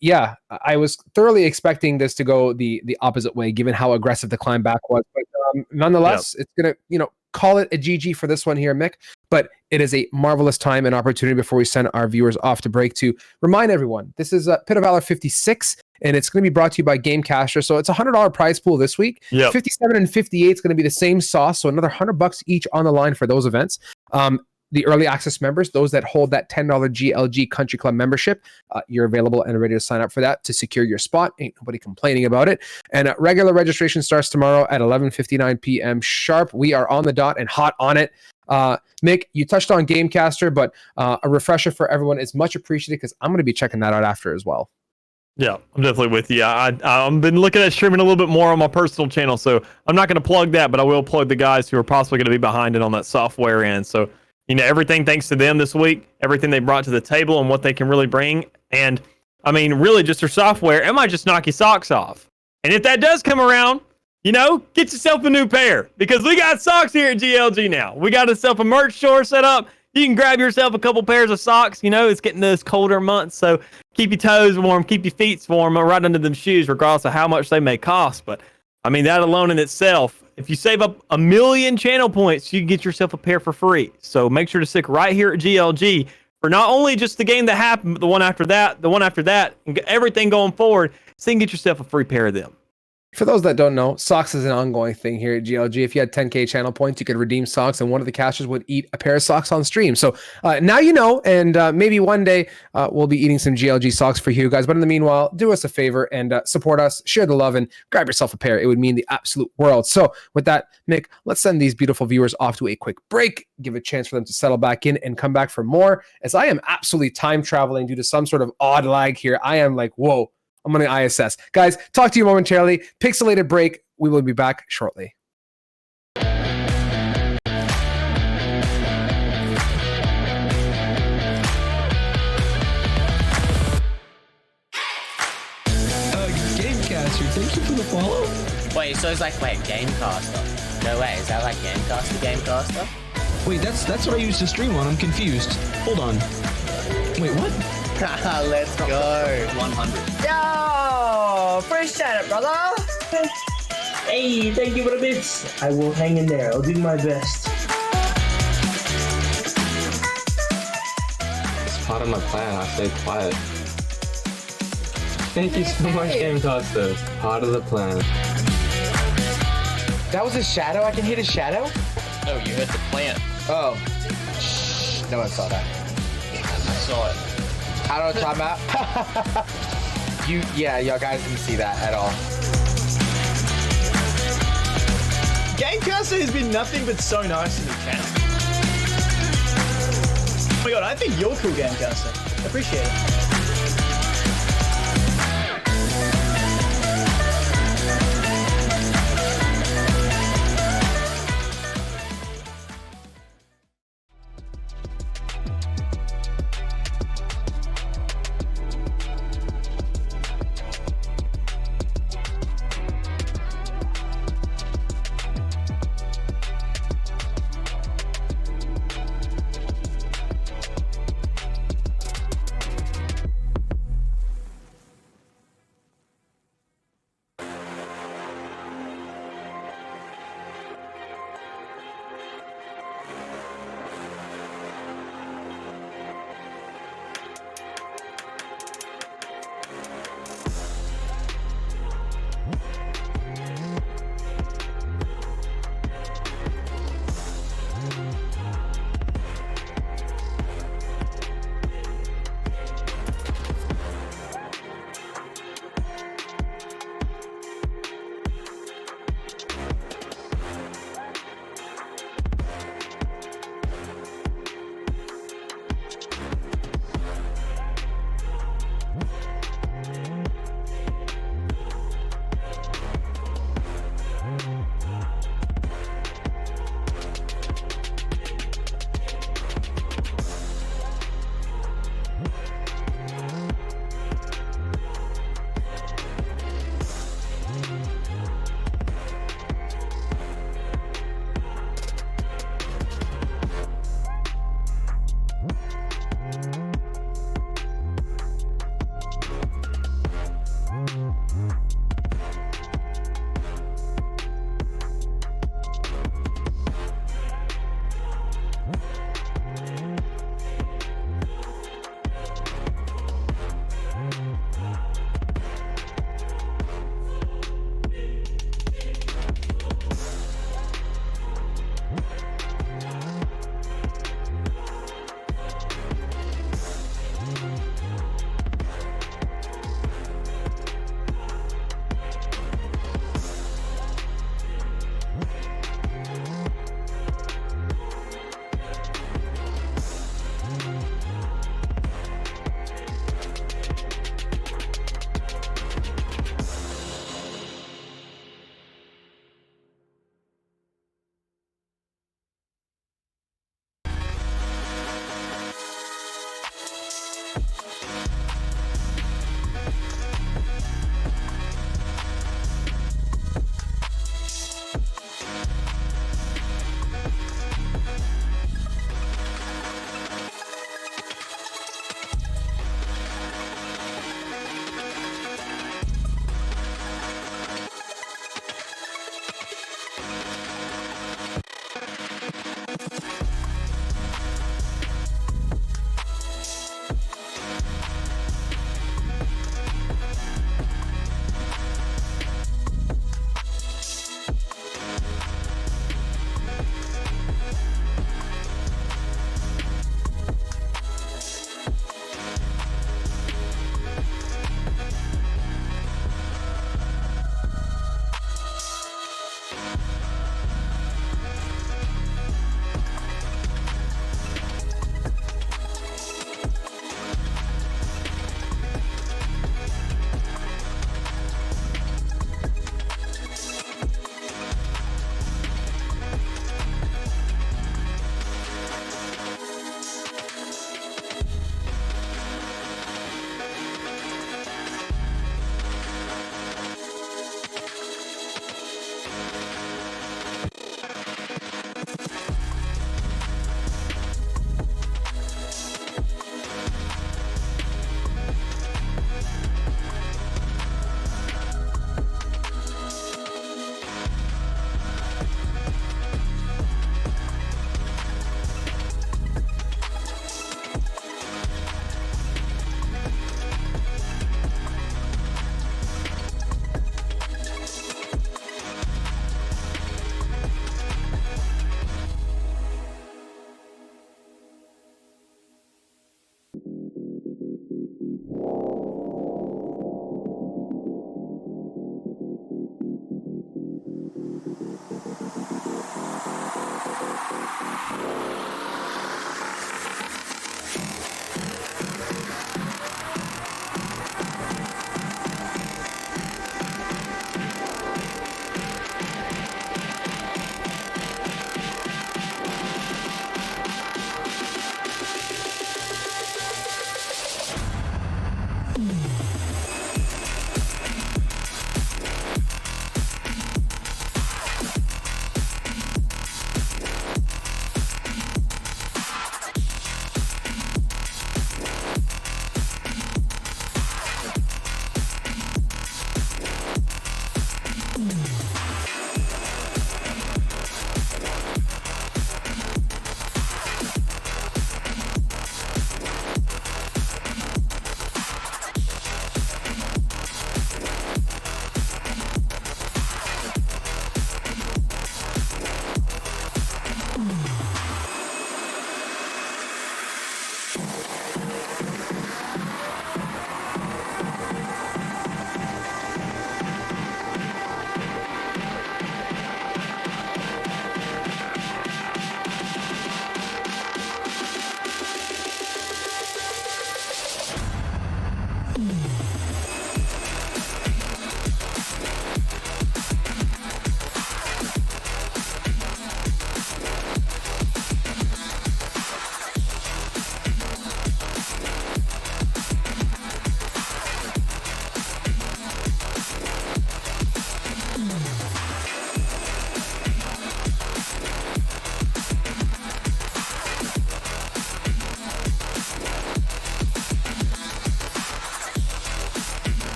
yeah, I was thoroughly expecting this to go the opposite way, given how aggressive the climb back was. But nonetheless, it's going to, call it a GG for this one here, Mick. But it is a marvelous time and opportunity before we send our viewers off to break to remind everyone, this is Pit of Valor 56, and it's going to be brought to you by Gamecaster. So it's a $100 prize pool this week. 57 and 58 is going to be the same sauce, so another $100 each on the line for those events. The early access members, those that hold that $10 GLG Country Club membership, you're available and ready to sign up for that to secure your spot. Ain't nobody complaining about it. And regular registration starts tomorrow at 11:59 p.m. sharp. We are on the dot and hot on it. Mick, you touched on Gamecaster, but a refresher for everyone is much appreciated because I'm going to be checking that out after as well. Yeah, I'm definitely with you. I've been looking at streaming a little bit more on my personal channel, so I'm not going to plug that, but I will plug the guys who are possibly going to be behind it on that software end. So, everything thanks to them this week, everything they brought to the table and what they can really bring. And I mean, really just their software, it might just knock your socks off. And if that does come around, get yourself a new pair, because we got socks here at GLG now. We got ourselves a merch store set up. You can grab yourself a couple pairs of socks. It's getting those colder months, so keep your toes warm, keep your feet warm right under them shoes, regardless of how much they may cost. But I mean, that alone in itself, if you save up 1 million channel points, you can get yourself a pair for free. So make sure to stick right here at GLG for not only just the game that happened, but the one after that, and everything going forward, so you can get yourself a free pair of them. For those that don't know, socks is an ongoing thing here at GLG. If you had 10K channel points, you could redeem socks, and one of the cashers would eat a pair of socks on stream. So now you know, and maybe one day we'll be eating some GLG socks for you guys. But in the meanwhile, do us a favor and support us, share the love, and grab yourself a pair. It would mean the absolute world. So with that, Mick, let's send these beautiful viewers off to a quick break, give a chance for them to settle back in and come back for more, as I am absolutely time traveling due to some sort of odd lag here. I am like, whoa. I'm on the ISS. Guys, talk to you momentarily. Pixelated break. We will be back shortly. Gamecaster, thank you for the follow. Wait, so it's like, Gamecaster? No way, is that like Gamecaster? Wait, that's what I used to stream on. I'm confused. Hold on. Wait, what? Let's go. 100. Yo! Free shout out, brother! Hey, thank you for the bits. I will hang in there. I'll do my best. It's part of my plan. I stayed quiet. Thank you so much, Game Toaster. Part of the plan. That was a shadow? I can hit a shadow? No, you hit the plant. Oh. No one saw that. I saw it. Out of timeout. Yeah, y'all guys didn't see that at all. Gamecaster has been nothing but so nice in the channel. Oh my god, I think you're cool, Gamecaster. Appreciate it.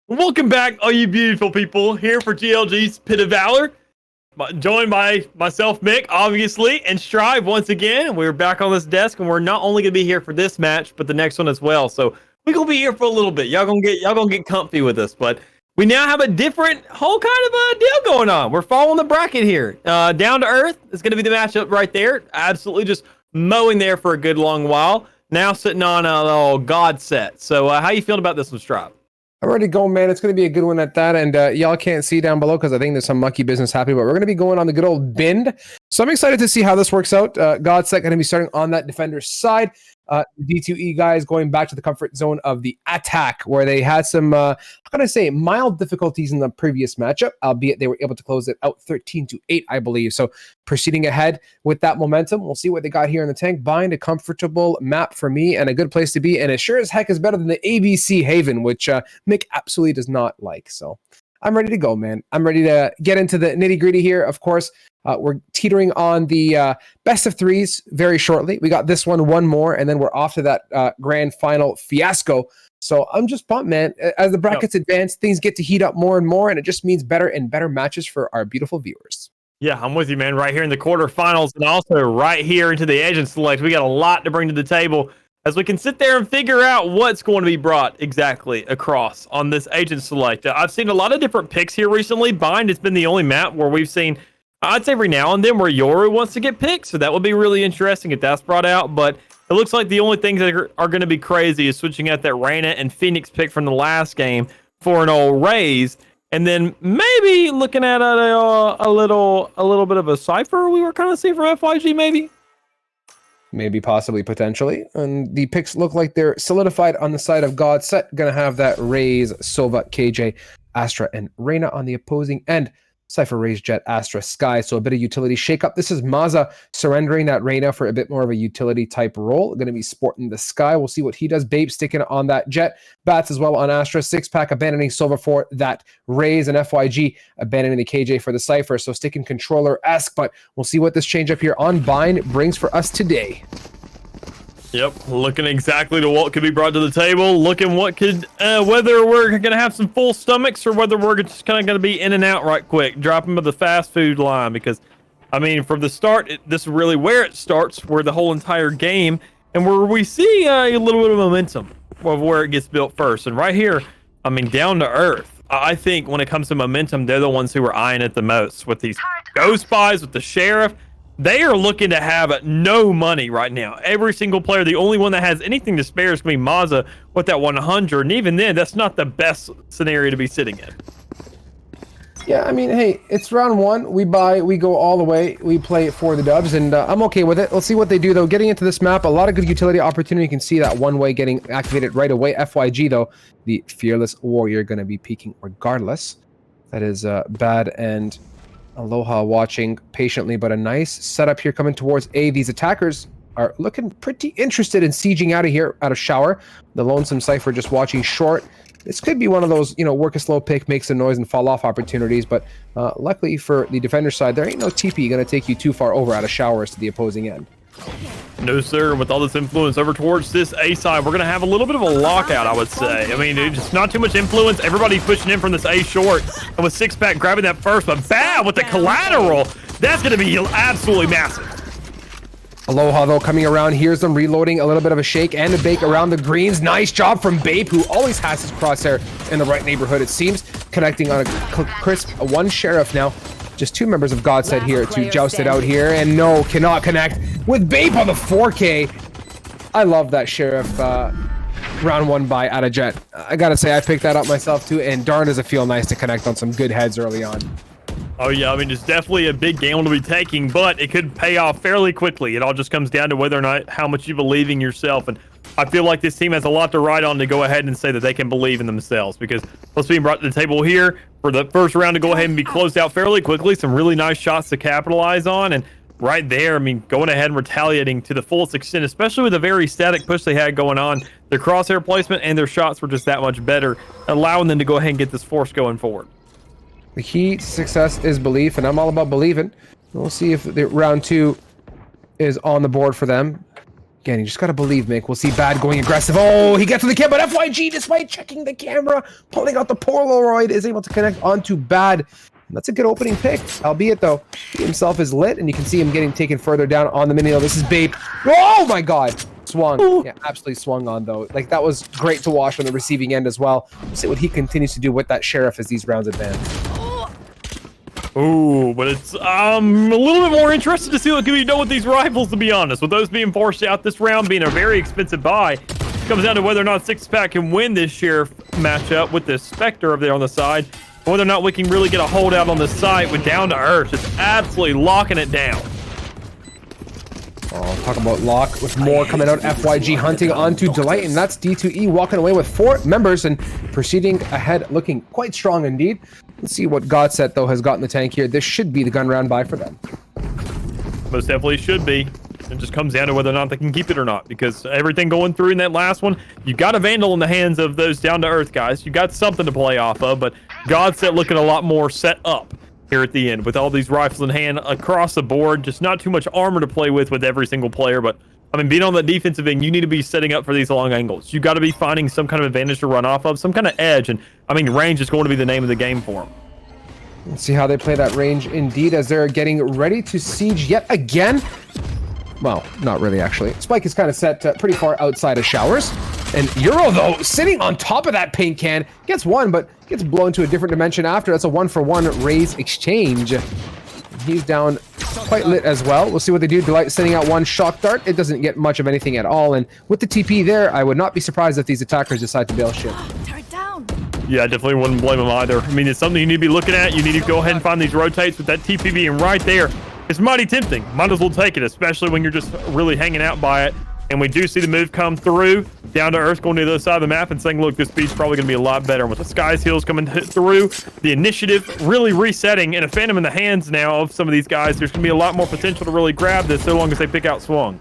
Welcome back, all you beautiful people, here for GLG's Pit of Valor. Joined by myself, Mick, obviously, and Strive once again. We're back on this desk, and we're not only gonna be here for this match, but the next one as well. So we're gonna be here for a little bit. Y'all gonna get comfy with us. But we now have a different whole kind of a deal going on. We're following the bracket here. Down to Earth is gonna be the matchup right there. Absolutely just mowing there for a good long while. Now sitting on a God set. So how you feeling about this one, Strive? I'm ready to go, man. It's going to be a good one at that. And y'all can't see down below because I think there's some mucky business happening, but we're going to be going on the good old bend. So I'm excited to see how this works out. Godset going to be starting on that defender's side. D2E guys going back to the comfort zone of the attack, where they had some, how can I say, mild difficulties in the previous matchup, albeit they were able to close it out 13-8, I believe. So proceeding ahead with that momentum, we'll see what they got here in the tank. Bind, a comfortable map for me and a good place to be, and it sure as heck is better than the ABC Haven, which Mick absolutely does not like. So I'm ready to go, man. I'm ready to get into the nitty-gritty here. Of course, we're teetering on the best of threes very shortly. We got this one more, and then we're off to that grand final fiasco. So I'm just pumped, man. As the brackets advance, things get to heat up more and more, and it just means better and better matches for our beautiful viewers. Yeah, I'm with you, man. Right here in the quarterfinals, and also right here into the Agent Select, we got a lot to bring to the table as we can sit there and figure out what's going to be brought exactly across on this Agent Select. I've seen a lot of different picks here recently. Bind has been the only map where we've seen, I'd say every now and then, where Yoru wants to get picked. So that would be really interesting if that's brought out. But it looks like the only things that are going to be crazy is switching out that Reyna and Phoenix pick from the last game for an old Raze. And then maybe looking at a little bit of a Cypher we were kind of seeing from FYG maybe. Maybe, possibly, potentially. And the picks look like they're solidified on the side of Godset. Going to have that Raze, Sova, KJ, Astra, and Reyna on the opposing end. Cypher, Raze, Jet, Astra, Sky. So a bit of utility shakeup. This is Maza surrendering that Reyna for a bit more of a utility type role. Going to be sporting the Sky. We'll see what he does. Babe sticking on that Jet. Bats as well on Astra. Six-pack abandoning Sova for that Raze, and FYG abandoning the KJ for the Cypher. So sticking controller-esque, but we'll see what this change up here on Bind brings for us today. Yep, looking exactly to what could be brought to the table, looking what could, whether we're going to have some full stomachs or whether we're just kind of going to be in and out right quick, drop them to the fast food line, because, I mean, from the start, this is really where it starts, where the whole entire game, and where we see a little bit of momentum of where it gets built first. And right here, I mean, down to earth, I think when it comes to momentum, they're the ones who are eyeing it the most, with these ghost spies, with the sheriff. They are looking to have no money right now. Every single player, the only one that has anything to spare is going to be Maza with that 100. And even then, that's not the best scenario to be sitting in. Yeah, I mean, hey, it's round one. We go all the way. We play for the dubs, and I'm okay with it. Let's see what they do, though. Getting into this map, a lot of good utility opportunity. You can see that one way getting activated right away. FYG, though, the Fearless Warrior going to be peeking regardless. That is bad, and Aloha watching patiently, but a nice setup here coming towards A. These attackers are looking pretty interested in sieging out of here, out of shower. The Lonesome Cypher just watching short. This could be one of those, work a slow pick, make some noise, and fall off opportunities, but luckily for the defender side, there ain't no TP going to take you too far over out of showers to the opposing end. No, sir. With all this influence over towards this A side, we're going to have a little bit of a lockout, I would say. I mean, just not too much influence. Everybody's pushing in from this A short. And with Six-Pack grabbing that first, but bad with the collateral. That's going to be absolutely massive. Aloha, though, coming around. Here's them reloading, a little bit of a shake and a bake around the greens. Nice job from Babe, who always has his crosshair in the right neighborhood, it seems. Connecting on a crisp one sheriff now. Just two members of Godset here to joust it out here, and no, cannot connect with Babe on the 4K. I love that sheriff round one buy out of Jet. I gotta say, I picked that up myself too, and darn does it feel nice to connect on some good heads early on. Oh yeah, I mean, it's definitely a big gamble to be taking, but it could pay off fairly quickly. It all just comes down to whether or not how much you believe in yourself, and I feel like this team has a lot to ride on to go ahead and say that they can believe in themselves, because what's being brought to the table here for the first round to go ahead and be closed out fairly quickly, some really nice shots to capitalize on, and right there, I mean, going ahead and retaliating to the fullest extent, especially with a very static push they had going on. Their crosshair placement and their shots were just that much better, allowing them to go ahead and get this force going forward. The key to success is belief, and I'm all about believing. We'll see if the round two is on the board for them. Again, you just gotta believe, Mick. We'll see Bad going aggressive. Oh, he gets to the kill, but FYG, despite checking the camera, pulling out the Polaroid, is able to connect onto Bad. And that's a good opening pick, albeit, though, he himself is lit, and you can see him getting taken further down on the mini. This is Babe. Oh, my God. Swung. Ooh. Yeah, absolutely swung on, though. Like, that was great to watch on the receiving end as well. We'll see what he continues to do with that Sheriff as these rounds advance. Ooh, but it's a little bit more interested to see what can be done with these rifles, to be honest. With those being forced out this round, being a very expensive buy, it comes down to whether or not Six-Pack can win this Sheriff matchup with this Spectre over there on the side, whether or not we can really get a holdout on the site with Down to Earth. Just absolutely locking it down. Oh, talk about Locke with more coming out. FYG hunting onto Delight, and that's D2E walking away with 4 members and proceeding ahead, looking quite strong indeed. Let's see what Godset, though, has got in the tank here. This should be the gun round buy for them. Most definitely should be. It just comes down to whether or not they can keep it or not, because everything going through in that last one, you got a Vandal in the hands of those down-to-earth guys. You got something to play off of, but Godset looking a lot more set up here at the end with all these rifles in hand across the board. Just not too much armor to play with every single player, but I mean, being on the defensive end, you need to be setting up for these long angles. You got to be finding some kind of advantage to run off of, some kind of edge, and I mean, range is going to be the name of the game for them. Let's see how they play that range indeed as they're getting ready to siege yet again. Well, not really, actually. Spike is kind of set pretty far outside of showers. And Euro, though, sitting on top of that paint can, gets one, but gets blown to a different dimension after. That's a 1-for-1 raise exchange. He's down quite lit as well. We'll see what they do. Delight sending out one shock dart. It doesn't get much of anything at all. And with the TP there, I would not be surprised if these attackers decide to bail ship. Yeah, I definitely wouldn't blame them either. I mean, it's something you need to be looking at. You need to go ahead and find these rotates with that TP being right there. It's mighty tempting. Might as well take it, especially when you're just really hanging out by it. And we do see the move come through, down to earth, going to the other side of the map and saying, look, this speed's probably going to be a lot better. And with the Sky's Heels coming through, the initiative really resetting, and a Phantom in the hands now of some of these guys, there's going to be a lot more potential to really grab this so long as they pick out Swung.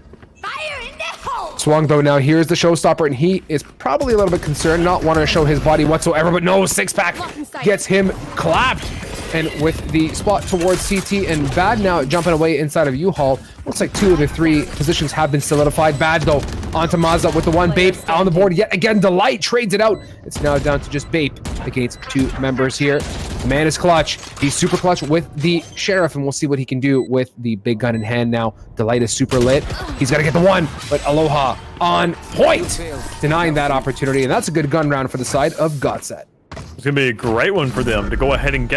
Swung, though, now here's the showstopper, and he is probably a little bit concerned, not wanting to show his body whatsoever, but no, 6-pack gets him clapped. And with the spot towards CT, and Bad now jumping away inside of U-Haul. Looks like 2 of the 3 positions have been solidified. Bad, though, onto Mazda with the one Bape on the board. Yet again, Delight trades it out. It's now down to just Bape against 2 members here. The man is clutch. He's super clutch with the Sheriff, and we'll see what he can do with the big gun in hand now. Delight is super lit. He's got to get the one, but Aloha on point, denying that opportunity. And that's a good gun round for the side of Godset. It's going to be a great one for them to go ahead and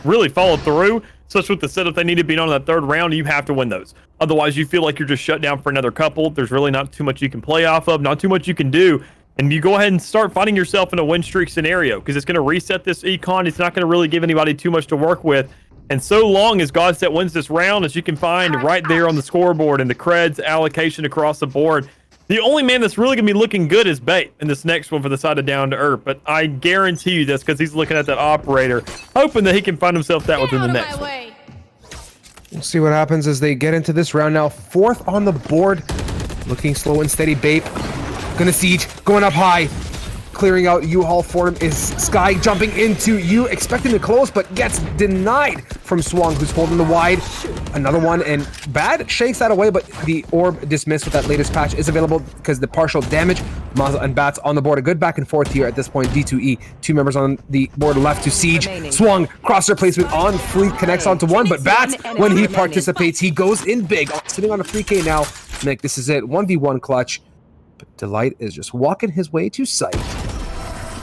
really follow through, especially with the setup they need to be on that 3rd round. You have to win those. Otherwise, you feel like you're just shut down for another couple. There's really not too much you can play off of, not too much you can do. And you go ahead and start finding yourself in a win streak scenario because it's going to reset this econ. It's not going to really give anybody too much to work with. And so long as Godset wins this round, as you can find right there on the scoreboard and the creds allocation across the board, the only man that's really going to be looking good is Bait in this next one for the side of Down to Earth. But I guarantee you this because he's looking at that operator, hoping that he can find himself that within the next one. We'll see what happens as they get into this round now. 4th on the board. Looking slow and steady. Bape. Gonna siege. Going up high. Clearing out U-Haul for him is Sky jumping into you, expecting to close, but gets denied from Swung, who's holding the wide. Another one, and Bad shakes that away, but the orb dismissed with that latest patch is available because the partial damage. Maza and Bats on the board. A good back and forth here at this point. D2E, 2 members on the board left to siege. Swung, cross replacement on Fleet, connects onto one, but Bats, when he participates, he goes in big. Sitting on a 3K now. Nick, this is it. 1v1 clutch. But Delight is just walking his way to sight.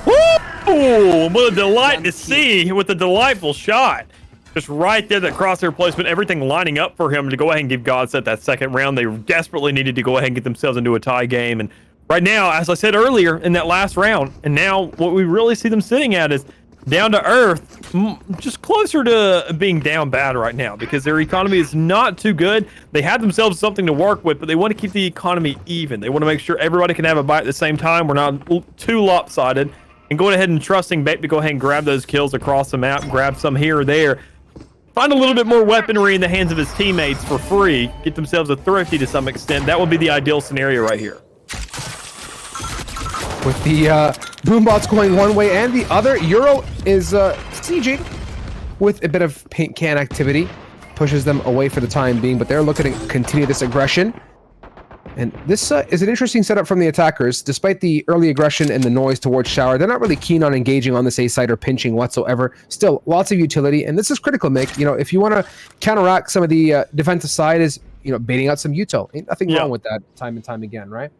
Woo! What a delight to see with a delightful shot. Just right there, that crosshair placement, everything lining up for him to go ahead and give Godset that 2nd round. They desperately needed to go ahead and get themselves into a tie game. And right now, as I said earlier in that last round, and now what we really see them sitting at is Down to Earth, just closer to being down bad right now because their economy is not too good. They have themselves something to work with, but they want to keep the economy even. They want to make sure everybody can have a bite at the same time. We're not too lopsided. And going ahead and trusting Bape to go ahead and grab those kills across the map, grab some here or there. Find a little bit more weaponry in the hands of his teammates for free. Get themselves a thrifty to some extent. That would be the ideal scenario right here. With the boombots going one way and the other, Euro is sieging with a bit of paint can activity. Pushes them away for the time being, but they're looking to continue this aggression. And this is an interesting setup from the attackers. Despite the early aggression and the noise towards Shower, they're not really keen on engaging on this A site or pinching whatsoever. Still, lots of utility, and this is critical, Mick. You know, if you want to counteract some of the defensive side, is baiting out some util. Ain't nothing wrong with that time and time again, right?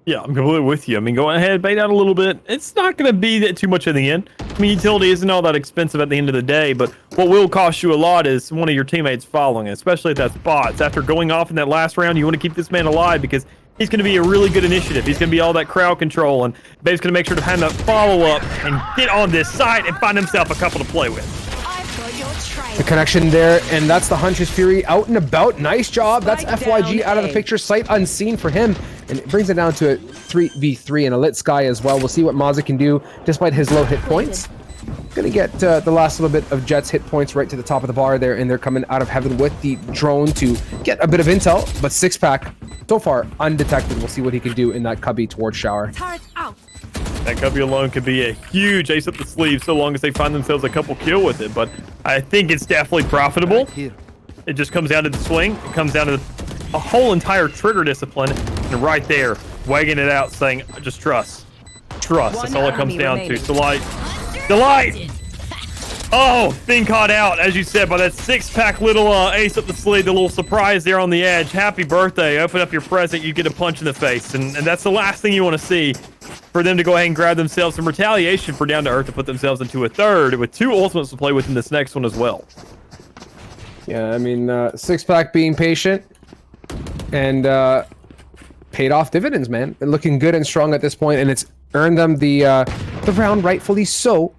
Yeah, I'm completely with you. I mean, go ahead, bait out a little bit. It's not going to be that too much in the end. I mean, utility isn't all that expensive at the end of the day, but what will cost you a lot is one of your teammates following, especially if that's bots. After going off in that last round, you want to keep this man alive because he's going to be a really good initiative. He's going to be all that crowd control, and Babe's going to make sure to hand that follow-up and get on this site and find himself a couple to play with. I've got your trail. The connection there, and that's the Huntress Fury out and about. Nice job. That's FYG out of the picture. Sight unseen for him, and it brings it down to a 3v3 and a lit sky as well. We'll see what Mazza can do despite his low hit points. Gonna get the last little bit of Jet's hit points right to the top of the bar there, and they're coming out of heaven with the drone to get a bit of intel, but six pack so far undetected. We'll see what he can do in that cubby towards shower. That cubby alone could be a huge ace up the sleeve so long as they find themselves a couple kill with it, but I think it's definitely profitable. It just comes down to the swing. It comes down to a whole entire trigger discipline, and right there, wagging it out, saying, just trust. Trust. That's all it comes down to. Delight! Oh, being caught out, as you said, by that six-pack little ace up the sleeve, the little surprise there on the edge. Happy birthday. Open up your present, you get a punch in the face. And that's the last thing you want to see, for them to go ahead and grab themselves some retaliation for Down to Earth to put themselves into a third, with two ultimates to play with in this next one as well. Yeah, I mean, six-pack being patient and paid off dividends, man. They're looking good and strong at this point, and it's earned them the round, rightfully so.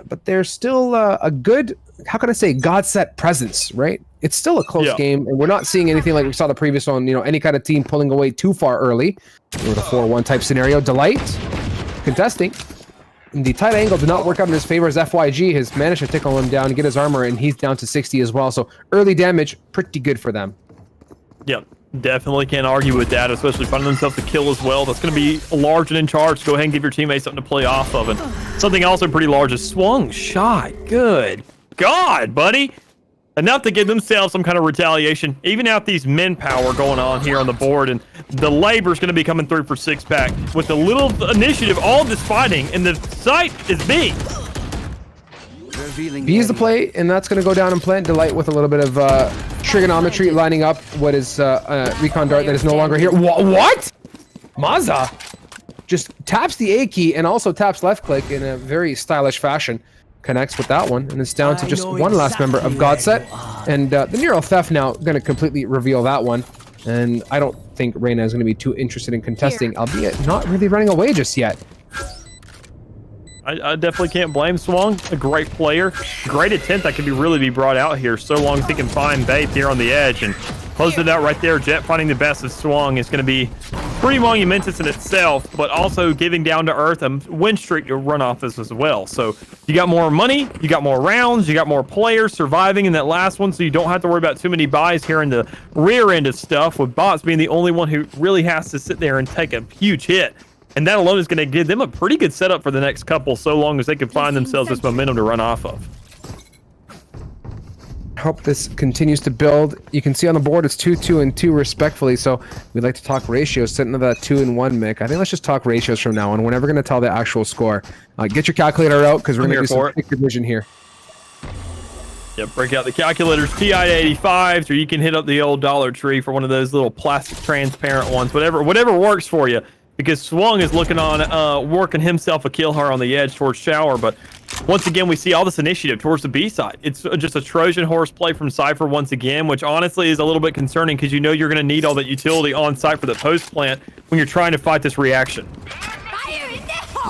But there's still a good, how can I say, God-set presence, right? It's still a close game, and we're not seeing anything like we saw the previous one, you know, any kind of team pulling away too far early. With a 4-1 type scenario. Delight contesting. And the tight angle did not work out in his favor as FYG has managed to tickle him down and get his armor, and he's down to 60 as well. So early damage, pretty good for them. Yep. Definitely can't argue with that, especially finding themselves a kill as well. That's going to be large and in charge. Go ahead and give your teammates something to play off of. And something also pretty large is swung shot. Good God, buddy. Enough to give themselves some kind of retaliation. Even out these men power going on here on the board. And the labor's going to be coming through for six pack. With the little initiative, all this fighting, and the site is B. B is the play, and that's going to go down and plant. Delight with a little bit of trigonometry lining up what is recon dart that is no longer here. What? Mazza just taps the A key and also taps left click in a very stylish fashion. Connects with that one, and it's down to just one last member of Godset. And the Neural Theft now going to completely reveal that one. And I don't think Reyna is going to be too interested in contesting, albeit not really running away just yet. I definitely can't blame Swung. A great player. Great attempt that could really be brought out here, so long as he can find Bait here on the edge. And close it out right there. Jet finding the best of Swung is going to be pretty monumentous in itself, but also giving Down to Earth a win streak to run off this as well. So you got more money, you got more rounds, you got more players surviving in that last one, so you don't have to worry about too many buys here in the rear end of stuff, with Bots being the only one who really has to sit there and take a huge hit. And that alone is going to give them a pretty good setup for the next couple, so long as they can find themselves this momentum to run off of. Hope this continues to build. You can see on the board it's 2-2 and 2 respectfully, so we'd like to talk ratios, sitting at that 2-1 Mick. I think let's just talk ratios from now on. We're never going to tell the actual score. Get your calculator out, because we're going to do some quick division here. Yeah, break out the calculators, TI 85s, or you can hit up the old Dollar Tree for one of those little plastic transparent ones, whatever works for you. Because Swung is looking on, working himself a kill her on the edge towards Shower. But once again, we see all this initiative towards the B side. It's just a Trojan horse play from Cypher once again, which honestly is a little bit concerning, because you know you're going to need all that utility on site for the post plant when you're trying to fight this reaction.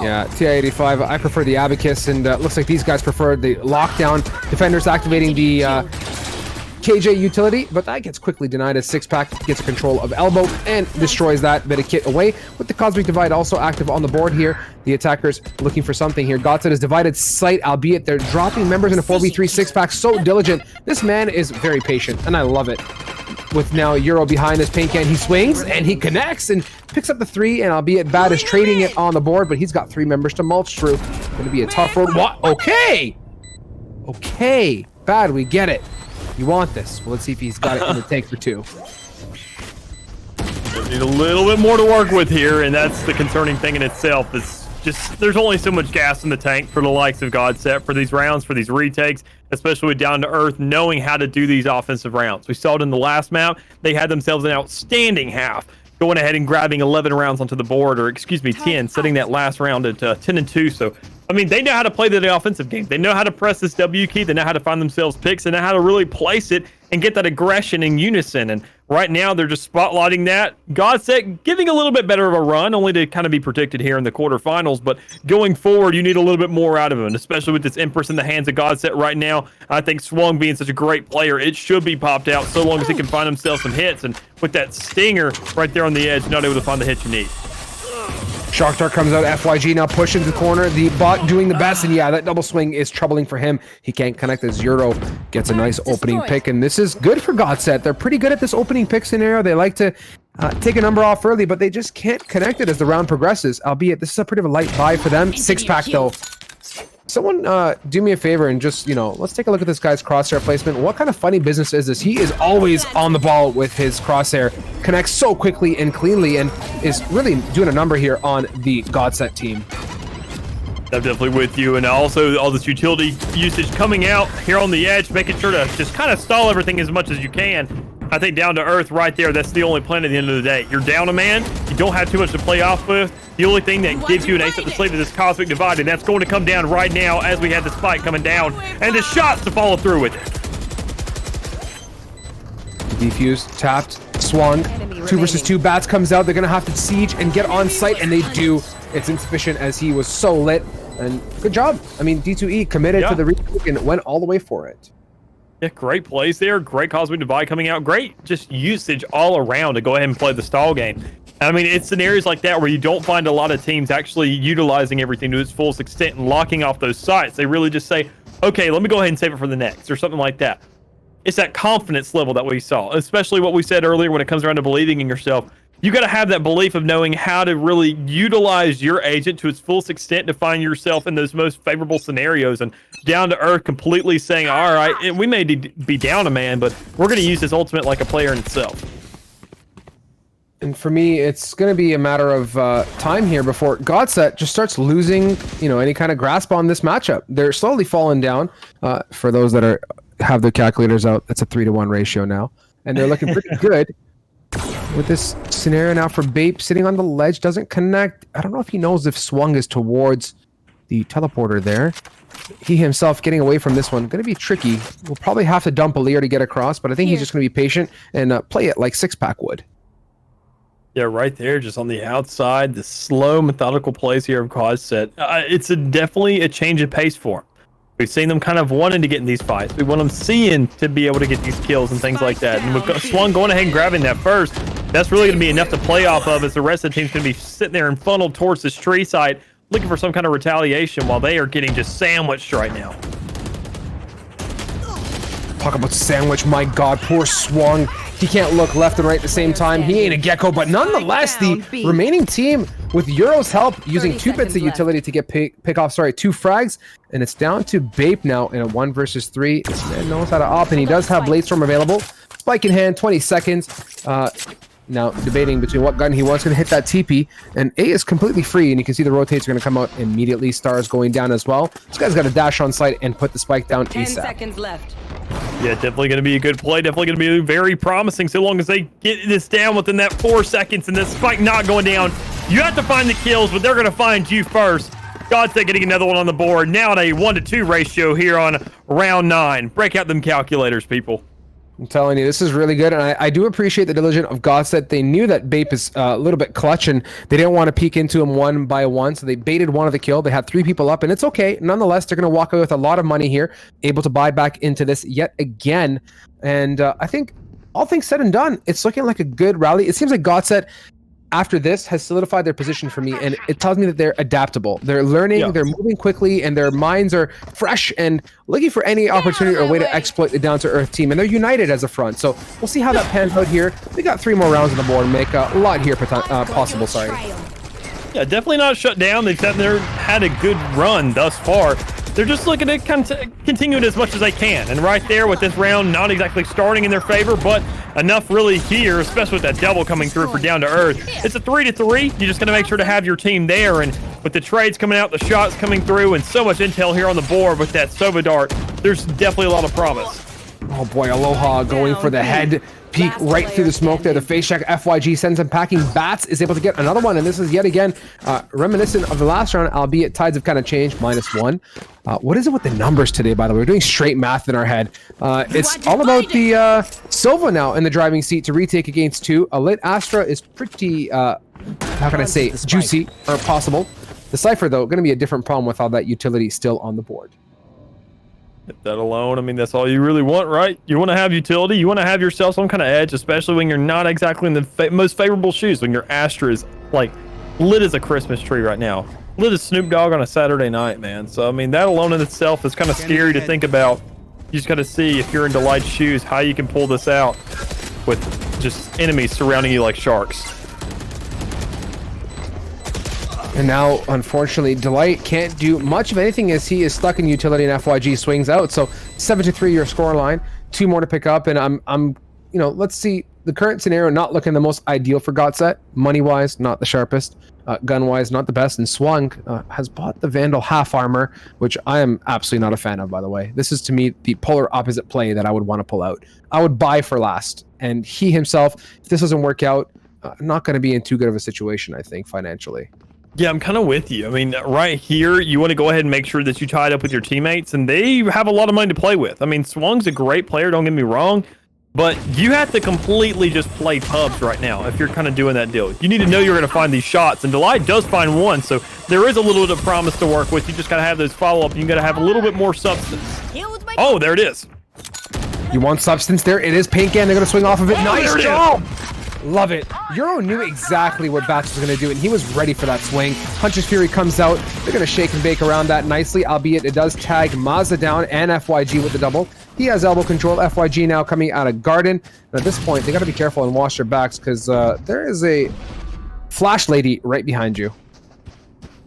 Yeah, TI-85, I prefer the Abacus, and looks like these guys prefer the lockdown. Defenders activating the KJ utility, but that gets quickly denied as six-pack gets control of elbow and destroys that bit of kit away. With the Cosmic Divide also active on the board here, the attackers looking for something here. Godset has divided sight, albeit they're dropping members in a 4v3 six-pack. So diligent. This man is very patient, and I love it. With now Euro behind his paint can, he swings and he connects and picks up the 3, and albeit Bad is trading it on the board, but he's got 3 members to mulch through. Going to be a tough road. What? Okay. Okay. Bad, we get it. You want this. Well, let's see if he's got it in the tank for 2. Need a little bit more to work with here, and that's the concerning thing in itself. It's just, there's only so much gas in the tank for the likes of Godset for these rounds, for these retakes, especially with Down to Earth knowing how to do these offensive rounds. We saw it in the last map. They had themselves an outstanding half, going ahead and grabbing 11 rounds onto the board, or excuse me, 10, setting that last round at 10 and 2. So, I mean, they know how to play the offensive game. They know how to press this W key. They know how to find themselves picks. They know how to really place it and get that aggression in unison. And Right now, they're just spotlighting that. Godset giving a little bit better of a run, only to kind of be predicted here in the quarterfinals. But going forward, you need a little bit more out of him, and especially with this Empress in the hands of Godset right now. I think Swung being such a great player, it should be popped out so long as he can find himself some hits. And with that Stinger right there on the edge, not able to find the hit you need. Shark Dart comes out. FYG now pushing the corner. The bot doing the best, and yeah, that double swing is troubling for him. He can't connect as Euro gets a nice opening pick, and this is good for Godset. They're pretty good at this opening pick scenario. They like to take a number off early, but they just can't connect it as the round progresses, albeit this is a pretty light buy for them. 6-pack, though. Someone do me a favor and just, let's take a look at this guy's crosshair placement. What kind of funny business is this? He is always on the ball with his crosshair, connects so quickly and cleanly, and is really doing a number here on the Godset team. I'm definitely with you, and also all this utility usage coming out here on the edge, making sure to just kind of stall everything as much as you can. I think down to earth right there, that's the only plan at the end of the day. You're down a man, you don't have too much to play off with. The only thing that gives you an ace up the sleeve is this Cosmic Divide, and that's going to come down right now as we have the spike coming down, and the shots to follow through with it. Defused, tapped, swung. 2 versus 2 bats comes out. They're going to have to siege and get on site, and they do. It's insufficient as he was so lit, and good job. I mean, D2E committed to the retake and went all the way for it. Yeah, great plays there. Great Cosmic Divide coming out. Great just usage all around to go ahead and play the stall game. I mean, it's scenarios like that where you don't find a lot of teams actually utilizing everything to its fullest extent and locking off those sites. They really just say, okay, let me go ahead and save it for the next or something like that. It's that confidence level that we saw, especially what we said earlier when it comes around to believing in yourself. You got to have that belief of knowing how to really utilize your agent to its fullest extent to find yourself in those most favorable scenarios, and down to earth completely saying, all right, we may be down a man, but we're going to use this ultimate like a player in itself. And for me, it's going to be a matter of time here before Godset just starts losing, any kind of grasp on this matchup. They're slowly falling down. For those that have their calculators out, that's a 3-to-1 ratio now, and they're looking pretty good. With this scenario now for Bape sitting on the ledge, doesn't connect. I don't know if he knows if Swung is towards the teleporter there. He himself getting away from this one, going to be tricky. We'll probably have to dump a Lear to get across, but I think he's just going to be patient and play it like 6-pack would. Yeah, right there, just on the outside, the slow, methodical plays here of Godset. It's definitely a change of pace for him. We've seen them kind of wanting to get in these fights. We want them seeing to be able to get these kills and things like that. And we've got Swung going ahead and grabbing that first. That's really going to be enough to play off of, as the rest of the team's going to be sitting there and funneled towards this tree site, looking for some kind of retaliation while they are getting just sandwiched right now. Talk about sandwich, my God, poor Swung. He can't look left and right at the same time. He ain't a gecko, but nonetheless, the remaining team, with Euro's help, using 2 bits of utility to get pick off, 2 frags, and it's down to Bape now in a 1 versus 3. This man knows how to op, and he does have Blade Storm available. Spike in hand, 20 seconds. Now debating between what gun he wants. Going to hit that TP, and A is completely free, and you can see the rotates are going to come out immediately. Stars going down as well. This guy's got to dash on site and put the spike down 10 ASAP. seconds left. Yeah, definitely going to be a good play. Definitely going to be very promising so long as they get this down within that 4 seconds and the spike not going down. You have to find the kills, but they're going to find you first. Godset getting another one on the board. Now at a 1-to-2 ratio here on round 9. Break out them calculators, people. I'm telling you, this is really good, and I do appreciate the diligence of Godset. They knew that Bape is a little bit clutch, and they didn't want to peek into him 1 by 1, so they baited one of the kill. They had 3 people up, and it's okay. Nonetheless, they're going to walk away with a lot of money here, able to buy back into this yet again. And I think, all things said and done, it's looking like a good rally. It seems like Godset, after this, has solidified their position for me, and it tells me that they're adaptable. They're learning, they're moving quickly, and their minds are fresh and looking for any opportunity or way to exploit the down-to-earth team, and they're united as a front. So we'll see how that pans out here. We got 3 more rounds on the board and make a lot here possible. Yeah, definitely not shut down. They've sat there, had a good run thus far. They're just looking to continue it as much as they can. And right there with this round not exactly starting in their favor, but enough really here, especially with that double coming through for down to earth. It's a 3-to-3. You just got to make sure to have your team there. And with the trades coming out, the shots coming through, and so much intel here on the board with that Sova Dart, there's definitely a lot of promise. Oh boy, Aloha going for the head peek right through the smoke there. The face check, FYG sends him packing. Bats is able to get another one, and this is yet again reminiscent of the last round, albeit tides have kind of changed, -1. What is it with the numbers today, by the way? We're doing straight math in our head. It's all about the Silva now in the driving seat to retake against 2. A lit Astra is pretty, how can I say, juicy, or possible. The Cypher, though, going to be a different problem with all that utility still on the board. That alone, I mean, that's all you really want, right? You want to have utility. You want to have yourself some kind of edge, especially when you're not exactly in the most favorable shoes, when your Astra is, like, lit as a Christmas tree right now. Lit as Snoop Dogg on a Saturday night, man. So, I mean, that alone in itself is kind of scary to think about. You just got to see, if you're in Delight's shoes, how you can pull this out with just enemies surrounding you like sharks. And now, unfortunately, Delight can't do much of anything as he is stuck in utility and FYG swings out. So 7-3 your score line, 2 more to pick up. And I'm, you know, let's see, the current scenario not looking the most ideal for Gotset. Money-wise, not the sharpest. Gun-wise, not the best. And Swung has bought the Vandal half armor, which I am absolutely not a fan of, by the way. This is, to me, the polar opposite play that I would want to pull out. I would buy for last. And he himself, if this doesn't work out, not going to be in too good of a situation, I think, financially. Yeah, I'm kind of with you. I mean, right here, you want to go ahead and make sure that you tie it up with your teammates, and they have a lot of money to play with. I mean, Swung's a great player, don't get me wrong, but you have to completely just play pubs right now if you're kind of doing that deal. You need to know you're going to find these shots, and Delight does find one, so there is a little bit of promise to work with. You just got to have those follow-up, and you got to have a little bit more substance. Oh, there it is. You want substance there? It is Pink, and they're going to swing off of it. Oh, nice job! Love it. Euro knew exactly what Bats was going to do, and he was ready for that swing. Punch's Fury comes out. They're going to shake and bake around that nicely, albeit it does tag Mazda down and FYG with the double. He has elbow control. FYG now coming out of Garden. And at this point, they got to be careful and wash their backs because there is a flash lady right behind you.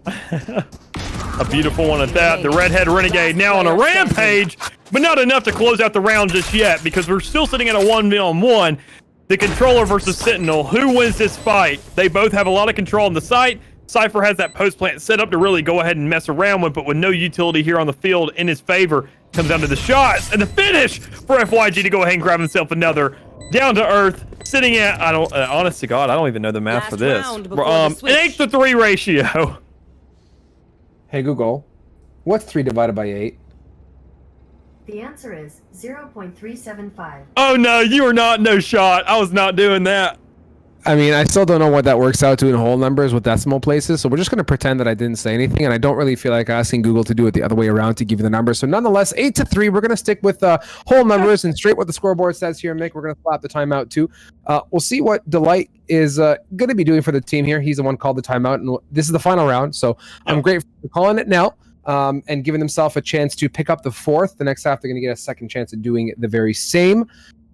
A beautiful one at that. The Redhead Renegade now on a rampage, but not enough to close out the round just yet because we're still sitting at a 1v1. The Controller versus Sentinel. Who wins this fight? They both have a lot of control on the site. Cypher has that post plant set up to really go ahead and mess around with, but with no utility here on the field in his favor. Comes down to the shots and the finish for FYG to go ahead and grab himself another down to earth. Sitting at, I don't, honest to God, I don't even know the math for this. An 8-to-3 ratio. Hey Google, what's 3 divided by 8? The answer is 0.375. Oh no, you are not no shot. I was not doing that. I mean, I still don't know what that works out to in whole numbers with decimal places, so we're just going to pretend that I didn't say anything, and I don't really feel like asking Google to do it the other way around to give you the numbers. So nonetheless, 8-3, we're going to stick with whole numbers and straight what the scoreboard says here, Mick. We're going to slap the timeout too. We'll see what Delight is going to be doing for the team here. He's the one called the timeout, and this is the final round, so I'm grateful for calling it now. And giving themselves a chance to pick up the 4th. The next half, they're going to get a second chance at doing the very same.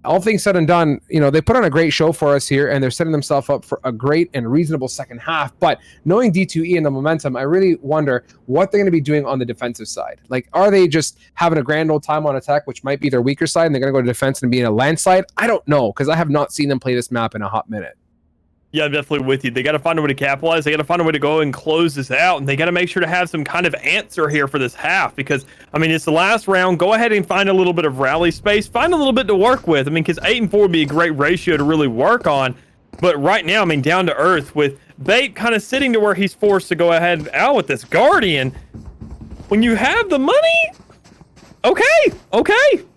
All things said and done, you know, they put on a great show for us here, and they're setting themselves up for a great and reasonable second half. But knowing D2E and the momentum, I really wonder what they're going to be doing on the defensive side. Like, are they just having a grand old time on attack, which might be their weaker side, and they're going to go to defense and be in a landslide? I don't know, because I have not seen them play this map in a hot minute. Yeah, I'm definitely with you. They got to find a way to capitalize. They got to find a way to go and close this out. And they got to make sure to have some kind of answer here for this half. Because, I mean, it's the last round. Go ahead and find a little bit of rally space. Find a little bit to work with. I mean, because 8 and 4 would be a great ratio to really work on. But right now, I mean, down to earth with Bait kind of sitting to where he's forced to go ahead out with this Guardian. When you have the money, okay.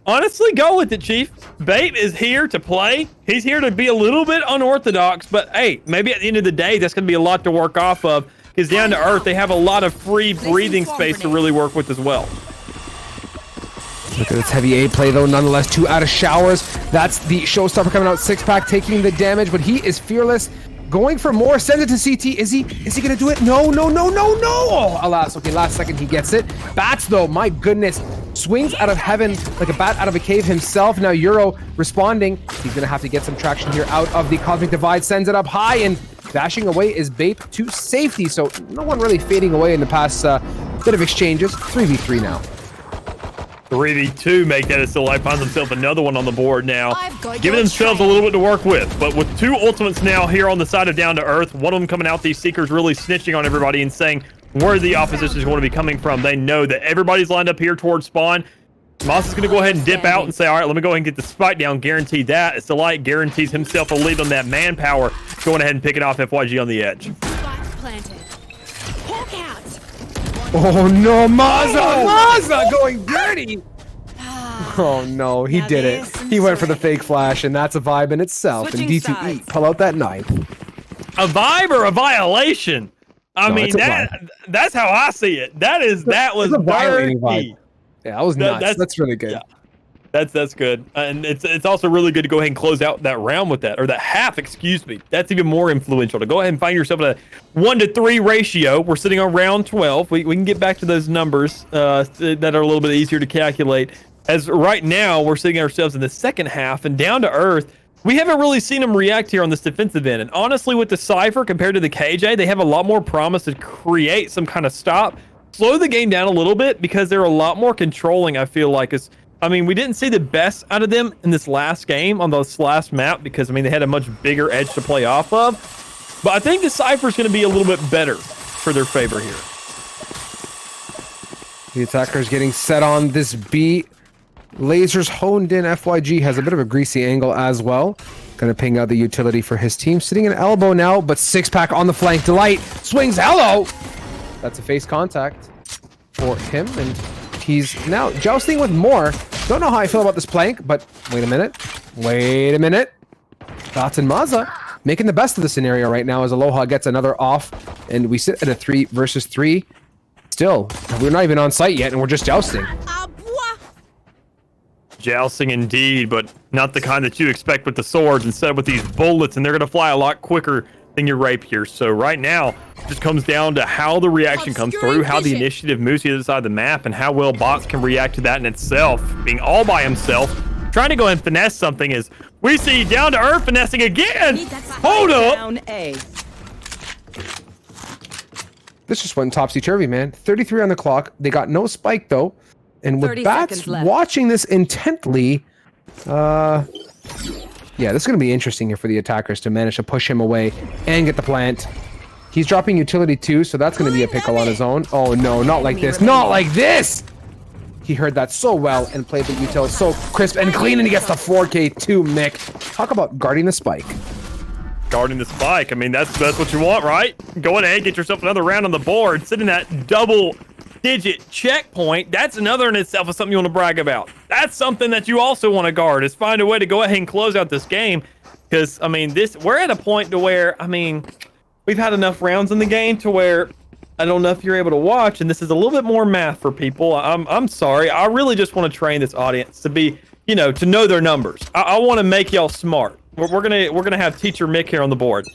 Honestly, go with it, Chief. Bait is here to play. He's here to be a little bit unorthodox, but hey, maybe at the end of the day, that's going to be a lot to work off of. Because down to earth, they have a lot of free breathing space to really work with as well. Look at this heavy A play, though. Nonetheless, 2 out of showers. That's the showstopper coming out. 6-pack taking the damage, but he is fearless. Going for more, sends it to CT. Is he gonna do it? No. Oh, alas. Okay, last second he gets it. Bats, though, my goodness. Swings out of heaven like a bat out of a cave himself. Now Euro responding. He's gonna have to get some traction here out of the Cosmic Divide. Sends it up high, and dashing away is Bape to safety. So no one really fading away in the past bit of exchanges. 3v3 now. 3v2 make that as Delight finds himself another one on the board now, giving themselves a little bit to work with. But with 2 ultimates now here on the side of Down to Earth, one of them coming out, these Seekers really snitching on everybody and saying where the opposition is going to be coming from. They know that everybody's lined up here towards spawn. Moss is going to go ahead and dip out and say, all right, let me go ahead and get the spike down. Guarantee that. It's Delight guarantees himself a lead on that manpower. Going ahead and picking off FYG on the edge. Planted. Hawk out. Oh no, Maza going dirty. Oh no, he did it. He went for the fake flash, and that's a vibe in itself. And D2E, pull out that knife. A vibe or a violation? I mean, that's how I see it. That was a violating dirty. vibe. Yeah, that was nuts. That's really good. Yeah. That's good. And it's also really good to go ahead and close out that round with that, or that half, excuse me. That's even more influential. To go ahead and find yourself in a 1-to-3 ratio. We're sitting on round 12. We can get back to those numbers that are a little bit easier to calculate. As right now, we're sitting ourselves in the second half, and down to earth, we haven't really seen them react here on this defensive end. And honestly, with the Cypher compared to the KJ, they have a lot more promise to create some kind of stop, slow the game down a little bit, because they're a lot more controlling, I feel like. I mean, we didn't see the best out of them in this last game on this last map, because, I mean, they had a much bigger edge to play off of. But I think the Cypher's going to be a little bit better for their favor here. The attacker's getting set on this beat. Lasers honed in. FYG has a bit of a greasy angle as well. Gonna ping out the utility for his team. Sitting in elbow now, but 6-pack on the flank. Delight swings. Hello! That's a face contact for him, and he's now jousting with more. Don't know how I feel about this plank, but wait a minute. Wait a minute. Dots and Maza making the best of the scenario right now as Aloha gets another off, and we sit at a 3 versus 3. Still, we're not even on site yet, and we're just jousting. Jousting indeed, but not the kind that you expect with the swords. Instead with these bullets, and they're going to fly a lot quicker than your rapiers. So right now, it just comes down to how the reaction comes through, how the initiative moves to the other side of the map, and how well bots can react to that in itself. Being all by himself, trying to go and finesse something is, we see Down to Earth finessing again. Hold up. This just went topsy-turvy, man. 33 on the clock. They got no spike, though. And with Bats watching this intently, yeah, this is going to be interesting here for the attackers to manage to push him away and get the plant. He's dropping utility too, so that's going to be a pickle on his own. Oh no, not like this. Not like this! He heard that so well and played the util so crisp and clean, and he gets the 4K too, Mick. Talk about guarding the spike. Guarding the spike. I mean, that's what you want, right? Go ahead, get yourself another round on the board. Sit in that double-digit checkpoint. That's another in itself of something you want to brag about. That's something that you also want to guard, is find a way to go ahead and close out this game. Because, I mean, we're at a point to where, I mean, we've had enough rounds in the game to where I don't know if you're able to watch, and this is a little bit more math for people. I'm sorry. I really just want to train this audience to be, you know, to know their numbers. I want to make y'all smart. We're gonna have Teacher Mick here on the board.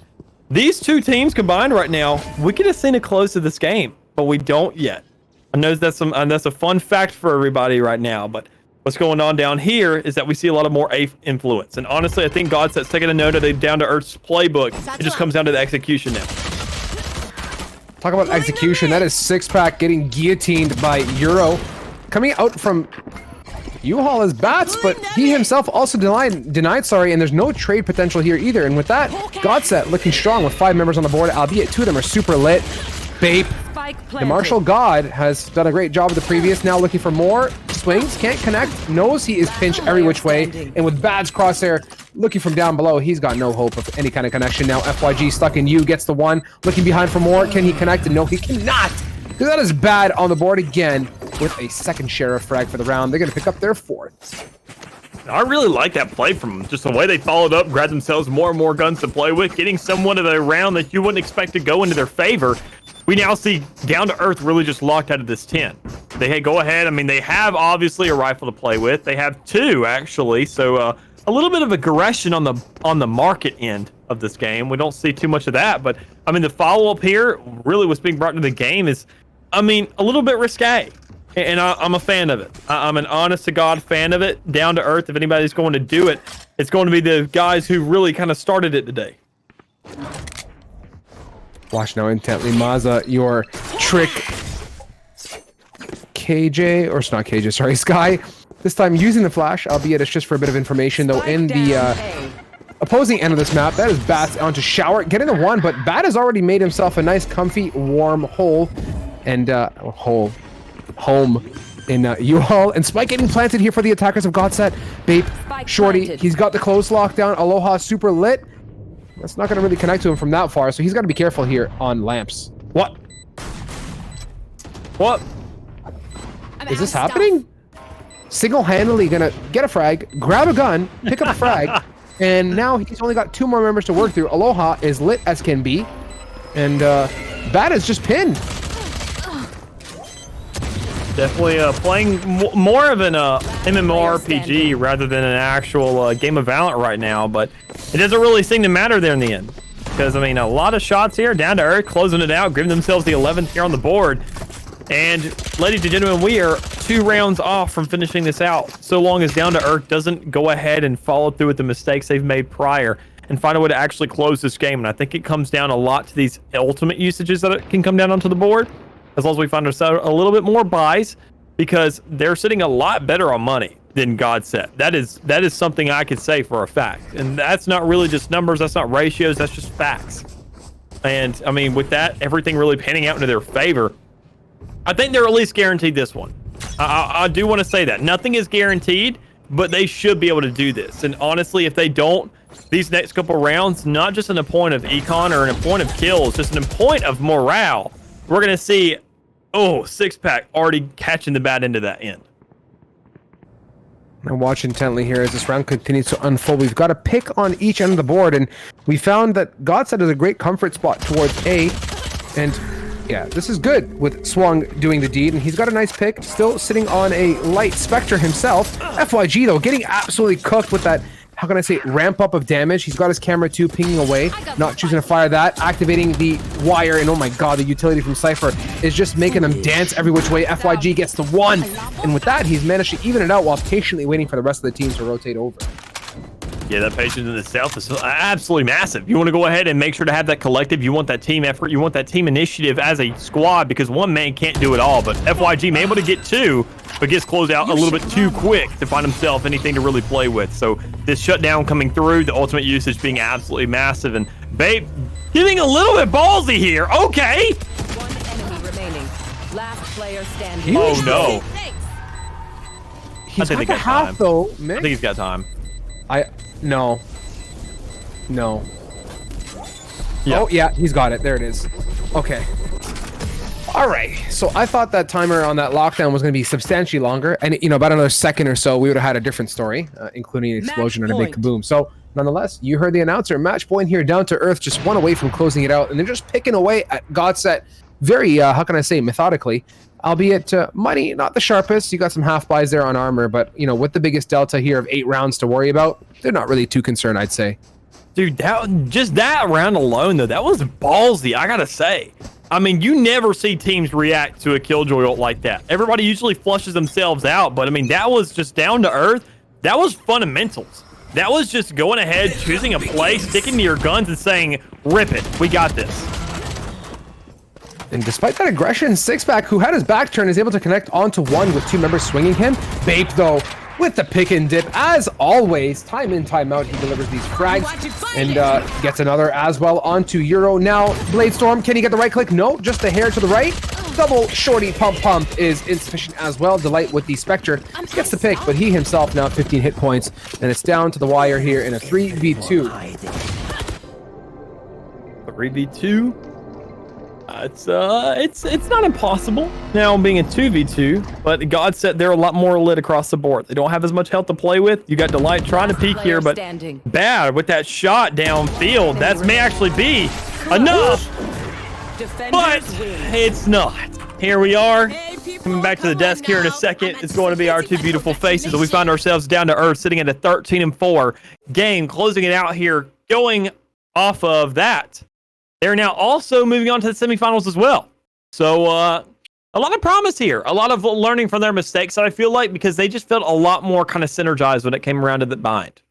These two teams combined right now, we could have seen a close to this game, but we don't yet. I know that's a fun fact for everybody right now, but what's going on down here is that we see a lot of more AF influence. And honestly, I think Godset's taking a note of the Down to Earth's playbook. It just comes down to the execution now. Talk about execution. That is 6-pack getting guillotined by Euro. Coming out from U-Haul as Bats, but he himself also denied, and there's no trade potential here either. And with that, Godset looking strong with 5 members on the board, albeit 2 of them are super lit. Bape. The Martial God has done a great job of the previous, now looking for more. Swings, can't connect, knows he is pinched every which way, and with Bad's crosshair looking from down below, he's got no hope of any kind of connection. Now FYG stuck in U, gets the 1, looking behind for more. Can he connect? And no, he cannot. That is Bad on the board again with a second Sheriff frag for the round. They're going to pick up their 4th. I really like that play from them. Just the way they followed up, grabbed themselves more and more guns to play with, getting someone of a round that you wouldn't expect to go into their favor. We now see Down to Earth really just locked out of this 10. They go ahead. I mean, they have obviously a rifle to play with. They have 2 actually, so a little bit of aggression on the market end of this game. We don't see too much of that, but I mean, the follow up here, really what's being brought to the game is, I mean, a little bit risque. And I'm a fan of it. I'm an honest to God fan of it. Down to Earth, if anybody's going to do it, it's going to be the guys who really kind of started it today. Watch now intently, Maza, your trick KJ, or it's not KJ, sorry, Sky. This time using the flash, albeit it's just for a bit of information, though, in the opposing end of this map. That is Bats onto Shower, getting the 1, but Bat has already made himself a nice, comfy, warm hole, and home in U-Haul. And Spike getting planted here for the attackers of Godset. Bape, Shorty, planted. he's got the close lockdown. Aloha super lit. That's not going to really connect to him from that far, so he's got to be careful here on lamps. What? What? Is this happening? Single-handedly gonna get a frag, grab a gun, pick up a frag, and now he's only got 2 more members to work through. Aloha is lit as can be, and Bat is just pinned. Definitely playing more of an MMORPG rather than an actual game of Valor right now, but it doesn't really seem to matter there in the end. Because, I mean, a lot of shots here, down to earth, closing it out, giving themselves the 11th here on the board. And, ladies and gentlemen, we are 2 rounds off from finishing this out, so long as Down to Earth doesn't go ahead and follow through with the mistakes they've made prior and find a way to actually close this game. And I think it comes down a lot to these ultimate usages that it can come down onto the board, as long as we find ourselves a little bit more buys, because they're sitting a lot better on money than Godset. That is something I could say for a fact. And that's not really just numbers, that's not ratios, that's just facts. And, I mean, with that, everything really panning out into their favor, I think they're at least guaranteed this one. I do want to say that. Nothing is guaranteed, but they should be able to do this. And honestly, if they don't, these next couple rounds, not just in a point of econ or in a point of kills, just in a point of morale, we're going to see, Six-Pack already catching the bad end of that end. And watch intently here as this round continues to unfold. We've got a pick on each end of the board, and we found that Godset is a great comfort spot towards A, and yeah, this is good with Swung doing the deed, and he's got a nice pick, still sitting on a light Spectre himself. FYG, though, getting absolutely cooked with that, how can I say, ramp up of damage. He's got his camera too, pinging away, not choosing to fire that, activating the wire, and oh my god, the utility from Cypher is just making them dance every which way. FYG gets the 1, and with that, he's managed to even it out while patiently waiting for the rest of the teams to rotate over. Yeah, that patience in itself is absolutely massive. You want to go ahead and make sure to have that collective. You want that team effort. You want that team initiative as a squad, because one man can't do it all. But FYG may able to get 2, but gets closed out a little bit too quick to find himself anything to really play with. So this shutdown coming through, the ultimate usage being absolutely massive. And Babe getting a little bit ballsy here. Okay. 1 enemy remaining. Last player standing. Oh, no. He's I think got the half, though, Mick. I think he's got time. No. Yeah. Oh, yeah, he's got it. There it is. Okay. All right. So I thought that timer on that lockdown was going to be substantially longer. And, about another second or so, we would have had a different story, including an explosion and a big kaboom. So, nonetheless, you heard the announcer. Match point here, Down to Earth, just 1 away from closing it out. And they're just picking away at Godset very, how can I say, methodically. Albeit money, not the sharpest. You got some half buys there on armor, but with the biggest delta here of 8 rounds to worry about, they're not really too concerned, I'd say. Dude, just that round alone, though, that was ballsy, I gotta say. I mean, you never see teams react to a Killjoy ult like that. Everybody usually flushes themselves out, but I mean, that was just down to earth. That was fundamentals. That was just going ahead, choosing a play, sticking to your guns, and saying, rip it, we got this. And despite that aggression, Six-Pack, who had his back turned, is able to connect onto 1 with 2 members swinging him. Bape, though, with the pick and dip, as always, time in, time out, he delivers these frags and gets another as well onto Euro. Now, Bladestorm, can he get the right click? No, just a hair to the right. Double Shorty pump is insufficient as well. Delight with the Spectre gets the pick, but he himself now 15 hit points, and it's down to the wire here in a 3v2. 3v2. It's not impossible now being a 2v2, but Godset, they're a lot more lit across the board. They don't have as much health to play with. You got Delight trying to peek here, but bad with that shot downfield. That may actually be enough, but it's not. Here we are, coming back to the desk here in a second. It's going to be our 2 beautiful faces, and we find ourselves Down to Earth sitting at a 13-4 game, closing it out here, going off of that. They're now also moving on to the semifinals as well. So a lot of promise here. A lot of learning from their mistakes, I feel like, because they just felt a lot more kind of synergized when it came around to the bind.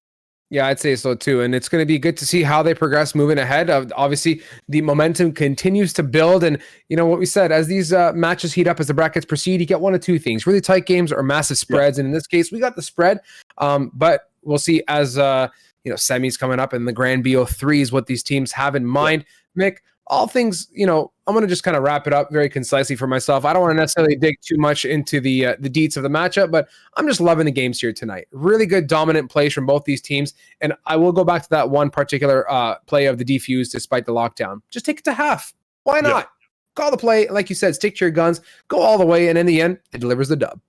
Yeah, I'd say so too. And it's going to be good to see how they progress moving ahead. Obviously, the momentum continues to build. And what we said, as these matches heat up, as the brackets proceed, you get 1 of 2 things. Really tight games or massive spreads. Yeah. And in this case, we got the spread. But we'll see as semis coming up and the Grand BO3 is what these teams have in mind. Mick, all things, I'm going to just kind of wrap it up very concisely for myself. I don't want to necessarily dig too much into the deets of the matchup, but I'm just loving the games here tonight. Really good dominant plays from both these teams, and I will go back to that one particular play of the defuse despite the lockdown. Just take it to half. Why not? Yeah. Call the play, like you said, stick to your guns, go all the way, and in the end, it delivers the dub.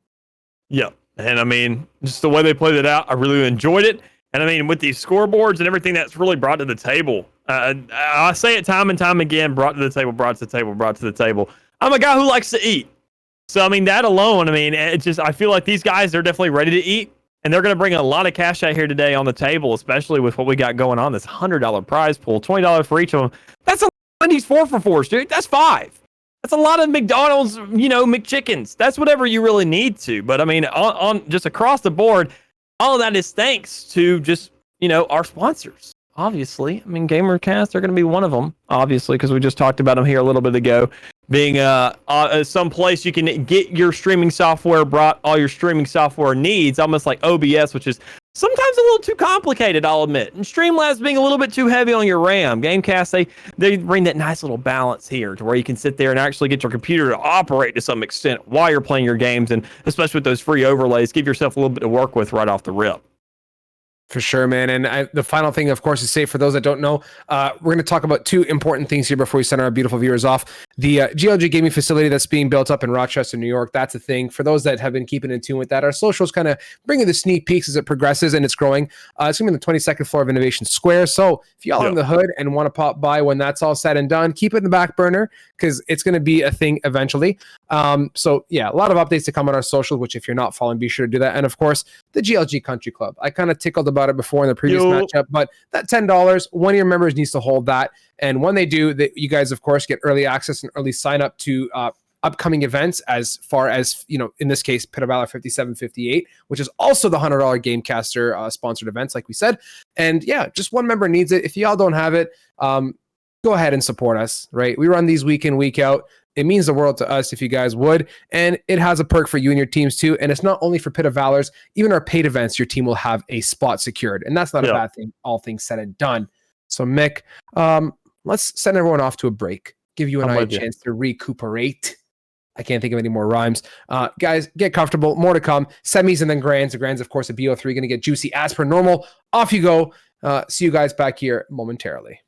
Yeah. And I mean, just the way they played it out, I really enjoyed it. And I mean, with these scoreboards and everything that's really brought to the table, I say it time and time again, brought to the table, brought to the table, brought to the table. I'm a guy who likes to eat. So, I mean, that alone, I mean, it just, I feel like these guys, they're definitely ready to eat. And they're going to bring a lot of cash out here today on the table, especially with what we got going on, this $100 prize pool, $20 for each of them. That's a Wendy's 4-for-4s, dude. That's 5. That's a lot of McDonald's, McChickens. That's whatever you really need to. But I mean, on just across the board, all of that is thanks to just, our sponsors. Obviously, I mean, GamerCast are going to be one of them, obviously, because we just talked about them here a little bit ago, being some place you can get your streaming software, brought all your streaming software needs, almost like OBS, which is sometimes a little too complicated, I'll admit. And Streamlabs being a little bit too heavy on your RAM. GameCast, they bring that nice little balance here to where you can sit there and actually get your computer to operate to some extent while you're playing your games, and especially with those free overlays, give yourself a little bit to work with right off the rip. For sure, man. And the final thing, of course, is say for those that don't know, we're going to talk about 2 important things here before we send our beautiful viewers off. The GLG gaming facility that's being built up in Rochester, New York, that's a thing. For those that have been keeping in tune with that, our socials kind of bringing the sneak peeks as it progresses and it's growing. It's going to be on the 22nd floor of Innovation Square. So if y'all are in the hood and want to pop by when that's all said and done, keep it in the back burner because it's going to be a thing eventually. So yeah, a lot of updates to come on our socials, which if you're not following, be sure to do that. And of course, the GLG Country Club. I kind of tickled about it before in the previous matchup, but that $10, one of your members needs to hold that. And when they do, you guys, of course, get early access and early sign up to upcoming events as far as, in this case, Pit of Valor 5758, which is also the $100 Gamecaster sponsored events, like we said. And yeah, just one member needs it. If y'all don't have it, go ahead and support us, right? We run these week in, week out. It means the world to us if you guys would. And it has a perk for you and your teams too. And it's not only for Pit of Valors, even our paid events, your team will have a spot secured. And that's not a bad thing, all things said and done. So Mick, let's send everyone off to a break. Give you and I a chance to recuperate. I can't think of any more rhymes. Guys, get comfortable. More to come. Semis and then grands. The grands, of course, at BO3 going to get juicy as per normal. Off you go. See you guys back here momentarily.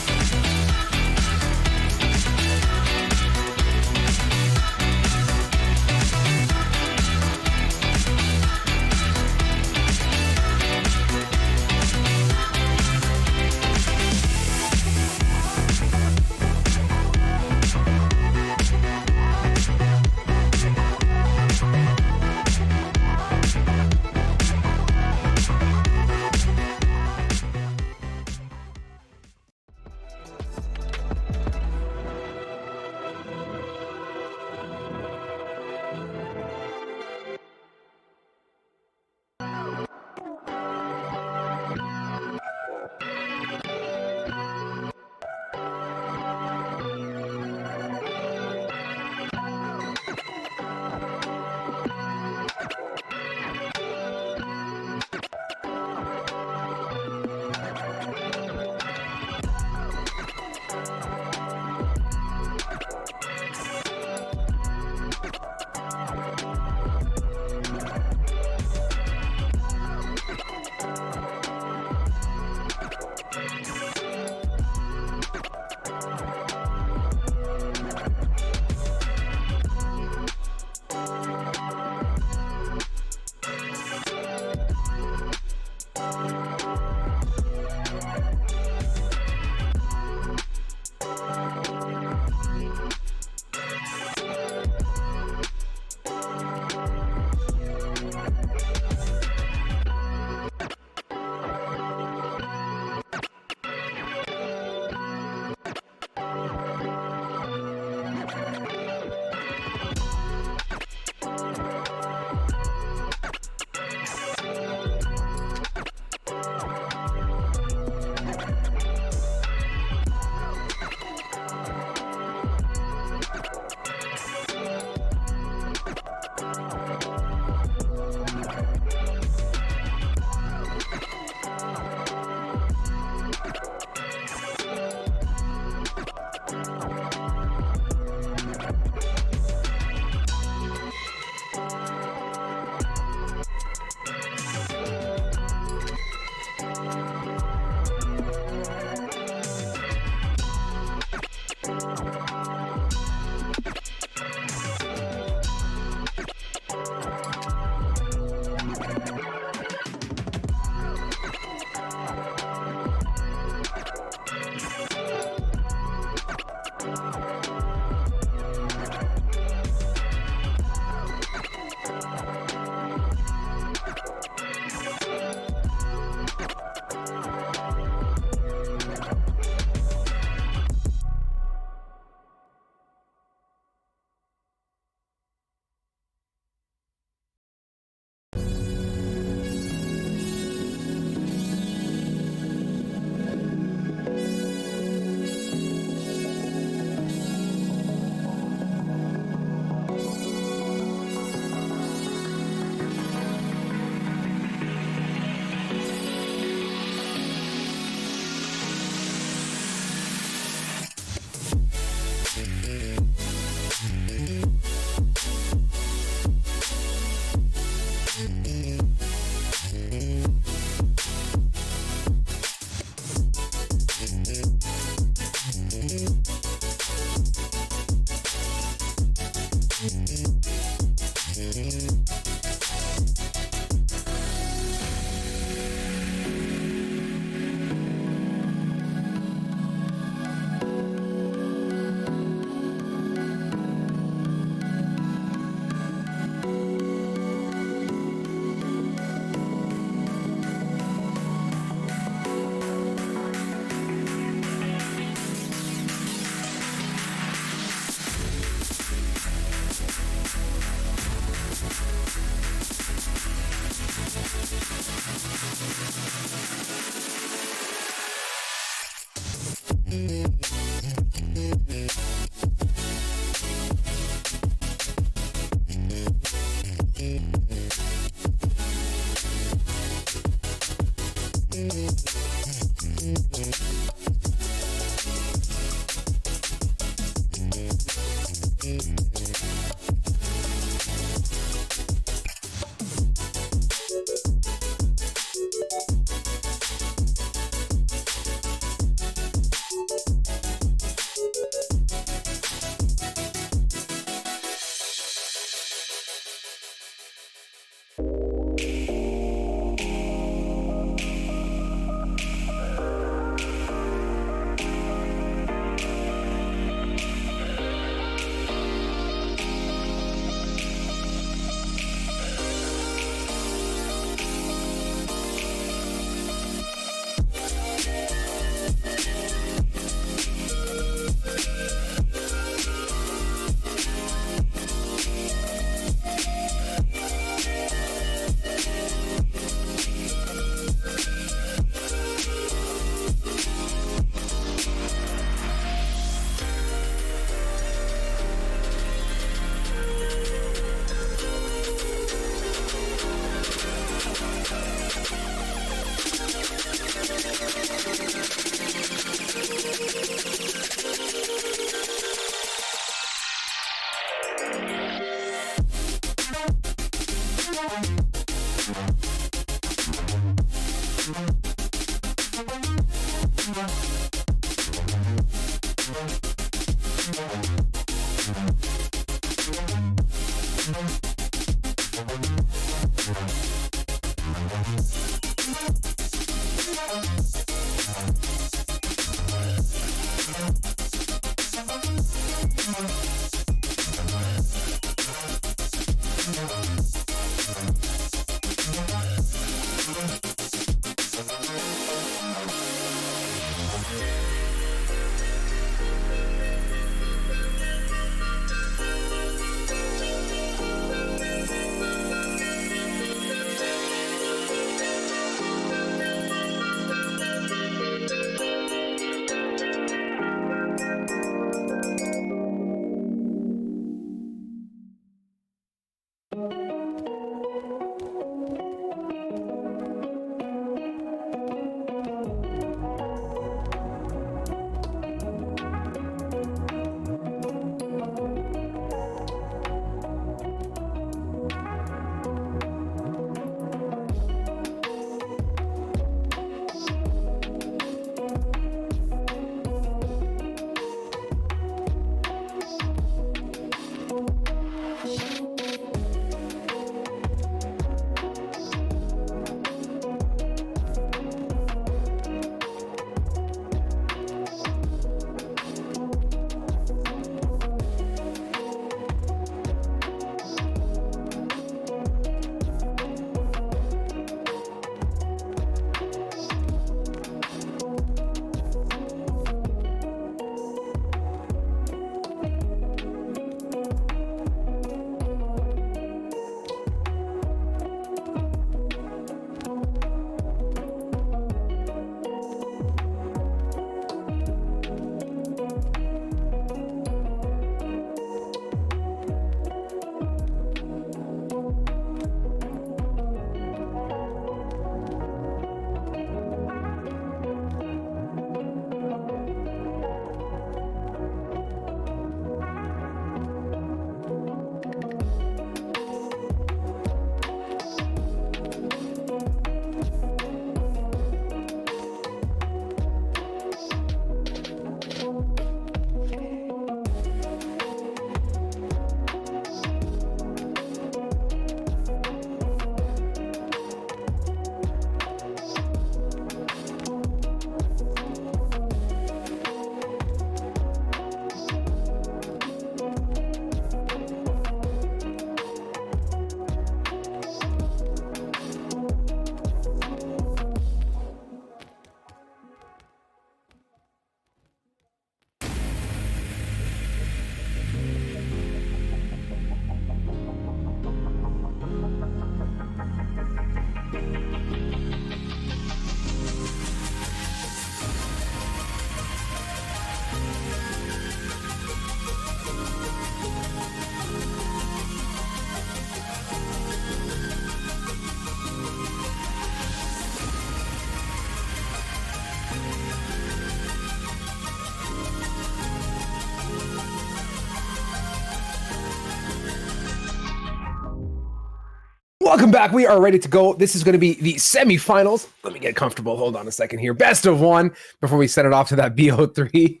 Welcome back. We are ready to go. This is going to be the semifinals. Let me get comfortable. Hold on a second here. Best of one before we send it off to that BO3.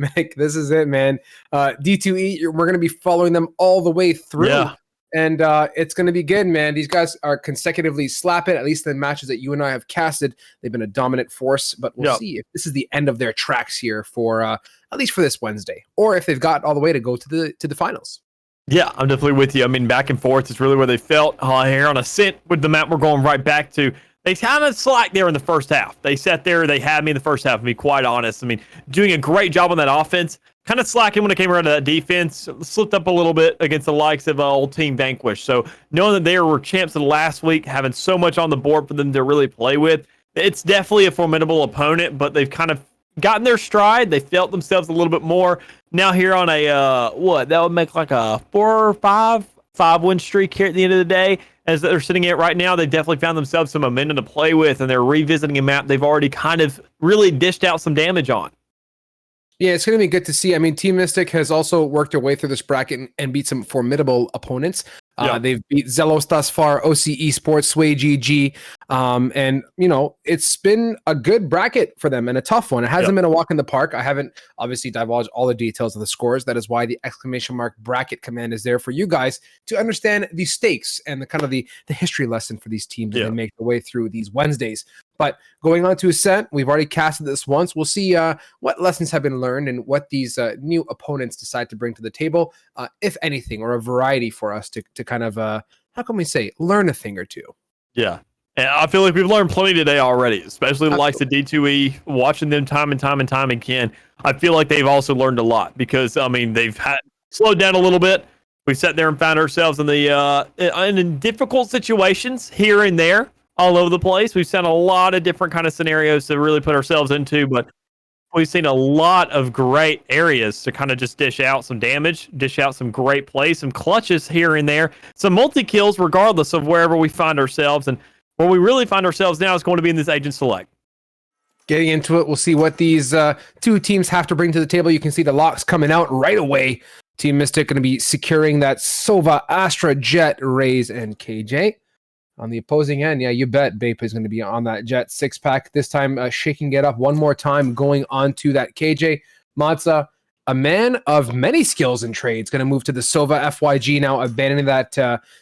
Mick, this is it, man. D2E, we're going to be following them all the way through. Yeah. And it's going to be good, man. These guys are consecutively slapping, at least the matches that you and I have casted. They've been a dominant force, but we'll see if this is the end of their tracks here for at least for this Wednesday, or if they've got all the way to go to the finals. Yeah, I'm definitely with you. I mean, back and forth is really where they felt here on Ascent with the map we're going right back to. They kind of slacked there in the first half. They sat there, they had me in the first half, to be quite honest. I mean, doing a great job on that offense, kind of slacking when it came around to that defense, slipped up a little bit against the likes of old Team Vanquish. So knowing that they were champs of the last week, having so much on the board for them to really play with, it's definitely a formidable opponent, but they've kind of gotten their stride. They felt themselves a little bit more. Now here on a, that would make like a 4 or 5 win streak here at the end of the day. As they're sitting at right now, they've definitely found themselves some momentum to play with, and they're revisiting a map they've already kind of really dished out some damage on. Yeah, it's going to be good to see. I mean, Team Mystic has also worked their way through this bracket and beat some formidable opponents. They've beat Zelos thus far, OC Esports, Sway GG, and it's been a good bracket for them and a tough one. It hasn't been a walk in the park. I haven't obviously divulged all the details of the scores. That is why the ! bracket command is there for you guys to understand the stakes and the kind of the history lesson for these teams as they make their way through these Wednesdays. But going on to Ascent, we've already casted this once. We'll see what lessons have been learned and what these new opponents decide to bring to the table, if anything, or a variety for us to kind of, how can we say, learn a thing or two. Yeah. And I feel like we've learned plenty today already, especially the likes of D2E, watching them time and time and time again. I feel like they've also learned a lot because, I mean, they've slowed down a little bit. We sat there and found ourselves in in difficult situations here and there. All over the place. We've seen a lot of different kind of scenarios to really put ourselves into, but we've seen a lot of great areas to kind of just dish out some damage, dish out some great plays, some clutches here and there, some multi-kills regardless of wherever we find ourselves. And where we really find ourselves now is going to be in this Agent Select. Getting into it, we'll see what these two teams have to bring to the table. You can see the locks coming out right away. Team Mystic going to be securing that Sova, Astra, Jet, Raze, and KJ. On the opposing end, yeah, you bet Bape is going to be on that Jet 6-pack. This time, shaking it up one more time, going on to that KJ. Matza, a man of many skills and trades, going to move to the Sova FYG now, abandoning that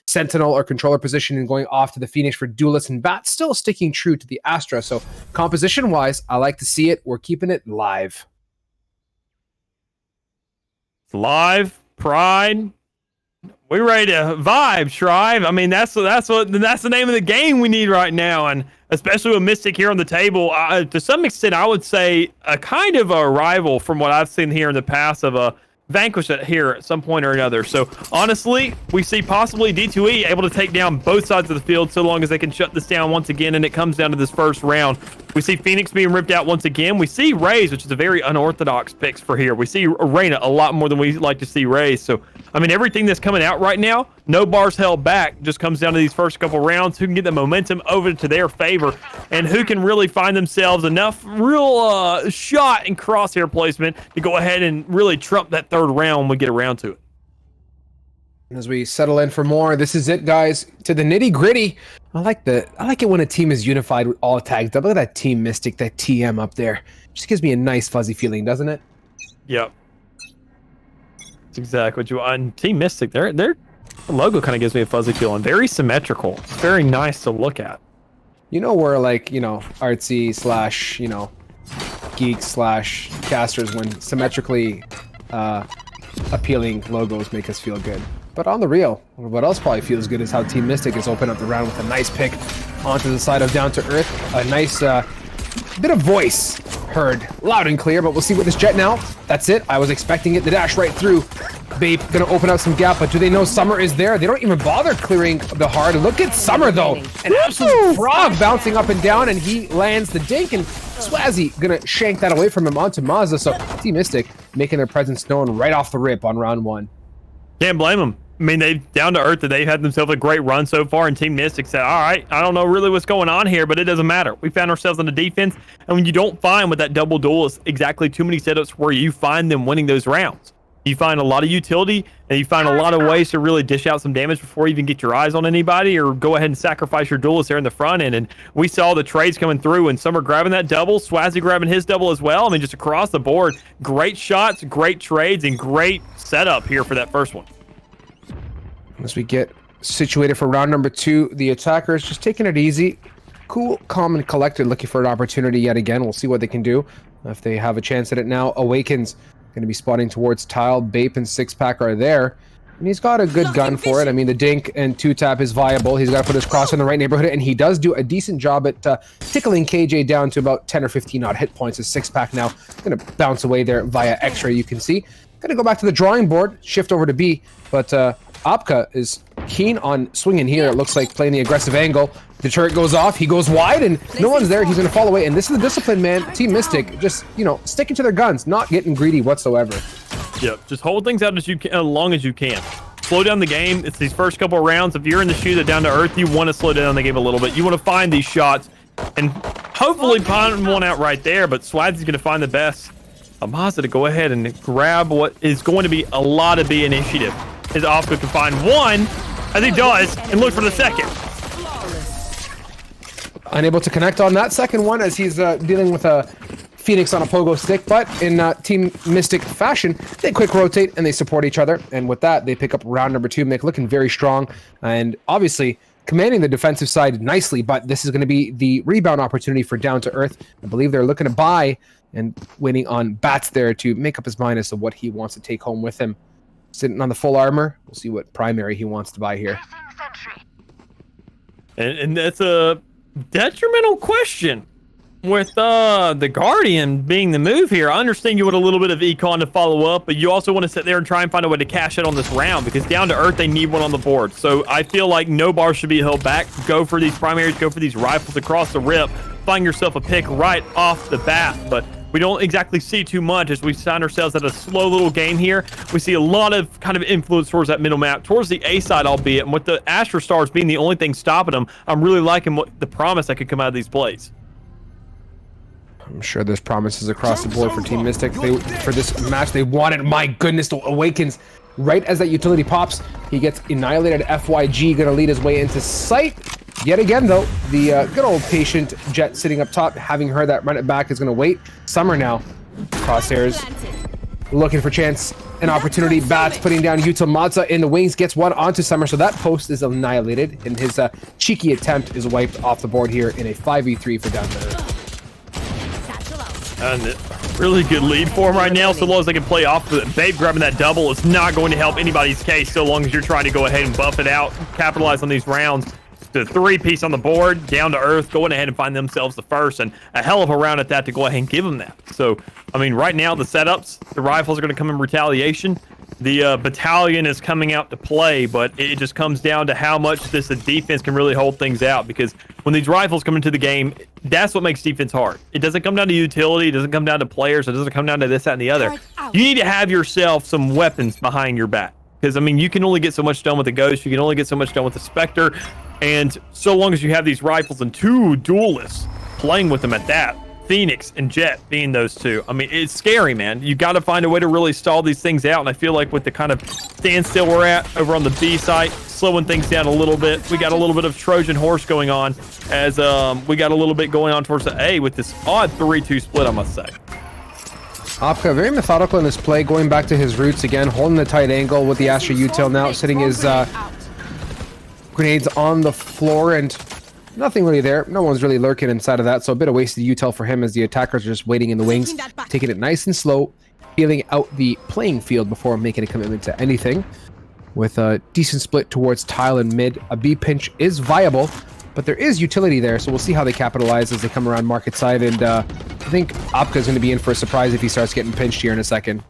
Sentinel or controller position and going off to the Phoenix for Duelist and Bat, still sticking true to the Astra. So composition-wise, I like to see it. We're keeping it live. Live, Pride. We're ready to vibe, Shrive. I mean, that's the name of the game we need right now, and especially with Mystic here on the table. To some extent, I would say a kind of a rival from what I've seen here in the past of a Vanquish here at some point or another. So honestly, we see possibly D2E able to take down both sides of the field so long as they can shut this down once again, and it comes down to this first round. We see Phoenix being ripped out once again. We see Raze, which is a very unorthodox picks for here. We see Arena a lot more than we like to see Raze. So, I mean, everything that's coming out right now, no bars held back, just comes down to these first couple rounds. Who can get the momentum over to their favor, and who can really find themselves enough real shot and crosshair placement to go ahead and really trump that third round when we get around to it. As we settle in for more, this is it, guys. To the nitty gritty. I like it when a team is unified with all tagged up. Look at that Team Mystic, that TM up there. Just gives me a nice fuzzy feeling, doesn't it? Yep. That's exactly what you want. And Team Mystic, their logo kind of gives me a fuzzy feeling. Very symmetrical. It's very nice to look at. You know where artsy / geek / casters when symmetrically appealing logos make us feel good. But on the real, what else probably feels good is how Team Mystic has opened up the round with a nice pick onto the side of Down to Earth. A nice bit of voice heard loud and clear, but we'll see with this Jet now. That's it. I was expecting it. The dash right through. Babe gonna open up some gap, but do they know Summer is there? They don't even bother clearing the hard. Look at Summer though. An absolute frog bouncing up and down, and he lands the dink, and Swazzy gonna shank that away from him onto Mazda. So Team Mystic making their presence known right off the rip on round one. Can't blame them. I mean, they've down to earth that they've had themselves a great run so far, and Team Mystic said, all right, I don't know really what's going on here, but it doesn't matter. We found ourselves on the defense, and when you don't find with that double duelist exactly too many setups where you find them winning those rounds. You find a lot of utility, and you find a lot of ways to really dish out some damage before you even get your eyes on anybody, or go ahead and sacrifice your duelist there in the front end. And we saw the trades coming through, and some are grabbing that double. Swazzy grabbing his double as well. I mean, just across the board, great shots, great trades, and great setup here for that first one. As we get situated for round number 2, the attackers just taking it easy, cool, calm, and collected, looking for an opportunity yet again. We'll see what they can do if they have a chance at it now. Awakens going to be spotting towards Tile. Bape and Six Pack are there, and he's got a good gun for it. I mean, the dink and 2-tap is viable. He's got to put his cross in the right neighborhood, and he does do a decent job at tickling KJ down to about 10 or 15 odd hit points. As Six Pack now going to bounce away there via X-ray, you can see. Going to go back to the drawing board, shift over to B, but Opka is keen on swinging here. It looks like playing the aggressive angle. The turret goes off, he goes wide, and no one's there. He's going to fall away, and this is the discipline, man. Team Mystic, just, you know, sticking to their guns, not getting greedy whatsoever. Yep, just hold things out as long as you can. Slow down the game. It's these first couple of rounds. If you're in the shoe that down to earth, you want to slow down the game a little bit. You want to find these shots, and hopefully find one out right there, but Swazzy's going to find the best. Amaza to go ahead and grab what is going to be a lot of B initiative. His Opka can find one, as he does, and look for the second. Unable to connect on that second one as he's dealing with a Phoenix on a pogo stick, but in Team Mystic fashion, they quick rotate and they support each other. And with that, they pick up round number 2. Mick looking very strong and obviously commanding the defensive side nicely, but this is going to be the rebound opportunity for Down to Earth. I believe they're looking to buy and waiting on Bats there to make up his mind as to what he wants to take home with him. Sitting on the full armor, we'll see what primary he wants to buy here. And that's a detrimental question with the Guardian being the move here. I understand you want a little bit of econ to follow up, but you also want to sit there and try and find a way to cash it on this round, because Down to Earth, they need one on the board. So I feel like no bar should be held back. Go for these primaries, go for these rifles across the rip, find yourself a pick right off the bat. But we don't exactly see too much as we find ourselves at a slow little game here. We see a lot of kind of influence towards that middle map, towards the A side, albeit. And with the Astra Stars being the only thing stopping them, I'm really liking what the promise that could come out of these plays. I'm sure there's promises across the board for Team Mystic. For this match, they wanted, my goodness, the Awakens. Right as that utility pops, he gets annihilated. FYG going to lead his way into sight. Yet again, though, the good old patient Jet sitting up top, having heard that run it back, is going to wait. Summer now. Crosshairs looking for chance and opportunity. Bats putting down Yuta Mazza in the wings, gets one onto Summer, so that post is annihilated, and his cheeky attempt is wiped off the board here in a 5v3 for Down to Earth. And really good lead for him right now, so long as they can play off of it. Babe grabbing that double is not going to help anybody's case, so long as you're trying to go ahead and buff it out, capitalize on these rounds. The 3-piece on the board, Down to Earth, going ahead and find themselves the first, and a hell of a round at that to go ahead and give them that. So, I mean, right now, the setups, the rifles are going to come in retaliation. The battalion is coming out to play, but it just comes down to how much this defense can really hold things out, because when these rifles come into the game, that's what makes defense hard. It doesn't come down to utility, it doesn't come down to players, it doesn't come down to this, that, and the other. You need to have yourself some weapons behind your back, because, I mean, you can only get so much done with the Ghost, you can only get so much done with the Spectre, and so long as you have these rifles and 2 duelists playing with them at that, Phoenix and Jet being those 2. I mean, it's scary, man. You got to find a way to really stall these things out, and I feel like with the kind of standstill we're at over on the B site, slowing things down a little bit. We got a little bit of Trojan horse going on, as we got a little bit going on towards the A with this odd 3-2 split, I must say. Opka very methodical in his play, going back to his roots again, holding the tight angle with the Astra Util now, sitting his grenades on the floor, and nothing really there. No one's really lurking inside of that, so a bit of wasted util for him as the attackers are just waiting in the wings, taking it nice and slow, feeling out the playing field before making a commitment to anything. With a decent split towards Tile and mid, a B pinch is viable, but there is utility there, so we'll see how they capitalize as they come around market side, and I think Opka is going to be in for a surprise if he starts getting pinched here in a second.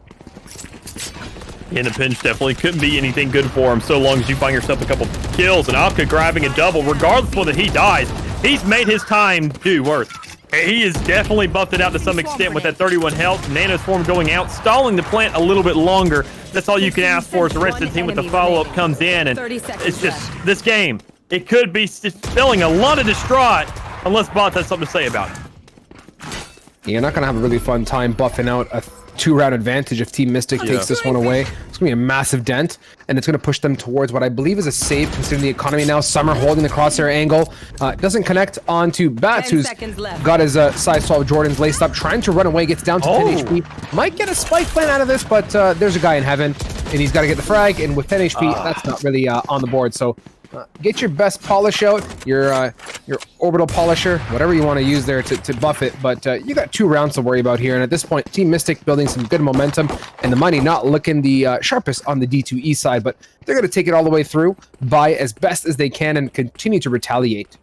And the pinch definitely couldn't be anything good for him, so long as you find yourself a couple kills. And Opka grabbing a double, regardless of whether he dies, he's made his time do worth. He is definitely buffed it out to some extent with that 31 health. Nano's form going out, stalling the plant a little bit longer. That's all you can ask for as the rest of the team with the follow-up comes in. And it's just, this game, it could be spilling a lot of distraught unless Bots has something to say about it. You're not going to have a really fun time buffing out a 2-round advantage if Team Mystic takes this one away. It's going to be a massive dent, and it's going to push them towards what I believe is a save considering the economy now. Summer holding the crosshair angle. Doesn't connect onto Bats, who's got his size 12 Jordans laced up, trying to run away, gets down to 10 HP. Might get a spike plan out of this, but there's a guy in heaven, and he's got to get the frag, and with 10 HP, that's not really on the board. So get your best polish out, your orbital polisher, whatever you want to use there to buff it. But you got 2 rounds to worry about here. And at this point, Team Mystic building some good momentum, and the money not looking the sharpest on the D2E side. But they're going to take it all the way through, buy as best as they can, and continue to retaliate.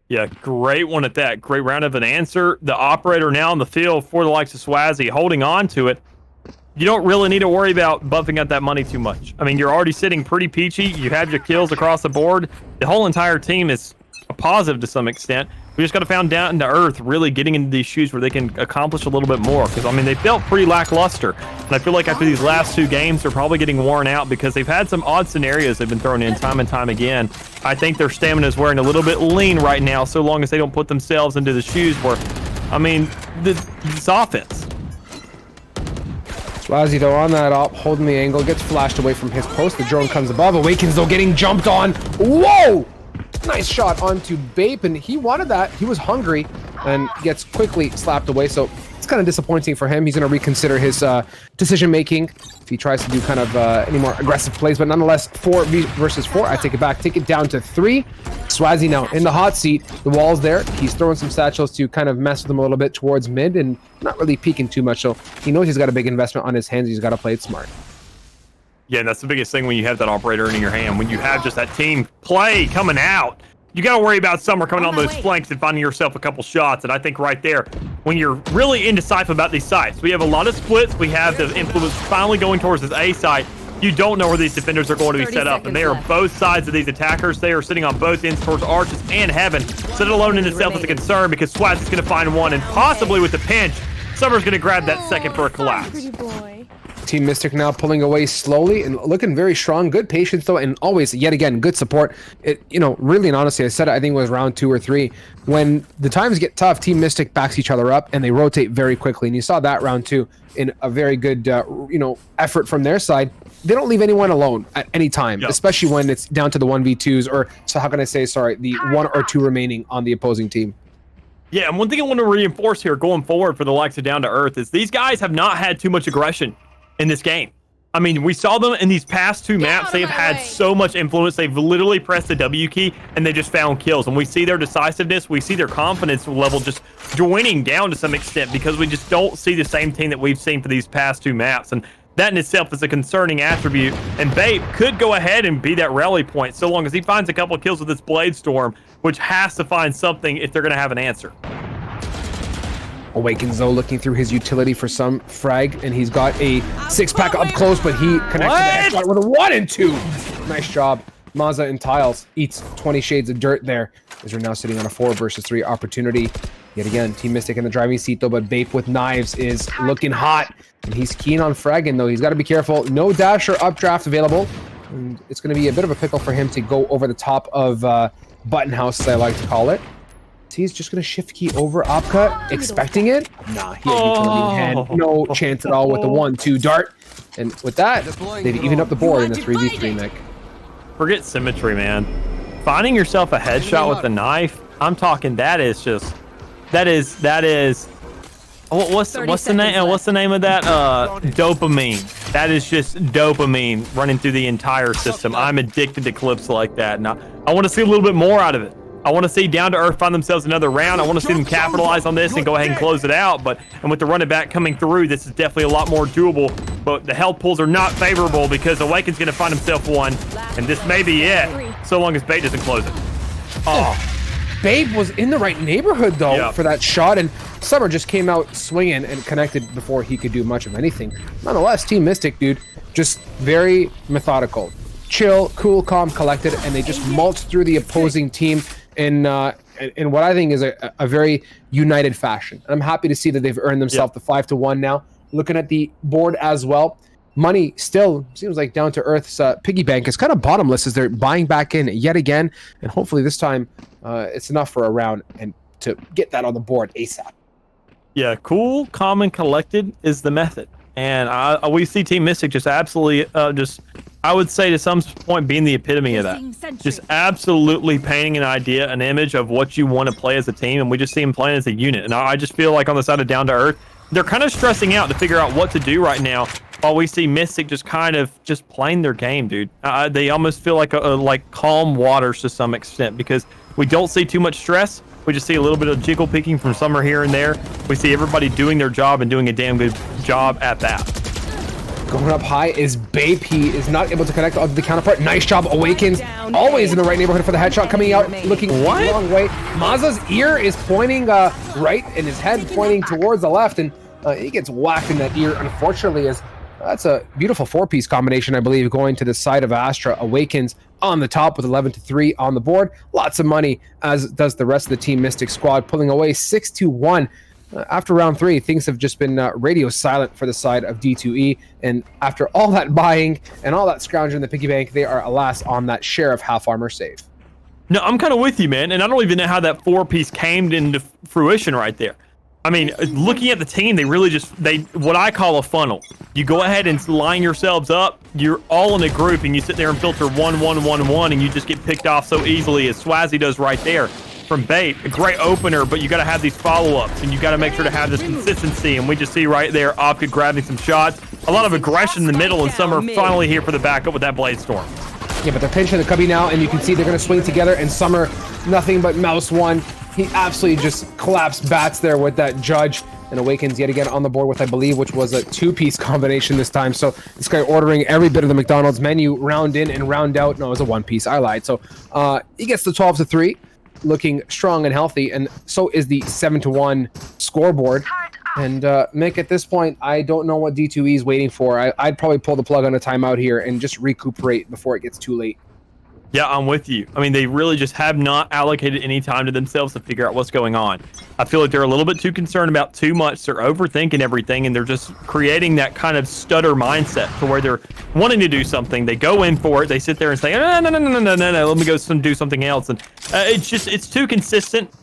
Yeah, great one at that. Great round of an answer. The operator now in the field for the likes of Swazi, holding on to it. You don't really need to worry about buffing out that money too much. I mean, you're already sitting pretty peachy. You have your kills across the board. The whole entire team is a positive to some extent. We just got to found down to earth, really getting into these shoes where they can accomplish a little bit more. Because, I mean, they felt pretty lackluster. And I feel like after these last 2 games, they're probably getting worn out because they've had some odd scenarios they've been thrown in time and time again. I think their stamina is wearing a little bit lean right now, so long as they don't put themselves into the shoes where, I mean, this offense. Swazi though on that op, holding the angle, gets flashed away from his post. The drone comes above. Awakens though, getting jumped on. Whoa! Nice shot onto Bape, and he wanted that. He was hungry and gets quickly slapped away. So it's kind of disappointing for him. He's going to reconsider his decision making if he tries to do kind of any more aggressive plays. But nonetheless, 4 versus 4. I take it back. Take it down to 3. Swazi now in the hot seat. The wall's there. He's throwing some satchels to kind of mess with him a little bit towards mid and not really peeking too much. So he knows he's got a big investment on his hands. He's got to play it smart. Yeah, and that's the biggest thing when you have that operator in your hand. When you have just that team play coming out, you got to worry about Summer coming on those flanks and finding yourself a couple shots. And I think right there, when you're really indecisive about these sites, we have a lot of splits. We have the influence finally going towards this A site. You don't know where these defenders are going to be set up. And they are both sides of these attackers. They are sitting on both ends towards Arches and Heaven. So that alone in itself is a concern because Swaz is going to find one. And possibly with the pinch, Summer's going to grab that second for a collapse. Team Mystic now pulling away slowly and looking very strong. Good patience though, and always yet again good support. It, you know, really and honestly, I said it, I think it was round 2 or 3. When the times get tough, Team Mystic backs each other up and they rotate very quickly. And you saw that round 2 in a very good, you know, effort from their side. They don't leave anyone alone at any time, especially when it's down to the 1v2s or, so how can I say, sorry, the 1 or 2 remaining on the opposing team. Yeah, and one thing I want to reinforce here going forward for the likes of Down to Earth is these guys have not had too much aggression in this game. I mean, we saw them in these past 2 maps. They have had so much influence. They've literally pressed the W key and they just found kills. And we see their decisiveness. We see their confidence level just joining down to some extent because we just don't see the same team that we've seen for these past 2 maps. And that in itself is a concerning attribute. And Babe could go ahead and be that rally point so long as he finds a couple of kills with this Blade Storm, which has to find something if they're going to have an answer. Awakens though, looking through his utility for some frag, and he's got a 6-pack up close, but he connects the headshot with a 1 and 2. Nice job. Maza and Tiles eats 20 shades of dirt there, as we're now sitting on a 4 versus 3 opportunity. Yet again, Team Mystic in the driving seat though, but Bape with knives is looking hot, and he's keen on fragging though. He's got to be careful. No dash or updraft available, and it's going to be a bit of a pickle for him to go over the top of Button House, as I like to call it. He's just going to shift key over Opcut, expecting it. Nah, he had utility in hand. No chance at all with the 1-2 dart. And with that, they've evened up the board in the 3v3, Nick. Forget symmetry, man. Finding yourself a headshot with a knife, I'm talking that is just... That is... What's the name? What's the name of that? Dopamine. That is just dopamine running through the entire system. I'm addicted to clips like that. And I want to see a little bit more out of it. I want to see Down to Earth find themselves another round. I want to see them capitalize on this and go ahead and close it out. And with the running back coming through, this is definitely a lot more doable. But the health pools are not favorable because Awaken's going to find himself one. And this may be it, so long as Babe doesn't close it. Oh. Babe was in the right neighborhood, though, for that shot. And Summer just came out swinging and connected before he could do much of anything. Nonetheless, Team Mystic, dude, just very methodical. Chill, cool, calm, collected, and they just mulched through the opposing team in what I think is a very united fashion. And I'm happy to see that they've earned themselves the 5-1 now. Looking at the board as well, money still seems like Down to Earth's piggy bank is kind of bottomless as they're buying back in yet again. And hopefully this time it's enough for a round and to get that on the board ASAP. Yeah, cool, calm, and collected is the method. And we see Team Mystic just absolutely, I would say to some point, being the epitome of that. Just absolutely painting an idea, an image of what you want to play as a team. And we just see them playing as a unit. And I just feel like on the side of Down to Earth, they're kind of stressing out to figure out what to do right now, while we see Mystic just kind of just playing their game, dude. They almost feel like like calm waters to some extent, because we don't see too much stress. We just see a little bit of jiggle picking from Summer here and there. We see everybody doing their job and doing a damn good job at that. Going up high is Bape. He is not able to connect onto the counterpart. Nice job, Awakens. Always in the right neighborhood for the headshot, coming out, looking the wrong way. Maza's ear is pointing right, and his head pointing towards the left, and he gets whacked in that ear, unfortunately, as that's a beautiful four-piece combination, I believe, going to the side of Astra. Awakens on the top with 11-3 on the board. Lots of money, as does the rest of the Team Mystic squad, pulling away 6-1. After round 3, things have just been radio silent for the side of D2E. And after all that buying and all that scrounging in the piggy bank, they are, alas, on that share of half armor save. No, I'm kind of with you, man. And I don't even know how that four-piece came into fruition right there. I mean, looking at the team, they really just, what I call a funnel. You go ahead and line yourselves up. You're all in a group, and you sit there and filter 1-1-1-1, and you just get picked off so easily, as Swazzy does right there from Bape. A great opener, but you got to have these follow-ups, and you got to make sure to have this consistency. And we just see right there, Optic grabbing some shots. A lot of aggression in the middle, and Summer finally here for the backup with that Blade Storm. Yeah, but they're pinching the cubby now, and you can see they're going to swing together, and Summer, nothing but mouse one. He absolutely just collapsed bats there with that Judge, and Awakens yet again on the board with, I believe, which was a two-piece combination this time. So this guy ordering every bit of the McDonald's menu, round in and round out. No, it was a one-piece. I lied. So he gets the 12-3, looking strong and healthy, and so is the 7-1 scoreboard. And Mick, at this point, I don't know what D2E is waiting for. I'd probably pull the plug on a timeout here and just recuperate before it gets too late. Yeah, I'm with you. I mean, they really just have not allocated any time to themselves to figure out what's going on. I feel like they're a little bit too concerned about too much. They're overthinking everything, and they're just creating that kind of stutter mindset to where they're wanting to do something. They go in for it. They sit there and say, no, let me go do something else. And it's too consistent.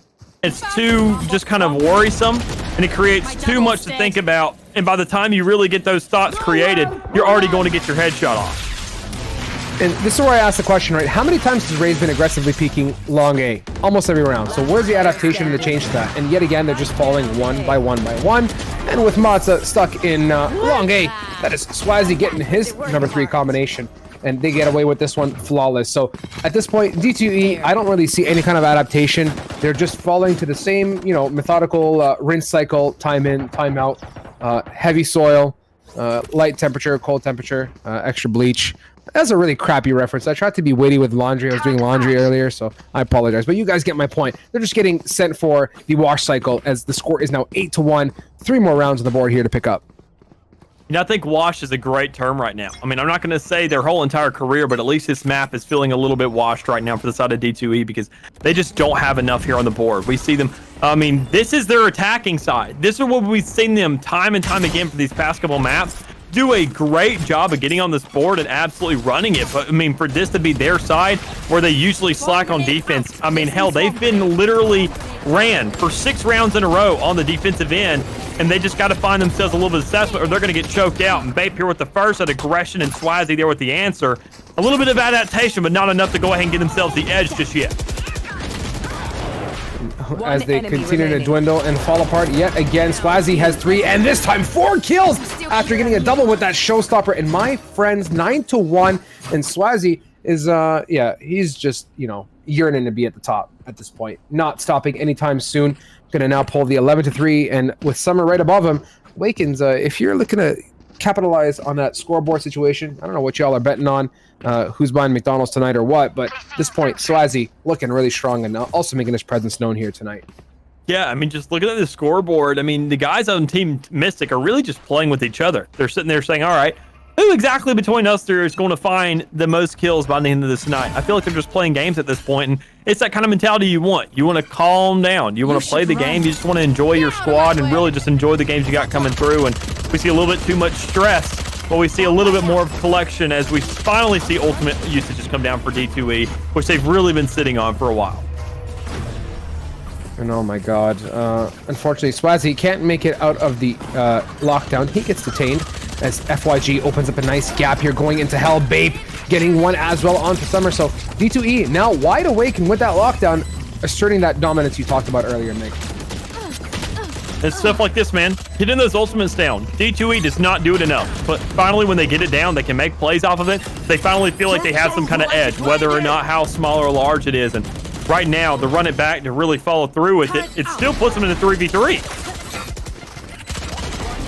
It's too just kind of worrisome, and it creates too much to think about. And by the time you really get those thoughts created, you're already going to get your headshot off. And this is where I ask the question, right? How many times has Raze been aggressively peeking long A? Almost every round. So where's the adaptation and the change to that? And yet again, they're just falling one by one by one. And with Matza stuck in long A, that is Swazzy getting his number 3 combination. And they get away with this one flawless. So at this point, D2E, I don't really see any kind of adaptation. They're just falling to the same, methodical rinse cycle, time in, time out, heavy soil, light temperature, cold temperature, extra bleach. That's a really crappy reference. I tried to be witty with laundry. I was doing laundry earlier, so I apologize. But you guys get my point. They're just getting sent for the wash cycle, as the score is now 8-1. 3 more rounds on the board here to pick up. I think wash is a great term right now. I mean, I'm not going to say their whole entire career, but at least this map is feeling a little bit washed right now for the side of D2E, because they just don't have enough here on the board. We see them, I mean, this is their attacking side. This is what we've seen them time and time again for these past couple maps. Do a great job of getting on this board and absolutely running it. But I mean, for this to be their side where they usually slack on defense, I mean, hell, they've been literally ran for 6 rounds in a row on the defensive end, and they just got to find themselves a little bit of assessment, or they're going to get choked out. And Bape here with the first, at aggression, and Swazzy there with the answer. A little bit of adaptation, but not enough to go ahead and get themselves the edge just yet. As they continue to dwindle and fall apart yet again, Swazzy has 3, and this time 4 kills after getting a double with that showstopper. And my friends, 9-1, and Swazzy is, he's just, yearning to be at the top at this point. Not stopping anytime soon. Gonna now pull the 11-3, and with Summer right above him, Wakens, if you're looking to capitalize on that scoreboard situation, I don't know what y'all are betting on, who's buying McDonald's tonight or what, but at this point, Swazzy looking really strong and also making his presence known here tonight. Yeah, I mean, just looking at the scoreboard, I mean, the guys on Team Mystic are really just playing with each other. They're sitting there saying, all right, who exactly between us there is going to find the most kills by the end of this night? I feel like they're just playing games at this point, and it's that kind of mentality you want. You want to calm down. You want to play the game. You just want to enjoy your squad and really just enjoy the games you got coming through. And we see a little bit too much stress, but we see a little bit more of collection as we finally see ultimate usages come down for D2E, which they've really been sitting on for a while. And oh my god. Unfortunately, Swazi can't make it out of the lockdown. He gets detained as FYG opens up a nice gap here going into hell. Bape getting one as well onto Summer. So D2E now wide awake and with that lockdown, asserting that dominance you talked about earlier, Nick. It's stuff like this, man. Getting those ultimates down. D2E does not do it enough. But finally, when they get it down, they can make plays off of it. They finally feel like they have some kind of edge, whether or not how small or large it is. And right now, to run it back, to really follow through with it, it still puts them in a 3v3.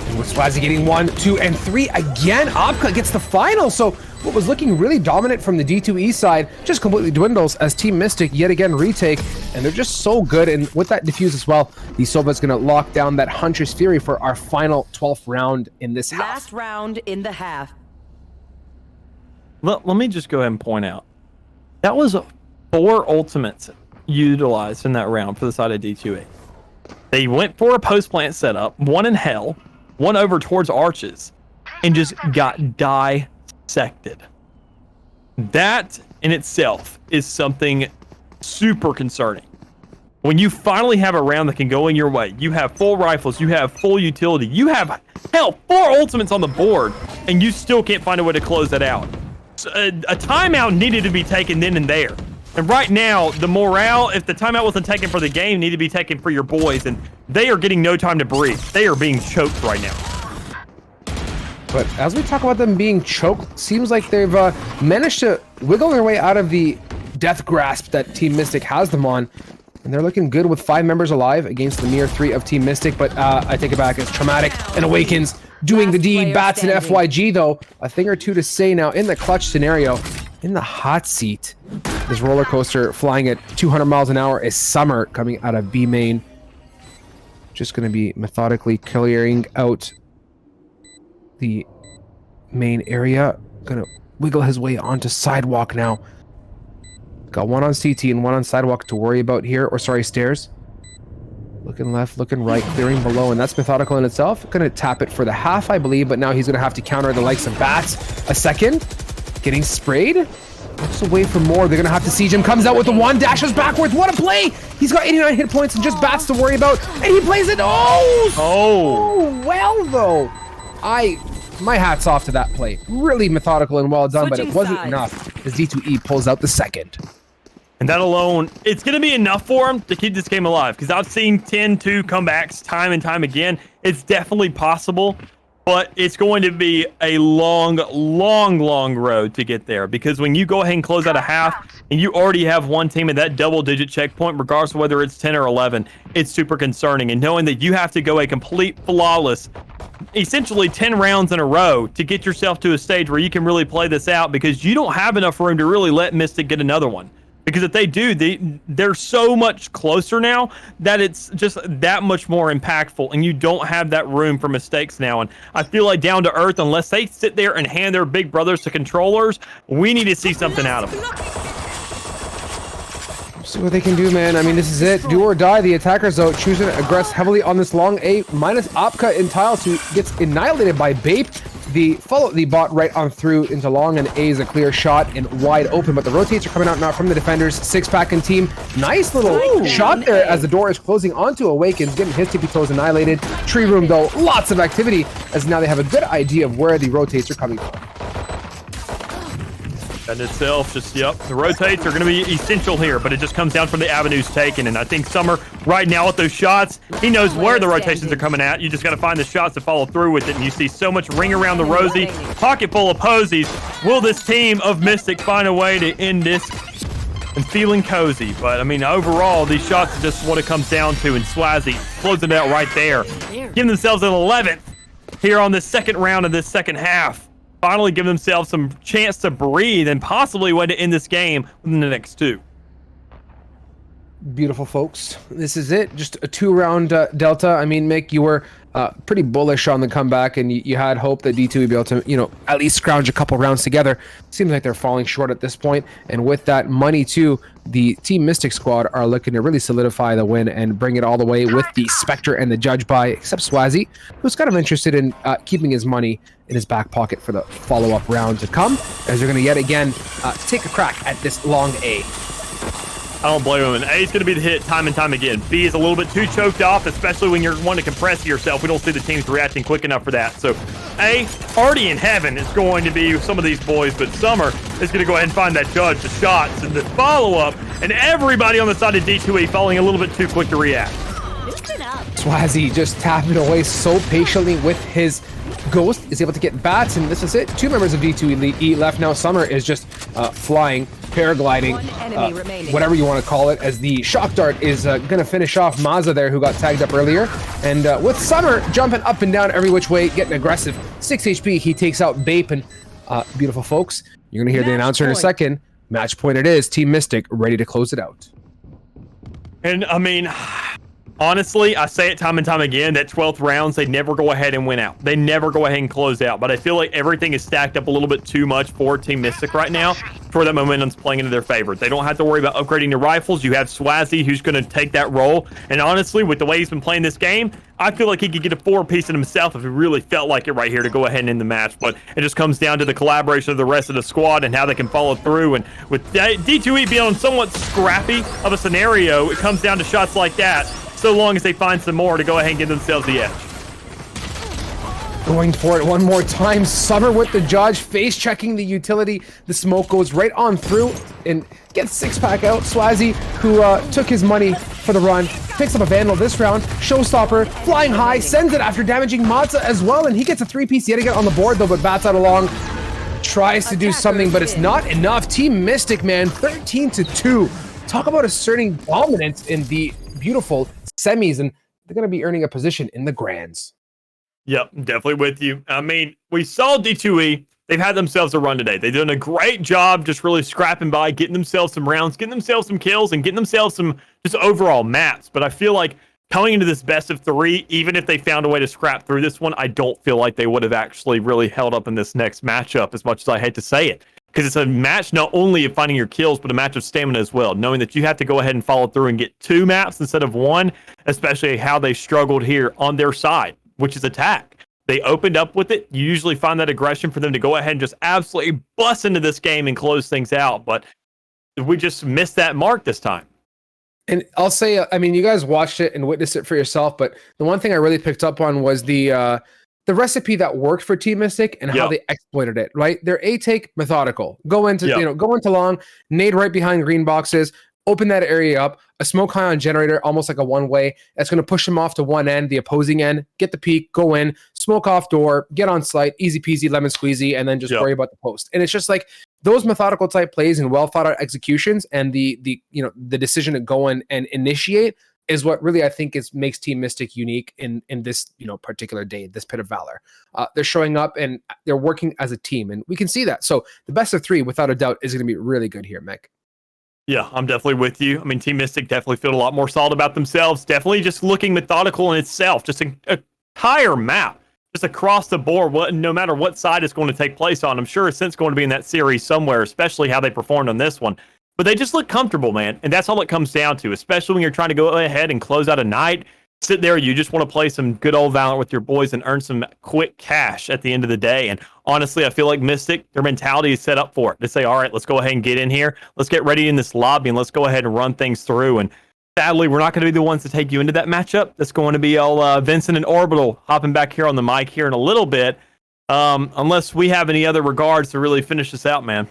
And with Swazi getting 1, 2, and 3 again, Opka gets the final. So what was looking really dominant from the D2E side just completely dwindles as Team Mystic yet again retake, and they're just so good. And with that defuse as well, the Soba's going to lock down that Hunter's Fury for our final 12th round in this half. Last round in the half. Let me just go ahead and point out, that was 4 ultimates utilized in that round for the side of D2E. They went for a post-plant setup, 1 in hell, 1 over towards arches, and just got dissected. That in itself is something super concerning. When you finally have a round that can go in your way, you have full rifles, you have full utility, you have, hell, 4 ultimates on the board, and you still can't find a way to close that out. So, a timeout needed to be taken then and there. And right now, the morale, if the timeout wasn't taken for the game, needed to be taken for your boys, and they are getting no time to breathe. They are being choked right now. But as we talk about them being choked, seems like they've managed to wiggle their way out of the death grasp that Team Mystic has them on. And they're looking good with 5 members alive against the mere 3 of Team Mystic. But I take it back, it's Traumatic and Awakens doing the deed. Bats and FYG, though, a thing or two to say now in the clutch scenario. In the hot seat, this roller coaster flying at 200 miles an hour is Summer coming out of B main. Just going to be methodically clearing out the main area. Gonna wiggle his way onto sidewalk now. Got 1 on CT and 1 on sidewalk to worry about here. Or sorry, stairs. Looking left, looking right, clearing below, and that's methodical in itself. Gonna tap it for the half, I believe, but now he's gonna have to counter the likes of Bats. A second. Getting sprayed. Looks away for more. They're gonna have to siege him. Comes out with the 1, dashes backwards. What a play! He's got 89 hit points and just Bats to worry about, and he plays it. Oh, well though. My hat's off to that play. Really methodical and well done, but it wasn't enough as D2E pulls out the second. And that alone, it's going to be enough for him to keep this game alive, because I've seen 10-2 comebacks time and time again. It's definitely possible, but it's going to be a long road to get there, because when you go ahead and close out a half and you already have one team at that double-digit checkpoint, regardless of whether it's 10 or 11, it's super concerning. And knowing that you have to go a complete flawless, essentially 10 rounds in a row to get yourself to a stage where you can really play this out, because you don't have enough room to really let Mystic get another one. Because if they do, they're so much closer now that it's just that much more impactful, and you don't have that room for mistakes now. And I feel like Down to Earth, unless they sit there and hand their big brothers to controllers, we need to see something out of them. See what they can do, man. I mean, this is it. Do or die. The attackers, though, choosing to aggress heavily on this long A, minus Opka in tiles, who gets annihilated by Bape. The follow the bot right on through into long, and A is a clear shot and wide open, but the rotates are coming out now from the defenders. 6-pack and team. Nice little shot there as the door is closing onto Awakens, getting his tippy toes annihilated. Tree room, though, lots of activity, as now they have a good idea of where the rotates are coming from. And itself, just, yep, the rotates are going to be essential here, but it just comes down from the avenues taken. And I think Summer, right now with those shots, he knows where the rotations are coming at. You just got to find the shots to follow through with it. And you see so much ring around the rosy, pocket full of posies. Will this team of Mystic find a way to end this and feeling cozy? But I mean, overall, these shots are just what it comes down to. And Swazi closing it out right there, giving themselves an 11th here on this second round of this second half. Finally give themselves some chance to breathe and possibly way to end this game within the next 2. Beautiful, folks. This is it. Just a 2-round delta. I mean, Mick, you were pretty bullish on the comeback, and you had hope that D2 would be able to, at least scrounge a couple rounds together. Seems like they're falling short at this point. And with that money, too, the Team Mystic squad are looking to really solidify the win and bring it all the way with the Spectre and the Judge by, except Swazi, who's kind of interested in keeping his money in his back pocket for the follow-up round to come, as they're going to yet again take a crack at this long A. I don't blame him. And A is going to be the hit time and time again. B is a little bit too choked off, especially when you're wanting to compress yourself. We don't see the teams reacting quick enough for that. So A, already in heaven, is going to be some of these boys, but Summer is going to go ahead and find that judge, the shots, and the follow-up, and everybody on the side of D2E falling a little bit too quick to react. Swazi just tapping away so patiently with his Ghost, is able to get bats, and this is it. 2 members of D2E left now. Summer is just flying, paragliding, whatever you want to call it, as the shock dart is going to finish off Mazza there, who got tagged up earlier. And with Summer jumping up and down every which way, getting aggressive. 6 HP, he takes out Bape, and beautiful folks, you're going to hear the announcer in a second. Match point it is. Team Mystic ready to close it out. And I mean, honestly, I say it time and time again, that 12th rounds, they never go ahead and win out. They never go ahead and close out. But I feel like everything is stacked up a little bit too much for Team Mystic right now, for that momentum's playing into their favor. They don't have to worry about upgrading their rifles. You have Swazi, who's going to take that role. And honestly, with the way he's been playing this game, I feel like he could get a 4-piece in himself if he really felt like it right here to go ahead and end the match. But it just comes down to the collaboration of the rest of the squad and how they can follow through. And with D2E being on somewhat scrappy of a scenario, it comes down to shots like that, so long as they find some more to go ahead and give themselves the edge. Going for it one more time. Summer with the judge, face checking the utility. The smoke goes right on through and gets 6-pack out. Swazi, who took his money for the run, picks up a Vandal this round. Showstopper, flying high, sends it after damaging Mazza as well, and he gets a 3-piece yet again on the board, though, but bats out along. Tries to do something, but it's not enough. Team Mystic, man, 13-2. Talk about asserting dominance in the beautiful semis, and they're going to be earning a position in the grands. Yep, definitely with you. I mean, we saw D2E. They've had themselves a run today. They've done a great job just really scrapping by, getting themselves some rounds, getting themselves some kills, and getting themselves some just overall maps. But I feel like coming into this best of 3, even if they found a way to scrap through this one, I don't feel like they would have actually really held up in this next matchup, as much as I hate to say it. Because it's a match not only of finding your kills, but a match of stamina as well. Knowing that you have to go ahead and follow through and get 2 maps instead of 1, especially how they struggled here on their side, which is attack. They opened up with it. You usually find that aggression for them to go ahead and just absolutely bust into this game and close things out. But we just missed that mark this time. And I'll say, I mean, you guys watched it and witnessed it for yourself, but the one thing I really picked up on was the recipe that worked for Team Mystic and how they exploited it, right? Their A-take, methodical. Go into long, nade right behind green boxes, open that area up, a smoke high on generator, almost like a one-way. That's going to push them off to one end, the opposing end, get the peak, go in, smoke off door, get on site, easy peasy, lemon squeezy, and then just worry about the post. And it's just like those methodical type plays and well thought out executions, and the decision to go in and initiate is what really I think makes Team Mystic unique in this particular day, this Pit of Valor. They're showing up and they're working as a team, and we can see that. So the best of 3, without a doubt, is going to be really good here, Mick. Yeah, I'm definitely with you. I mean, Team Mystic definitely feel a lot more solid about themselves. Definitely just looking methodical in itself. Just a higher map, just across the board. No matter what side it's going to take place on. I'm sure it's going to be in that series somewhere, especially how they performed on this one. But they just look comfortable, man. And that's all it comes down to, especially when you're trying to go ahead and close out a night. Sit there, you just want to play some good old Valor with your boys and earn some quick cash at the end of the day. And honestly, I feel like Mystic, their mentality is set up for it. To say, all right, let's go ahead and get in here. Let's get ready in this lobby and let's go ahead and run things through. And sadly, we're not going to be the ones to take you into that matchup. That's going to be all Vincent and Orbital hopping back here on the mic here in a little bit. Unless we have any other regards to really finish this out, man.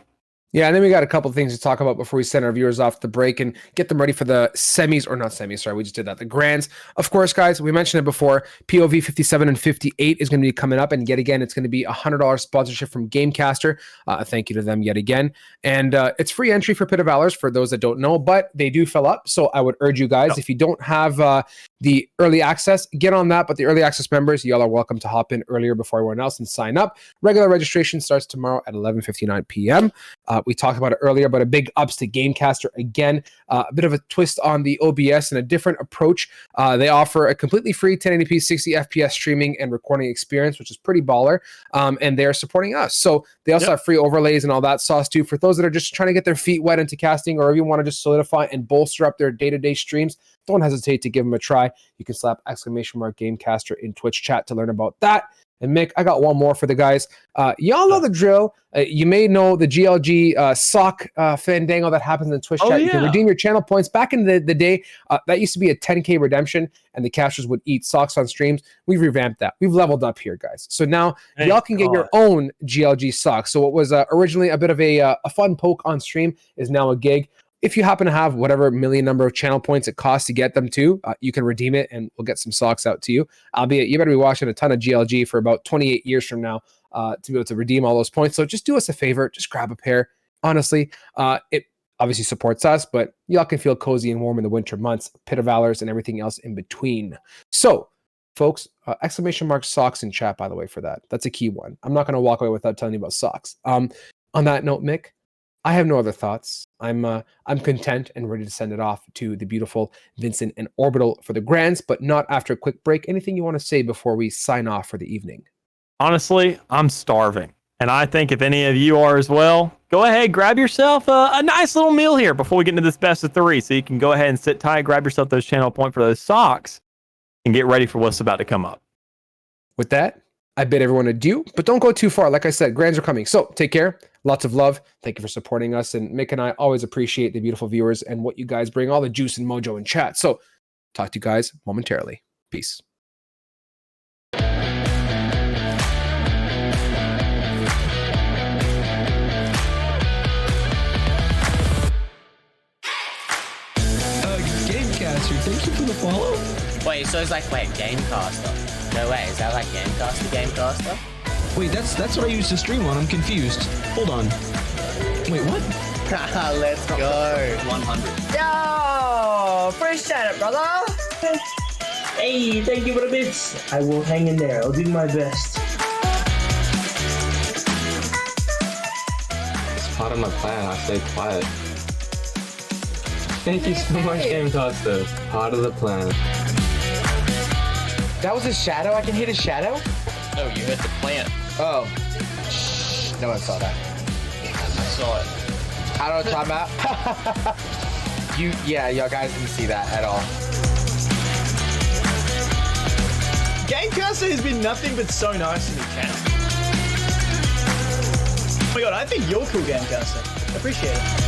Yeah, and then we got a couple of things to talk about before we send our viewers off the break and get them ready for the semis, or not semis, sorry, we just did that, the grands. Of course, guys, we mentioned it before, POV 57 and 58 is going to be coming up, and yet again, it's going to be a $100 sponsorship from Gamecaster. Thank you to them yet again. And it's free entry for Pit of Valors for those that don't know, but they do fill up, so I would urge you guys, if you don't have the early access, get on that, but the early access members, y'all are welcome to hop in earlier before everyone else and sign up. Regular registration starts tomorrow at 11:59 p.m. We talked about it earlier, but a big ups to Gamecaster again. A bit of a twist on the OBS and a different approach. They offer a completely free 1080p 60 FPS streaming and recording experience, which is pretty baller. And they're supporting us. So they also have free overlays and all that sauce too. For those that are just trying to get their feet wet into casting, or if you want to just solidify and bolster up their day-to-day streams, don't hesitate to give them a try. You can slap !Gamecaster in Twitch chat to learn about that. And Mick, I got one more for the guys. Y'all know the drill. You may know the GLG sock fandango that happens in Twitch chat. You can redeem your channel points. Back in the day, that used to be a 10K redemption, and the casters would eat socks on streams. We've revamped that. We've leveled up here, guys. So now y'all can get your own GLG socks. So what was originally a bit of a fun poke on stream is now a gig. If you happen to have whatever million number of channel points it costs to get them to, you can redeem it and we'll get some socks out to you. Albeit, you better be watching a ton of GLG for about 28 years from now to be able to redeem all those points. So just do us a favor, just grab a pair. Honestly, it obviously supports us, but y'all can feel cozy and warm in the winter months, Pit of Valors and everything else in between. So, folks, exclamation mark socks in chat, by the way, for that. That's a key one. I'm not going to walk away without telling you about socks. On that note, Mick, I have no other thoughts. I'm content and ready to send it off to the beautiful Vincent and Orbital for the grands, but not after a quick break. Anything you want to say before we sign off for the evening? Honestly, I'm starving. And I think if any of you are as well, go ahead, grab yourself a nice little meal here before we get into this best of three. So you can go ahead and sit tight, grab yourself those channel point for those socks, and get ready for what's about to come up. With that, I bid everyone adieu, but don't go too far. Like I said, grands are coming. So take care. Lots of love. Thank you for supporting us. And Mick and I always appreciate the beautiful viewers and what you guys bring, all the juice and mojo in chat. So talk to you guys momentarily. Peace. Gamecaster, thank you for the follow. Wait, so it's like, Gamecaster? No way, is that like Gamecaster? Wait, that's what I used to stream on. I'm confused. Hold on. Wait, what? Let's go. 100. Yo, appreciate it, brother. Hey, thank you for the bits. I will hang in there. I'll do my best. It's part of my plan. I stay quiet. Thank you so much, Gamecaster. Part of the plan. That was a shadow? I can hit a shadow? No, you hit the plant. Oh. Shh. No one saw that. I saw it. How do I time out? Y'all guys didn't see that at all. Gamecaster has been nothing but so nice to me, chat. Oh my god, I think you're cool, Gamecaster. Appreciate it.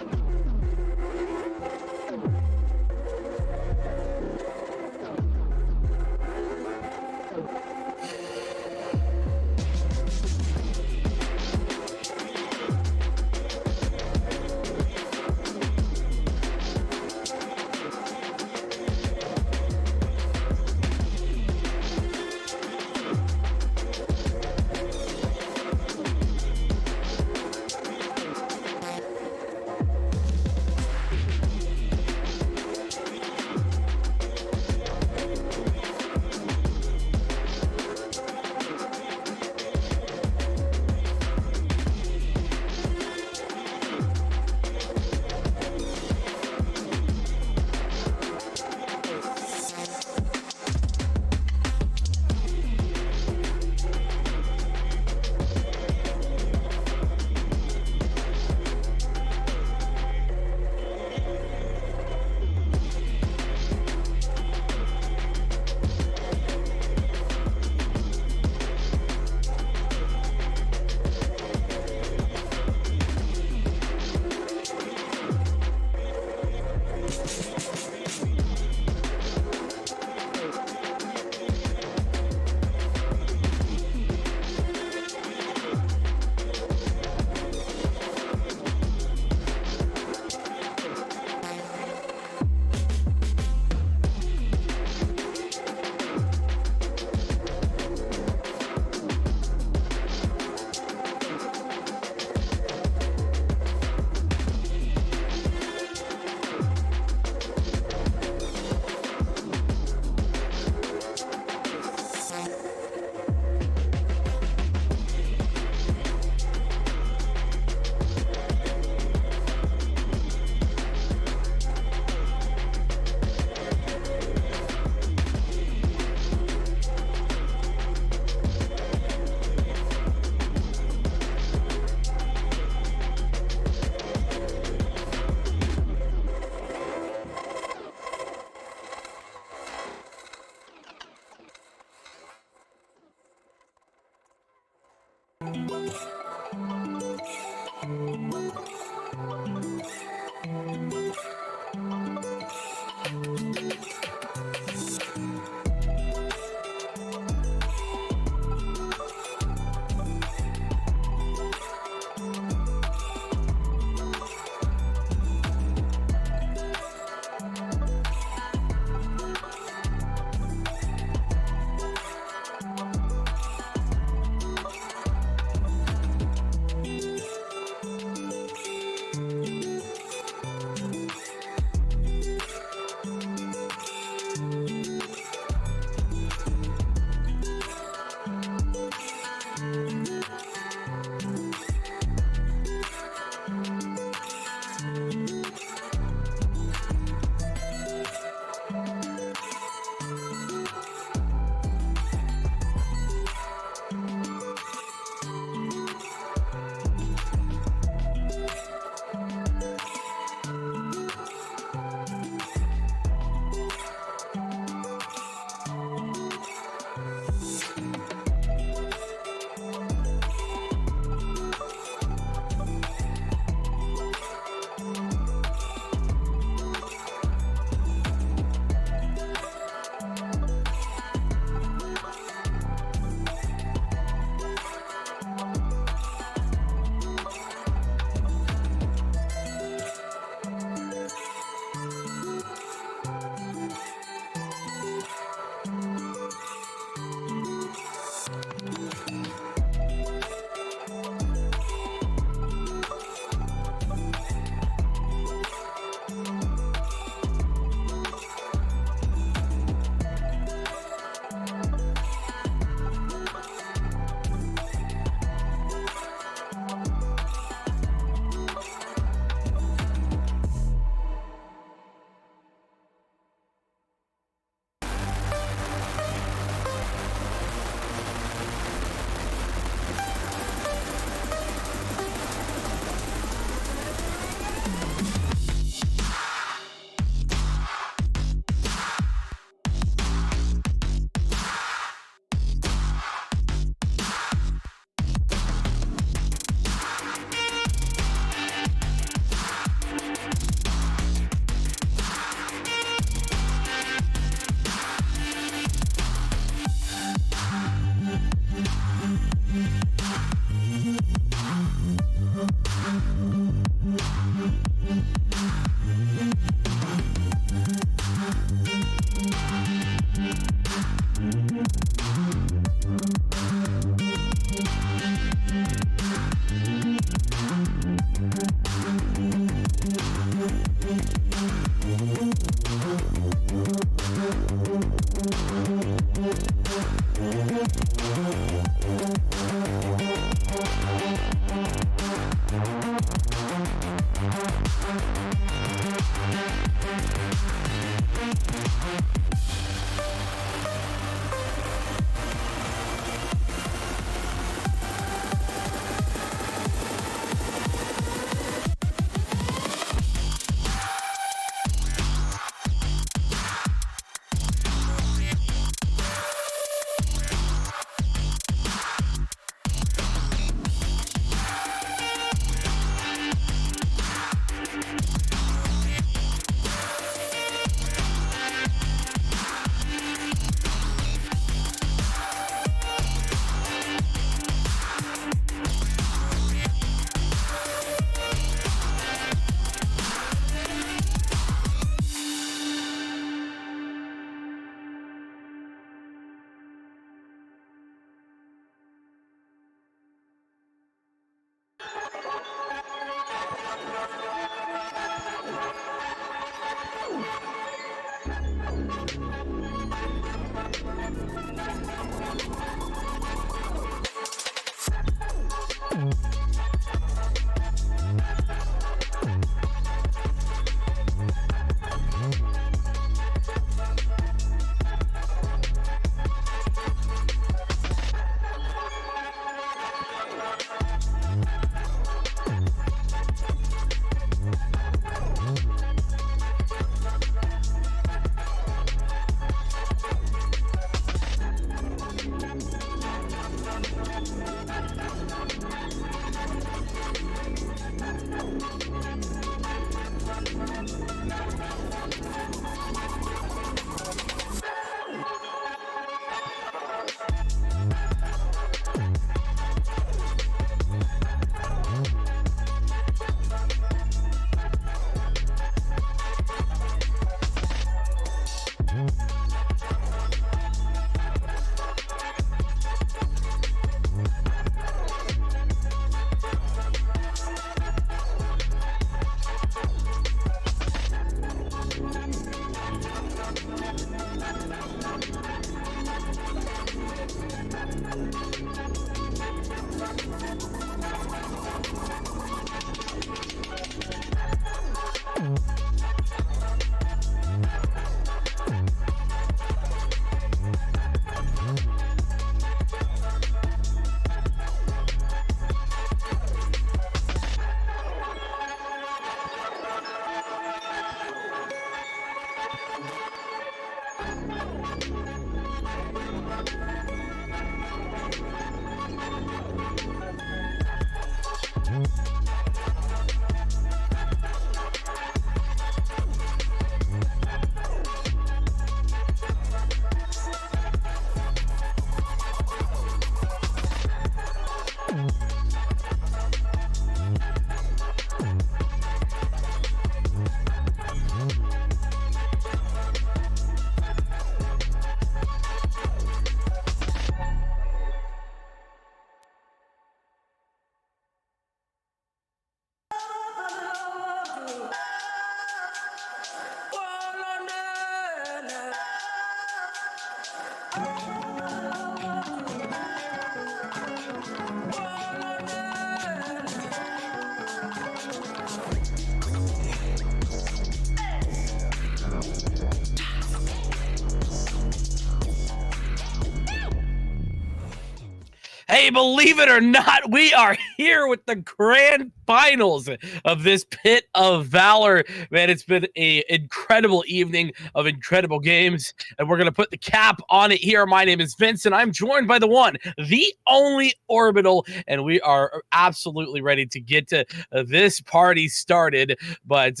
Hey, believe it or not, we are here with the grand finals of this Pit of Valor. Man, it's been an incredible evening of incredible games, and we're going to put the cap on it here. My name is Vincent. I'm joined by the one, the only Orbital, and we are absolutely ready to get to this party started. But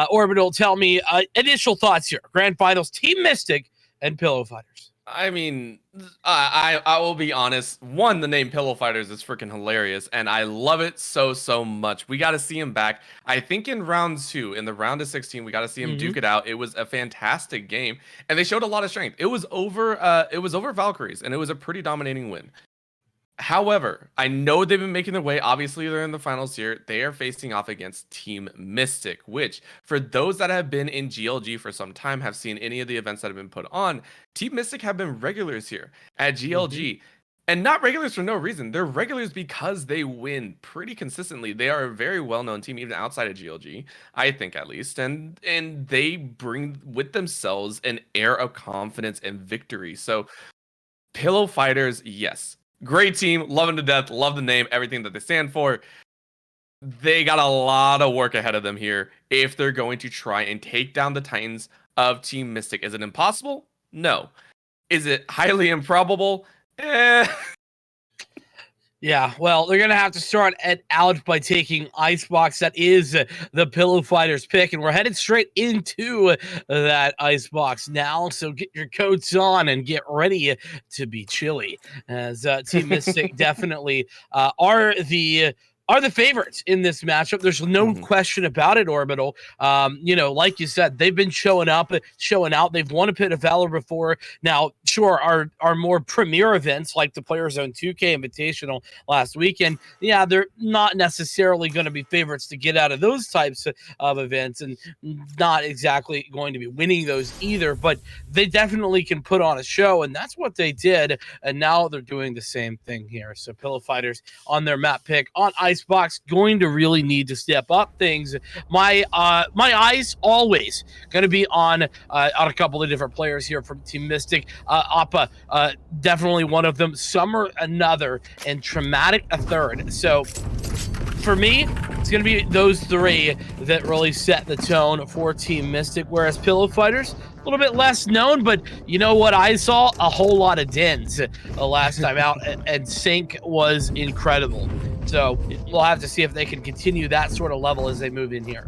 Orbital, tell me initial thoughts here. Grand finals, Team Mystic and Pillow Fighters. I mean, I will be honest. One, the name Pillow Fighters is freaking hilarious, and I love it so much. We got to see him back. I think in round 2, in the round of 16, we got to see him duke it out. It was a fantastic game, and they showed a lot of strength. It was over Valkyries, and it was a pretty dominating win. However, I know they've been making their way. Obviously, they're in the finals here. They are facing off against Team Mystic, which, for those that have been in GLG for some time, have seen any of the events that have been put on, Team Mystic have been regulars here at GLG. And not regulars for no reason. They're regulars because they win pretty consistently. They are a very well-known team, even outside of GLG, I think at least. And they bring with themselves an air of confidence and victory. So, Pillow Fighters, yes. Great team, love them to death, love the name, everything that they stand for. They got a lot of work ahead of them here if they're going to try and take down the Titans of Team Mystic. Is it impossible? No. Is it highly improbable? Yeah, well, they're going to have to start out by taking Icebox. That is the Pillow Fighters pick, and we're headed straight into that Icebox now. So get your coats on and get ready to be chilly, as Team Mystic definitely are the favorites in this matchup. There's no question about it, Orbital. Like you said, they've been showing up, showing out. They've won a pit of Valor before. Now, sure, our more premier events like the Player Zone 2K Invitational last weekend, yeah, they're not necessarily going to be favorites to get out of those types of events, and not exactly going to be winning those either, but they definitely can put on a show, and that's what they did, and now they're doing the same thing here. So Pillow Fighters on their map pick on Icebox going to really need to step up things. My eyes always going to be on a couple of different players here from Team Mystic. Appa, definitely one of them. Summer another, and Traumatic a third. So for me, it's going to be those three that really set the tone for Team Mystic, whereas Pillow Fighters, a little bit less known, but you know what I saw? A whole lot of Dens the last time out, and Sync was incredible. So we'll have to see if they can continue that sort of level as they move in here.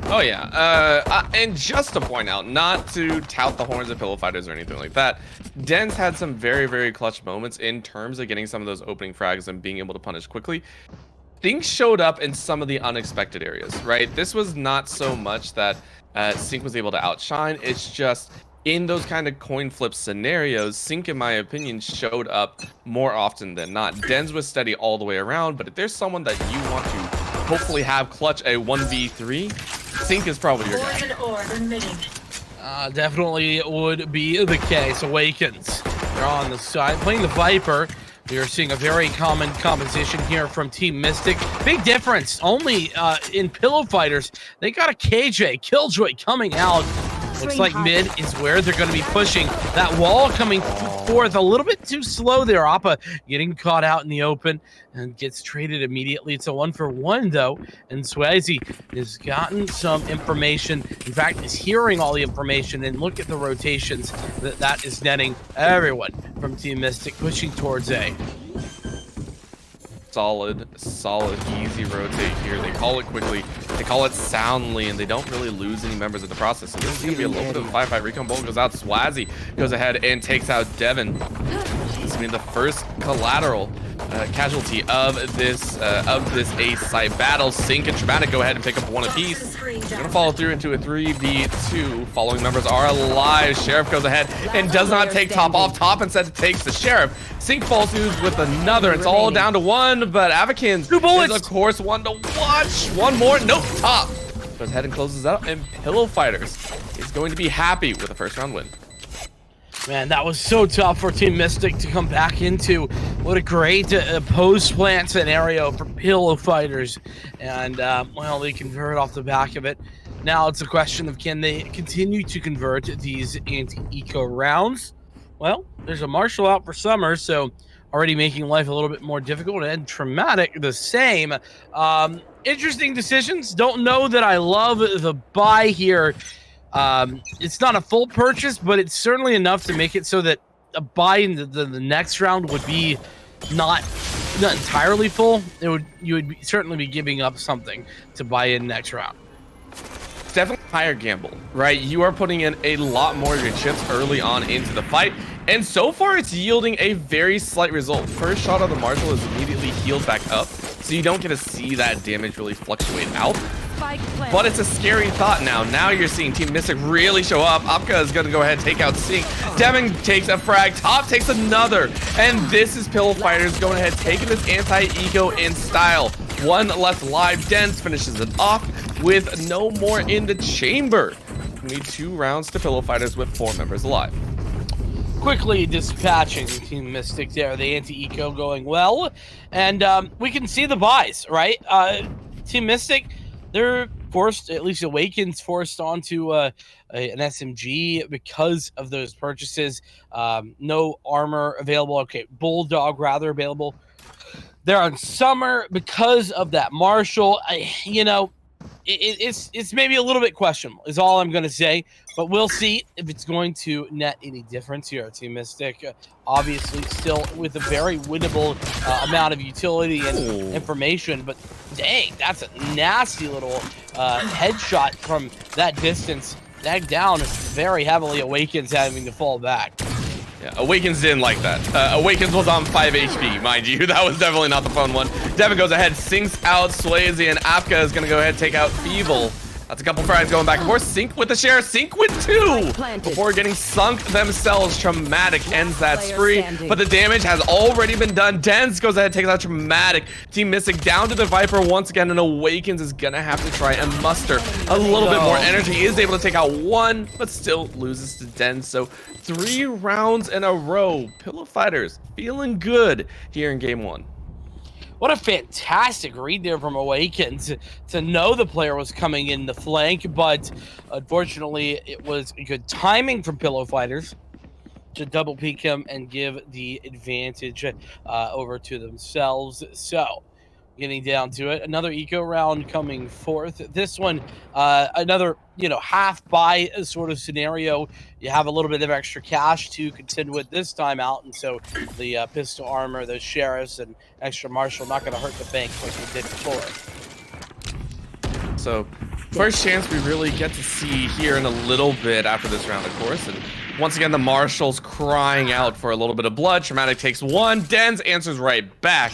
Oh, yeah. And just to point out, not to tout the horns of Pillow Fighters or anything like that, Dens had some very, very clutch moments in terms of getting some of those opening frags and being able to punish quickly. Things showed up in some of the unexpected areas, right? This was not so much that Sync was able to outshine. It's just in those kind of coin flip scenarios, Sync, in my opinion, showed up more often than not. Dens was steady all the way around, but if there's someone that you want to hopefully have clutch a 1v3, Sync is probably your guy. Definitely would be the case. Awakens. They're on the side playing the Viper. We are seeing a very common composition here from Team Mystic. Big difference only in Pillow Fighters. They got a KJ Killjoy coming out. Looks like mid is where they're going to be pushing. That wall coming forth a little bit too slow there. Appa getting caught out in the open and gets traded immediately. It's a 1-for-1 though, and Swazi has gotten some information. In fact, is hearing all the information, and look at the rotations that is netting everyone from Team Mystic pushing towards A. Solid, easy rotate here. They call it quickly, they call it soundly, and they don't really lose any members in the process. So this is going to be a little bit of a 5-5. Recon Bolt goes out. Swazi goes ahead and takes out Devin. This is going to be the first collateral casualty of this A site battle. Sync and Traumatic go ahead and pick up one apiece. They're going to follow through into a 3v2. Following members are alive. Sheriff goes ahead and does not take top off. Top instead takes the Sheriff. Sync falls through with another. It's all down to one, but Avakins is, of course, one to watch. One more. Nope. Top goes ahead and closes out, and Pillow Fighters is going to be happy with a first round win. Man, that was so tough for Team Mystic to come back into. What a great post-plant scenario for Pillow Fighters. And, well, they convert off the back of it. Now it's a question of, can they continue to convert these anti-eco rounds? Well, there's a Marshall out for Summer, so already making life a little bit more difficult, and Traumatic the same. Interesting decisions. Don't know that I love the buy here. It's not a full purchase, but it's certainly enough to make it so that a buy in the next round would be not entirely full. You would certainly be giving up something to buy in next round. It's definitely a higher gamble, right? You are putting in a lot more of your chips early on into the fight, and so far it's yielding a very slight result. First shot of the Marshall is immediately healed back up, so you don't get to see that damage really fluctuate out. but it's a scary thought now. Now you're seeing Team Mystic really show up. Apka is going to go ahead and take out Sync. Devin takes a frag. Top takes another. And this is Pillow Fighters going ahead taking this anti-eco in style. One left alive. Dens finishes it off with no more in the chamber. We need 2 rounds to Pillow Fighters with 4 members alive. Quickly dispatching Team Mystic there, the anti-eco going well, and we can see the buys, right? Team Mystic, they're forced, at least Awakens forced onto an SMG because of those purchases. No armor available. Okay, Bulldog rather available. They're on Summer because of that Marshall. You know, it's maybe a little bit questionable is all I'm going to say, but we'll see if it's going to net any difference here. Team Mystic obviously still with a very winnable amount of utility and information, but dang, that's a nasty little headshot from that distance. That down very heavily. Awakens having to fall back. Yeah, Awakens didn't like that. Awakens was on 5 HP, mind you. That was definitely not the fun one. Devin goes ahead, sinks out Swayze, and Apka is going to go ahead and take out Feeble. That's a couple frags going back and forth. Sync with the share, Sync with 2 before getting sunk themselves. Traumatic ends that spree, but the damage has already been done. Dens goes ahead and takes out Traumatic. Team Mystic down to the Viper once again, and Awakens is gonna have to try and muster a little bit more energy. He is able to take out 1, but still loses to Dens. So 3 rounds in a row. Pillow Fighters feeling good here in game 1. What a fantastic read there from Awakens to know the player was coming in the flank, but unfortunately it was good timing from Pillow Fighters to double peek him and give the advantage over to themselves. So getting down to it, another eco round coming forth. This one, another, you know, half buy sort of scenario. You have a little bit of extra cash to contend with this time out, and so the pistol armor, those sheriffs, and extra marshal not going to hurt the bank like they did before. So first chance we really get to see here in a little bit after this round, of course. And once again, the Marshals crying out for a little bit of blood. Traumatic takes 1. Dens answers right back.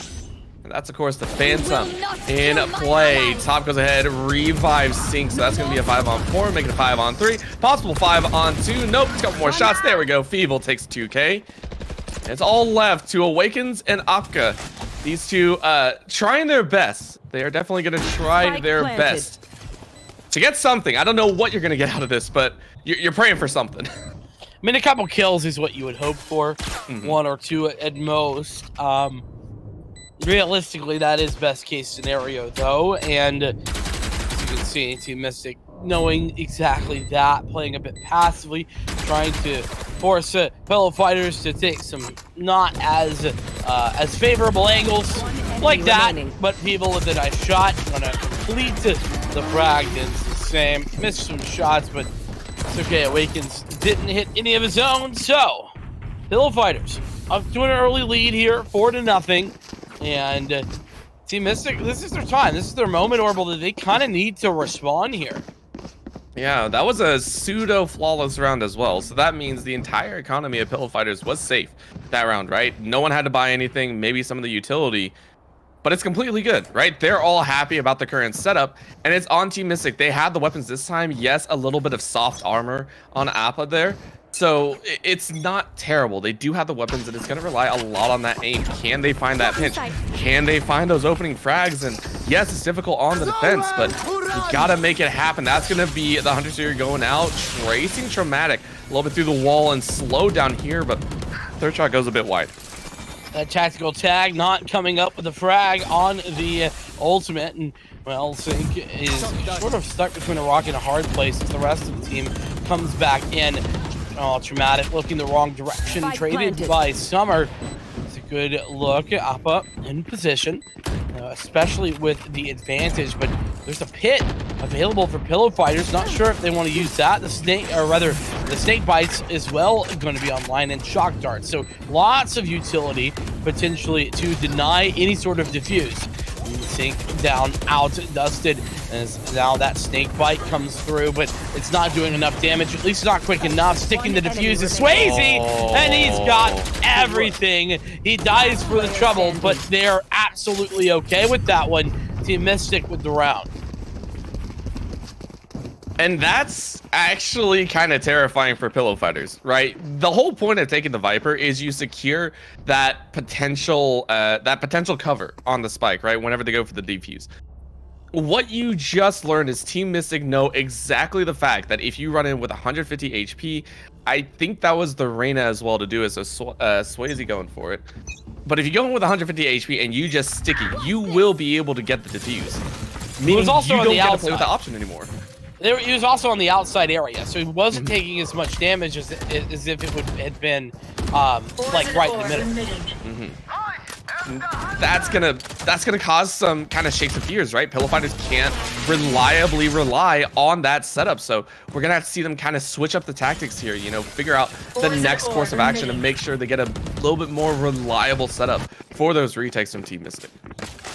And that's, of course, the Phantom in play. Top goes ahead, revives Sync, so that's going to be a 5-on-4, make it a 5-on-3. Possible 5-on-2. Nope, a couple more shots. There we go. Feeble takes 2K. And it's all left to Awakens and Apka. These two trying their best. They are definitely going to try their best to get something. I don't know what you're going to get out of this, but you're praying for something. I mean, a couple kills is what you would hope for. 1 or 2 at most. Realistically, that is best case scenario, though, and as you can see, Team Mystic knowing exactly that, playing a bit passively, trying to force fellow fighters to take some not as favorable angles like that, but people with a nice shot gonna complete the frag. It's the same, missed some shots, but it's okay. Awakens didn't hit any of his own, so Pillow Fighters up to an early lead here, 4-0. And Team Mystic, this is their time. This is their moment, Orbital, that they kind of need to respond here. Yeah, that was a pseudo-flawless round as well. So that means the entire economy of Pillow Fighters was safe that round, right? No one had to buy anything, maybe some of the utility. But it's completely good, right? They're all happy about the current setup. And it's on Team Mystic. They had the weapons this time. Yes, a little bit of soft armor on Appa there. So it's not terrible. They do have the weapons, and it's going to rely a lot on that aim. Can they find that pinch? Can they find those opening frags? And yes, it's difficult on the defense, but you got to make it happen. That's going to be the Hunter Seer going out, tracing Traumatic a little bit through the wall and slow down here, but third shot goes a bit wide. That tactical tag not coming up with the frag on the ultimate, and well, Sync is sort of stuck between a rock and a hard place as the rest of the team comes back in. Oh, Traumatic looking the wrong direction, traded by Summer. It's a good look. Appa in position, especially with the advantage, but there's a pit available for Pillow Fighters. Not sure if they want to use that. The snake, or rather, the snake bites as well going to be online, and shock darts. So lots of utility potentially to deny any sort of diffuse. Sync down, out, dusted, as now that snake bite comes through, but it's not doing enough damage, at least not quick enough. Sticking the diffuse is Swayze, and he's got everything. He dies for the trouble, but they're absolutely okay with that one. Team Mystic with the round. And that's actually kind of terrifying for pillow fighters, right? The whole point of taking the Viper is you secure that potential cover on the spike, right? Whenever they go for the defuse. What you just learned is Team Mystic know exactly the fact that if you run in with 150 HP, I think that was the Reyna as well to do it, so Swayze going for it. But if you go in with 150 HP and you just stick it, you will be able to get the defuse. Meaning you don't get to play with the option anymore. He was also on the outside area, so he wasn't taking as much damage as if it had been like right in the middle. That's gonna cause some kind of shakes and fears, right? Pillow fighters can't reliably rely on that setup, so we're gonna have to see them kind of switch up the tactics here. You know, figure out the next course of action and make sure they get a little bit more reliable setup for those retakes from Team Mystic.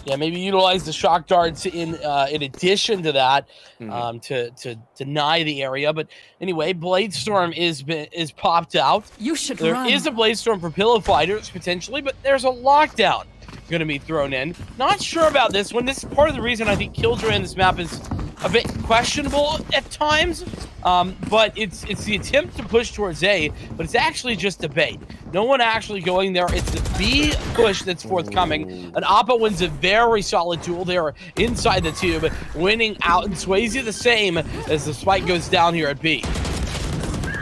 Yeah, maybe utilize the shock darts in addition to that to deny the area. But anyway, Blade Storm is popped out. You should There run. is a Blade Storm for pillow fighters potentially, but there's a lockdown going to be thrown in. Not sure about this one. This is part of the reason I think Killjoy in this map is a bit questionable at times. But it's the attempt to push towards A, but it's actually just a bait. No one actually going there. It's the B push that's forthcoming. And Appa wins a very solid duel there inside the tube, winning out. And Swayze the same as the spike goes down here at B.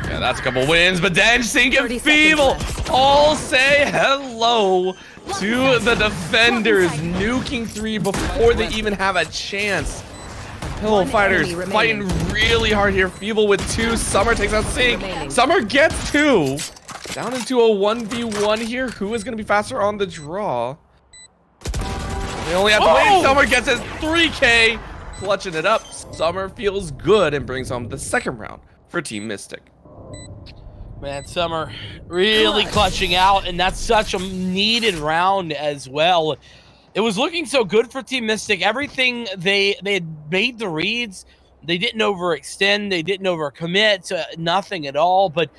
Yeah, that's a couple wins, but Denj, Sink, and Feeble all say hello to the defenders, nuking 3 before they even have a chance. Pillow fighters fighting really hard here. Feeble with 2. Summer takes out Sink. Summer gets 2. Down into a 1v1 here. Who is going to be faster on the draw? They only have to wait. Summer gets his 3K. Clutching it up. Summer feels good and brings home the second round for Team Mystic. Man, Summer really clutching out, and that's such a needed round as well. It was looking so good for Team Mystic. Everything they had made the reads. They didn't overextend. They didn't overcommit. Nothing at all. But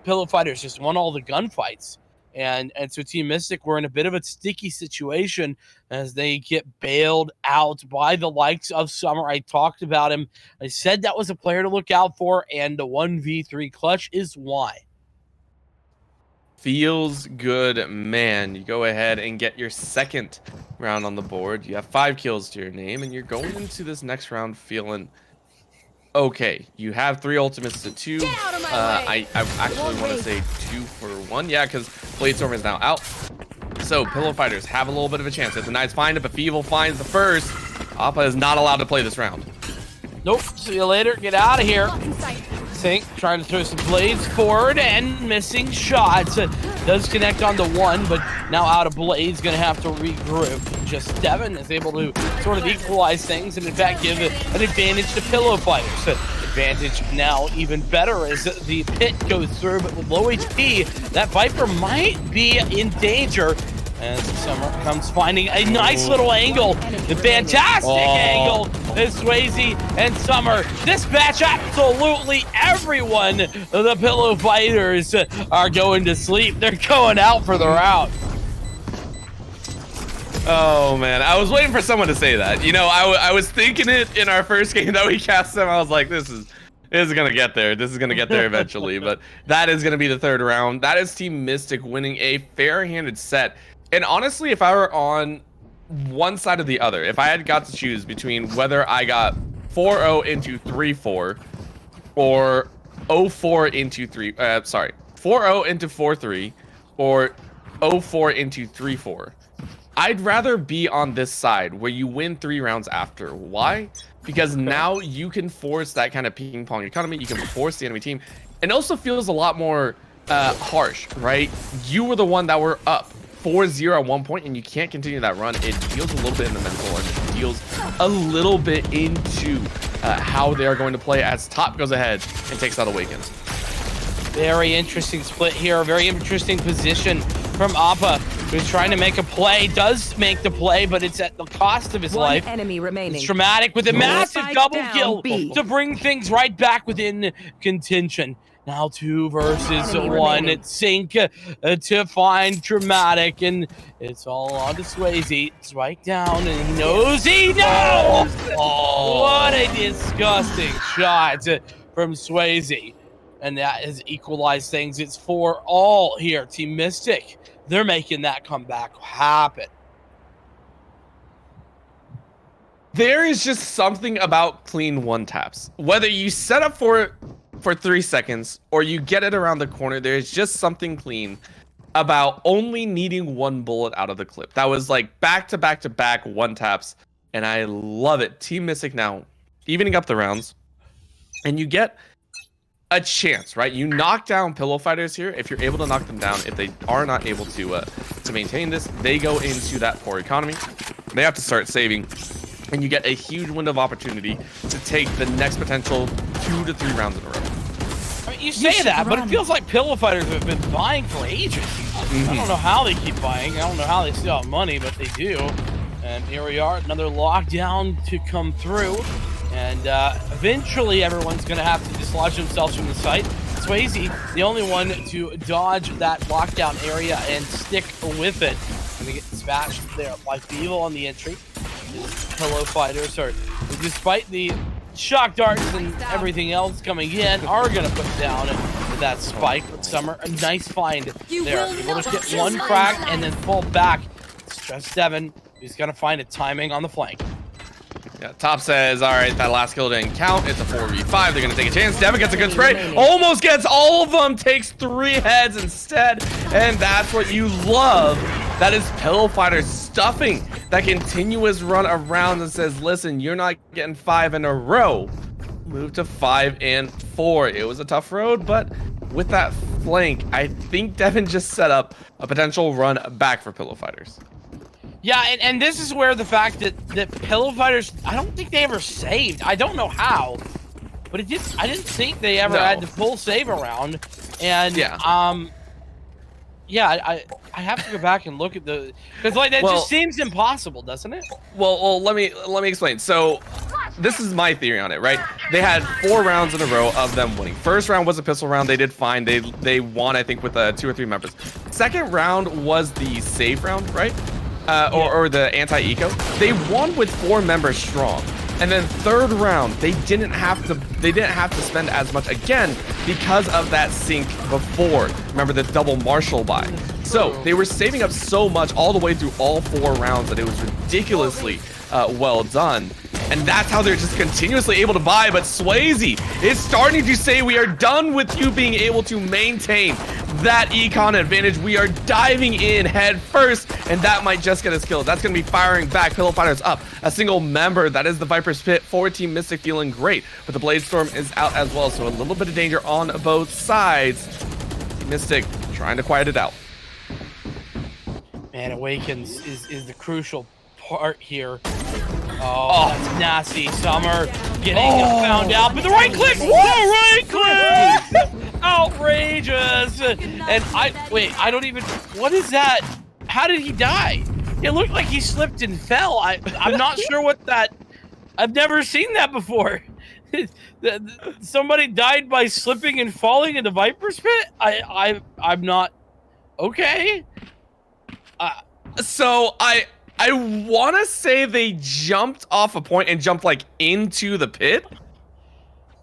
Pillow Fighters just won all the gunfights. And so Team Mystic were in a bit of a sticky situation as they get bailed out by the likes of Summer. I talked about him. I said that was a player to look out for, and the 1v3 clutch is why. Feels good, man. You go ahead and get your second round on the board. You have 5 kills to your name, and you're going into this next round feeling okay. You have 3 ultimates to 2. I actually want to say 2 for 1. Yeah, because Blade Storm is now out. So Pillow Fighters have a little bit of a chance. If the Knights find it, but Feeble finds the first, Appa is not allowed to play this round. Nope. See you later. Get out of here. Sink trying to throw some blades forward and missing shots. Does connect on the 1, but now out of blades, gonna have to regroup. Just Devin is able to sort of equalize things and in fact give an advantage to Pillow Fighters. Advantage now even better as the pit goes through, but with low HP, that Viper might be in danger. As Summer comes finding a nice little angle. The fantastic angle is Swayze and Summer. This match, absolutely everyone, the Pillow Fighters are going to sleep. They're going out for the round. Oh, man. I was waiting for someone to say that. You know, I was thinking it in our first game that we cast them. I was like, this is going to get there. This is going to get there eventually. But that is going to be the third round. That is Team Mystic winning a fair-handed set. And honestly, if I were on one side or the other, if I had got to choose between whether I got 4-0 into 3-4 or 0-4 into 4-0 into 4-3 or 0-4 into 3-4, I'd rather be on this side where you win 3 rounds after. Why? Because now you can force that kind of ping pong economy. You can force the enemy team. It also feels a lot more harsh, right? You were the one that were up 4-0 at one point, and you can't continue that run. It deals a little bit in the mental, and it deals a little bit into how they are going to play as Top goes ahead and takes out Awakens. Very interesting split here. Very interesting position from Appa, who's trying to make a play. Does make the play, but it's at the cost of his life. Enemy remaining. It's dramatic with a massive double kill to bring things right back within contention. Now 2 versus Enemy 1. remaining. It's Sync to find Dramatic, and it's all on to Swayze. It's right down, and he knows he knows! What a disgusting shot from Swayze. And that has equalized things. It's 4-all here. Team Mystic, they're making that comeback happen. There is just something about clean one taps. Whether you set up for it for 3 seconds or you get it around the corner, there's just something clean about only needing 1 bullet out of the clip. That was like back to back to back one taps, and I love it. Team Mystic now evening up the rounds, and you get a chance, right? You knock down pillow fighters here. If you're able to knock them down, if they are not able to maintain this, they go into that poor economy. They have to start saving, and you get a huge window of opportunity to take the next potential 2 to 3 rounds in a row. I mean, you say that, but it feels like pillow fighters have been buying for ages. I don't know how they keep buying. I don't know how they still have money, but they do. And here we are, another lockdown to come through. And eventually everyone's going to have to dislodge themselves from the site. Swayze, the only one to dodge that lockdown area and stick with it. Going to get smashed there by Feeble on the entry. Pillow fighters are, despite the shock darts and everything else coming in, are going to put down with that spike. But Summer, a nice find there. Able to get 1 crack and then fall back. It's just Devin who's going to find a timing on the flank. Yeah, Top says, all right, that last kill didn't count. It's a 4v5. They're going to take a chance. Devin gets a good spray. Almost gets all of them. Takes 3 heads instead. And that's what you love. That is Pillow Fighters stuffing that continuous run around and says, listen, you're not getting 5 in a row. Move to 5 and 4. It was a tough road, but with that flank, I think Devin just set up a potential run back for Pillow Fighters. Yeah, and this is where the fact that Pillow Fighters, I don't think they ever saved. I don't know how, but I didn't think they ever had the full save around. And I have to go back and look at the, because like that just seems impossible, doesn't it? Well, let me explain. So this is my theory on it, right? They had 4 rounds in a row of them winning. First round was a pistol round. They did fine. They won, I think, with 2 or 3 members. Second round was the save round, right? Or the anti-eco. They won with 4 members strong. And then third round, they didn't have to spend as much again because of that sync before. Remember the double Marshall buy. So they were saving up so much all the way through all 4 rounds that it was ridiculously well done. And that's how they're just continuously able to buy. But Swayze is starting to say, we are done with you being able to maintain that econ advantage. We are diving in head first, and that might just get us killed. That's going to be firing back. Pillow Fighters up. A single member. That is the Viper's Pit. Forward Team Mystic feeling great. But the Blade Storm is out as well, so a little bit of danger on both sides. Mystic trying to quiet it out. Man, Awakens is the crucial part here. Oh, that's nasty. Summer getting found out, but the right click! Whoa, right click! Outrageous! And I don't even, what is that? How did he die? It looked like he slipped and fell. I'm not sure what that, I've never seen that before. Somebody died by slipping and falling in the Viper's Pit? I'm not, okay. So I want to say they jumped off a point and jumped like into the pit.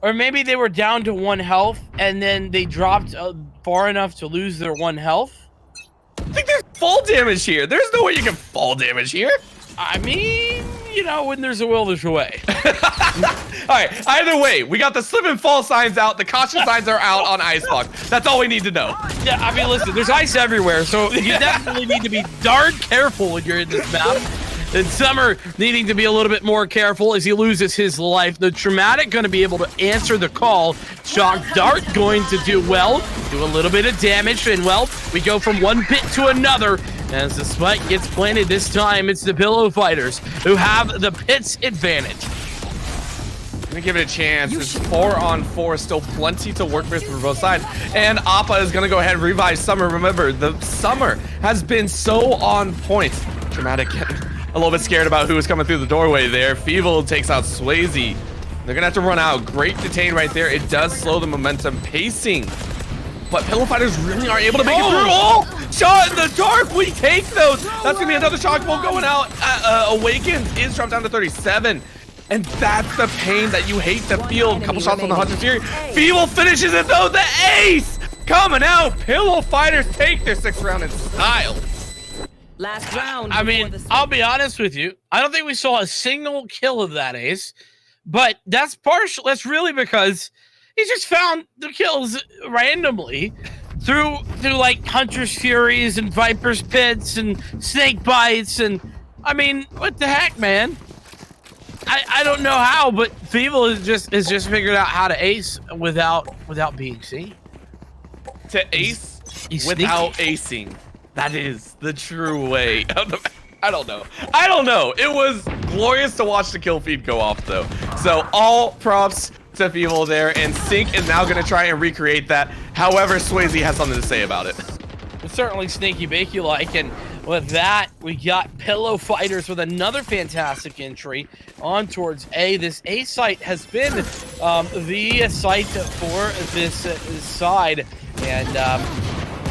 Or maybe they were down to 1 health and then they dropped far enough to lose their 1 health. I think there's fall damage here. There's no way you can fall damage here. I mean, you know, when there's a will, there's a way. All right, either way, we got the slip and fall signs out. The caution signs are out on Icebox. That's all we need to know. Yeah, I mean, listen, there's ice everywhere, so you definitely need to be darn careful when you're in this map. And Summer needing to be a little bit more careful as he loses his life. The Traumatic going to be able to answer the call. Shock Dart going to do well, do a little bit of damage, and well, we go from one pit to another. As the spike gets planted this time, it's the Pillow Fighters who have the pit's advantage. Let me give it a chance. It's 4 on 4, still plenty to work with for both sides. And Appa is going to go ahead and revive Summer. Remember, the Summer has been so on point. Dramatic getting a little bit scared about who was coming through the doorway there. Feeble takes out Swayze. They're gonna have to run out. Great detain right there. It does slow the momentum pacing. But Pillow Fighters really aren't able to make it through. Oh! Shot in the dark. We take those. That's gonna be another shock bolt going out. Awakens is dropped down to 37. And that's the pain that you hate to feel. Couple shots on the Hunter Fury. Feeble finishes it though. The ace coming out. Pillow Fighters take their 6th round in style. Last round. I mean, I'll be honest with you. I don't think we saw a single kill of that ace, but that's partial. That's really because he just found the kills randomly through like Hunter's Furies and Viper's Pits and Snake Bites. And I mean, what the heck, man? I don't know how, but Feeble has just figured out how to ace without being seen. To ace he's without acing. That is the true way. I don't know. It was glorious to watch the kill feed go off though. So all props to Feeble there, and Sync is now going to try and recreate that. However, Swayze has something to say about it. It's certainly sneaky bakey like, and with that, we got Pillow Fighters with another fantastic entry on towards A. This A site has been the site for this side, and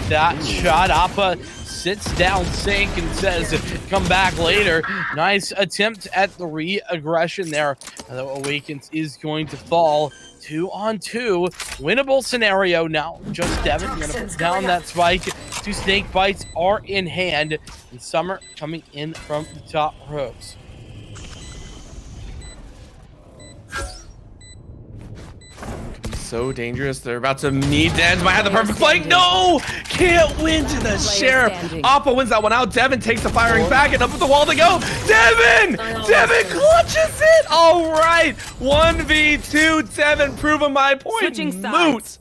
that shot, Appa sits down Sync and says, come back later. Nice attempt at the re-aggression there. Awakens is going to fall 2-on-2. Winnable scenario now. Just Devin going to put down that spike. 2 snake bites are in hand. And Summer coming in from the top rows. So dangerous. They're about to meet. Dens might have the perfect flank. No! Can't win to the Sheriff. Appa wins that one out. Devin takes the firing back, and up with the wall to go. Devin! Devin clutches it! All right. 1v2. Devin proving my point. Moot.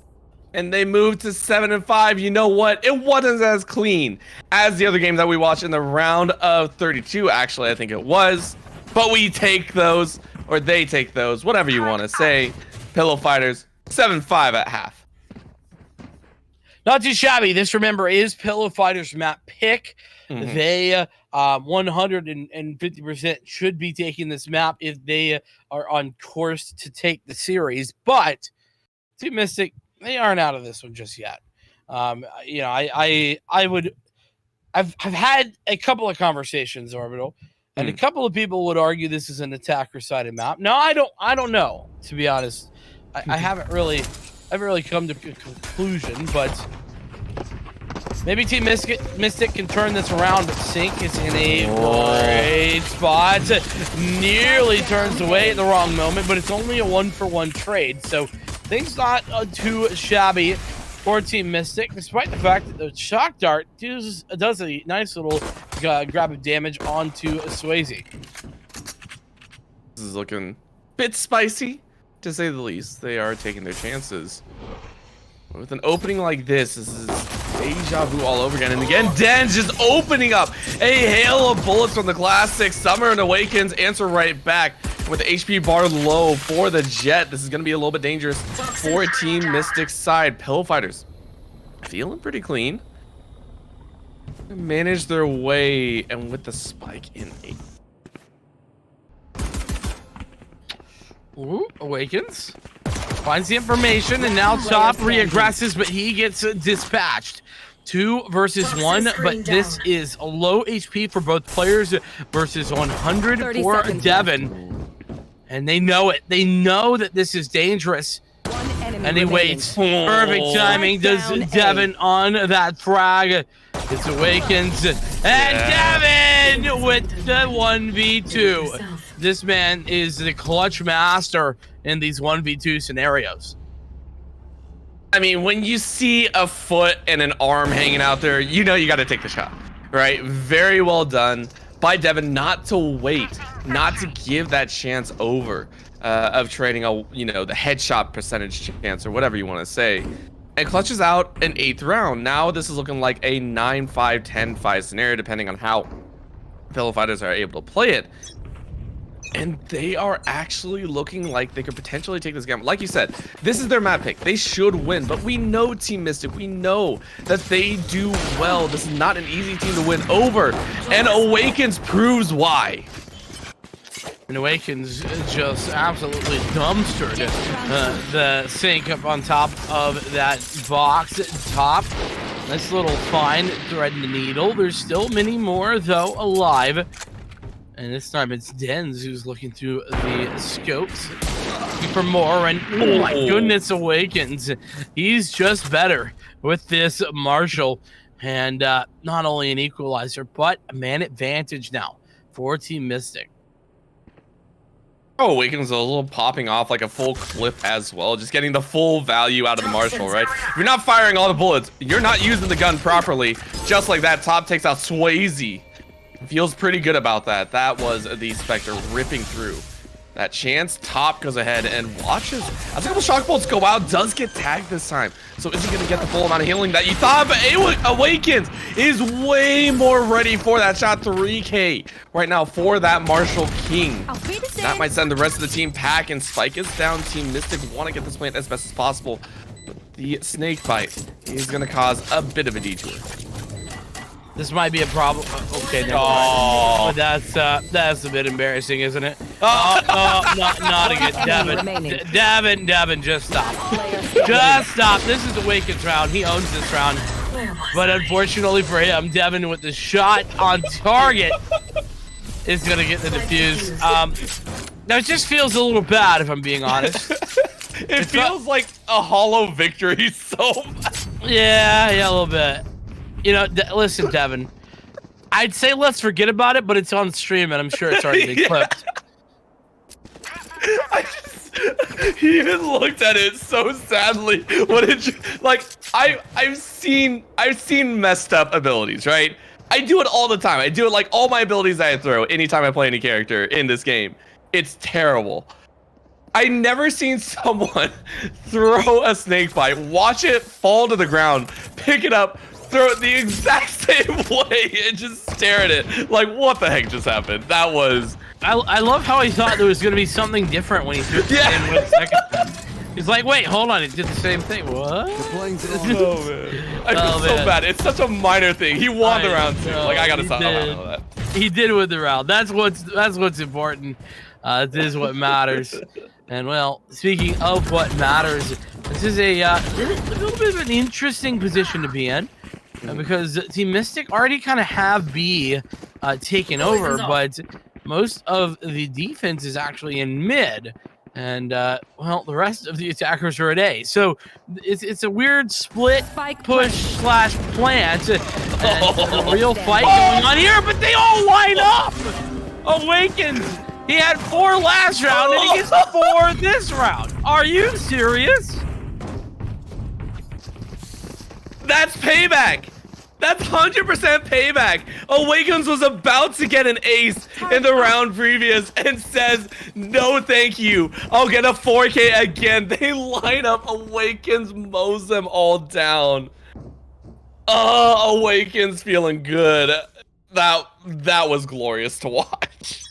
And they moved to 7-5. You know what? It wasn't as clean as the other game that we watched in the round of 32. Actually, I think it was. But we take those, or they take those, whatever you want to say. Pillow Fighters. 7-5 at half. Not too shabby. This, remember, is Pillow Fighters map pick. They 150% should be taking this map if they are on course to take the series. But Team Mystic, they aren't out of this one just yet. You know, I've had a couple of conversations, Orbital, and a couple of people would argue this is an attacker-sided map. No, I don't know, to be honest. I haven't really come to a conclusion, but maybe Team Mystic can turn this around. But Sync is in a great spot. Nearly turns away at the wrong moment, but it's only a 1-for-1 trade, so things not too shabby for Team Mystic, despite the fact that the shock dart does a nice little grab of damage onto Swayze. This is looking a bit spicy, to say the least. They are taking their chances. With an opening like this is deja vu all over again. And again, Den's just opening up a hail of bullets from the Classic. Summer and Awakens answer right back with the HP bar low for the Jet. This is going to be a little bit dangerous for Team Mystic's side. Pillow Fighters feeling pretty clean. Manage their way, and with the spike in 8. Ooh, Awakens finds the information, and now Top re-aggresses, but he gets dispatched. 2 versus 1, but this is a low HP for both players versus 100 for Devin. And they know it. They know that this is dangerous. And he waits. Perfect timing. Does Devin on that frag. It's Awakens. And Devin with the 1v2. This man is the clutch master in these 1v2 scenarios. I mean, when you see a foot and an arm hanging out there, you know you got to take the shot, right? Very well done by Devin, not to wait, not to give that chance over of trading a, you know, the headshot percentage chance or whatever you want to say, and clutches out an 8th round. Now this is looking like a 9-5, 10-5 scenario, depending on how Pillow Fighters are able to play it. And they are actually looking like they could potentially take this game. Like you said, this is their map pick. They should win, but we know Team Mystic. We know that they do well. This is not an easy team to win over. And Awakens proves why. And Awakens just absolutely dumpstered the sink up on top of that box at top. Nice little fine thread and the needle. There's still many more, though, alive. And this time it's Dens who's looking through the scopes for more. And oh my goodness, Awakens. He's just better with this Marshall. And not only an equalizer, but a man advantage now for Team Mystic. Oh, Awakens a little popping off like a full clip as well, just getting the full value out of the Marshall, right? If you're not firing all the bullets, you're not using the gun properly. Just like that, Top takes out Swayze. Feels pretty good about that. That was the Spectre ripping through. That chance, Top goes ahead and watches as a couple shock bolts go out, does get tagged this time. So is he going to get the full amount of healing that you thought? But Awakens is way more ready for that shot. 3K right now for that Marshall King. That might send the rest of the team pack, and Spike is down. Team Mystic want to get this plant as best as possible. But the snake bite is going to cause a bit of a detour. This might be a problem. Okay, never mind. But that's a bit embarrassing, isn't it? Not again. Devin, just stop. Just stop. This is Awakens round. He owns this round. But unfortunately for him, Devin with the shot on target is gonna get the defuse. That just feels a little bad, if I'm being honest. It feels like a hollow victory so much. Yeah, a little bit. You know, listen, Devin. I'd say let's forget about it, but it's on stream, and I'm sure it's already been clipped. He even looked at it so sadly. I've seen messed up abilities, right? I do it all the time. I do it like all my abilities I throw anytime I play any character in this game. It's terrible. I never seen someone throw a snake bite, watch it fall to the ground, pick it up, throw it the exact same way, and just stare at it like, what the heck just happened? That was... I love how he thought there was going to be something different when he threw it in 1 second. He's like, wait, hold on, it did the same thing. What? Oh, man. I feel so bad. It's such a minor thing. He won the round too. Like, I gotta stop that. He did win the round. That's what's important. This is what matters. And well, speaking of what matters, this is a little bit of an interesting position to be in. Because Team Mystic already kind of have B taken over, but most of the defense is actually in mid. And, well, the rest of the attackers are at A. So it's a weird split push / plant. And a real fight going on here, but they all line up! Awakens! He had 4 last round, and he gets 4 this round. Are you serious? That's payback. That's 100% payback. Awakens was about to get an ace in the round previous and says, no thank you. I'll get a 4K again. They line up. Awakens mows them all down. Awakens feeling good. That was glorious to watch.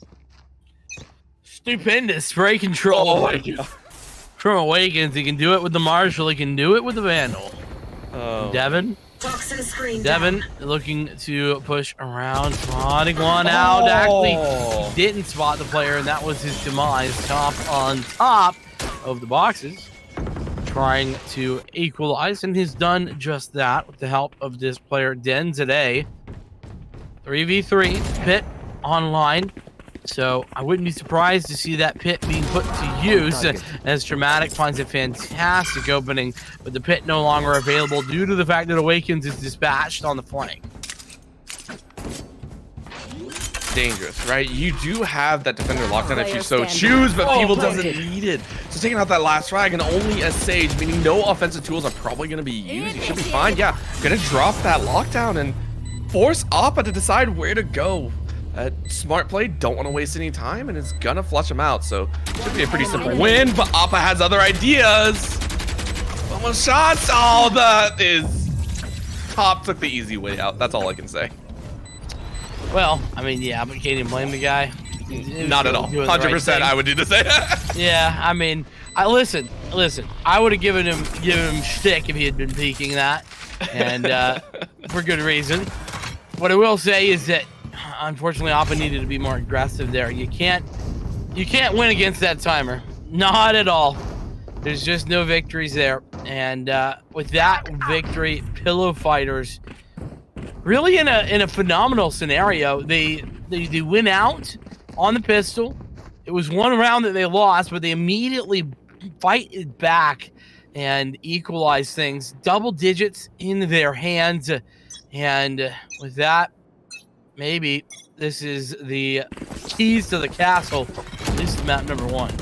Stupendous spray control. Oh my God. From Awakens, he can do it with the Marshall. He can do it with the Vandal. Devin looking to push around, spotting one out. Actually, he didn't spot the player, and that was his demise. Top on top of the boxes, trying to equalize, and he's done just that with the help of this player, Den today. 3v3, Pit online. So I wouldn't be surprised to see that pit being put to use as Dramatic finds a fantastic opening, but the pit no longer available due to the fact that Awakens is dispatched on the flank. Dangerous, right? You do have that defender lockdown if you so choose, but people doesn't need it. So taking out that last frag and only a Sage, meaning no offensive tools are probably going to be used. You should be fine. Yeah, gonna drop that lockdown and force Appa to decide where to go. Smart play, don't want to waste any time, and it's gonna flush him out, so should be a pretty simple win, but Appa has other ideas. Almost shots, all that is... Top took the easy way out, that's all I can say. Well, I mean, yeah, but can't even blame the guy. Not at all, 100% I would do the same. Yeah, I mean, listen, I would have given him shtick if he had been peeking that, and for good reason. What I will say is that unfortunately, Appa needed to be more aggressive there. You can't You can't win against that timer. Not at all. There's just no victories there. And with that victory, Pillow Fighters really in a phenomenal scenario. They win out on the pistol. It was one round that they lost, but they immediately fight it back and equalize things. Double digits in their hands. And with that, maybe this is the keys to the castle, at least map number 1.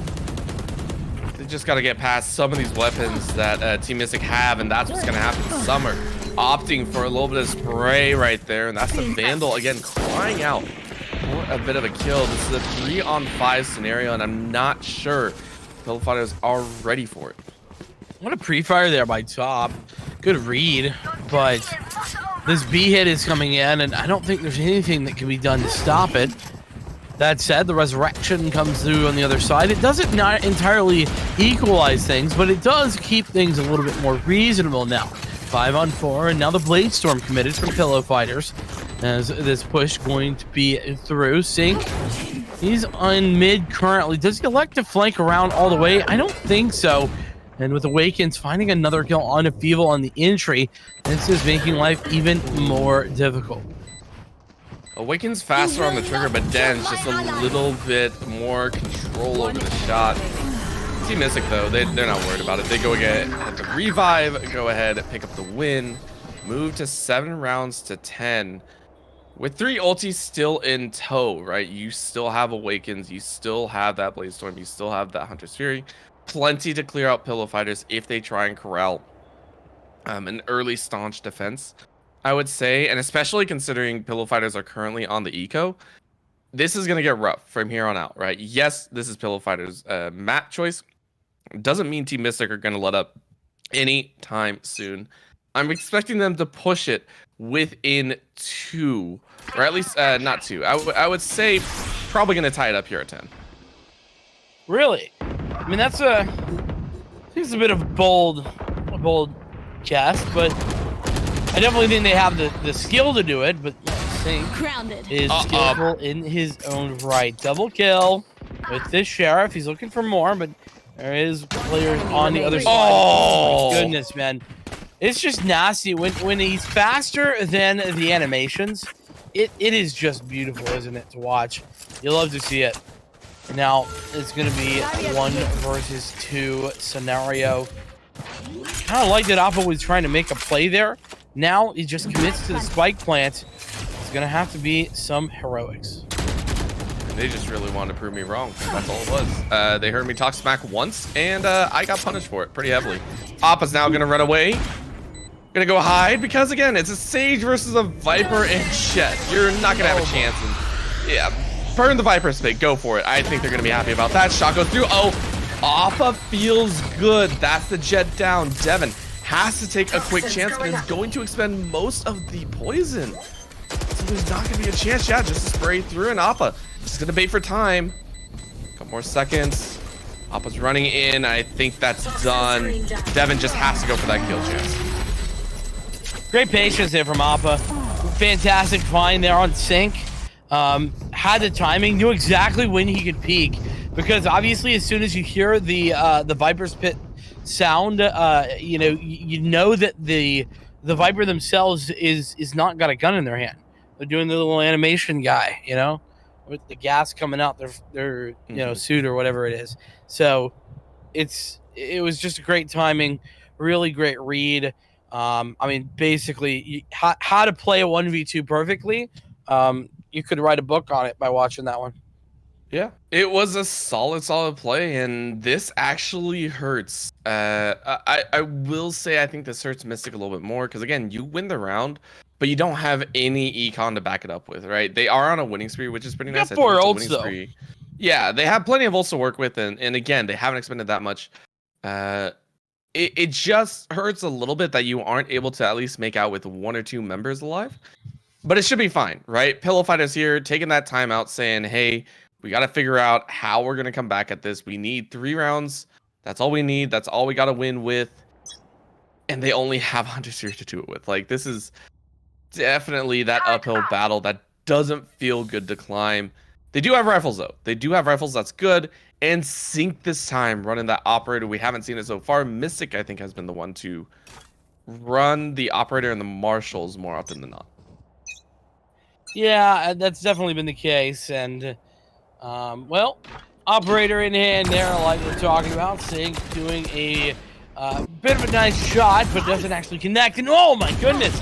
They just got to get past some of these weapons that Team Mystic have, and that's what's going to happen. Summer opting for a little bit of spray right there, and that's the Vandal, again, crying out for a bit of a kill. This is a 3-on-5 scenario, and I'm not sure Pillow Fighters are ready for it. What a pre-fire there by Top. Good read, but this B hit is coming in, and I don't think there's anything that can be done to stop it. That said, the resurrection comes through on the other side. It doesn't not entirely equalize things, but it does keep things a little bit more reasonable now. 5-on-4, and now the Blade Storm committed from Pillow Fighters. As this push going to be through. Sync, he's on mid currently. Does he elect to flank around all the way? I don't think so. And with Awakens finding another kill on a Feeble on the entry, this is making life even more difficult. Awakens faster on the trigger, but Den's just a little bit more control over the shot. Team Mystic, though, they're not worried about it. They go ahead at the revive, go ahead, pick up the win, move to 7 rounds to 10. With 3 ultis still in tow, right? You still have Awakens, you still have that Blaze Storm, you still have that Hunter's Fury. Plenty to clear out Pillow Fighters if they try and corral an early staunch defense, I would say. And especially considering Pillow Fighters are currently on the eco, this is going to get rough from here on out, right? Yes, this is Pillow Fighters' map choice. Doesn't mean Team Mystic are going to let up anytime soon. I'm expecting them to push it within 2, or at least not 2. I would say probably going to tie it up here at 10. Really? I mean, that's it's a bit of a bold cast, but I definitely think they have the skill to do it. But Sync is skillful in his own right. Double kill with this Sheriff. He's looking for more, but there is players on the other side. Oh my goodness, man. It's just nasty when he's faster than the animations. It is just beautiful, isn't it, to watch? You love to see it. Now it's going to be 1 versus 2 scenario. Kind of like that Appa was trying to make a play there. Now he just commits to the spike plant. It's going to have to be some heroics. They just really wanted to prove me wrong. That's all it was. They heard me talk smack once, and I got punished for it pretty heavily. Appa's now going to run away. Gonna go hide because, again, it's a Sage versus a Viper and Chet. You're not gonna have a chance. And yeah, burn the Viper's fate. Go for it. I think they're gonna be happy about that. Shot goes through. Oh, Appa feels good. That's the Jet down. Devin has to take a quick chance and is going to expend most of the poison. So there's not gonna be a chance. Yeah, just to spray through, and Appa just gonna bait for time. Couple more seconds. Appa's running in. I think that's done. Devin just has to go for that kill chance. Great patience there from Appa. Fantastic find there on Sync. Had the timing, knew exactly when he could peek, because obviously as soon as you hear the Viper's Pit sound, you know that the Viper themselves is not got a gun in their hand. They're doing the little animation guy, with the gas coming out their suit or whatever it is. So it was just a great timing, really great read. I mean, basically, how to play a 1v2 perfectly. You could write a book on it by watching that one. Yeah, it was a solid play, and this actually hurts. I will say I think this hurts Mystic a little bit more because, again, you win the round, but you don't have any econ to back it up with, right? They are on a winning spree, which is pretty nice. 4 ults, though. Yeah, they have plenty of ults to work with, and again, they haven't expended that much. It just hurts a little bit that you aren't able to at least make out with 1 or 2 members alive. But it should be fine, right? Pillow Fighters here, taking that time out, saying, hey, we got to figure out how we're going to come back at this. We need 3 rounds. That's all we need. That's all we got to win with. And they only have Hunter Series to do it with. Like, this is definitely that uphill battle that doesn't feel good to climb. They do have rifles, though. They do have rifles. That's good. And Sync this time running that operator. We haven't seen it so far. Mystic, I think, has been the one to run the operator and the marshals more often than not. Yeah, that's definitely been the case. And, well, operator in hand there, like we're talking about. Sync doing a bit of a nice shot, but doesn't actually connect. And oh my goodness,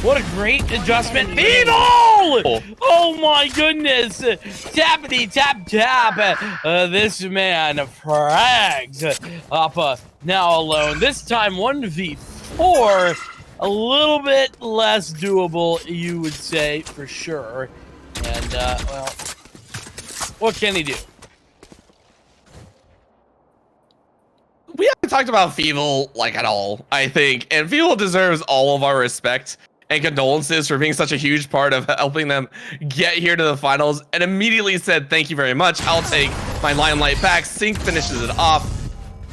what a great adjustment. Evil! Oh my goodness. Tappity tap tap. This man frags up now alone. This time 1v4. A little bit less doable, you would say, for sure. And, well, what can he do? We haven't talked about Feeble, like, at all, I think. And Feeble deserves all of our respect and condolences for being such a huge part of helping them get here to the finals. And immediately said, thank you very much. I'll take my limelight back. Sync finishes it off.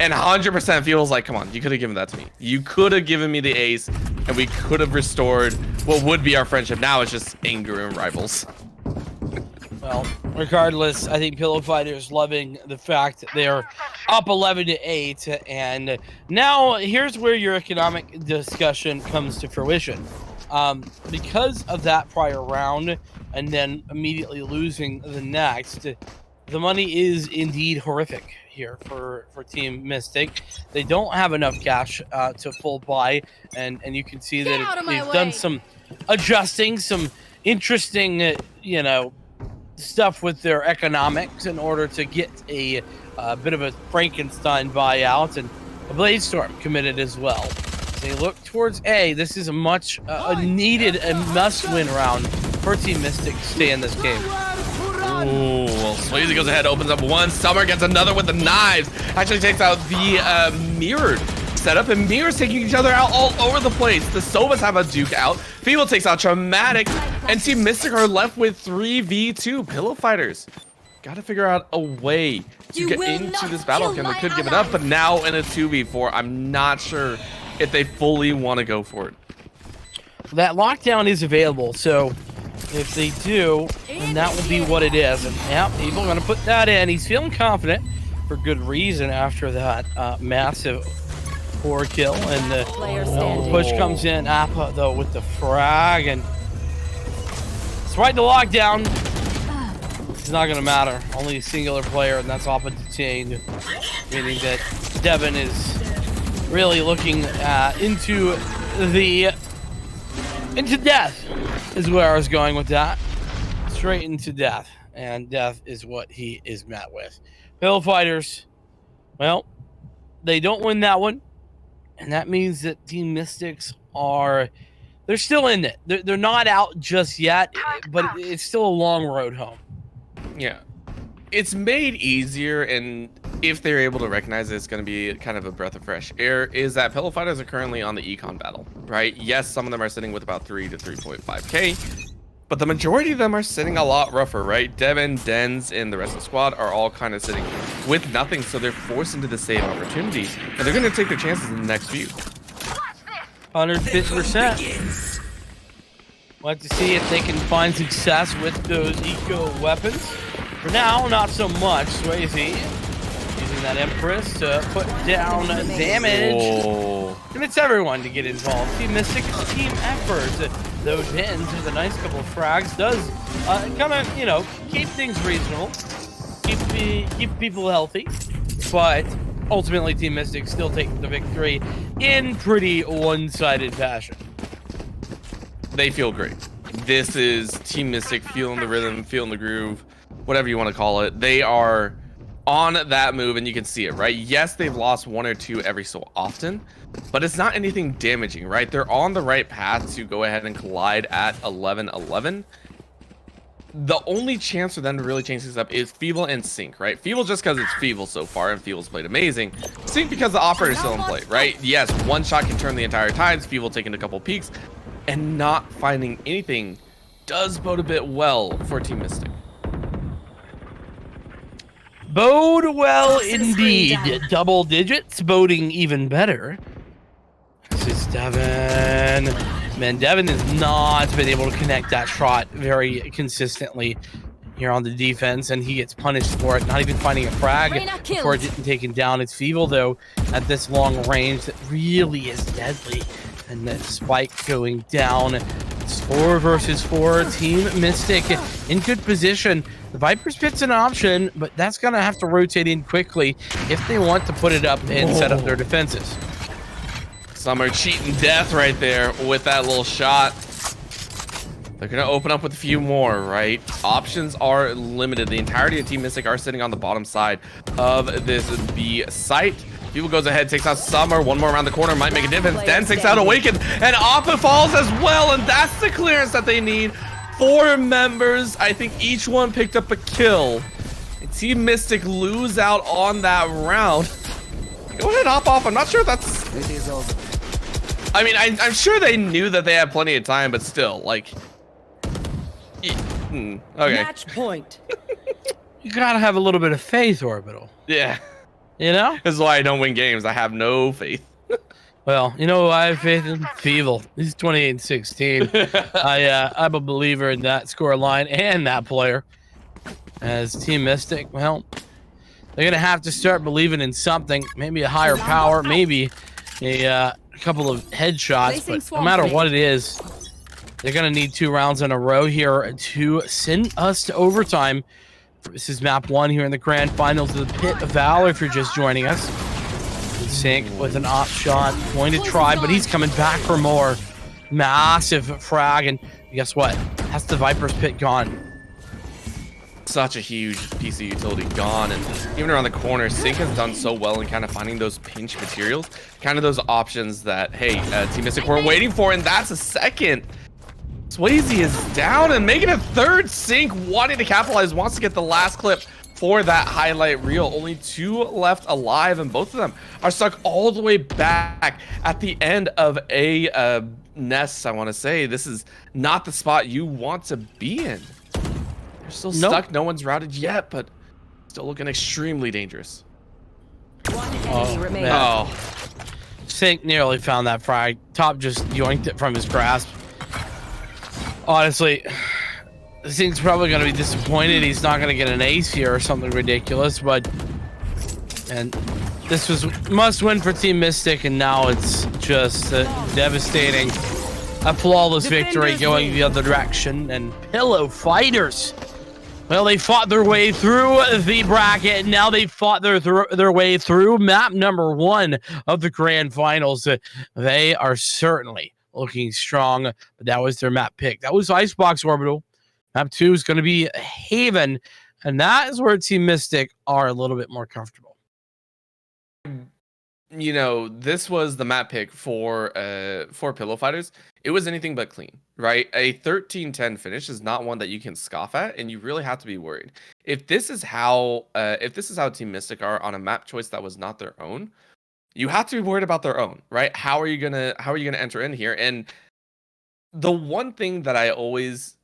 And 100% feels like, come on, you could have given that to me. You could have given me the ace, and we could have restored what would be our friendship. Now it's just anger and rivals. Well, regardless, I think Pillow Fighter's loving the fact that they're up 11-8, and now here's where your economic discussion comes to fruition. Because of that prior round, and then immediately losing the next, the money is indeed horrific here for Team Mystic. They don't have enough cash to full buy, and you can see that they've done some adjusting, some interesting, you know, stuff with their economics in order to get a bit of a Frankenstein buyout, and a Bladestorm committed as well. As they look towards A, this is a much needed and must-win round for Team Mystic to stay in this game. Ooh, well, Swayze goes ahead, opens up one. Summer gets another with the knives. Actually takes out the mirrored setup, and mirrors taking each other out all over the place. The Sobas have a Duke out. Feeble takes out Traumatic, and Team Mystic are left with 3v2 Pillow Fighters. Gotta figure out a way to get into this battle. They could give it up, but now in a 2v4, I'm not sure if they fully want to go for it. That lockdown is available, so if they do, then that will be what it is. And yeah, people are going to put that in. He's feeling confident for good reason after that massive 4 kill. And the push comes in. Appa, though, with the frag. And it's right to lockdown. It's not going to matter. Only a singular player, and that's Appa detained. Meaning that Devin is really looking into death is where I was going with that. Straight into death. And death is what he is met with. Pillow Fighters, well, they don't win that one. And that means that Team Mystics they're still in it. They're not out just yet, but it's still a long road home. Yeah. It's made easier, and if they're able to recognize it, it's going to be kind of a breath of fresh air, is that Pillow Fighters are currently on the econ battle, right? Yes, some of them are sitting with about 3 to 3.5k, but the majority of them are sitting a lot rougher, right? Devin, Dens, and the rest of the squad are all kind of sitting with nothing, so they're forced into the save opportunity, and they're going to take their chances in the next few. 150%. We'll have to see if they can find success with those eco weapons. For now, not so much. Swayze using that Empress to put down damage. Oh. And it's everyone to get involved. Team Mystic is a team effort. Those hens with a nice couple of frags does kind of, you know, keep things reasonable. Keep people healthy. But ultimately, Team Mystic still take the victory in pretty one-sided fashion. They feel great. This is Team Mystic feeling the rhythm, feeling the groove, whatever you want to call it. They are on that move, and you can see it, right? Yes, they've lost 1 or 2 every so often, but it's not anything damaging, right? They're on the right path to go ahead and collide at 11-11. The only chance for them to really change things up is Feeble and Sync, right? Feeble just because it's Feeble so far, and Feeble's played amazing. Sync because the operator's still in play, right? Yes, one shot can turn the entire tides. Feeble taking a couple peeks, and not finding anything does bode a bit well for Team Mystic. Bode well indeed. Double digits, boding even better. This is Devin. Man, Devin has not been able to connect that shot very consistently. here on the defense, and he gets punished for it, not even finding a frag before getting taken down. It's Feeble, though, at this long range that really is deadly. And that Spike going down. It's 4 versus 4. Team Mystic in good position. The Viper's Pit's an option, but that's going to have to rotate in quickly if they want to put it up and set up their defenses. Some are cheating death right there with that little shot. They're going to open up with a few more, right? Options are limited. The entirety of Team Mystic are sitting on the bottom side of this B site. People goes ahead, takes out Summer. One more around the corner might make a difference. Den takes out Awaken, and Appa falls as well, and that's the clearance that they need. 4 members. I think each one picked up a kill. And Team Mystic lose out on that round. Go ahead, hop off. I'm not sure that's... I mean, I'm sure they knew that they had plenty of time, but still, like... Okay. Match point. You gotta have a little bit of faith, Orbital. Yeah. You know? This is why I don't win games. I have no faith. Well, you know, I have faith in Feeble. He's 28-16. I'm a believer in that score line and that player. As Team Mystic, well, they're going to have to start believing in something. Maybe a higher power, maybe a couple of headshots. But no matter what it is, they're going to need 2 rounds in a row here to send us to overtime. This is map 1 here in the grand finals of the Pit of Valor. If you're just joining us, Sync with an op shot, going to try, but he's coming back for more. Massive frag, and guess what? That's the Viper's Pit gone. Such a huge piece of utility gone, and even around the corner, Sync has done so well in kind of finding those pinch materials, kind of those options that, hey, Team Mystic weren't waiting for, and that's a second. Swayze is down and making a third. Sync wanting to capitalize, wants to get the last clip for that highlight reel. Only 2 left alive, and both of them are stuck all the way back at the end of a nest. I want to say this is not the spot you want to be in. They're still stuck. No one's routed yet, but still looking extremely dangerous. One enemy remaining. Oh, Sync nearly found that frag. Top just yoinked it from his grasp. Honestly, Sync's probably going to be disappointed. He's not going to get an ace here or something ridiculous, and this was must win for Team Mystic, and now it's just devastating. A flawless victory going the other direction, and Pillow Fighters. Well, they fought their way through the bracket. Now they fought their way through map number 1 of the grand finals. They are certainly looking strong, but that was their map pick. That was Icebox Orbital. Map 2 is going to be Haven, and that is where Team Mystic are a little bit more comfortable. You know, this was the map pick for Pillow Fighters. It was anything but clean, right? A 13-10 finish is not one that you can scoff at, and you really have to be worried. If this is how Team Mystic are on a map choice that was not their own, you have to be worried about their own, right? How are you gonna enter in here? And the one thing that I always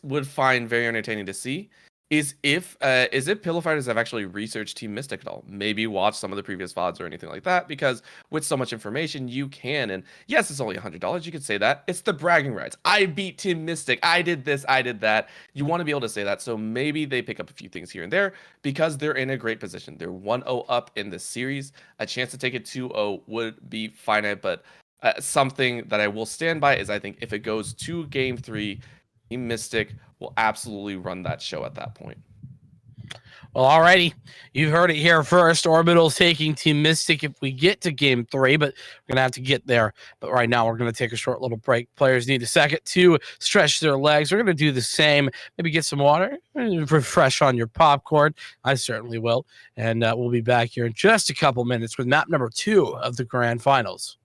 would find very entertaining to see is if Pillow Fighters have actually researched Team Mystic at all. Maybe watch some of the previous VODs or anything like that, because with so much information you can, and yes, it's only $100, you could say that. It's the bragging rights. I beat Team Mystic. I did this, I did that. You want to be able to say that, so maybe they pick up a few things here and there because they're in a great position. They're 1-0 up in this series. A chance to take it 2-0 would be finite, but something that I will stand by is I think if it goes to Game 3, Team Mystic will absolutely run that show at that point. Well, alrighty. You've heard it here first. Orbital's taking Team Mystic if we get to Game 3, but we're going to have to get there. But right now, we're going to take a short little break. Players need a second to stretch their legs. We're going to do the same. Maybe get some water, refresh on your popcorn. I certainly will. And we'll be back here in just a couple minutes with map number 2 of the Grand Finals.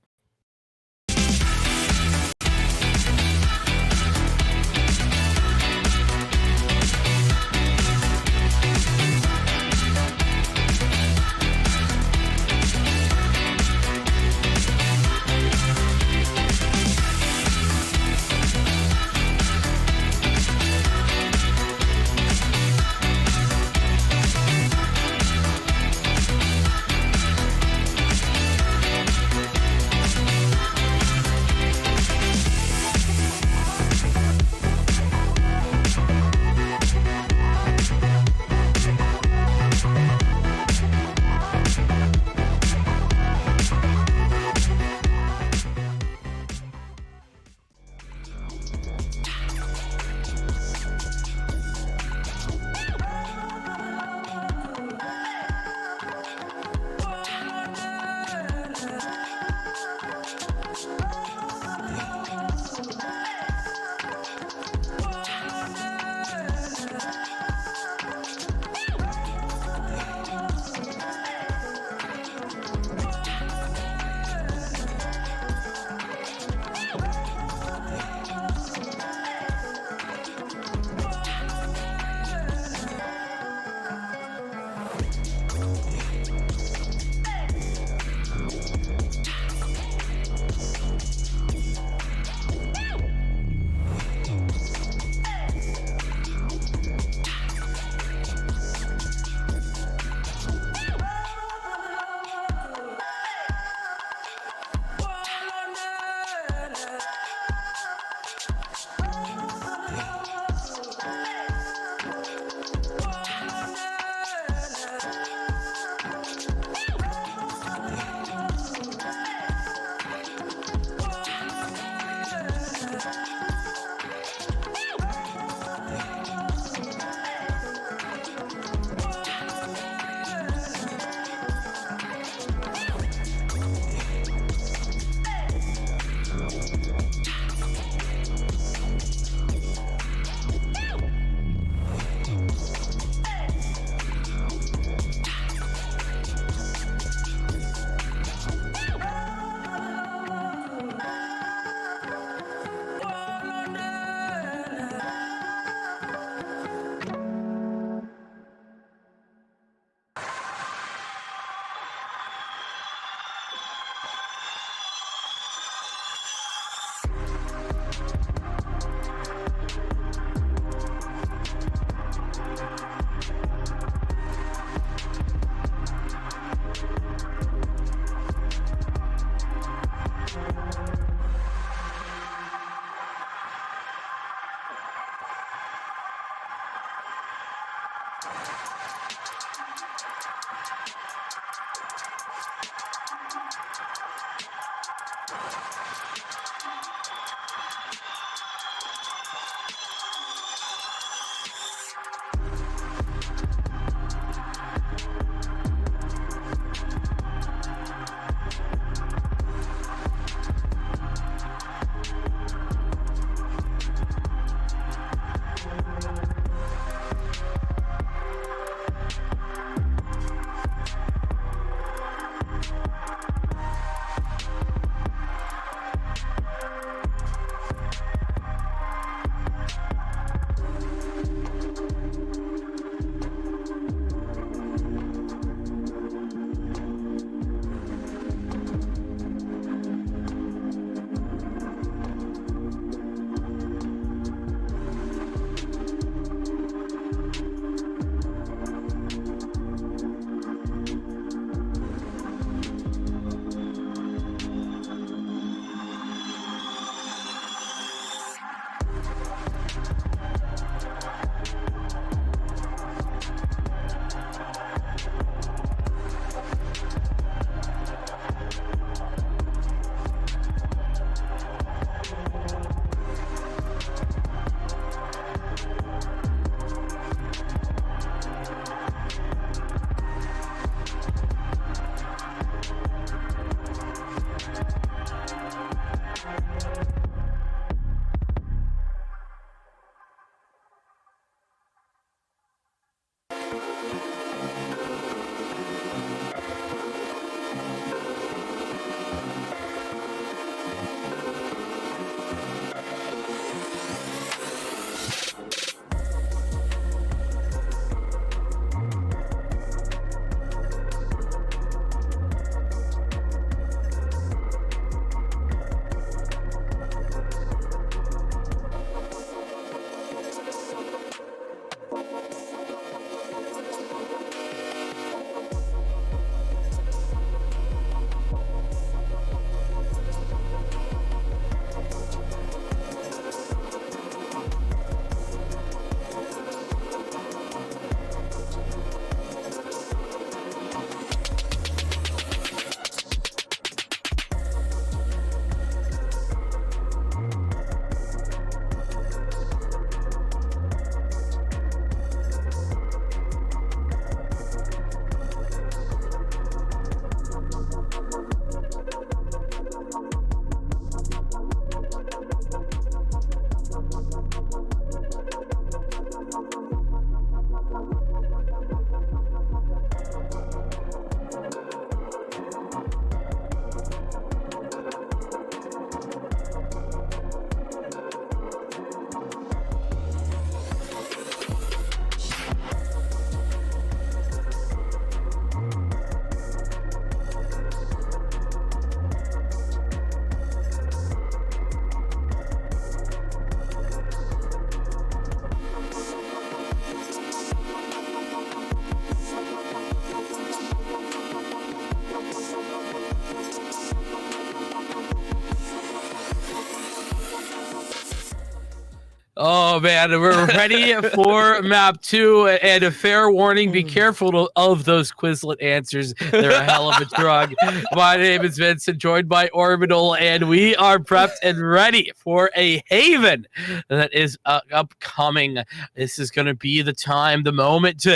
Oh man, we're ready for map 2, and a fair warning, be careful of those Quizlet answers. They're a hell of a drug. My name is Vincent, joined by Orbital, and we are prepped and ready for a haven that is upcoming. This is going to be the time, the moment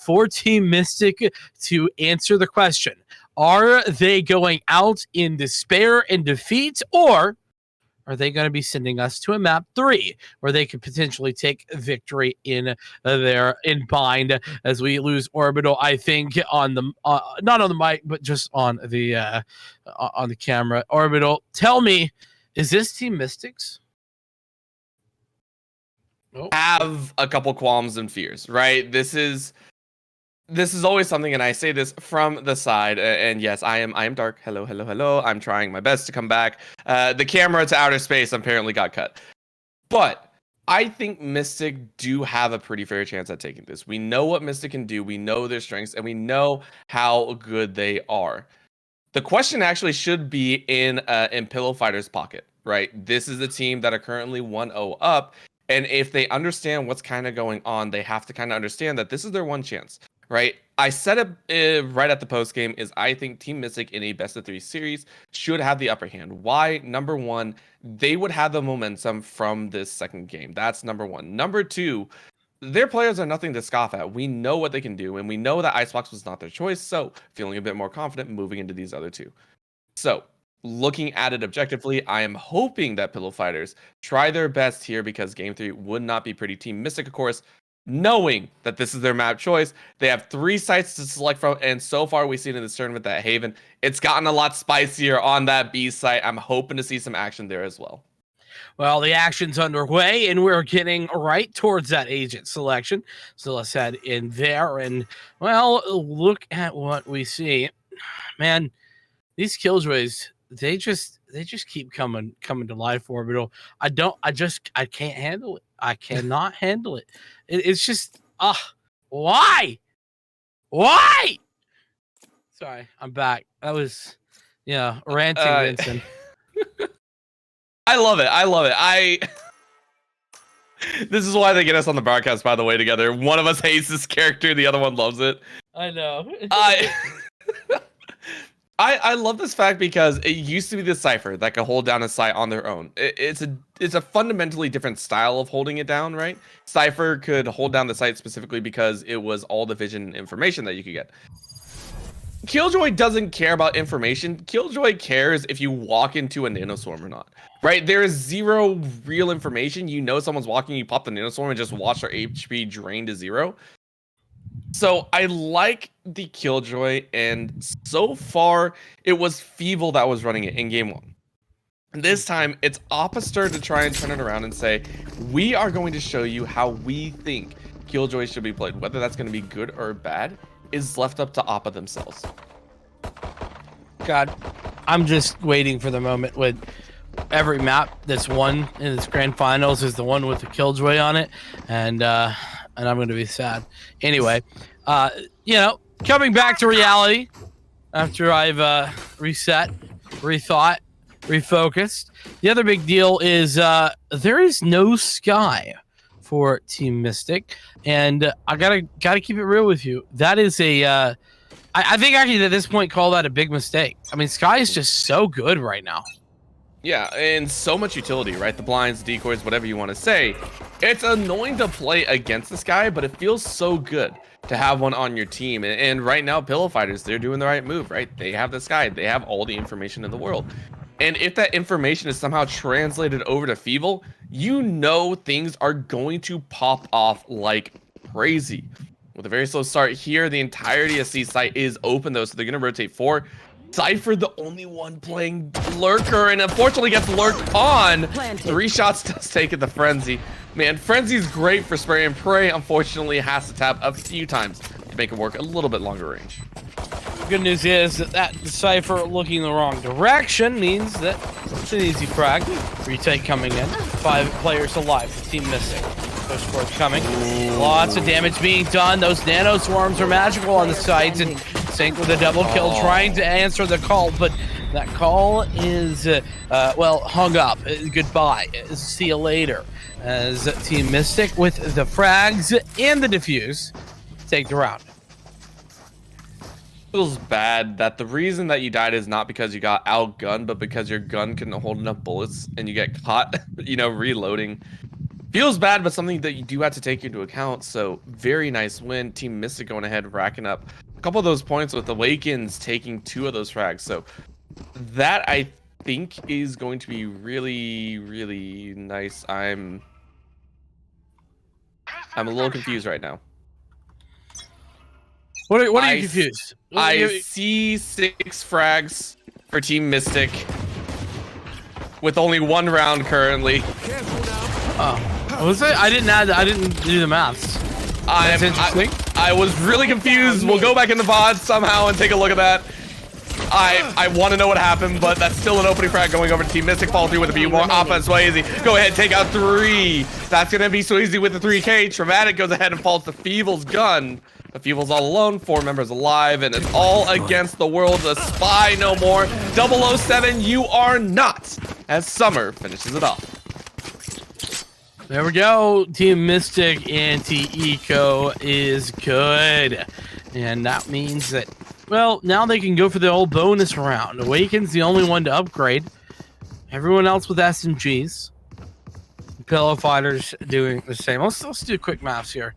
for Team Mystic to answer the question. Are they going out in despair and defeat, or are they going to be sending us to a map 3 where they could potentially take victory in bind as we lose Orbital? I think on the not on the mic, but just on the camera. Orbital, tell me, is this Team Mystics? Have a couple qualms and fears, right? This is always something, and I say this from the side. And yes, I am dark. Hello, hello, hello. I'm trying my best to come back. The camera to outer space apparently got cut, but I think Mystic do have a pretty fair chance at taking this. We know what Mystic can do. We know their strengths, and we know how good they are. The question actually should be in Pillow Fighter's pocket, right? This is the team that are currently 1-0 up. And if they understand what's kind of going on, they have to kind of understand that this is their one chance, right? I said it right at the post game is I think Team Mystic in a best of 3 series should have the upper hand. Why? Number one, they would have the momentum from this second game. That's number one. Number two, their players are nothing to scoff at. We know what they can do, and we know that Icebox was not their choice, so feeling a bit more confident moving into these other two. So, looking at it objectively, I am hoping that Pillow Fighters try their best here because Game 3 would not be pretty. Team Mystic, of course, knowing that this is their map choice, they have 3 sites to select from, and so far we've seen in this tournament that Haven, it's gotten a lot spicier on that B site. I'm hoping to see some action there as well. Well, the action's underway, and we're getting right towards that agent selection. So let's head in there, and, well, look at what we see. Man, these Killjoys, they just keep coming to life, Orbital. I can't handle it. I cannot handle it. It's just, why? Sorry, I'm back. That was, ranting, Vincent. I love it. This is why they get us on the broadcast, by the way, together. One of us hates this character, the other one loves it. I know. I love this fact because it used to be the Cypher that could hold down a site on their own. It's a fundamentally different style of holding it down, right? Cypher could hold down the site specifically because it was all the vision information that you could get. Killjoy doesn't care about information. Killjoy cares if you walk into a nanoswarm or not, right? There is zero real information. You know someone's walking, you pop the nanoswarm and just watch their HP drain to 0. So I like the Killjoy, and so far it was Feeble that was running it in game 1. This time it's Oppister to try and turn it around and say, we are going to show you how we think Killjoy should be played. Whether that's going to be good or bad is left up to Oppa themselves. God, I'm just waiting for the moment when every map that's won in this grand finals is the one with the Killjoy on it, and I'm going to be sad. Anyway, coming back to reality after I've reset, rethought, refocused. The other big deal is there is no Sky for Team Mystic, and I gotta keep it real with you. That is I think actually at this point call that a big mistake. I mean, Sky is just so good right now. Yeah, and so much utility, right? The blinds, decoys, whatever you want to say. It's annoying to play against this guy, but it feels so good to have one on your team. And right now, Pillow Fighters, they're doing the right move, right? They have this guy. They have all the information in the world. And if that information is somehow translated over to Feeble, you know things are going to pop off like crazy. With a very slow start here, the entirety of C site is open though, so they're going to rotate 4. Cypher, the only one playing Lurker, and unfortunately gets lurked on. 3 shots does take it, the Frenzy. Man, Frenzy's great for spray and pray. Unfortunately, has to tap a few times to make it work a little bit longer range. Good news is that Cypher looking the wrong direction means that it's an easy frag. Retake coming in. 5 players alive for Team Mystic. Push forthcoming. Lots of damage being done. Those nano swarms are magical on the sides, and Sync with a double kill trying to answer the call, but that call is, hung up. Goodbye. See you later. As Team Mystic with the frags and the defuse take the round. Feels bad that the reason that you died is not because you got outgunned, but because your gun couldn't hold enough bullets and you get caught, reloading. Feels bad, but something that you do have to take into account. So very nice win. Team Mystic going ahead, racking up a couple of those points with Awakens taking 2 of those frags. So that I think is going to be really, really nice. I'm a little confused right now. What are you confused? I see 6 frags for Team Mystic with only 1 round currently. What was it? I didn't do the maths. That's interesting. I was really confused. We'll go back in the VOD somehow and take a look at that. I want to know what happened, but that's still an opening frag going over to Team Mystic. Fall through with a few more offense. Swayze, go ahead, take out 3. That's going to be Swayze with the 3K. Traumatic goes ahead and falls to Feeble's gun. The Feeble's all alone, 4 members alive, and it's all against the world. The Spy no more. 007, you are not, as Summer finishes it off. There we go. Team Mystic anti-eco is good. And that means that, well, now they can go for the old bonus round. Awaken's the only one to upgrade. Everyone else with SMGs. Pillow Fighters doing the same. Let's do quick maths here.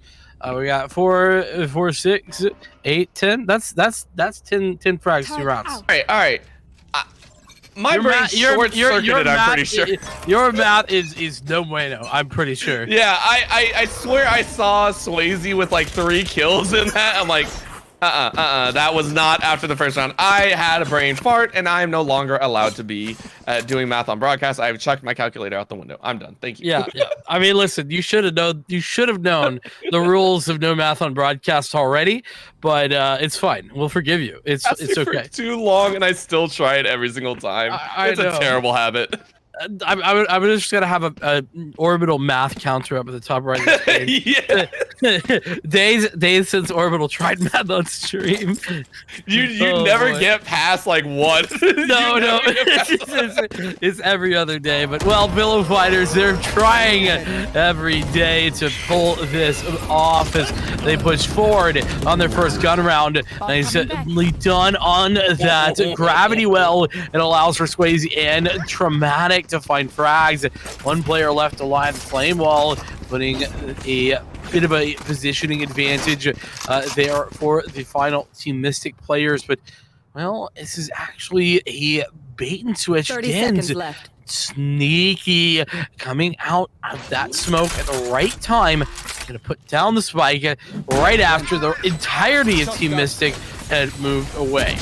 We got 4, 6, 8, 10. That's 10 frags, 2 rounds. All right. My brain short-circuited, I'm pretty sure. Your math is no bueno, I'm pretty sure. Yeah, I swear I saw Swayze with like 3 kills in that. I'm like, that was not after the first round. I had a brain fart, and I am no longer allowed to be doing math on broadcast. I've chucked my calculator out the window. I'm done. Thank you. Yeah. I mean, listen, you should have known. You should have known the rules of no math on broadcast already. But it's fine. We'll forgive you. It's okay. For too long, and I still try it every single time. It's a terrible habit. I'm just gonna have a orbital math counter up at the top right of the screen. days since orbital tried math on stream. You never get past like one. No, it's every other day. But well, Pillow Fighters, they're trying every day to pull this off as they push forward on their first gun round. Nicely done on that gravity well. It allows for Swayze and Traumatic to find frags. One player left to line the flame wall, putting a bit of a positioning advantage there for the final Team Mystic players. But well, this is actually a bait and switch. 30 seconds left. Sneaky coming out of that smoke at the right time. Gonna put down the spike right after the entirety of Team Mystic had moved away.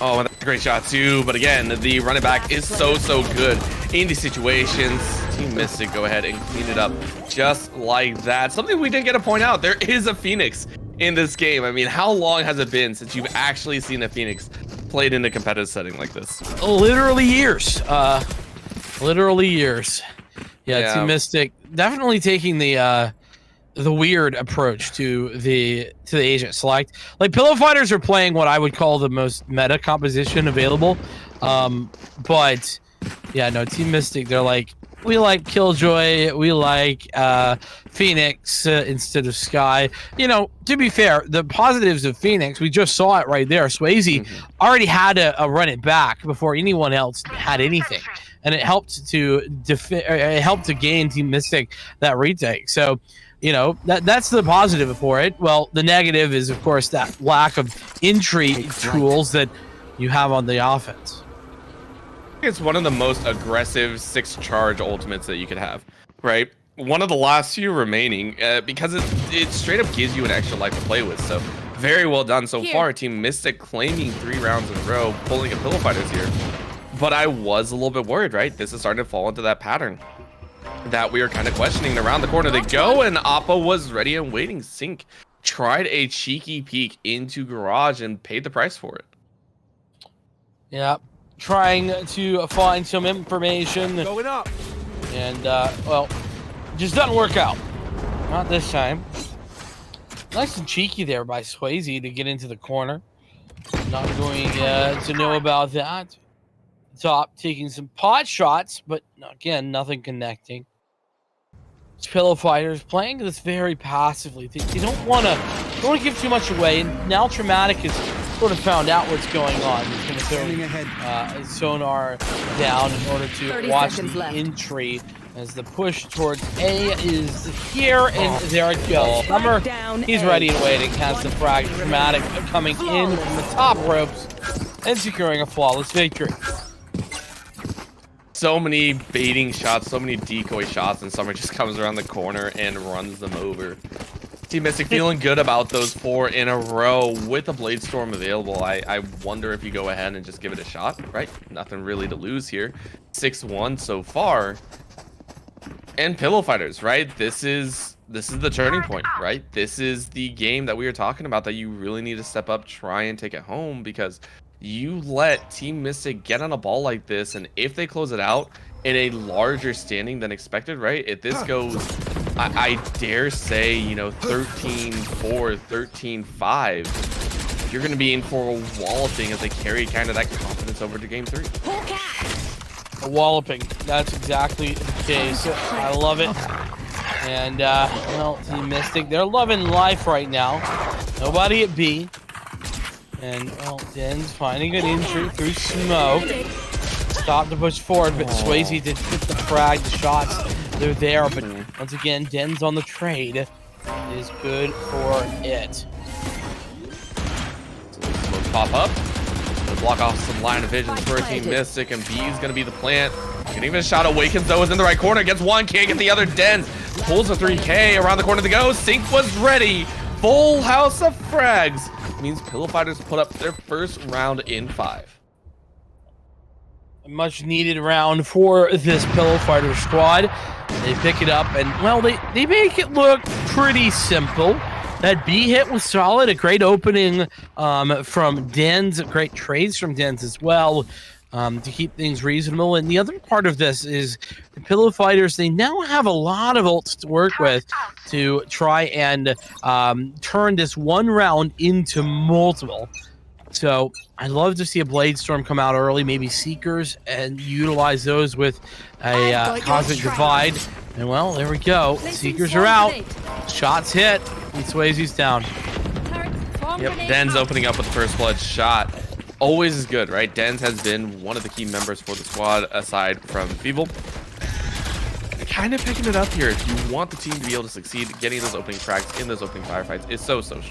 Oh, and that's a great shot too. But again, the running back is so good in these situations. Team Mystic go ahead and clean it up just like that. Something we didn't get to point out, there is a Phoenix in this game. I mean, how long has it been since you've actually seen a Phoenix played in a competitive setting like this? Literally years. Literally years. Yeah, Team Mystic definitely taking the weird approach to the agent select. Like, Pillow Fighters are playing what I would call the most meta composition available. But yeah, no, Team Mystic, they're like, we like Killjoy, we like Phoenix instead of Sky. You know, to be fair, the positives of Phoenix, we just saw it right there. Swayze already had to run it back before anyone else had anything. And it helped to gain Team Mystic that retake. So, you know, that's the positive for it. Well, the negative is, of course, that lack of entry tools that you have on the offense. It's one of the most aggressive 6 charge ultimates that you could have, right? One of the last few remaining, because it straight up gives you an extra life to play with. So very well done so far. Team Mystic claiming 3 rounds in a row, pulling a Pillow Fighters here. But I was a little bit worried, right? This is starting to fall into that pattern that we were kind of questioning. Around the corner they go, and Appa was ready and waiting. Sync tried a cheeky peek into Garage and paid the price for it. Yeah, trying to find some information. Going up. And, well, just doesn't work out. Not this time. Nice and cheeky there by Swayze to get into the corner. Not going to know about that. Top taking some pot shots, but again, nothing connecting. It's Pillow Fighters playing this very passively. They don't want to give too much away. And now Traumatic has sort of found out what's going on. He's going to throw sonar down in order to watch the entry as the push towards A is here, and there it goes. Summer, he's ready and waiting. Has the frag. Traumatic coming in from the top ropes and securing a flawless victory. So many baiting shots, so many decoy shots, and Summer just comes around the corner and runs them over. Team Mystic feeling good about those 4 in a row with a Blade Storm available. I wonder if you go ahead and just give it a shot, right? Nothing really to lose here. 6-1 so far. And Pillow Fighters, right? This is the turning point, right? This is the game that we were talking about that you really need to step up, try and take it home, because you let Team Mystic get on a ball like this, and if they close it out in a larger standing than expected, right? If this goes, I dare say, you know, 13-4, 13-5, you're going to be in for a walloping as they carry kind of that confidence over to game 3. A walloping. That's exactly the case. I love it. And, well, Team Mystic, they're loving life right now. Nobody at B. And, well, Den's finding an entry through smoke. Stop to push forward, but Swayze did hit the frag. The shots, they're there. But once again, Den's on the trade. It is good for it. Smoke pop up. Gonna block off some line of visions for Team Mystic, and B is gonna be the plant. Getting even a shot. Awakens though is in the right corner. Gets one, can't get the other. Dens pulls a 3K around the corner to go. Sync was ready. Full house of frags. Means Pillow Fighters put up their first round in 5. A much needed round for this Pillow Fighter squad. They pick it up and, well, they make it look pretty simple. That B hit was solid. A great opening from Dens. Great trades from Dens as well to keep things reasonable. And the other part of this is the Pillow Fighters, they now have a lot of ults to work with to try and turn this one round into multiple. So I'd love to see a Blade Storm come out early, maybe Seekers, and utilize those with a Cosmic Divide. And well, there we go. Seekers are out. Shots hit. And Swayze's down. Yep, Den's opening up with the first blood shot. Always is good, right? Dens has been one of the key members for the squad, aside from Feeble. Kind of picking it up here. If you want the team to be able to succeed, getting those opening frags in those opening firefights is so strong.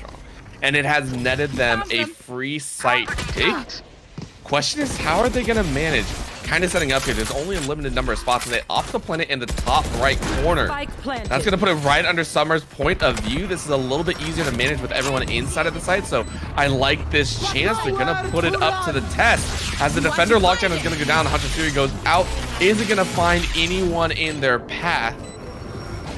And it has netted them a free site pick. Question is, how are they going to manage? Kind of setting up here. There's only a limited number of spots, and they off the planet in the top right corner. That's going to put it right under Summer's point of view. This is a little bit easier to manage with everyone inside of the site, so I like this chance. They're going to put it up to the test. As the defender lockdown is going to go down, Hunter Fury goes out. Is it going to find anyone in their path?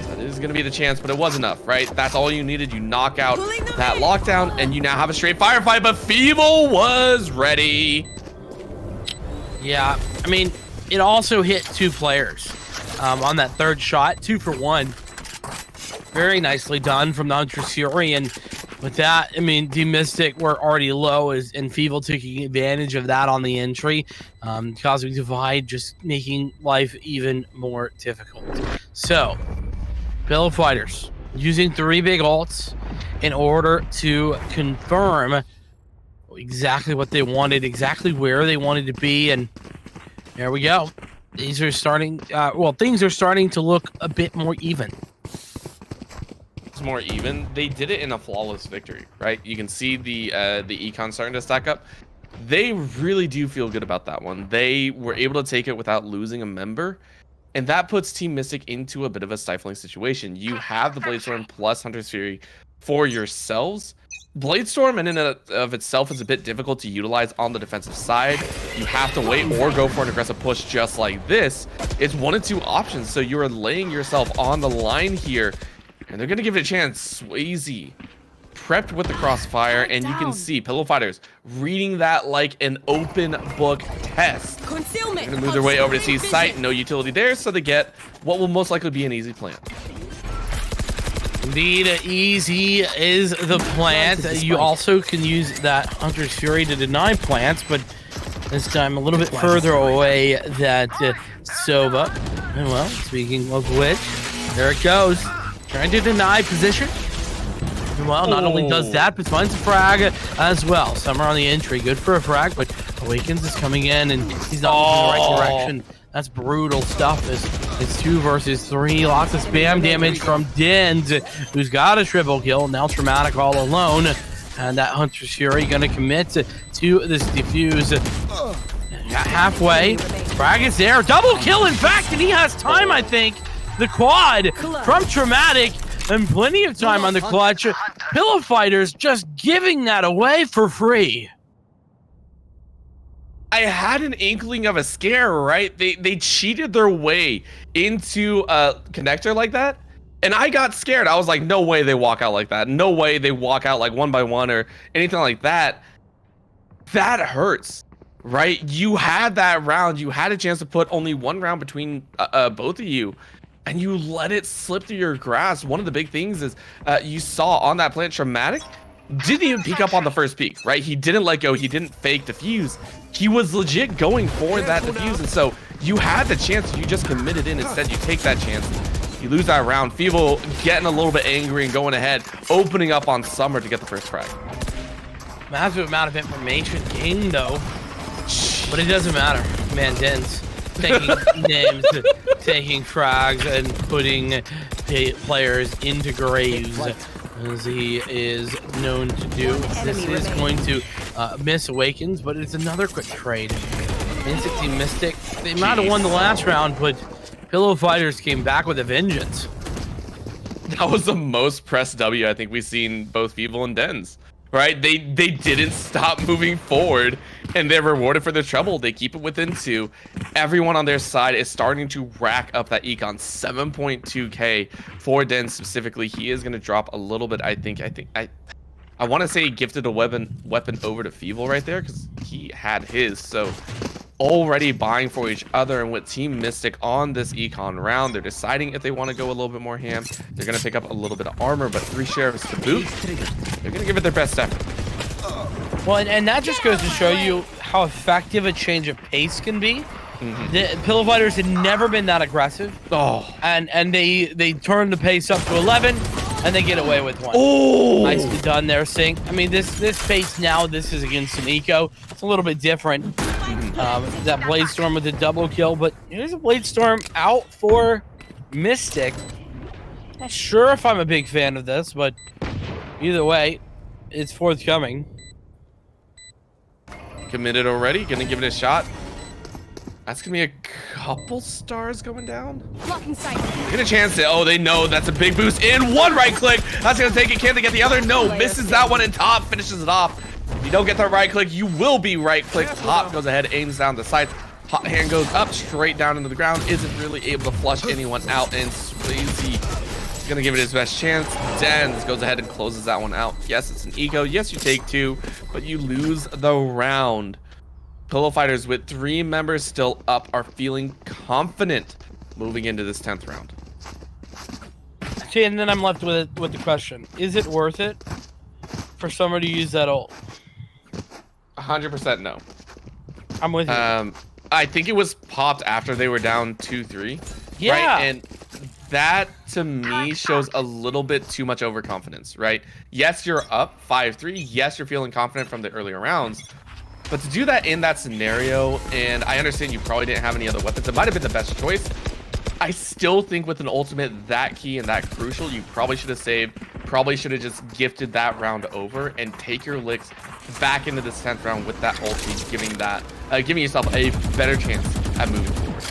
That is going to be the chance, but it was enough, right? That's all you needed. You knock out that lockdown, and you now have a straight firefight, but Feeble was ready. Yeah, I mean, it also hit 2 players on that third shot, 2 for 1. Very nicely done from the Hunter's Fury, and with that, I mean, the Mystic were already low, and Feeble taking advantage of that on the entry. Cosmic Divide just making life even more difficult. So, Pillow Fighters using 3 big ults in order to confirm exactly what they wanted, exactly where they wanted to be, and there we go. These are starting, things are starting to look a bit more even. It's more even. They did it in a flawless victory, right? You can see the econ starting to stack up. They really do feel good about that one. They were able to take it without losing a member, and that puts Team Mystic into a bit of a stifling situation. You have the Bladestorm plus Hunter's Fury for yourselves. Bladestorm in and of itself is a bit difficult to utilize on the defensive side. You have to wait or go for an aggressive push just like this. It's 1 of 2 options, so you are laying yourself on the line here, and they're going to give it a chance. Swayze prepped with the crossfire, and you can see Pillow Fighters reading that like an open book test. They're going to move their way over to C's site. No utility there, so they get what will most likely be an easy plant. Indeed, easy is the plant. You also can use that Hunter's Fury to deny plants, but this time a little bit further away than Sova. And well, speaking of which, there it goes. Trying to deny position. And well, not only does that, but finds a frag as well. Summer on the entry, good for a frag, but Awakens is coming in and he's not moving in the right direction. That's brutal stuff. It's 2 versus 3. Lots of spam damage from Dens, who's got a triple kill. Now Traumatic all alone. And that Hunter's Fury going to commit to this defuse. Halfway. Frag is there. Double kill, in fact, and he has time, I think. The quad from Traumatic. And plenty of time on the clutch. Pillow Fighters just giving that away for free. I had an inkling of a scare, right? They cheated their way into a connector like that, and I got scared. I was like, no way they walk out like that. No way they walk out like 1 by 1 or anything like that. That hurts, right? You had that round. You had a chance to put only 1 round between both of you, and you let it slip through your grasp. One of the big things is you saw on that plant, Traumatic didn't even peek up on the first peek, right? He didn't let go. He didn't fake defuse. He was legit going for that defuse, and so you had the chance. You just committed in. Instead, you take that chance. You lose that round. Feeble getting a little bit angry and going ahead, opening up on Summer to get the first frag. Massive amount of information gained though, but it doesn't matter. Man, Dens taking names, taking frags, and putting players into graves, as he is known to do. This is going to miss Awakens, but it's another quick trade. Instant Team Mystic, they might have won the last round, but Pillow Fighters came back with a vengeance. That was the most pressed W I think we've seen both Feeble and Dens. Right? They didn't stop moving forward, and they're rewarded for their trouble. They keep it within 2. Everyone on their side is starting to rack up that econ. 7.2k for Den specifically. He is going to drop a little bit. I want to say he gifted a weapon over to Feeble right there, because he had his. So already buying for each other, and with Team Mystic on this econ round, they're deciding if they want to go a little bit more ham. They're going to pick up a little bit of armor, but 3 sheriffs to boot. They're going to give it their best effort. Well, and that just goes to show you how effective a change of pace can be. The Pillow Fighters had never been that aggressive. And they turn the pace up to 11, and they get away with one. Nicely done there, Sync. I mean, this pace now, this is against an eco. It's a little bit different. That Blade Storm with a double kill, but here's a Blade Storm out for Mystic. Not sure if I'm a big fan of this, but either way, it's forthcoming. Committed already, gonna give it a shot. That's gonna be a couple stars going down. Blocking sight. Get a chance to, they know that's a big boost in 1 right click. That's gonna take it. Can they get the other? No, misses that one, and Top finishes it off. If you don't get the right click, you will be right click. Top goes ahead, aims down the sights. Hot hand goes up, straight down into the ground. Isn't really able to flush anyone out, and Swayze is gonna give it his best chance. Dens goes ahead and closes that one out. Yes, it's an eco. Yes, you take 2, but you lose the round. Pillow Fighters, with 3 members still up, are feeling confident moving into this 10th round. Okay, and then I'm left with the question: is it worth it for someone to use that ult? 100% no. I'm with you. I think it was popped after they were down 2-3. Yeah. Right? And that to me shows a little bit too much overconfidence, right? Yes, you're up 5-3. Yes, you're feeling confident from the earlier rounds. But to do that in that scenario, and I understand you probably didn't have any other weapons, it might have been the best choice. I still think with an ultimate that key and that crucial, you probably should have saved, probably should have just gifted that round over and take your licks back into this 10th round with that ulti, giving yourself a better chance at moving forward.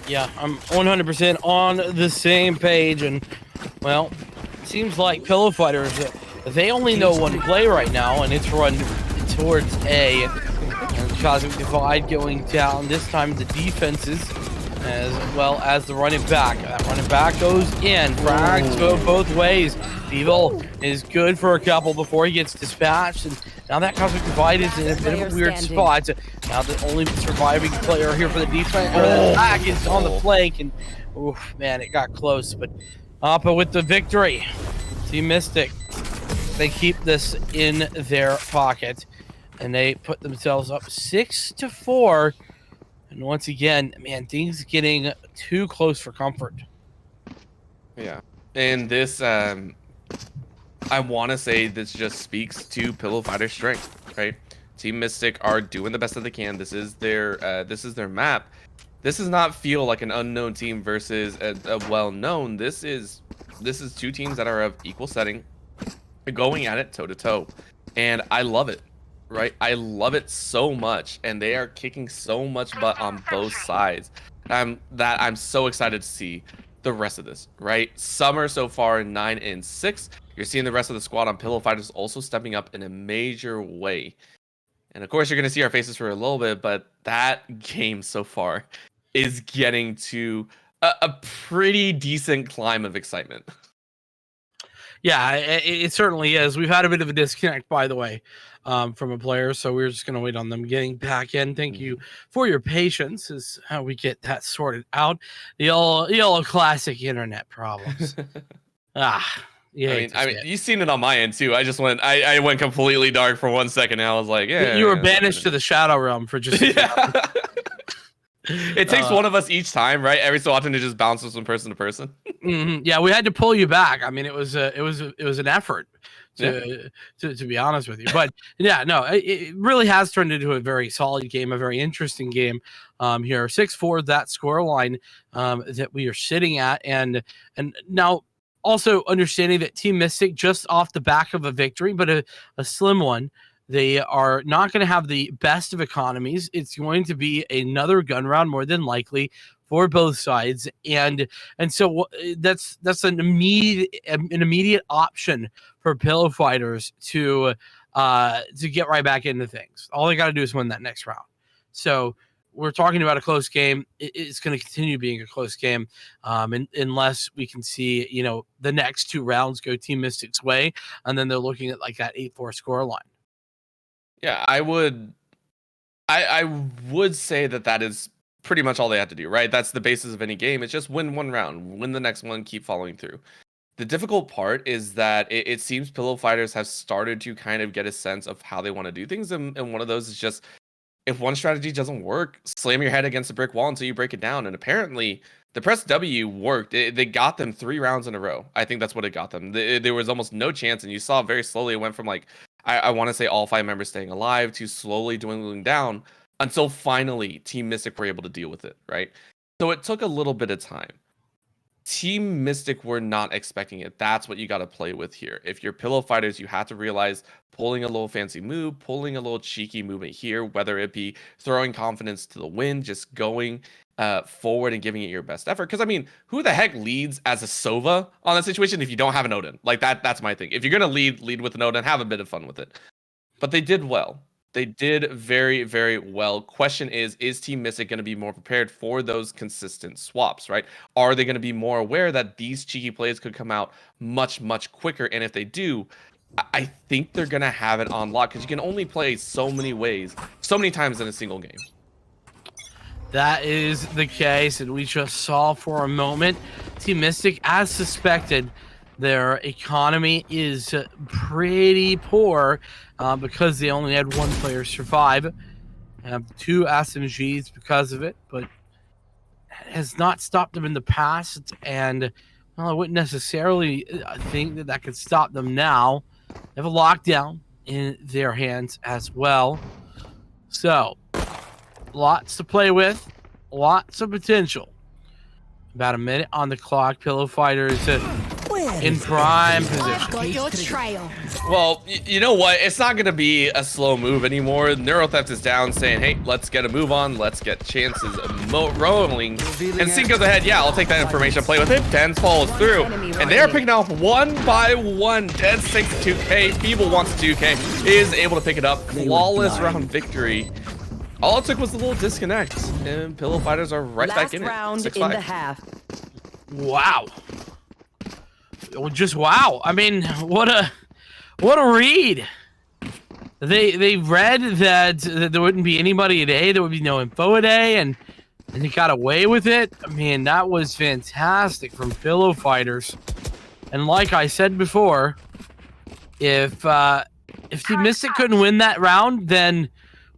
Yeah, I'm 100% on the same page, and well, it seems like Pillow Fighters, they only know one play right now, and it's run towards A. And Cosmic Divide going down. This time the defenses, as well as the running back. That running back goes in. Frags go both ways. Evil is good for a couple before he gets dispatched, and now that Cosmic Divide is in a bit of a weird spot. Now the only surviving player here for the defense or the attack is on the flank, and oof, man, it got close. But Appa with the victory. Team Mystic, they keep this in their pocket, and they put themselves up 6-4. And once again, man, things getting too close for comfort. Yeah, and this, I want to say this just speaks to Pillow Fighter's strength, right? Team Mystic are doing the best that they can. This is their map. This does not feel like an unknown team versus a well-known. This is 2 teams that are of equal setting, going at it toe to toe, and I love it. Right, I love it so much, and they are kicking so much butt on both sides. I'm so excited to see the rest of this. Right, Summer so far 9-6. You're seeing the rest of the squad on Pillow Fighters also stepping up in a major way, and of course you're gonna see our faces for a little bit. But that game so far is getting to a pretty decent climb of excitement. Yeah, it certainly is. We've had a bit of a disconnect, by the way, from a player, so we're just going to wait on them getting back in. Thank you for your patience as how we get that sorted out. The old classic internet problems. Yeah. I mean, you've seen it on my end too. I went completely dark for 1 second. And I was like, yeah. You were banished to the Shadow Realm for just. It takes one of us each time, right? Every so often it just bounces from person to person. Yeah, we had to pull you back. I mean, it was an effort to be honest with you. But yeah, no, it really has turned into a very solid game, a very interesting game. Here, 6-4, that score line that we are sitting at, and now also understanding that Team Mystic just off the back of a victory, but a slim one. They are not going to have the best of economies. It's going to be another gun round more than likely for both sides, and so that's an immediate option for Pillow Fighters to get right back into things. All they got to do is win that next round. So we're talking about a close game. It's going to continue being a close game, unless we can see the next 2 rounds go Team Mystic's way, and then they're looking at like that 8-4 score line. Yeah, I would say that is pretty much all they have to do, right? That's the basis of any game. It's just win one round, win the next one, keep following through. The difficult part is that it seems Pillow Fighters have started to kind of get a sense of how they want to do things, and one of those is just, if one strategy doesn't work, slam your head against a brick wall until you break it down. And apparently the press W worked. They got them 3 rounds in a row. I think that's what it got them. There was almost no chance, and you saw very slowly it went from like, I want to say all 5 members staying alive to slowly dwindling down until finally Team Mystic were able to deal with it, right? So it took a little bit of time. Team Mystic were not expecting it. That's what you got to play with here. If you're Pillow Fighters, you have to realize pulling a little fancy move, pulling a little cheeky movement here, whether it be throwing confidence to the wind, just going forward and giving it your best effort. Because I mean, who the heck leads as a Sova on that situation if you don't have an Odin? Like that's my thing. If you're gonna lead with an Odin, have a bit of fun with it. But they did well. They did very, very well. Question is Team Mystic going to be more prepared for those consistent swaps, right? Are they going to be more aware that these cheeky plays could come out much, much quicker? And if they do, I think they're going to have it on lock, because you can only play so many ways, so many times in a single game. That is the case, and we just saw for a moment Team Mystic, as suspected, their economy is pretty poor because they only had 1 player survive. Have 2 SMGs because of it, but it has not stopped them in the past, and well, I wouldn't necessarily think that could stop them now. They have a lockdown in their hands as well. So, lots to play with, lots of potential. About a minute on the clock. Pillow Fighters in prime position. Got your trail. Well, you know what? It's not going to be a slow move anymore. Neurotheft is down, saying, hey, let's get a move on. Let's get chances rolling. And Sync goes ahead. Yeah, I'll take that information, play with it. Dens follows through. And they are picking off 1 by 1. Dens takes 2K. Feeble wants 2K. Is able to pick it up. Flawless round victory. All it took was a little disconnect. And Pillow Fighters are right back in it. Last round in the half. Wow. Just wow. I mean, what a read. They read that there wouldn't be anybody at A, there would be no info at A, and they got away with it. I mean, that was fantastic from Pillow Fighters. And like I said before, if Team Mystic couldn't win that round, then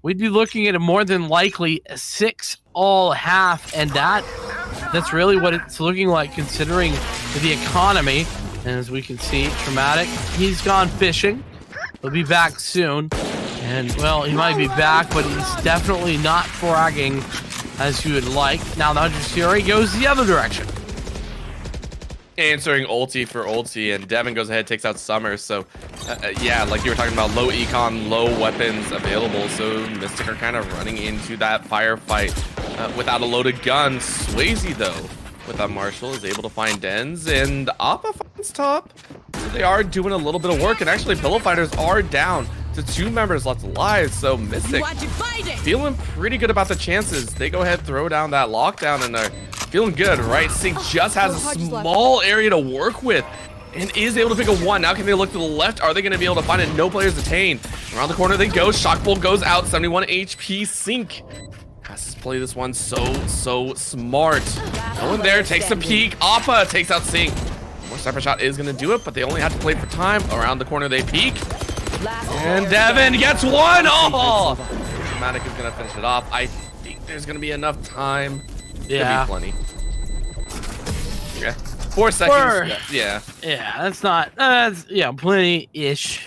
we'd be looking at a more than likely 6-all half, and that's really what it's looking like considering the economy. And as we can see, Traumatic, he's gone fishing. He'll be back soon. And, well, he might be back, but he's definitely not fragging as you would like. Now the 100 Fury goes the other direction. Answering ulti for ulti, and Devin goes ahead, takes out Summer. So, yeah, like you were talking about, low econ, low weapons available. So Mystic are kind of running into that firefight without a loaded gun. Swayze, though, with that Marshall, is able to find Dens, and Appa finds top. So they are doing a little bit of work, and actually Pillow Fighters are down to 2 members left alive. So Mystic feeling pretty good about the chances. They go ahead, throw down that lockdown, and are feeling good, right? Sync just has a small area to work with and is able to pick a 1. Now can they look to the left? Are they going to be able to find it? No players detained. Around the corner they go. Shockbolt goes out. 71 HP. Sync has to play this one so smart. No one there. Takes a peek. Appa takes out Sync. More sniper shot is going to do it, but they only have to play for time. Around the corner they peek. And Devin gets 1. Oh! Dramatic is going to finish it off. I think there's gonna be enough time. Yeah. Could be plenty. Yeah. 4 seconds. Yeah. Yeah, that's not. That's plenty-ish.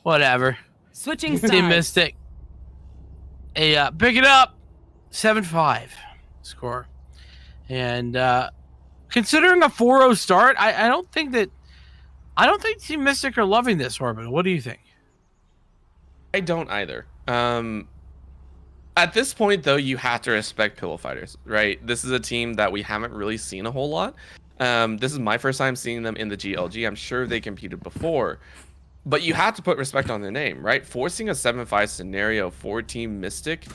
Whatever. Switching Team sides. Mystic. Pick it up. 7-5 score. And considering a 4-0 start, I don't think Team Mystic are loving this, Orbital. What do you think? I don't either. At this point, though, you have to respect Pillow Fighters, right? This is a team that we haven't really seen a whole lot. This is my first time seeing them in the GLG. I'm sure they competed before, but you have to put respect on their name, right? Forcing a 7-5 scenario for Team Mystic,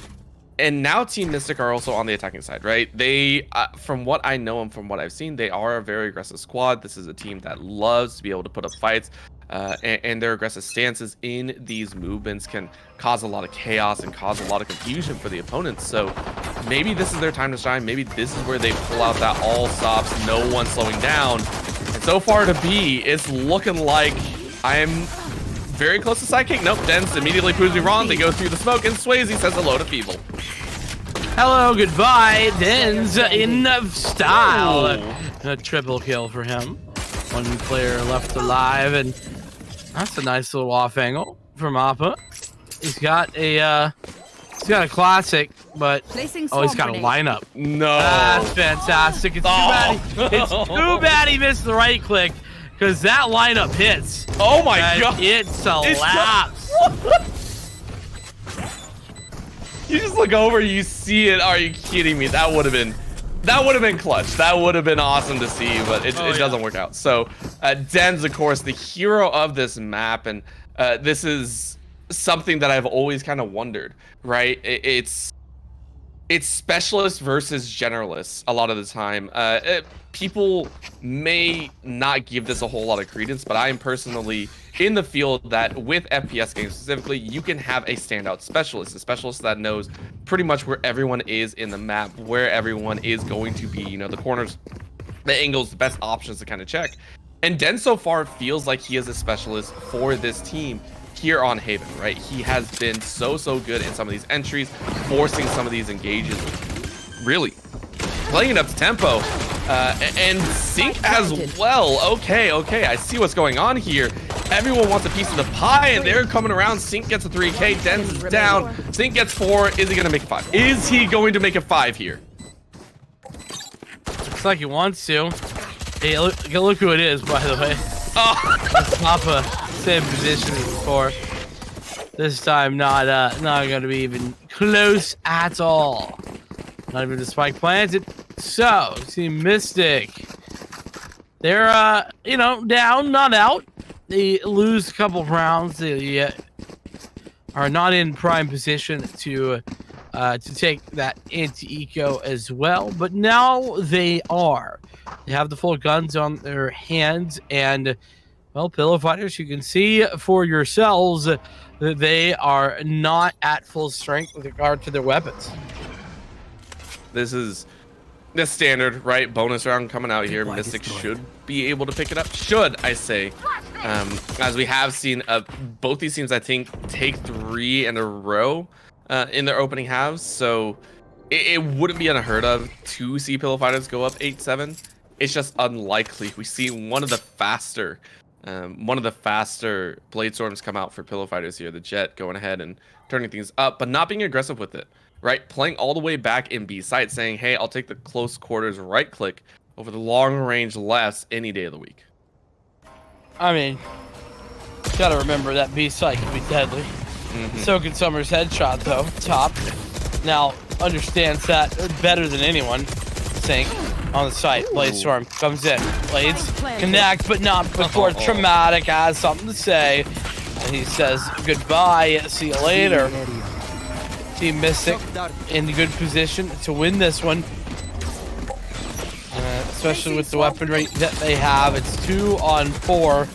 and now Team Mystic are also on the attacking side, right? They, from what I know and from what I've seen, they are a very aggressive squad. This is a team that loves to be able to put up fights. And their aggressive stances in these movements can cause a lot of chaos and cause a lot of confusion for the opponents. So maybe this is their time to shine. Maybe this is where they pull out that all stops, no one slowing down. And so far to be, it's looking like I'm very close to Sidekick. Nope, Dens immediately proves me wrong. They go through the smoke, and Swayze says hello to Feeble. Hello, goodbye. Dens in style. A triple kill for him. One player left alive, and that's a nice little off angle from Appa. He's got a classic, but he's got a lineup. No, that's fantastic. It's too bad. It's too bad he missed the right click, because that lineup hits. Oh my god! It slaps. You just look over, you see it. Are you kidding me? That would have been clutch. That would have been awesome to see, but it doesn't work out. So Dens, of course, the hero of this map, and this is something that I've always kind of wondered, right? It's specialists versus generalists a lot of the time. People may not give this a whole lot of credence, but I am personally in the field that with FPS games specifically, you can have a standout specialist, a specialist that knows pretty much where everyone is in the map, where everyone is going to be, you know, the corners, the angles, the best options to kind of check. And Den so far feels like he is a specialist for this team here on Haven, right? He has been so good in some of these entries, forcing some of these engages, really playing up tempo, and Sync as well. Okay, I see what's going on here. Everyone wants a piece of the pie, and they're coming around. Sync gets a 3K, Dens is down. Sync gets 4. Is he gonna make a 5? Is he going to make a 5 here? Looks like he wants to. Hey, look who it is, by the way. Oh, Papa, same position as before. This time, not going to be even close at all. Not even the spike planted. So, Team Mystic, they're down, not out. They lose a couple rounds. They are not in prime position to take that anti-eco as well, but now they are. They have the full guns on their hands, and well, Pillow Fighters, you can see for yourselves that they are not at full strength with regard to their weapons. This is the standard, right? Bonus round coming out here. Mystic should be able to pick it up. Should, I say. As we have seen both these teams, I think, take 3 in a row in their opening halves. So it wouldn't be unheard of to see Pillow Fighters go up 8-7. It's just unlikely. We see one of the faster Blade Storms come out for Pillow Fighters here. The Jet going ahead and turning things up, but not being aggressive with it. Right, playing all the way back in B site, saying, hey, I'll take the close quarters right click over the long range lefts any day of the week. I mean, gotta remember that B site can be deadly. So can Summer's headshot, though. Top. Now, understands that better than anyone. Sync on the site. Blade Storm comes in. Blades connect, but not before Traumatic has something to say. And he says, goodbye, see you later. Team Mystic in good position to win this one, especially with the weaponry that they have. It's 2-on-4,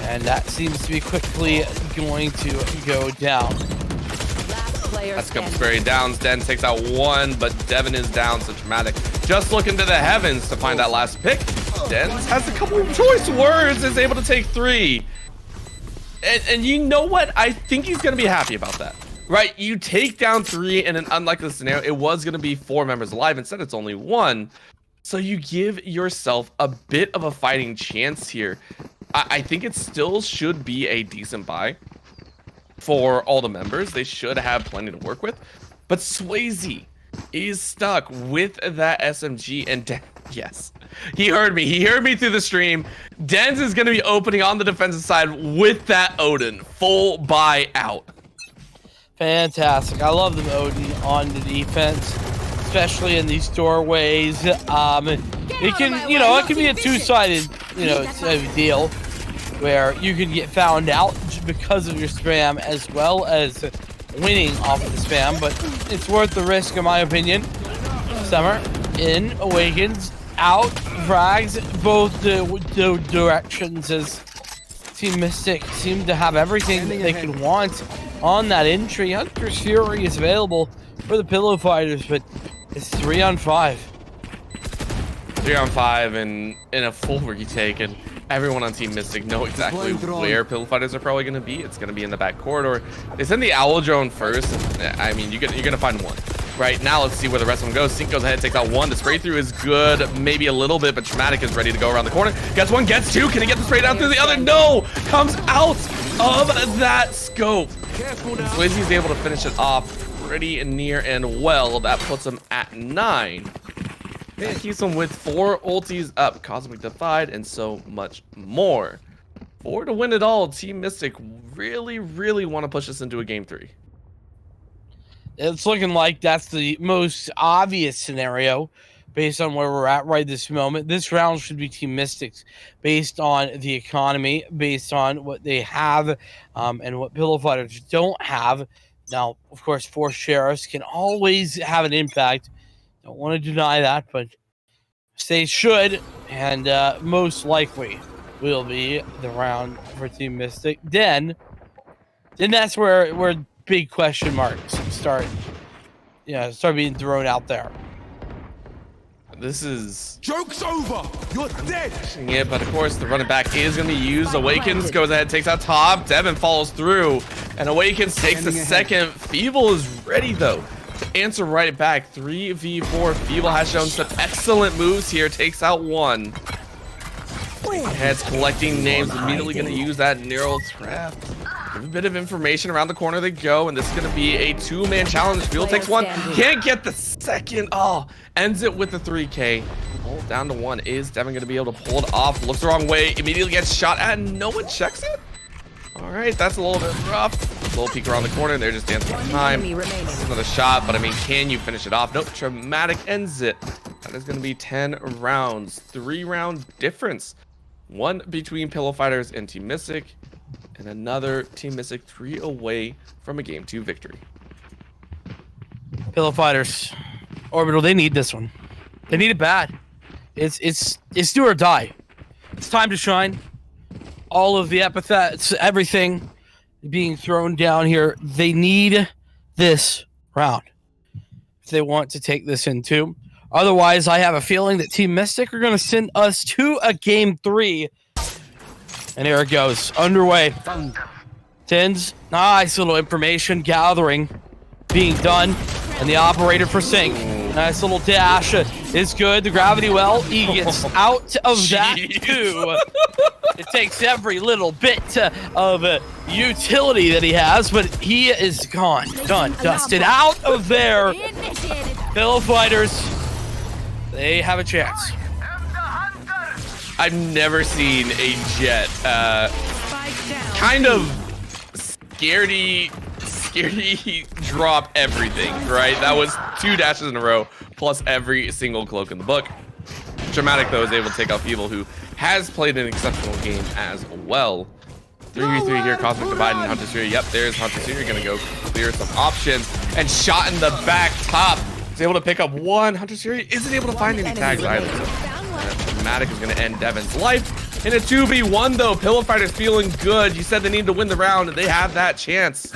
and that seems to be quickly going to go down. That's Sperry downs. Den takes out 1, but Devin is down. So Traumatic just looking to the heavens to find that last pick. Den has a couple of choice words, is able to take 3. And you know what? I think he's going to be happy about that. right? You take down 3 in an unlikely scenario. It was going to be 4 members alive. Instead, it's only 1. So you give yourself a bit of a fighting chance here. I think it still should be a decent buy for all the members. They should have plenty to work with. But Swayze is stuck with that SMG. And yes, he heard me. He heard me through the stream. Denz is going to be opening on the defensive side with that Odin. Full buy out. Fantastic. I love the Odin on the defense, especially in these doorways. It can, you know, it can be a two-sided, you know, deal where you can get found out because of your spam as well as winning off of the spam, but it's worth the risk in my opinion. Summer in, awakens, out, frags both the directions as Team Mystic seem to have everything that they could want on that entry. Hunter's Fury is available for the Pillow Fighters, but it's 3-on-5. 3-on-5 and in a full retake, and everyone on Team Mystic know exactly where Pillow Fighters are probably going to be. It's going to be in the back corridor. They send the Owl Drone first. And, I mean, you're going to find one. Right now, let's see where the rest of them go. Sync goes ahead, takes out 1. The spray through is good, maybe a little bit, but Traumatic is ready to go around the corner. Gets 1, gets 2. Can he get the spray down through the other? No! Comes out of that scope. Swayze is able to finish it off pretty near and well. That puts him at 9. And keeps him with 4 ultis up, Cosmic Defied, and so much more. 4 to win it all. Team Mystic really, really want to push us into a game 3. It's looking like that's the most obvious scenario based on where we're at right this moment. This round should be Team Mystics based on the economy, based on what they have, and what Pillow Fighters don't have. Now, of course, 4 sheriffs can always have an impact. Don't want to deny that, but they should, and most likely will be the round for Team Mystic. Then that's where big question marks start being thrown out there. This is joke's over. You're dead. Yeah, but of course the running back is going to be used. Awakens goes ahead, takes out top. Devin follows through, and Awakens takes the second. Feeble is ready though to answer right back. 3v4. Feeble has shown some excellent moves here. Takes out 1. Heads collecting names. Immediately going to use that narrow trap. Give a bit of information around the corner they go, and this is going to be a 2-man challenge. Feeble takes 1. Can't get the second. Oh, ends it with the 3K. All down to 1. Is Devin going to be able to pull it off? Looks the wrong way. Immediately gets shot at, and no one checks it. All right, that's a little bit rough. A little peek around the corner. They're just dancing for time. Another shot, but I mean, can you finish it off? Nope. Traumatic ends it. That is going to be 10 rounds. 3-round difference. 1 between Pillow Fighters and Team Mystic, and another Team Mystic 3 away from a game 2 victory. Pillow Fighters, Orbital, they need this one. They need it bad. It's do or die. It's time to shine. All of the epithets, everything being thrown down here. They need this round if they want to take this in too. Otherwise, I have a feeling that Team Mystic are going to send us to a game 3. And here it goes. Underway. Tins. Nice little information gathering being done. And the operator for Sync. Nice little dash is good. The gravity well. He gets out of that too. It takes every little bit of utility that he has, but he is gone. Done. Dusted out of there. Pillow Fighters. They have a chance. I've never seen a Jet kind of scaredy drop everything, right? That was 2 dashes in a row, plus every single cloak in the book. Dramatic, though, is able to take out Feeble, who has played an exceptional game as well. 3v3 here, Cosmic Divide and Hunter Fury. Yep, there's Hunter Fury going to go clear some options. And shot in the back top. He's able to pick up 1. Hunter Fury isn't able to find any tags either. Dramatic is going to end Devin's life. In a 2v1, though, Pillow Fighters feeling good. You said they need to win the round, and they have that chance.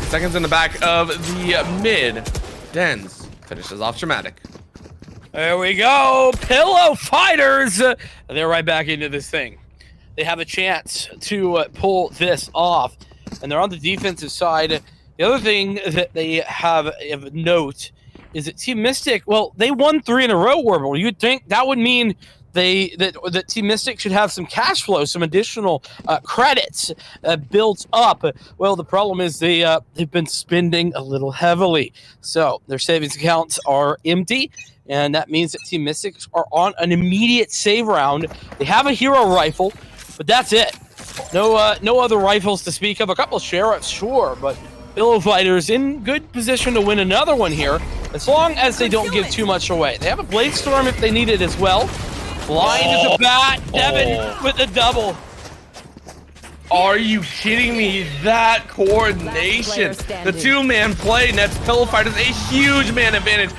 Seconds in the back of the mid. Denz finishes off Dramatic. There we go. Pillow Fighters. They're right back into this thing. They have a chance to pull this off. And they're on the defensive side The other thing that they have of note is that Team Mystic, well, they won 3 in a row, Orbital. You'd think that would mean that Team Mystic should have some cash flow, some additional credits built up. Well, the problem is they've been spending a little heavily, so their savings accounts are empty, and that means that Team Mystics are on an immediate save round. They have a hero rifle, but that's it. No other rifles to speak of. A couple of sheriffs, sure, but Pillow Fighters in good position to win another one here, as long as they don't give too much away. They have a Blade Storm if they need it as well. Blind as a bat. Devin with the double. Are you kidding me? That coordination. The 2-man play nets Pillow Fighters a huge man advantage.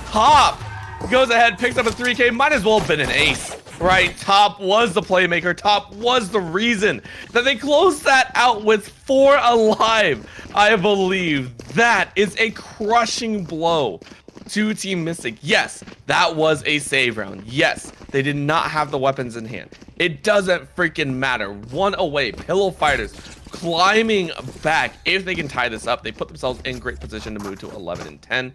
Top goes ahead, picks up a 3K. Might as well have been an ace, right? Top was the playmaker. Top was the reason that they closed that out with 4 alive. I believe that is a crushing blow to Team Mystic. Yes, that was a save round. Yes, they did not have the weapons in hand. It doesn't freaking matter. 1 away. Pillow Fighters climbing back. If they can tie this up, they put themselves in great position to move to 11 and 10.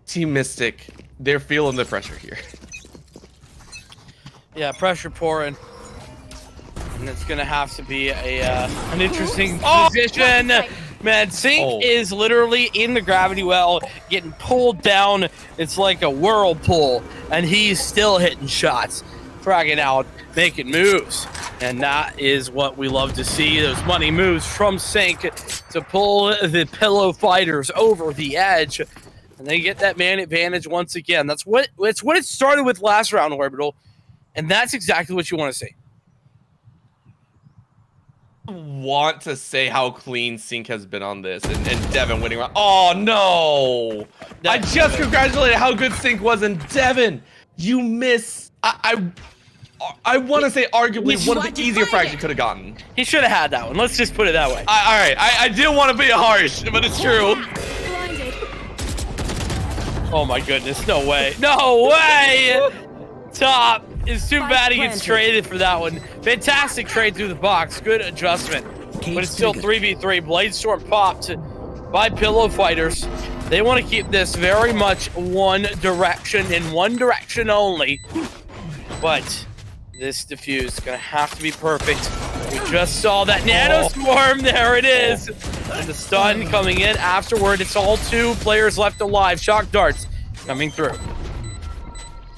Team Mystic, they're feeling the pressure here. Yeah, pressure pouring. And it's going to have to be an interesting position. Man, Sink is literally in the gravity well, getting pulled down. It's like a whirlpool, and he's still hitting shots, fragging out, making moves. And that is what we love to see, those money moves from Sink to pull the Pillow Fighters over the edge. And they get that man advantage once again. That's what it started with last round, Orbital. And that's exactly what you want to see. Want to say how clean Sink has been on this, and Devin winning round. Oh no! I just congratulated how good Sink was, and Devin, you miss. I want to say arguably one of the easier frags you could have gotten. He should have had that one. Let's just put it that way. All right, I didn't want to be harsh, but it's true. Oh my goodness! No way! No way! Top. It's too bad he gets traded for that one. Fantastic trade through the box. Good adjustment. But it's still 3v3. Blade Storm popped by Pillow Fighters. They want to keep this very much one direction, in one direction only. But this defuse is going to have to be perfect. We just saw that Nano Swarm. There it is. And the stun coming in afterward. It's all 2 players left alive. Shock darts coming through.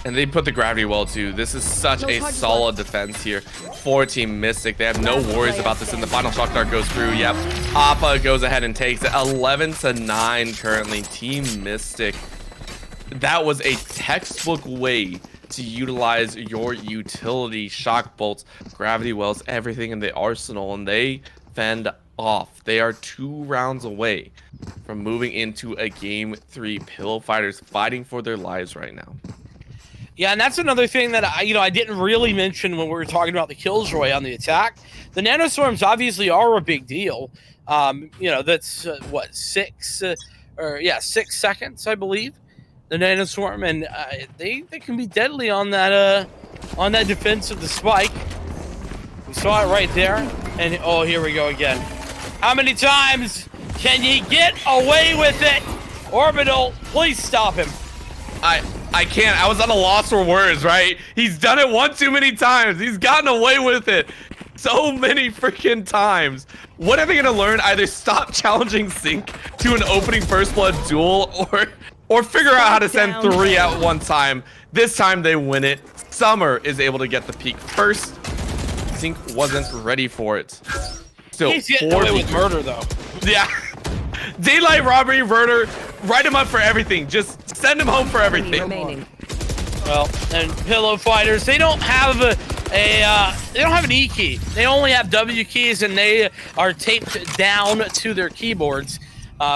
And they put the gravity well too. This is such a solid defense here for Team Mystic. They have no worries about this. And the final shock dart goes through. Yep. Appa goes ahead and takes it. 11 to 9 currently. Team Mystic. That was a textbook way to utilize your utility shock bolts, gravity wells, everything in the arsenal, and they fend off. They are 2 rounds away from moving into a game 3. Pillow Fighters fighting for their lives right now. Yeah, and that's another thing that I didn't really mention when we were talking about the Killjoy on the attack. The nanostorms obviously are a big deal. That's what 6 seconds, I believe. The nanostorm, and they can be deadly on that defense of the spike. We saw it right there, and oh, here we go again. How many times can you get away with it? Orbital, please stop him. I can't. I was at a loss for words, right? He's done it one too many times. He's gotten away with it so many freaking times. What are they gonna learn? Either stop challenging Sink to an opening first blood duel, or figure out how to send 3 at one time. This time they win it. Summer is able to get the peak first. Sink wasn't ready for it. Still, he's getting away with murder though. Yeah. Daylight robbery, murder, write him up for everything. Just send him home for everything. Well, and Pillow Fighters, they don't have an E key. They only have W keys, and they are taped down to their keyboards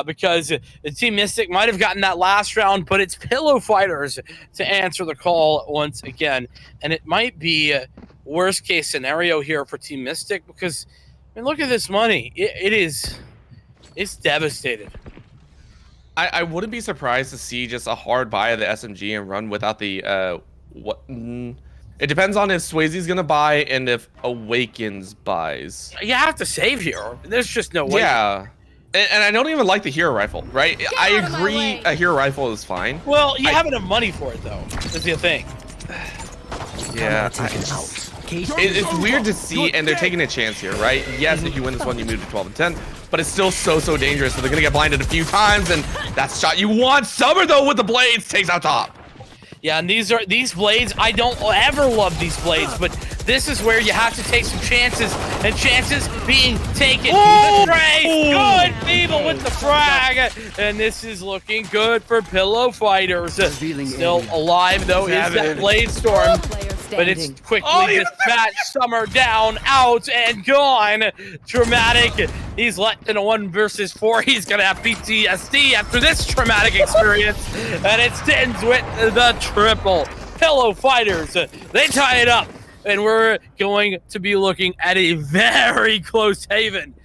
because the Team Mystic might have gotten that last round, but it's Pillow Fighters to answer the call once again. And it might be a worst case scenario here for Team Mystic because, I mean, look at this money. It's devastated. I wouldn't be surprised to see just a hard buy of the SMG and run without the it depends on if Swayze's gonna buy and if Awakens buys. You have to save here. There's just no way. Yeah. And I don't even like the hero rifle, right? I agree a hero rifle is fine. Well, you have enough money for it, though. That's the thing. Yeah. It's weird to see, and they're taking a chance here, right? Yes, if you win this one, you move to 12 and 10, but it's still so dangerous, so they're going to get blinded a few times, and that's the shot you want. Summer, though, with the blades, takes out top. Yeah, and these blades, I don't ever love these blades, but this is where you have to take some chances, and chances being taken. The Trace, good Feeble with the frag, and this is looking good for Pillow Fighters. Still alive, though, is that Blade Storm, but it's quickly dispatched. Summer down, out, and gone. Dramatic. He's let in a 1 versus 4. He's going to have PTSD after this traumatic experience, and it ends with the triple. Pillow Fighters, they tie it up, and we're going to be looking at a very close haven.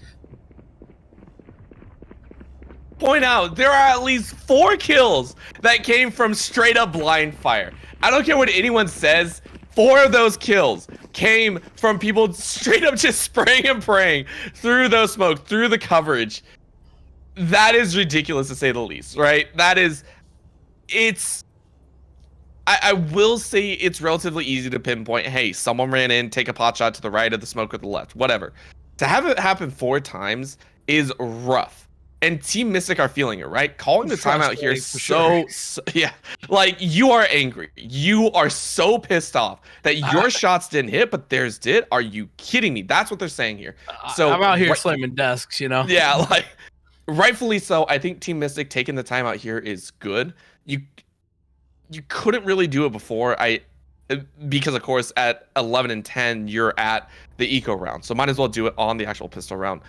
Point out, there are at least 4 kills that came from straight up blind fire. I don't care what anyone says. 4 of those kills came from people straight up just spraying and praying through those smoke, through the coverage. That is ridiculous to say the least, right? I will say it's relatively easy to pinpoint, hey, someone ran in, take a pot shot to the right of the smoke or the left, whatever. To have it happen 4 times is rough. And Team Mystic are feeling it, right? Calling the timeout here is so, yeah. Like, you are angry. You are so pissed off that your shots didn't hit, but theirs did. Are you kidding me? That's what they're saying here. So I'm out here slamming desks, you know? Yeah, like, rightfully so. I think Team Mystic taking the timeout here is good. You couldn't really do it before. Because of course at 11 and 10 you're at the eco round, so might as well do it on the actual pistol round.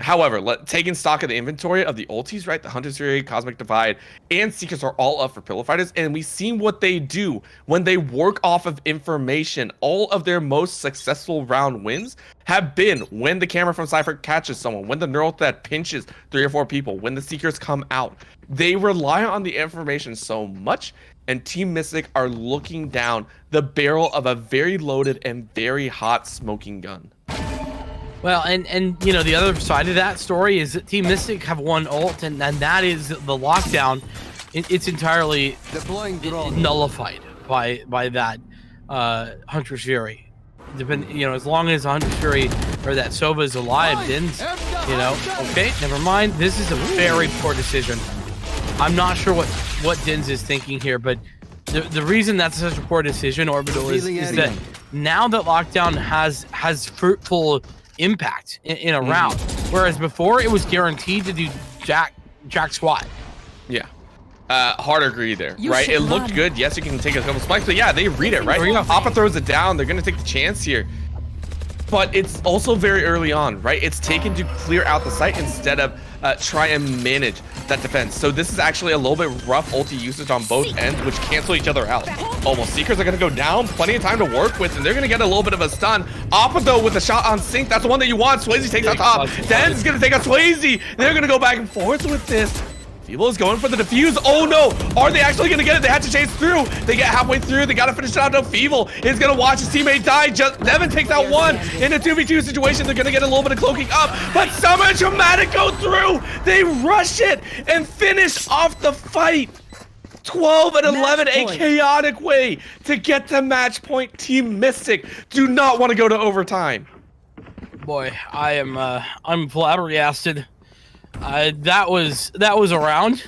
However, taking stock of the inventory of the ultis, right, the Hunter's Fury, Cosmic Divide, and Seekers are all up for Pillow Fighters, and we've seen what they do when they work off of information. All of their most successful round wins have been when the camera from Cypher catches someone, when the neural thread pinches 3 or 4 people, when the Seekers come out. They rely on the information so much, and Team Mystic are looking down the barrel of a very loaded and very hot smoking gun. Well, and you know, the other side of that story is that Team Mystic have one ult, and that is the lockdown. It's entirely nullified by that Hunter's Fury. You know, as long as Hunter's Fury or that Sova is alive, then, you know, okay, never mind. This is a very poor decision. I'm not sure what Dins is thinking here, but the reason that's such a poor decision, Orbital, is that now that lockdown has fruitful impact in a round, whereas before it was guaranteed to do jack squat. Yeah. Hard agree there, right? It looked good. Yes, you can take a couple spikes, but yeah, they read it, right? Appa throws it down. They're going to take the chance here. But it's also very early on, right? It's taken to clear out the site instead of try and manage that defense. So this is actually a little bit rough ulti usage on both ends, which cancel each other out. Almost. Seekers are going to go down. Plenty of time to work with, and they're going to get a little bit of a stun. Appa, though, with a shot on sync. That's the one that you want. Swayze takes on top. Den's going to take out Swayze. They're going to go back and forth with this. Feeble is going for the defuse. Oh no! Are they actually going to get it? They had to chase through. They get halfway through. They got to finish it out. No, Feeble is going to watch his teammate die. Devin takes out one in a 2v2 situation. They're going to get a little bit of cloaking up, but Summer and Dramatic go through. They rush it and finish off the fight. 12 and 11, a chaotic way to get to match point. Team Mystic do not want to go to overtime. Boy, I'm flabbergasted. That was a round.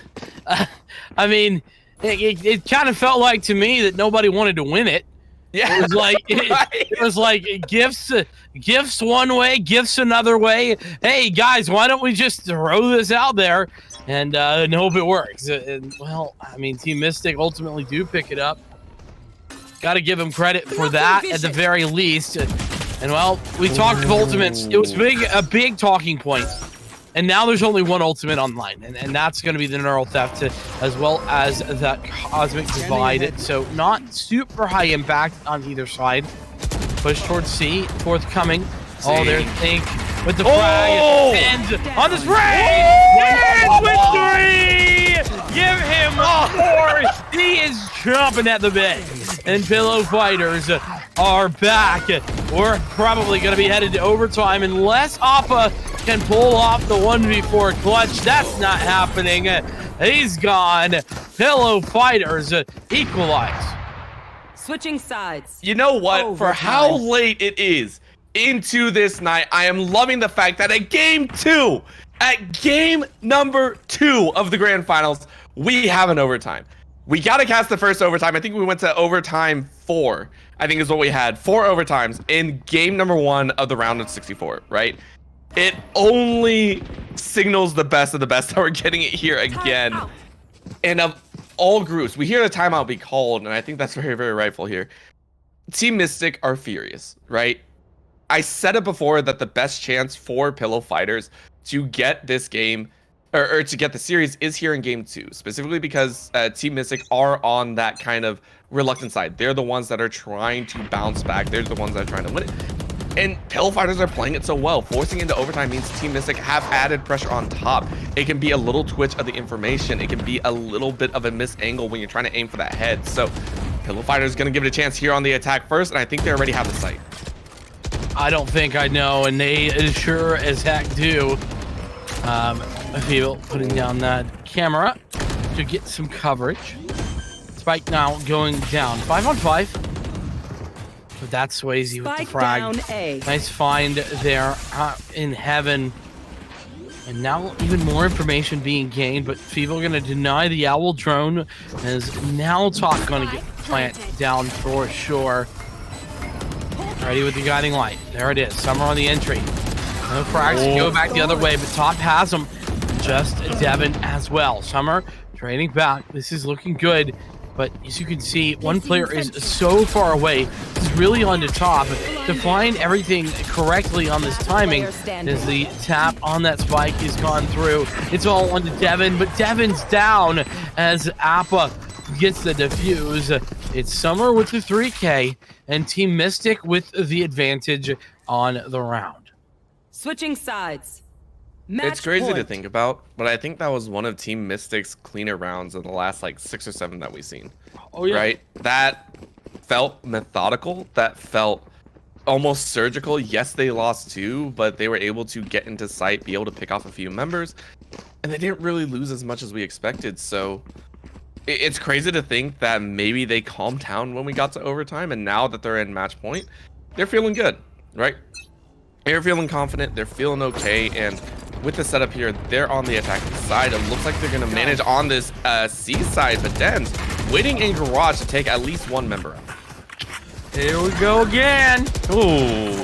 I mean, it kind of felt like to me that nobody wanted to win it. Yeah, it was like it was like gifts one way, gifts another way. Hey guys, why don't we just throw this out there and hope it works? And, well, I mean, Team Mystic ultimately do pick it up. Got to give them credit for that at the very least. And well, we talked of ultimates. It was a big talking point. And now there's only one ultimate online, and that's going to be the Neural Theft, as well as that Cosmic Divide. So not super high impact on either side. Push towards C, forthcoming. Oh, there's Think with the frag. And on the spray! With 3! Give him 4! He is chomping at the bit. And Pillow Fighters are back. We're probably going to be headed to overtime unless Appa can pull off the 1v4 clutch. That's not happening. He's gone. Pillow Fighters equalize. Switching sides. You know what? For how late it is into this night, I am loving the fact that at game number 2 of the grand finals, we have an overtime. We got to cast the first overtime. I think we went to overtime 4. I think is what we had. 4 overtimes in game number 1 of the round of 64, right? It only signals the best of the best that we're getting it here again. And of all groups, we hear the timeout be called, and I think that's very, very rightful here. Team Mystic are furious, right? I said it before that the best chance for Pillow Fighters to get this game or to get the series is here in game 2, specifically because Team Mystic are on that kind of reluctant side. They're the ones that are trying to bounce back. They're the ones that are trying to win it. And Pillow Fighters are playing it so well. Forcing into overtime means Team Mystic have added pressure on top. It can be a little twitch of the information. It can be a little bit of a missed angle when you're trying to aim for that head. So Pillow Fighters is going to give it a chance here on the attack first, and I think they already have the sight. I don't think I know, and they sure as heck do. I feel putting down that camera to get some coverage. Spike now going down. 5-on-5. But that's Swayze with the frag. Down A. Nice find there in heaven. And now even more information being gained, but Feeble going to deny the Owl drone. As now Talk going to get planted down for sure. Ready with the guiding light. There it is. Summer on the entry. No frags to go back the other way, but Top has him. Just Devin as well. Summer trading back. This is looking good. But as you can see, one player is so far away. He's really on the top. To find everything correctly on this timing as the tap on that spike is gone through. It's all on to Devin, but Devin's down as Appa gets the defuse. It's Summer with the 3K and Team Mystic with the advantage on the round. Switching sides. It's crazy to think about, but I think that was one of Team Mystic's cleaner rounds in the last like 6 or 7 that we've seen. Oh yeah. Right? That felt methodical. That felt almost surgical. Yes, they lost 2, but they were able to get into sight, be able to pick off a few members, and they didn't really lose as much as we expected. So it's crazy to think that maybe they calmed down when we got to overtime, and now that they're in match point, they're feeling good, right? They're feeling confident. They're feeling okay, and with the setup here, they're on the attacking side. It looks like they're going to manage on this C side, but Den's waiting in garage to take at least 1 member out. Here we go again. Ooh.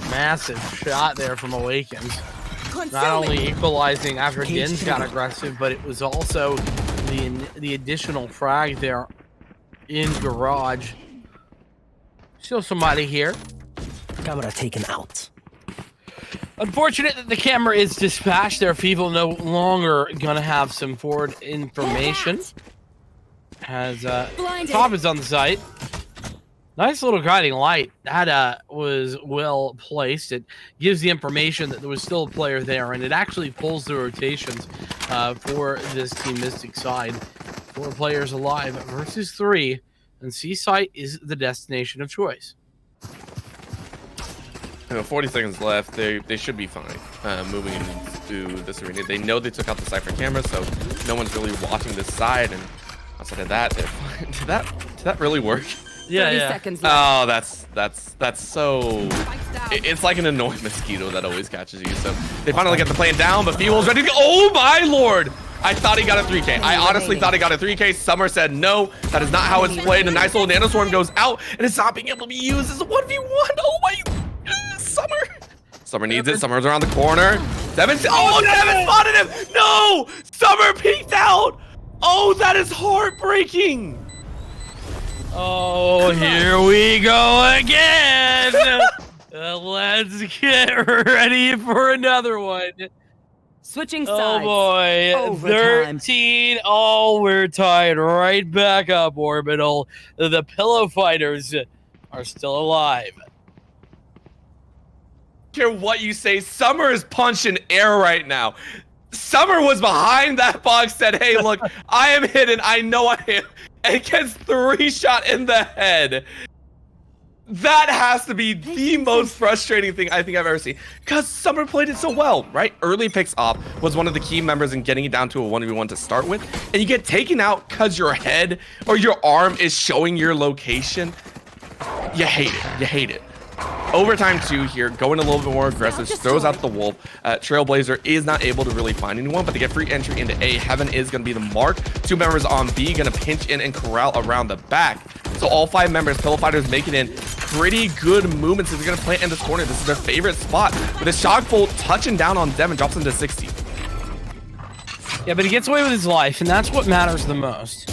Massive shot there from Awakens. Not only equalizing after Den's got aggressive, but it was also the additional frag there in garage. Still somebody here. Camera taken out. Unfortunate that the camera is dispatched there. Feeble no longer gonna have some forward information. As Top is on the site. Nice little guiding light. That was well placed. It gives the information that there was still a player there, and it actually pulls the rotations for this Team Mystic side. 4 players alive versus 3, and C site is the destination of choice. 40 seconds left. They should be fine moving into this arena. They know they took out the Cypher camera, so no one's really watching this side. And outside of that, did that really work? Yeah, 30 yeah. seconds left. Oh, that's so. It's like an annoying mosquito that always catches you. So they finally get the plan down, but Feeble's ready to go. Oh my lord! I thought he got a 3K. I honestly thought he got a 3K. Summer said no. That is not how it's played. A nice little nanoswarm goes out, and it's not being able to be used as a 1v1. Oh my. Summer needs it. Summer's around the corner. Devin spotted him. No! Summer peeked out. Oh, that is heartbreaking. Oh, here we go again. Let's get ready for another one. Switching Oh sides. boy, Overtime. 13. Oh, we're tied right back up, Orbital. The Pillow Fighters are still alive. Care what you say, Summer is punching air right now. Summer was behind that box, said, hey, look, I am hidden. I know I am. And gets 3 shot in the head. That has to be the most frustrating thing I think I've ever seen. Because Summer played it so well, right? Early picks off was one of the key members in getting it down to a 1v1 to start with. And you get taken out because your head or your arm is showing your location. You hate it. You hate it. Overtime 2 here, going a little bit more aggressive, throws out the wolf. Trailblazer is not able to really find anyone, but they get free entry into A. Heaven is going to be the mark. 2 members on B, going to pinch in and corral around the back. So all 5 members, Pillow Fighters making in pretty good movements. They're going to plant in this corner. This is their favorite spot. With a shock bolt touching down on Devin, drops him to 60. Yeah, but he gets away with his life, and that's what matters the most.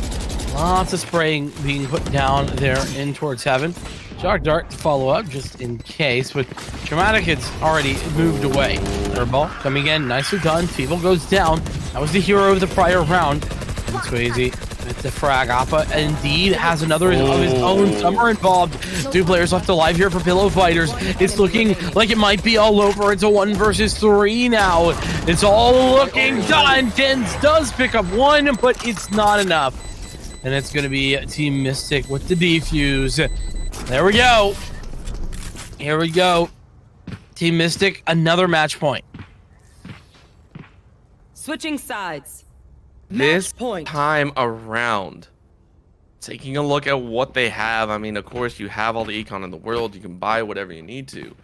Lots of spraying being put down there in towards Heaven. Shock Dart to follow up just in case, but Dramatic has already moved away. Third ball coming in, nicely done. Feeble goes down. That was the hero of the prior round. And Swayze with the frag. Appa indeed has another of his own. Summer involved. 2 players left alive here for Pillow Fighters. It's looking like it might be all over. It's a 1 versus 3 now. It's all looking done. Dens does pick up 1, but it's not enough. And it's going to be Team Mystic with the defuse. There we go. Here we go. Team Mystic, another match point. Switching sides. This time around, taking a look at what they have. I mean, of course, you have all the econ in the world. You can buy whatever you need to.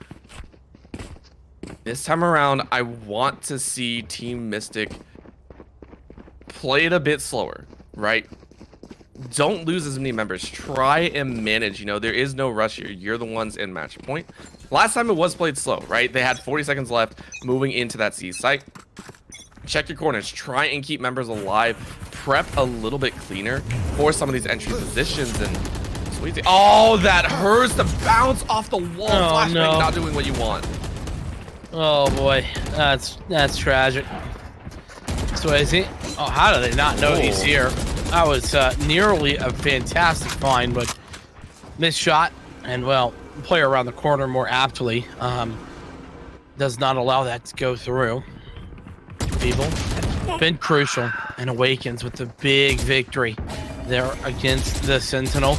This time around, I want to see Team Mystic play it a bit slower, right? Don't lose as many members. Try and manage. You know, there is no rush here. You're the ones in match point. Last time it was played slow, right? They had 40 seconds left moving into that C site. Check your corners. Try and keep members alive. Prep a little bit cleaner for some of these entry positions. And sweet. Oh, that hurts to bounce off the wall. Flashbang not doing what you want. Oh boy, that's tragic. Swayze. Oh, how do they not know he's here? That was nearly a fantastic find, but missed shot, and well, player around the corner more aptly does not allow that to go through. Feeble been crucial and awakens with the big victory there against the Sentinel.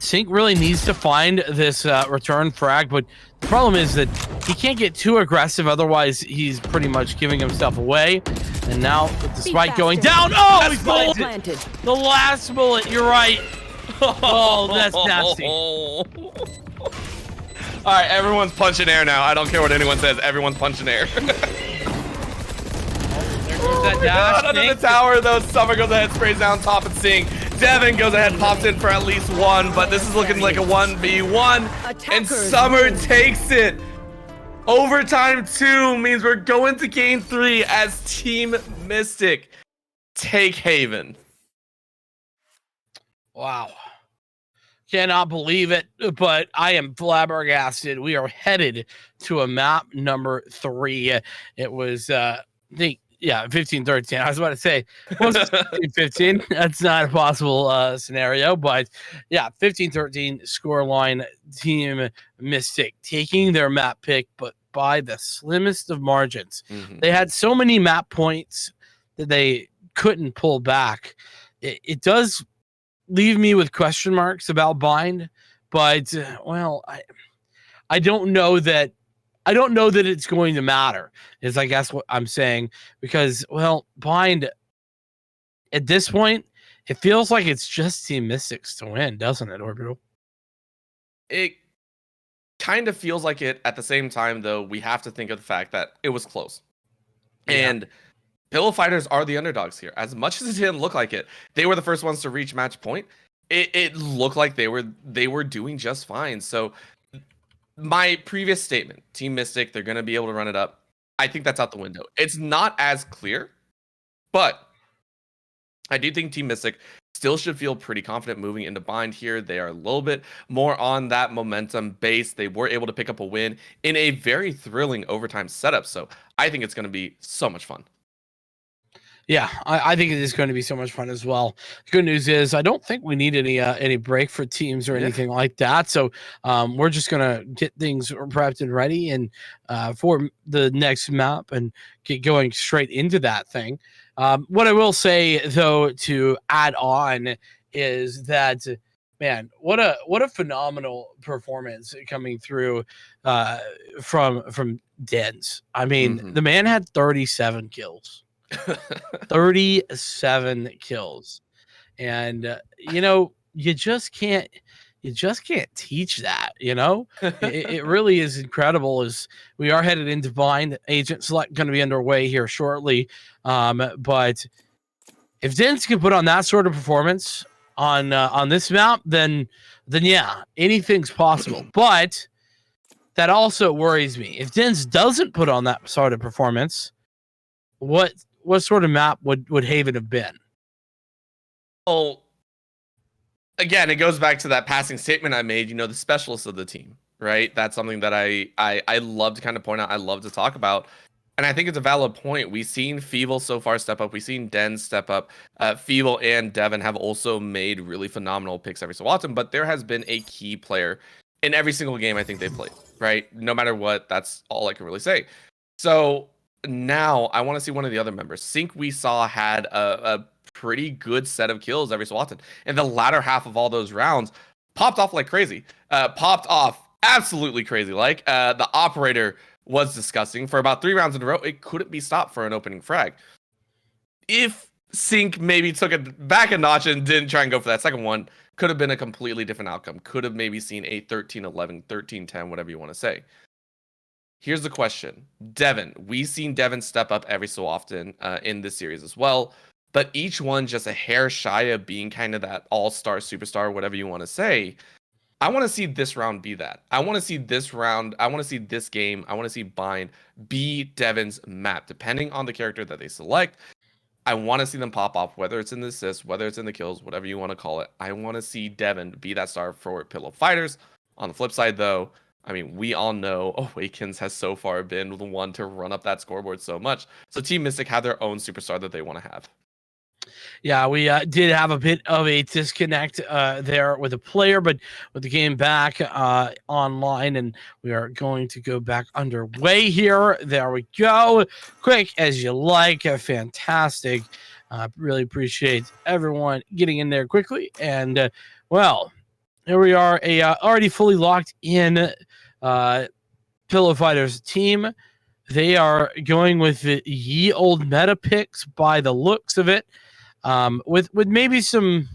Sync really needs to find this return frag, but the problem is that he can't get too aggressive, otherwise he's pretty much giving himself away. And now with the spike going down, oh, he's planted. The last bullet, you're right. Oh, that's nasty. All right, everyone's punching air now. I don't care what anyone says. Everyone's punching air. That dash, under the tower, though. Summer goes ahead, sprays down top and seeing. Devin goes ahead, pops in for at least 1, but this is looking like a 1v1. And Summer takes it. Overtime 2 means we're going to game 3 as Team Mystic take Haven. Wow. Cannot believe it, but I am flabbergasted. We are headed to a map number 3. It was, yeah, 15-13. I was about to say, well, 15. That's not a possible scenario, but yeah, 15-13 scoreline. Team Mystic taking their map pick, but by the slimmest of margins. They had so many map points that they couldn't pull back. It does leave me with question marks about Bind, but well, I don't know that. I don't know that it's going to matter, is I guess what I'm saying, because, well, Bind, at this point, it feels like it's just Team Mystics to win, doesn't it, Orbital? It kind of feels like it. At the same time, though, we have to think of the fact that it was close. Yeah. And Pillow Fighters are the underdogs here. As much as it didn't look like it, they were the first ones to reach match point. It looked like they were doing just fine. So my previous statement, Team Mystic, they're going to be able to run it up. I think that's out the window. It's not as clear, but I do think Team Mystic still should feel pretty confident moving into Bind here. They are a little bit more on that momentum base. They were able to pick up a win in a very thrilling overtime setup. So I think it's going to be so much fun. Yeah, I think it is going to be so much fun as well. The good news is I don't think we need any break for teams or anything like that. So we're just going to get things prepped and ready and for the next map and get going straight into that thing. What I will say, though, to add on is that Man, what a phenomenal performance coming through from Dens. I mean, the man had 37 kills. 37 kills. And you know, you just can't teach that, you know? It really is incredible as we are headed into blind. Agent select going to be underway here shortly. But if Dens can put on that sort of performance on this map, then yeah, anything's possible. But that also worries me. If Dens doesn't put on that sort of performance, what sort of map would Haven have been? Well, again, it goes back to that passing statement I made, you know, the specialists of the team, right? That's something that I love to kind of point out. I love to talk about. And I think it's a valid point. We've seen Feeble so far step up. We've seen Den step up. Feeble and Devin have also made really phenomenal picks every so often, but there has been a key player in every single game I think they played, right? No matter what, that's all I can really say. So now I want to see one of the other members. Sync we saw had a pretty good set of kills every so often. And the latter half of all those rounds popped off like crazy. Popped off absolutely crazy. Like the operator was disgusting. For about 3 rounds in a row, it couldn't be stopped for an opening frag. If Sync maybe took it back a notch and didn't try and go for that second one, could have been a completely different outcome. Could have maybe seen a 13-11, 13-10, whatever you want to say. Here's the question. Devin. We've seen Devin step up every so often in this series as well, but each one just a hair shy of being kind of that all-star, superstar, whatever you want to say. I want to see this round be that. I want to see this round. I want to see this game. I want to see Bind be Devin's map, depending on the character that they select. I want to see them pop off, whether it's in the assists, whether it's in the kills, whatever you want to call it. I want to see Devin be that star for Pillow Fighters. On the flip side, though, I mean, we all know Awakens has so far been the one to run up that scoreboard so much. So Team Mystic have their own superstar that they want to have. Yeah, we did have a bit of a disconnect there with a player, but with the game back online, and we are going to go back underway here. There we go. Quick as you like. Fantastic. Really appreciate everyone getting in there quickly. And, well, here we are, a already fully locked in Pillow Fighters team. They are going with the ye old meta picks by the looks of it. With maybe some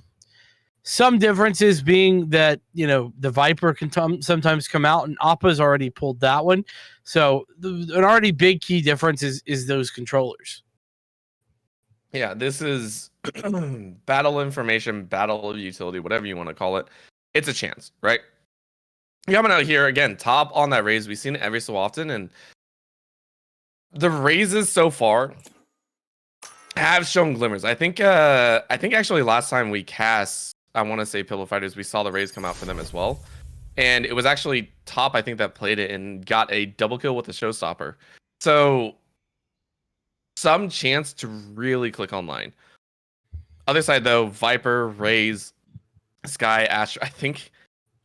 differences being that, you know, the Viper can sometimes come out, and Appa's already pulled that one. So an already big key difference is those controllers. Yeah, this is battle information, battle of utility, whatever you want to call it. It's a chance, right? Coming out here again, top on that raise. We've seen it every so often, and the raises so far have shown glimmers. I think actually last time we cast, I want to say Pillow Fighters, we saw the raise come out for them as well. And it was actually top, I think, that played it and got a double kill with the showstopper. So some chance to really click online. Other side though, Viper, Raze, Sky, Astra, I think.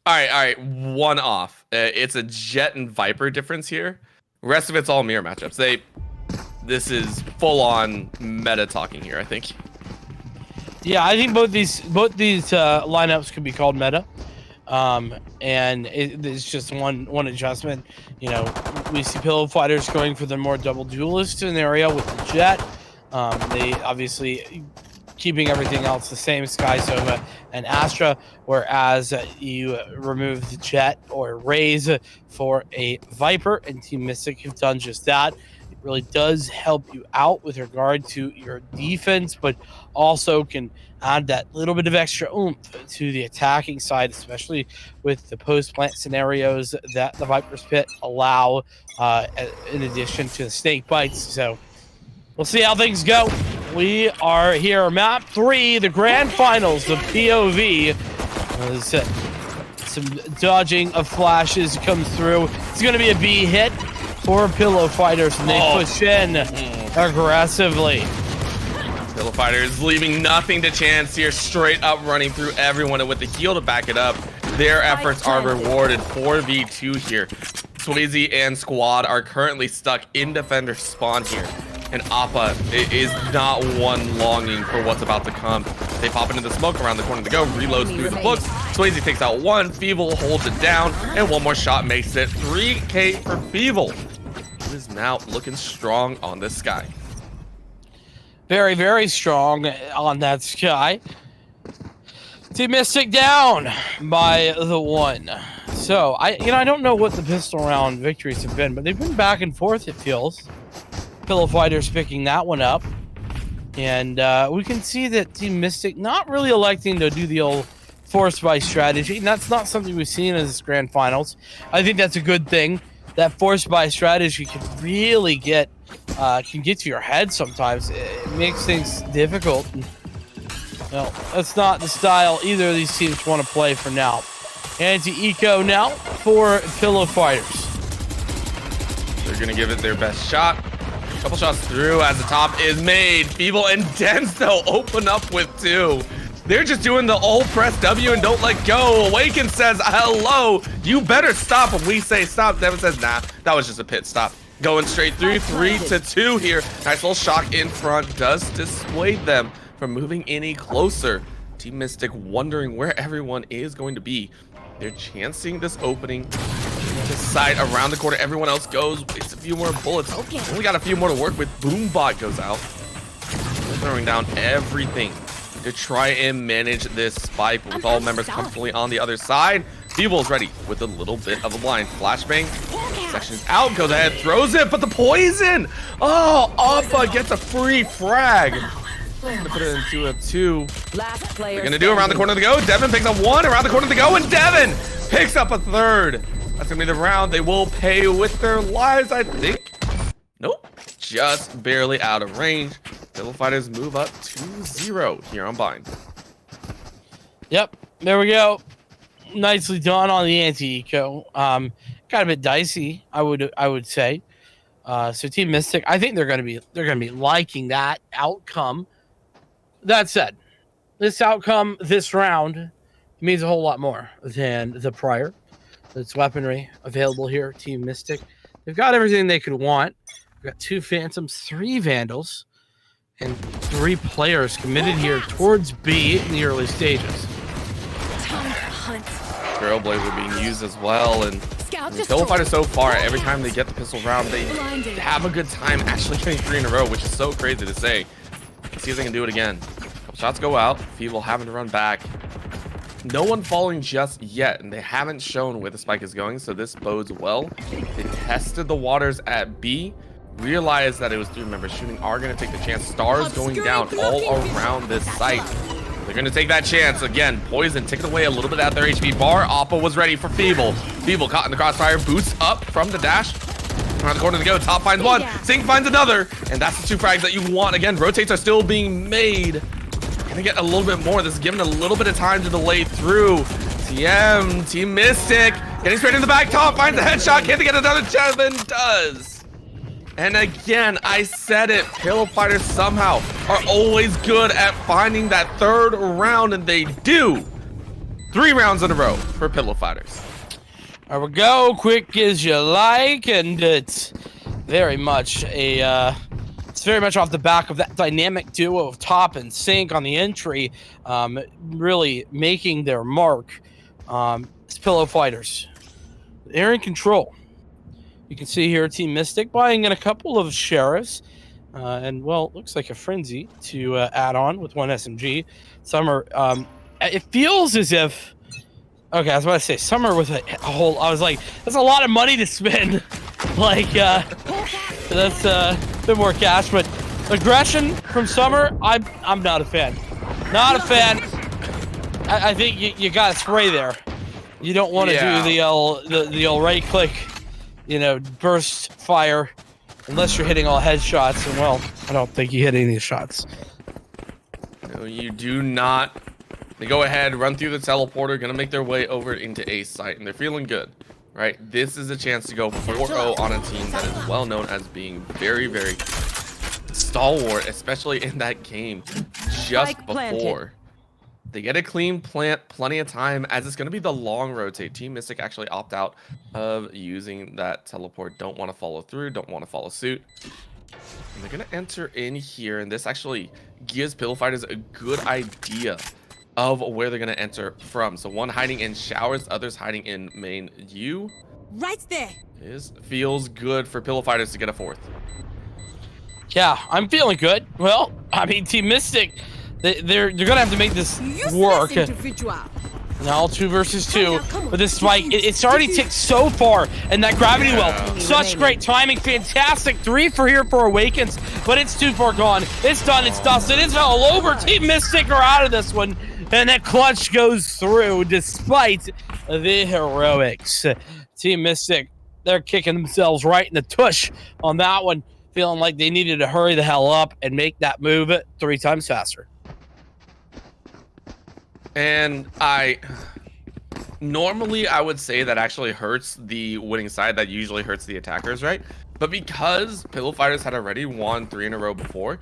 All right, one off. It's a Jet and Viper difference here. Rest of it's all mirror matchups. This is full on meta talking here, I think. Yeah, I think both these lineups could be called meta. And it's just one adjustment. You know, we see Pillow Fighters going for the more double duelist scenario with the Jet. They obviously keeping everything else the same, Sky, Sova, and Astra, whereas you remove the Jet or Raze for a Viper, and Team Mystic have done just that. It really does help you out with regard to your defense, but also can add that little bit of extra oomph to the attacking side, especially with the post-plant scenarios that the Viper's Pit allow, in addition to the snake bites. So we'll see how things go. We are here, map 3, the grand finals, the POV. Some dodging of flashes comes through. It's going to be a B hit for Pillow Fighters, and they push in aggressively. Pillow Fighters leaving nothing to chance here, straight up running through everyone, and with the heal to back it up, their efforts are rewarded. 4v2 here. Swayze and squad are currently stuck in defender spawn here. and Appa is not one longing for what's about to come. They pop into the smoke around the corner to go, reloads through the books. Swayze takes out one, Feeble holds it down, and one more shot makes it 3K for Feeble. He is now looking strong on the sky. Very, very strong on that sky. Team Mystic down by the 1. So I don't know what the pistol round victories have been, but they've been back and forth, it feels. Pillow Fighters picking that one up. And we can see that Team Mystic not really electing to do the old force buy strategy. And that's not something we've seen in this grand finals. I think that's a good thing. That force buy strategy can really get to your head sometimes. It makes things difficult. And, well, that's not the style either of these teams want to play for now. Anti-eco now for Pillow Fighters. They're going to give it their best shot. Couple shots through as the top is made. Feeble and Dense, though, open up with 2. They're just doing the old press W and don't let go. Awaken says, hello, you better stop when we say stop. Devin says, nah, that was just a pit stop. Going straight through, 3-2 here. Nice little shock in front does dissuade them from moving any closer. Team Mystic wondering where everyone is going to be. They're chancing this opening to side around the corner. Everyone else goes, wastes a few more bullets. Only got a few more to work with. Boombot goes out. They're throwing down everything to try and manage this spike with all members comfortably on the other side. Feeble's ready with a little bit of a blind. Flashbang. Section's out, goes ahead, throws it, but the poison! Oh, Appa gets a free frag. Gonna put it into a 2. They're gonna do around the corner to go. Devin picks up 1, around the corner to go, and Devin picks up a 3rd. That's gonna be the round. They will pay with their lives, I think. Nope, just barely out of range. Pillow Fighters move up 2-0 here on Bind. Yep, there we go. Nicely done on the anti-eco. Got a bit dicey, I would say. So Team Mystic, I think they're gonna be liking that outcome. That said, this outcome, this round, means a whole lot more than the prior. It's weaponry available here, Team Mystic. They've got everything they could want. We've got 2 Phantoms, 3 Vandals, and 3 players committed here towards B in the early stages. Trailblazer being used as well, and Pillow Fighters so far, every time they get the pistol round, they have a good time actually getting 3 in a row, which is so crazy to say. Let's see if they can do it again. Couple shots go out. Feeble having to run back. No one falling just yet, and they haven't shown where the spike is going, so this bodes well. They tested the waters at B, realized that it was 3 members shooting, are going to take the chance. Stars going down all around this site. They're going to take that chance. Again, poison taken away a little bit at their HP bar. Appa was ready for Feeble. Feeble caught in the crossfire, boots up from the dash. Around the corner to go. Top finds 1. Sink finds another. And that's the 2 frags that you want. Again, rotates are still being made. Gonna get a little bit more. This is giving a little bit of time to delay through. Team Mystic getting straight in the back. Top finds a headshot. Can't they get another? Devin does. And again, I said it. Pillow Fighters somehow are always good at finding that 3rd round, and they do. 3 rounds in a row for Pillow Fighters. There we go, quick as you like, and it's very much off the back of that dynamic duo of Top and Sink on the entry, really making their mark. It's Pillow Fighters. They're in control. You can see here Team Mystic buying in a couple of sheriffs, and well, looks like a frenzy to add on with 1 SMG. Summer, it feels as if. Okay, I was about to say Summer with a whole. I was like, that's a lot of money to spend. Like, that's a bit more cash, but aggression from Summer, I'm not a fan. Not a fan. I think you got to spray there. You don't want to do the old right click, burst fire, unless you're hitting all headshots. And well, I don't think you hit any of the shots. No, you do not. They go ahead, run through the teleporter, gonna make their way over into A site, and they're feeling good, right? This is a chance to go 4-0 on a team that is well known as being very, very stalwart, especially in that game just before. They get a clean plant, plenty of time, as it's gonna be the long rotate. Team Mystic actually opt out of using that teleport. Don't want to follow through, don't want to follow suit. And they're gonna enter in here, and this actually gives Pillow Fighters a good idea of where they're gonna enter from. So one hiding in showers, others hiding in main U. Right there. Feels good for Pillow Fighters to get a fourth. Yeah, I'm feeling good. Well, I mean, Team Mystic, they're gonna have to make this work. Now 2 versus 2, but this spike, it's already ticked so far, and that gravity well, such great timing, fantastic 3 for here for Awakens, but it's too far gone. It's done, it's dusted, it's all over. Team Mystic are out of this one, and that clutch goes through despite the heroics. Team Mystic, they're kicking themselves right in the tush on that one, feeling like they needed to hurry the hell up and make that move 3 times faster. And normally I would say that actually hurts the winning side. That usually hurts the attackers, right? But because Pillow Fighters had already won 3 in a row before,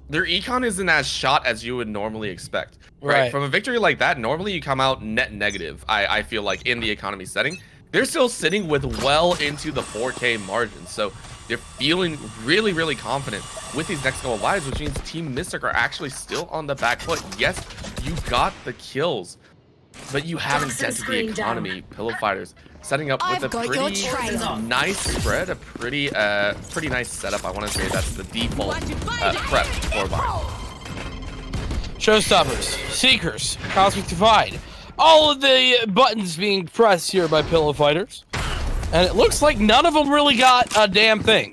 their econ isn't as shot as you would normally expect, right? From a victory like that, normally you come out net negative, I feel like, in the economy setting. They're still sitting with well into the 4K margin, so they're feeling really, really confident with these next couple lives, which means Team Mystic are actually still on the back foot. Yes, you got the kills, but you haven't dented the economy. Pillow Fighters setting up with a pretty nice spread, a pretty nice setup. I want to say that's the default prep for Vine. Showstoppers, Seekers, Cosmic Divide. All of the buttons being pressed here by Pillow Fighters. And it looks like none of them really got a damn thing.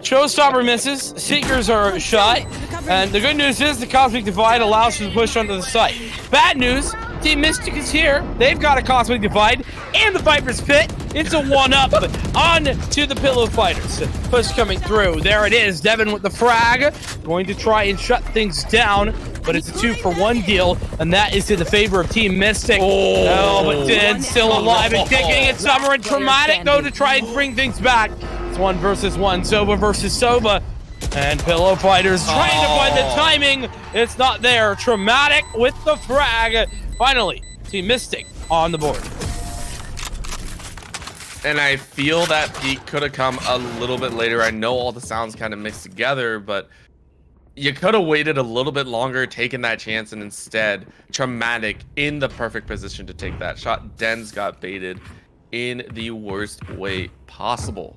Showstopper misses, Seekers are shot, and the good news is the Cosmic Divide allows for the push onto the site. Bad news, Team Mystic is here. They've got a Cosmic Divide and the Viper's Pit. It's a 1-up on to the Pillow Fighters. Push coming through. There it is. Devin with the frag. Going to try and shut things down, but it's a 2-for-1 deal, and that is in the favor of Team Mystic. Oh, but Den still alive and kicking. It's Summer and Traumatic, though, to try and bring things back. It's 1 versus 1. Sova versus Sova. And Pillow Fighters trying to find the timing. It's not there. Traumatic with the frag. Finally, Team Mystic on the board. And I feel that peak could have come a little bit later. I know all the sounds kind of mixed together, but you could have waited a little bit longer, taken that chance, and instead, Traumatic in the perfect position to take that shot. Den's got baited in the worst way possible.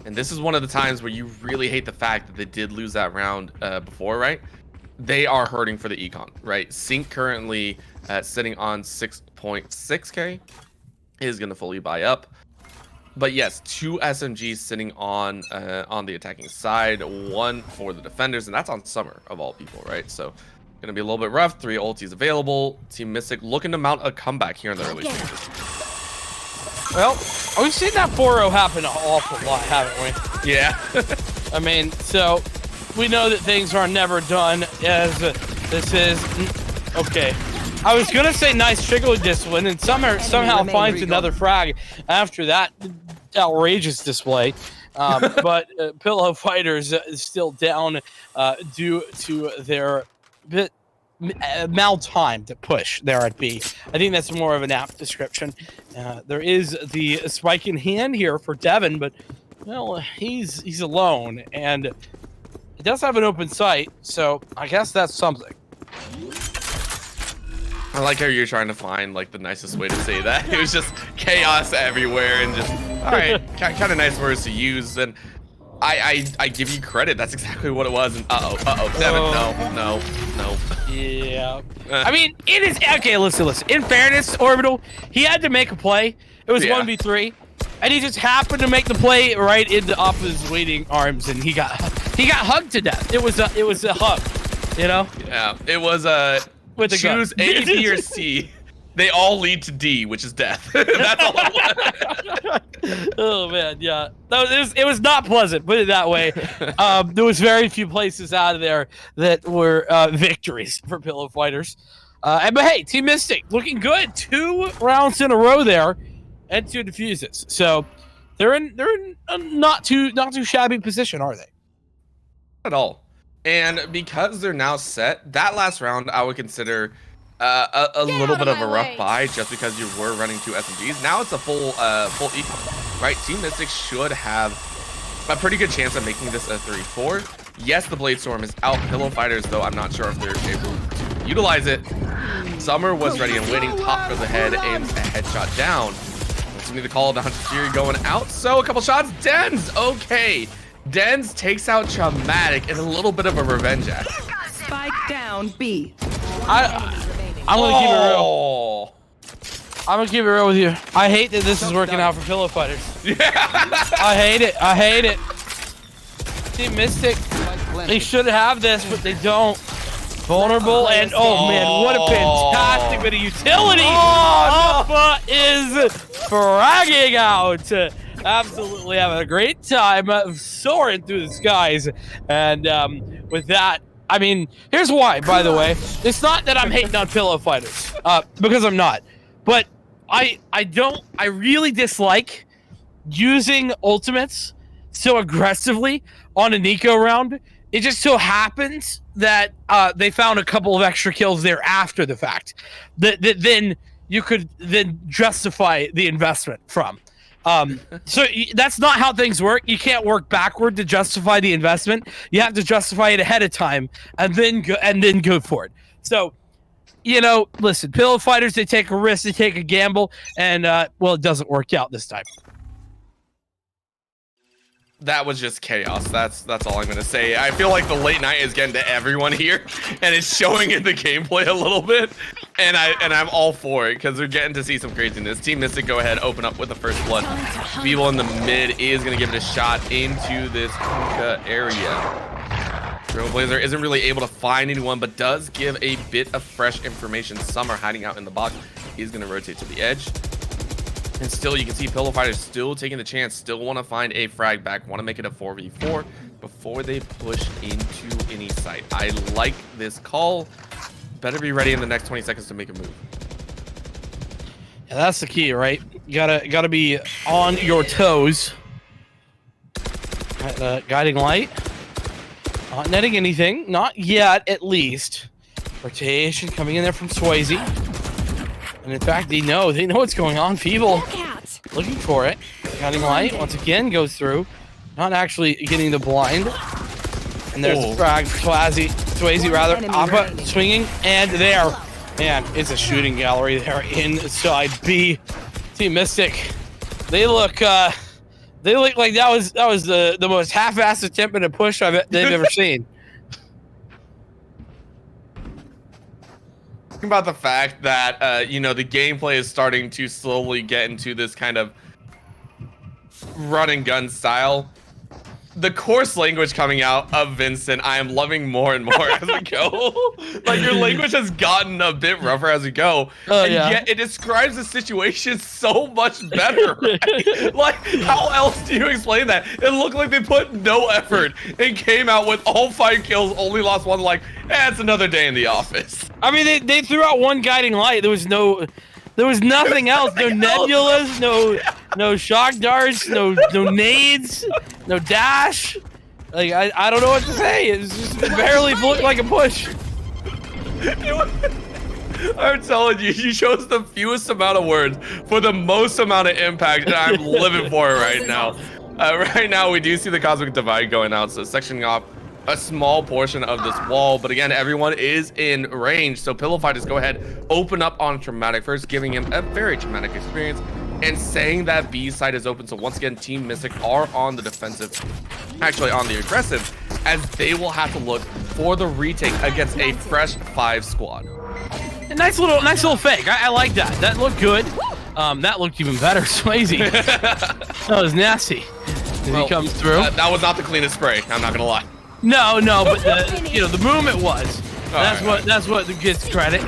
And this is one of the times where you really hate the fact that they did lose that round before, right? They are hurting for the econ, right? Sync currently sitting on 6.6K is going to fully buy up. But yes, 2 SMGs sitting on the attacking side, 1 for the defenders, and that's on Summer of all people, right? So going to be a little bit rough. 3 ultis available. Team Mystic looking to mount a comeback here in the early stages. Well, we've seen that 4-0 happen an awful lot, haven't we? Yeah. I mean, so we know that things are never done as this is okay. I was gonna say nice trigger discipline, and somehow finds another frag after that outrageous display. But Pillow Fighters is still down due to their bit mal-timed push there at B. I think that's more of an apt description. There is the spike in hand here for Devin, but well, he's alone, and he does have an open sight, so I guess that's something. I like how you're trying to find like the nicest way to say that. It was just chaos everywhere and just all right, kind of nice words to use. And I give you credit. That's exactly what it was. And Devin, no. Yeah. I mean, it is okay. Listen. In fairness, Orbital, he had to make a play. It was 1v3, and he just happened to make the play right into Oppa's waiting arms, and he got hugged to death. It was a hug, you know. Yeah. It was a. With choose A, B, or C. They all lead to D, which is death. That's all it was. Oh man, yeah. It was not pleasant, put it that way. There was very few places out of there that were victories for Pillow Fighters. But hey, Team Mystic looking good. 2 rounds in a row there, and 2 defuses. So they're in a not too shabby position, are they? Not at all. And because they're now set, that last round I would consider a little bit of a rough buy, just because you were running 2 SMGs. Now it's a full econ, right? Team Mystic should have a pretty good chance of making this a 3-4. Yes, the Blade Storm is out. Pillow Fighters, though, I'm not sure if they're able to utilize it. Summer was ready and waiting, top of the head, aims a headshot down. Let's me the call of the Hunter's Fury going out. So a couple shots. Dens, okay. Dens takes out Traumatic in a little bit of a revenge act. Spike down B. I'm gonna keep it real. I'm gonna keep it real with you. I hate that this is working out for Pillow Fighters. Yeah. I hate it. I hate it. Team Mystic, they should have this, but they don't. Vulnerable and oh man, what a fantastic bit of utility! Alpha is fragging out. Absolutely having a great time soaring through the skies. And with that, I mean, here's why, by the way. It's not that I'm hating on Pillow Fighters, because I'm not. But I really dislike using ultimates so aggressively on a Nico round. It just so happens that they found a couple of extra kills there after the fact that then you could then justify the investment from. So that's not how things work. You can't work backward to justify the investment. You have to justify it ahead of time and then go for it. So, you know, listen, Pillow Fighters, they take a risk, they take a gamble, and well, it doesn't work out this time. That was just chaos. That's all I'm gonna say. I feel like the late night is getting to everyone here, and it's showing in the gameplay a little bit. And I'm all for it because we're getting to see some craziness. Team Mystic, go ahead, open up with the first blood. Beeble in the mid is gonna give it a shot into this hookah area. Trailblazer isn't really able to find anyone, but does give a bit of fresh information. Summer hiding out in the box. He's gonna rotate to the edge. And still, you can see Pillow Fighters still taking the chance, still want to find a frag back, want to make it a 4v4 before they push into any site. I like this call. Better be ready in the next 20 seconds to make a move. Yeah, that's the key, right? You gotta be on your toes. Guiding light. Not netting anything. Not yet, at least. Rotation coming in there from Swayze. And in fact, they know what's going on. Feeble looking for it. Guiding light once again goes through. Not actually getting the blind. And there's the frag for Swayze rather. Appa swinging and there. Man, it's a shooting gallery there inside B. Team Mystic. They look like that was the most half-assed attempt at a push they've ever seen. About the fact that you know, the gameplay is starting to slowly get into this kind of run and gun style. The coarse language coming out of Vincent, I am loving more and more as we go. Like, your language has gotten a bit rougher as we go, and yet it describes the situation so much better. Right? Like, how else do you explain that? It looked like they put no effort and came out with all 5 kills, only lost 1. Like, it's another day in the office. I mean, they threw out 1 guiding light. There was nothing else. No nebulas, no shock darts, no nades, no dash. Like, I don't know what to say. It's just barely looked like a push. I'm telling you, you chose the fewest amount of words for the most amount of impact, and I'm living for it right now. Right now, we do see the Cosmic Divide going out, so sectioning off a small portion of this wall, but again, everyone is in range. So Pillow Fighters, go ahead, open up on Traumatic first, giving him a very traumatic experience and saying that B side is open. So once again, Team Mystic are on the defensive, actually on the aggressive, as they will have to look for the retake against a fresh 5 squad. A nice little fake. I like that. That looked good. That looked even better. Swayze. That was nasty. Well, he comes through. That was not the cleanest spray. I'm not gonna lie. No, but the movement was. That's what gets credit.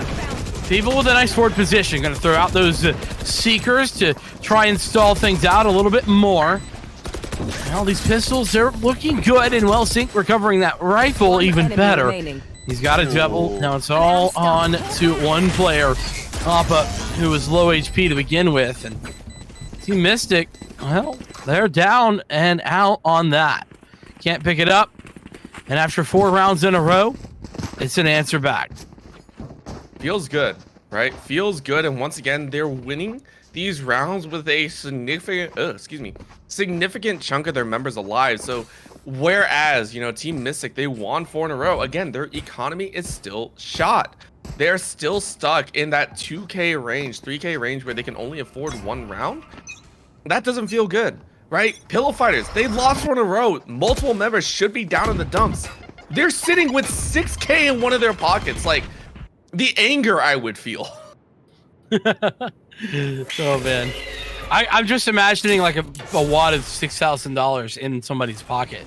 People with a nice forward position going to throw out those seekers to try and stall things out a little bit more. Well, these pistols, they're looking good and well synced. Recovering that rifle even better. He's got a double. Now it's all on to 1 player, Appa, who was low HP to begin with, and Team Mystic, well, they're down and out on that. Can't pick it up. And after 4 rounds in a row, it's an answer back. Feels good, right? Feels good. And once again, they're winning these rounds with a significant chunk of their members alive. So whereas, you know, Team Mystic, they won 4 in a row, again, their economy is still shot. They're still stuck in that 2K range, 3K range, where they can only afford 1 round. That doesn't feel good, right? Pillow Fighters, they lost 4 in a row. Multiple members should be down in the dumps. They're sitting with 6K in one of their pockets. Like, the anger I would feel. Oh man, I'm just imagining like a wad of $6,000 in somebody's pocket,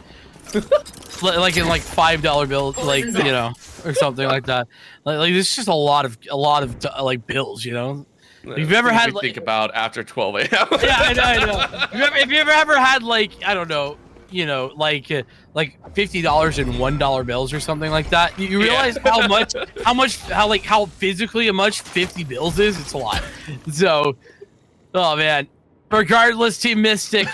like in like $5 bills, like, you know, or something like that. Like it's just a lot of like bills, you know. If you've ever had, like, think about after 12 a.m. Yeah, I know. If you ever had, like, I don't know, you know, like $50 in $1 bills or something like that, you realize how physically much 50 bills is. It's a lot. So, oh man, regardless, Team Mystic,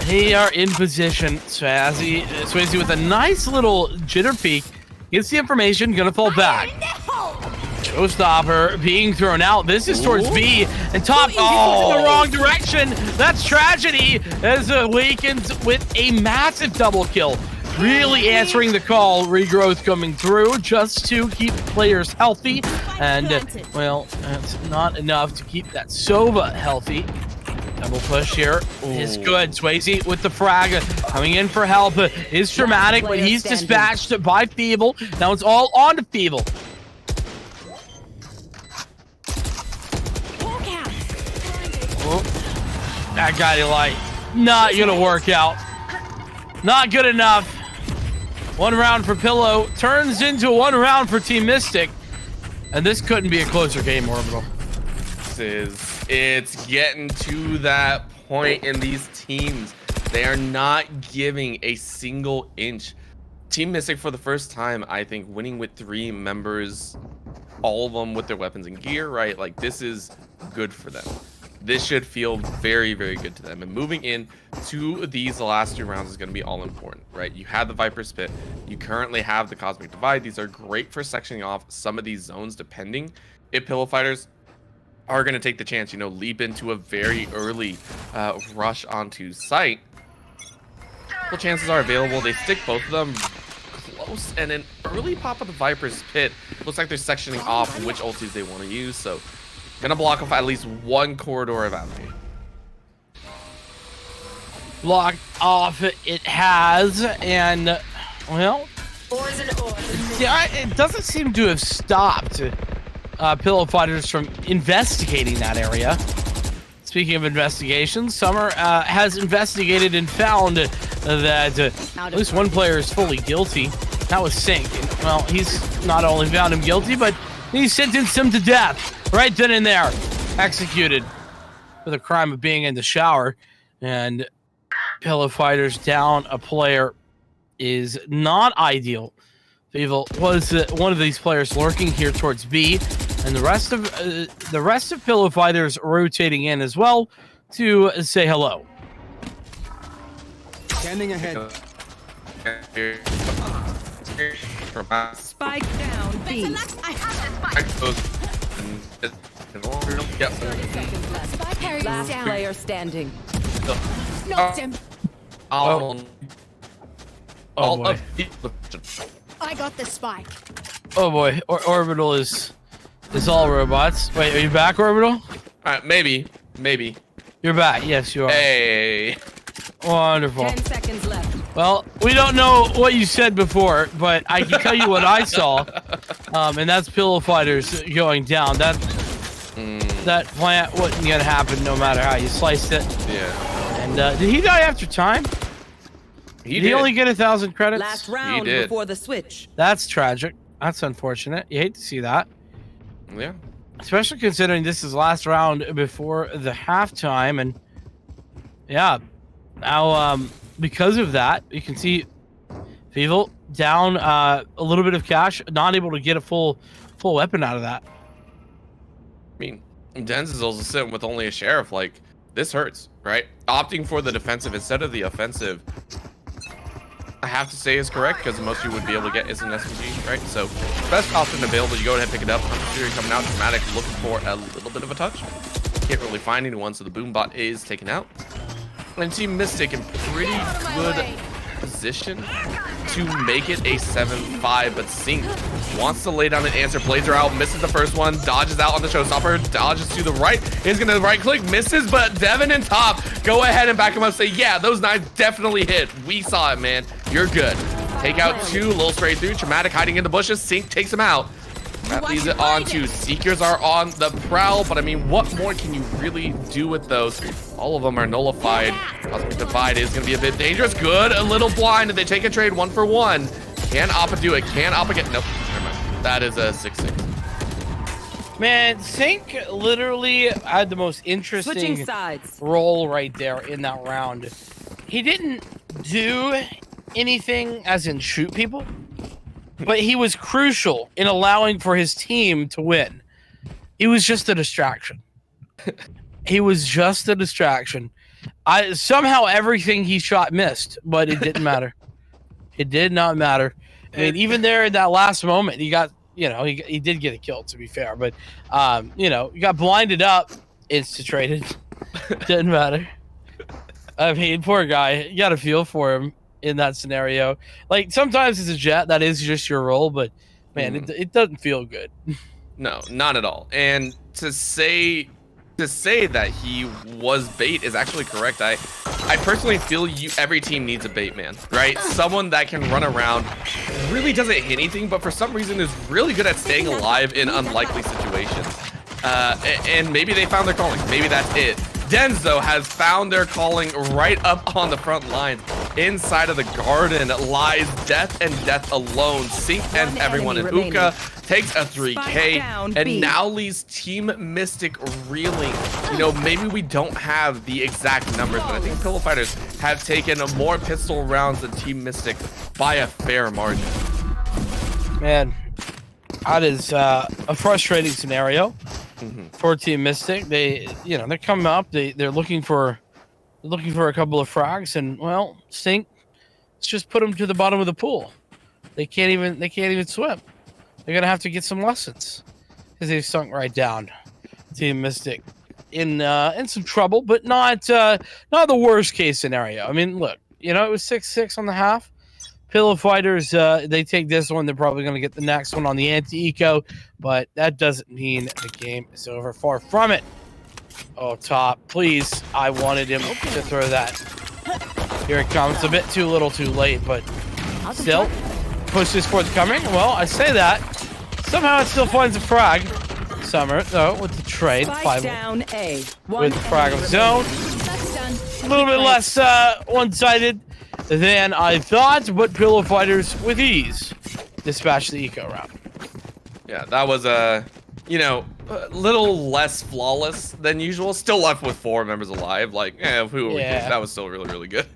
they are in position. Swayze with a nice little jitter peek, gets the information, gonna fall back. Showstopper being thrown out. This is towards B and top. Oh, in the wrong direction. That's tragedy as Awakens with a massive double kill. Really answering the call. Regrowth coming through just to keep players healthy. And, well, that's not enough to keep that Sova healthy. Double push here is good. Swayze with the frag coming in for help is dramatic, but he's dispatched by Feeble. Now it's all on to Feeble. Oh, that guy light not gonna work out. Not good enough. 1 round for Pillow turns into 1 round for Team Mystic, and this couldn't be a closer game, Orbital. It's getting to that point in these teams. They are not giving a single inch. Team Mystic, for the first time, I think, winning with 3 members, all of them with their weapons and gear, right? Like, this is good for them. This should feel very, very good to them. And moving in to these last 2 rounds is going to be all important, right? You have the Viper's Pit. You currently have the Cosmic Divide. These are great for sectioning off some of these zones, depending if Pillow Fighters are going to take the chance, you know, leap into a very early rush onto site. Well, chances are available. They stick both of them close, and an early pop of the Viper's Pit looks like they're sectioning off which ultis they want to use. So gonna block off at least 1 corridor of avenue. Blocked off it has, and well, yeah, it doesn't seem to have stopped Pillow Fighters from investigating that area. Speaking of investigations, Summer has investigated and found that at least 1 player is fully guilty. That was Sync. And, well, he's not only found him guilty, but he sentenced him to death right then and there. Executed for the crime of being in the shower. And Pillow Fighters down a player is not ideal. Evil was one of these players lurking here towards B, and the rest of Pillow Fighters rotating in as well to say hello. Standing ahead. Spike down B. I have the spike. Last player standing. Knocked him. Oh boy. I got the spike. Oh boy. Orbital is all robots. Wait, are you back, Orbital? Maybe. You're back. Yes, you are. Hey. Wonderful. 10 seconds left. Well, we don't know what you said before, but I can tell you what I saw. And that's Pillow Fighters going down. That plant wasn't gonna happen no matter how you sliced it. Yeah. And did he die after time? Did he only get 1,000 credits? Last round before the switch. That's tragic. That's unfortunate. You hate to see that. Yeah. Especially considering this is last round before the halftime, and yeah, now because of that, you can see Feeble down a little bit of cash, not able to get a full weapon out of that. I mean, Denz is also sitting with only a sheriff. Like, this hurts, right? Opting for the defensive instead of the offensive, I have to say is correct, because most of you would be able to get is an SMG, right? So best option available, you go ahead and pick it up. Fury coming out dramatic, looking for a little bit of a touch. can't really find anyone, so the boom bot is taken out. And Team Mystic in pretty good position to make it a 7-5, but Sync wants to lay down an answer, plays her out, misses the first one, dodges out on the showstopper, dodges to the right, is gonna right click, misses, but Devin and Top go ahead and back him up, say, yeah, those knives definitely hit. We saw it, man. You're good. Take out 2, little straight through, Traumatic hiding in the bushes, Sync takes him out. That leads it on to Seekers are on the prowl, but I mean, what more can you really do with those? All of them are nullified. Cosmic Divide is going to be a bit dangerous. Good, a little blind, and they take a trade 1 for 1. Can Appa do it? Can Appa get... Nope, never mind. That is a 6-6. Man, Sync literally had the most interesting role right there in that round. He didn't do anything as in shoot people, but he was crucial in allowing for his team to win. He was just a distraction. He was just a distraction. Somehow everything he shot missed, but it didn't matter. It did not matter. I mean, even there in that last moment, he got, he did get a kill, to be fair, but, he got blinded up, insta-traded. Didn't matter. I mean, poor guy. You got to feel for him in that scenario. Like, sometimes as a Jet, that is just your role, but man, it doesn't feel good. No, not at all. And to say that he was bait is actually correct. I personally feel every team needs a bait man, right? Someone that can run around, really doesn't hit anything, but for some reason is really good at staying alive in unlikely situations. And maybe they found their calling. Maybe that's it. Denzo has found their calling right up on the front lines. Inside of the garden lies Death and Death alone. Sync and everyone in Hookah takes a 3K and now leaves Team Mystic reeling. Maybe we don't have the exact numbers, but I think Pillow Fighters have taken more pistol rounds than Team Mystic by a fair margin. Man, that is a frustrating scenario. For Team Mystic. They're coming up. They're looking for a couple of frags, and well, Sync, let's just put them to the bottom of the pool. They can't even swim. They're gonna have to get some lessons because they've sunk right down. Team Mystic in some trouble, but not the worst case scenario. I mean, look, it was 6-6 on the half. Pillow Fighters, they take this one. They're probably going to get the next one on the anti-eco, but that doesn't mean the game is over. Far from it. Oh, Top, please. I wanted him to throw that. Here it comes. A bit too little too late, but still. Push is forthcoming. Well, I say that. Somehow it still finds a frag. Summer, though, with the trade. Down A. With the frag of zone. A little bit less one-sided than I thought, but Pillow Fighters with ease dispatch the eco round. Yeah, that was a little less flawless than usual. Still left with 4 members alive. Like, that was still really, really good.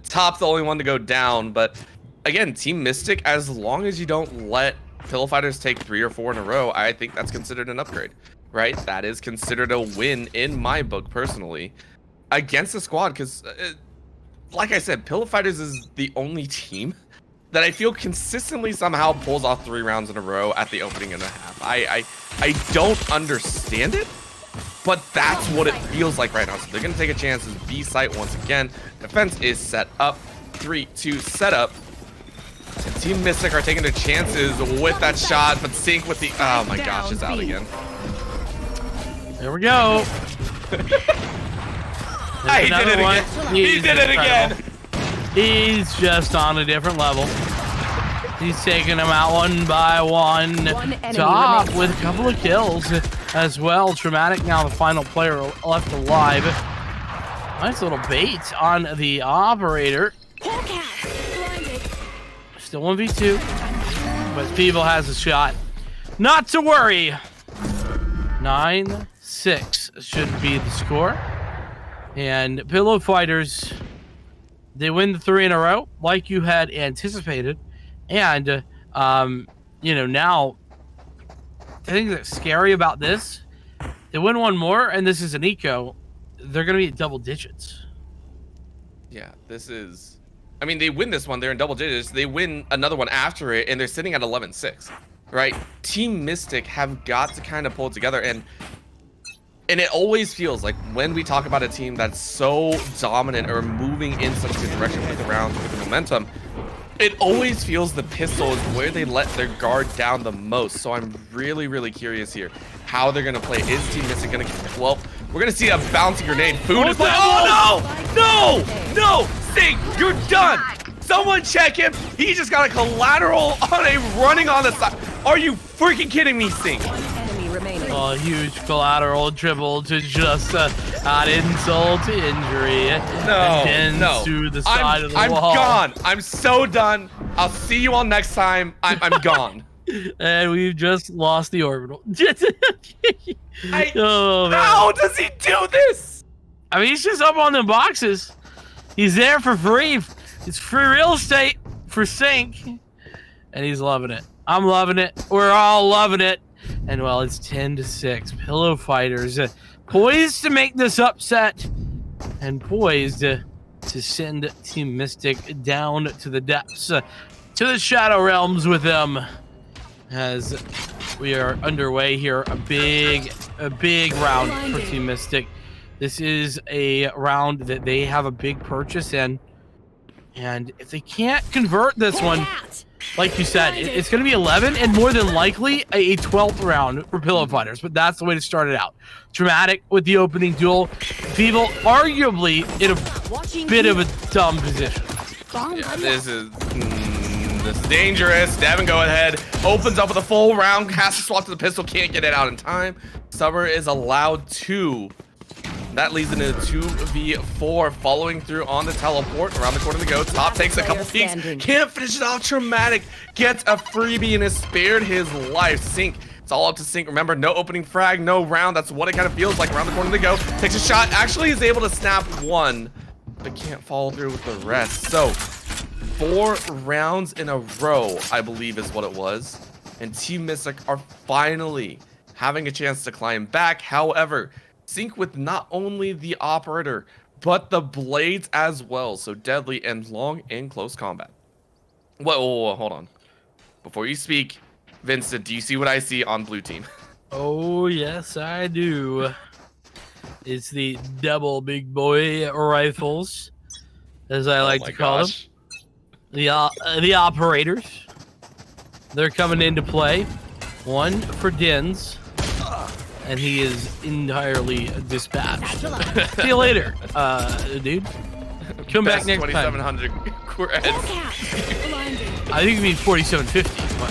Top the only one to go down, but again, Team Mystic, as long as you don't let Pillow Fighters take 3 or 4 in a row, I think that's considered an upgrade, right? That is considered a win in my book, personally, against the squad, because like I said, Pillow Fighters is the only team that I feel consistently somehow pulls off 3 rounds in a row at the opening and a half. I don't understand it, but that's what it feels like right now. So they're going to take a chance as B site once again. Defense is set up. 3-2 setup. And Team Mystic are taking their chances with that shot, but Sync with the... Oh my gosh, it's out again. There we go. He did it again. He did it again. He's just on a different level. He's taking them out one by one. Top with a couple of kills as well. Traumatic now the final player left alive. Nice little bait on the operator. Still 1v2. But Feeble has a shot. Not to worry. 9-6 should be the score. And Pillow Fighters, they win the 3 in a row like you had anticipated. And, now the thing that's scary about this, they win one more, and this is an eco. They're going to be at double digits. Yeah, this is... I mean, they win this one, they're in double digits. They win another one after it, and they're sitting at 11-6, right? Team Mystic have got to kind of pull it together, and And it always feels like when we talk about a team that's so dominant or moving in such a good direction with the rounds, with the momentum, it always feels the pistol is where they let their guard down the most. So I'm really, really curious here how they're going to play. Is Team Mystic going to... Well, we're going to see a bouncing grenade. Food is playing... Oh, no! No! No! Sink, you're done! Someone check him. He just got a collateral on a running on the side. Are you freaking kidding me, Sink? Oh, huge collateral dribble to just add insult to injury. No. To the side of the I'm wall. gone. I'm so done. I'll see you all next time. I'm gone. And we've just lost the orbital. How does he do this? I mean, he's just up on the boxes. He's there for free. It's free real estate for Sync. And he's loving it. I'm loving it. We're all loving it. And well, it's 10-6. Pillow Fighters poised to make this upset and poised to send Team Mystic down to the depths, to the Shadow Realms with them. As we are underway here, a big round for Team Mystic. This is a round that they have a big purchase in. And if they can't convert this one, like you said, it's going to be 11 and more than likely a 12th round for Pillow Fighters. But that's the way to start it out. Dramatic with the opening duel. Feeble arguably in a bit of a dumb position. Yeah, this is dangerous. Devin, go ahead. Opens up with a full round. Has to swap to the pistol. Can't get it out in time. Summer is allowed 2. That leads into 2v4, following through on the teleport. Around the corner to go. Top takes a couple peeks. Can't finish it off. Traumatic gets a freebie and has spared his life. Sync. It's all up to Sync. Remember, no opening frag, no round. That's what it kind of feels like. Around the corner to go. Takes a shot. Actually is able to snap 1, but can't follow through with the rest. So 4 rounds in a row, I believe is what it was. And Team Mystic are finally having a chance to climb back. However, Sync with not only the operator, but the blades as well. So deadly and long and close combat. Whoa, hold on. Before you speak, Vincent, do you see what I see on blue team? Oh, yes, I do. It's the double big boy rifles, as I like to call them. The operators. They're coming into play. One for Dins. And he is entirely dispatched. See you later, dude. Come back next time. 2,700 credits. I think you mean 4,750.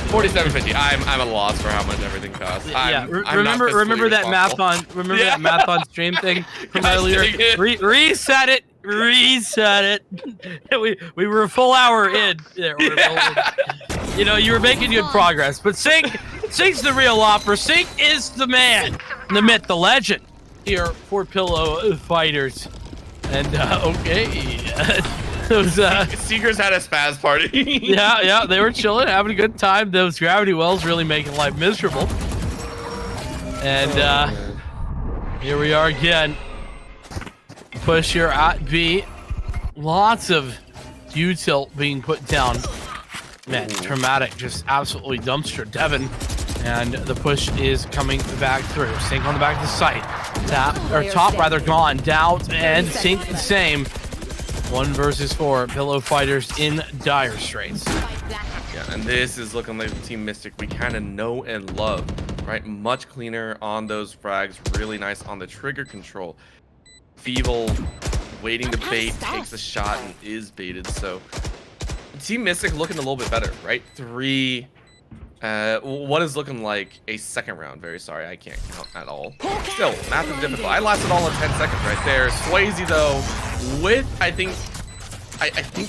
4,750. I'm at a loss for how much everything costs. Yeah, remember that mathon stream thing from earlier? Reset it. we were a full hour in there. You know, you were making good progress, but Sync's the real opera. Sync is the man, the myth, the legend here for Pillow Fighters. And okay, those Seekers had a spaz party. yeah, they were chilling, having a good time. Those gravity wells really making life miserable. And here we are again. Push here at B. Lots of util being put down. Man, Traumatic just absolutely dumpster Devin. And the push is coming back through. Sync on the back of the site. Top rather gone. Doubt and Sync the same. 1 versus 4. Pillow Fighters in dire straits. Yeah, and this is looking like the Team Mystic we kind of know and love, right? Much cleaner on those frags. Really nice on the trigger control. Feeble, waiting to bait, takes a shot and is baited. So Team Mystic looking a little bit better, right? 3. What is looking like a second round? Very sorry, I can't count at all. Still, massive difficult. I lasted all of 10 seconds right there. Swayze though, with I think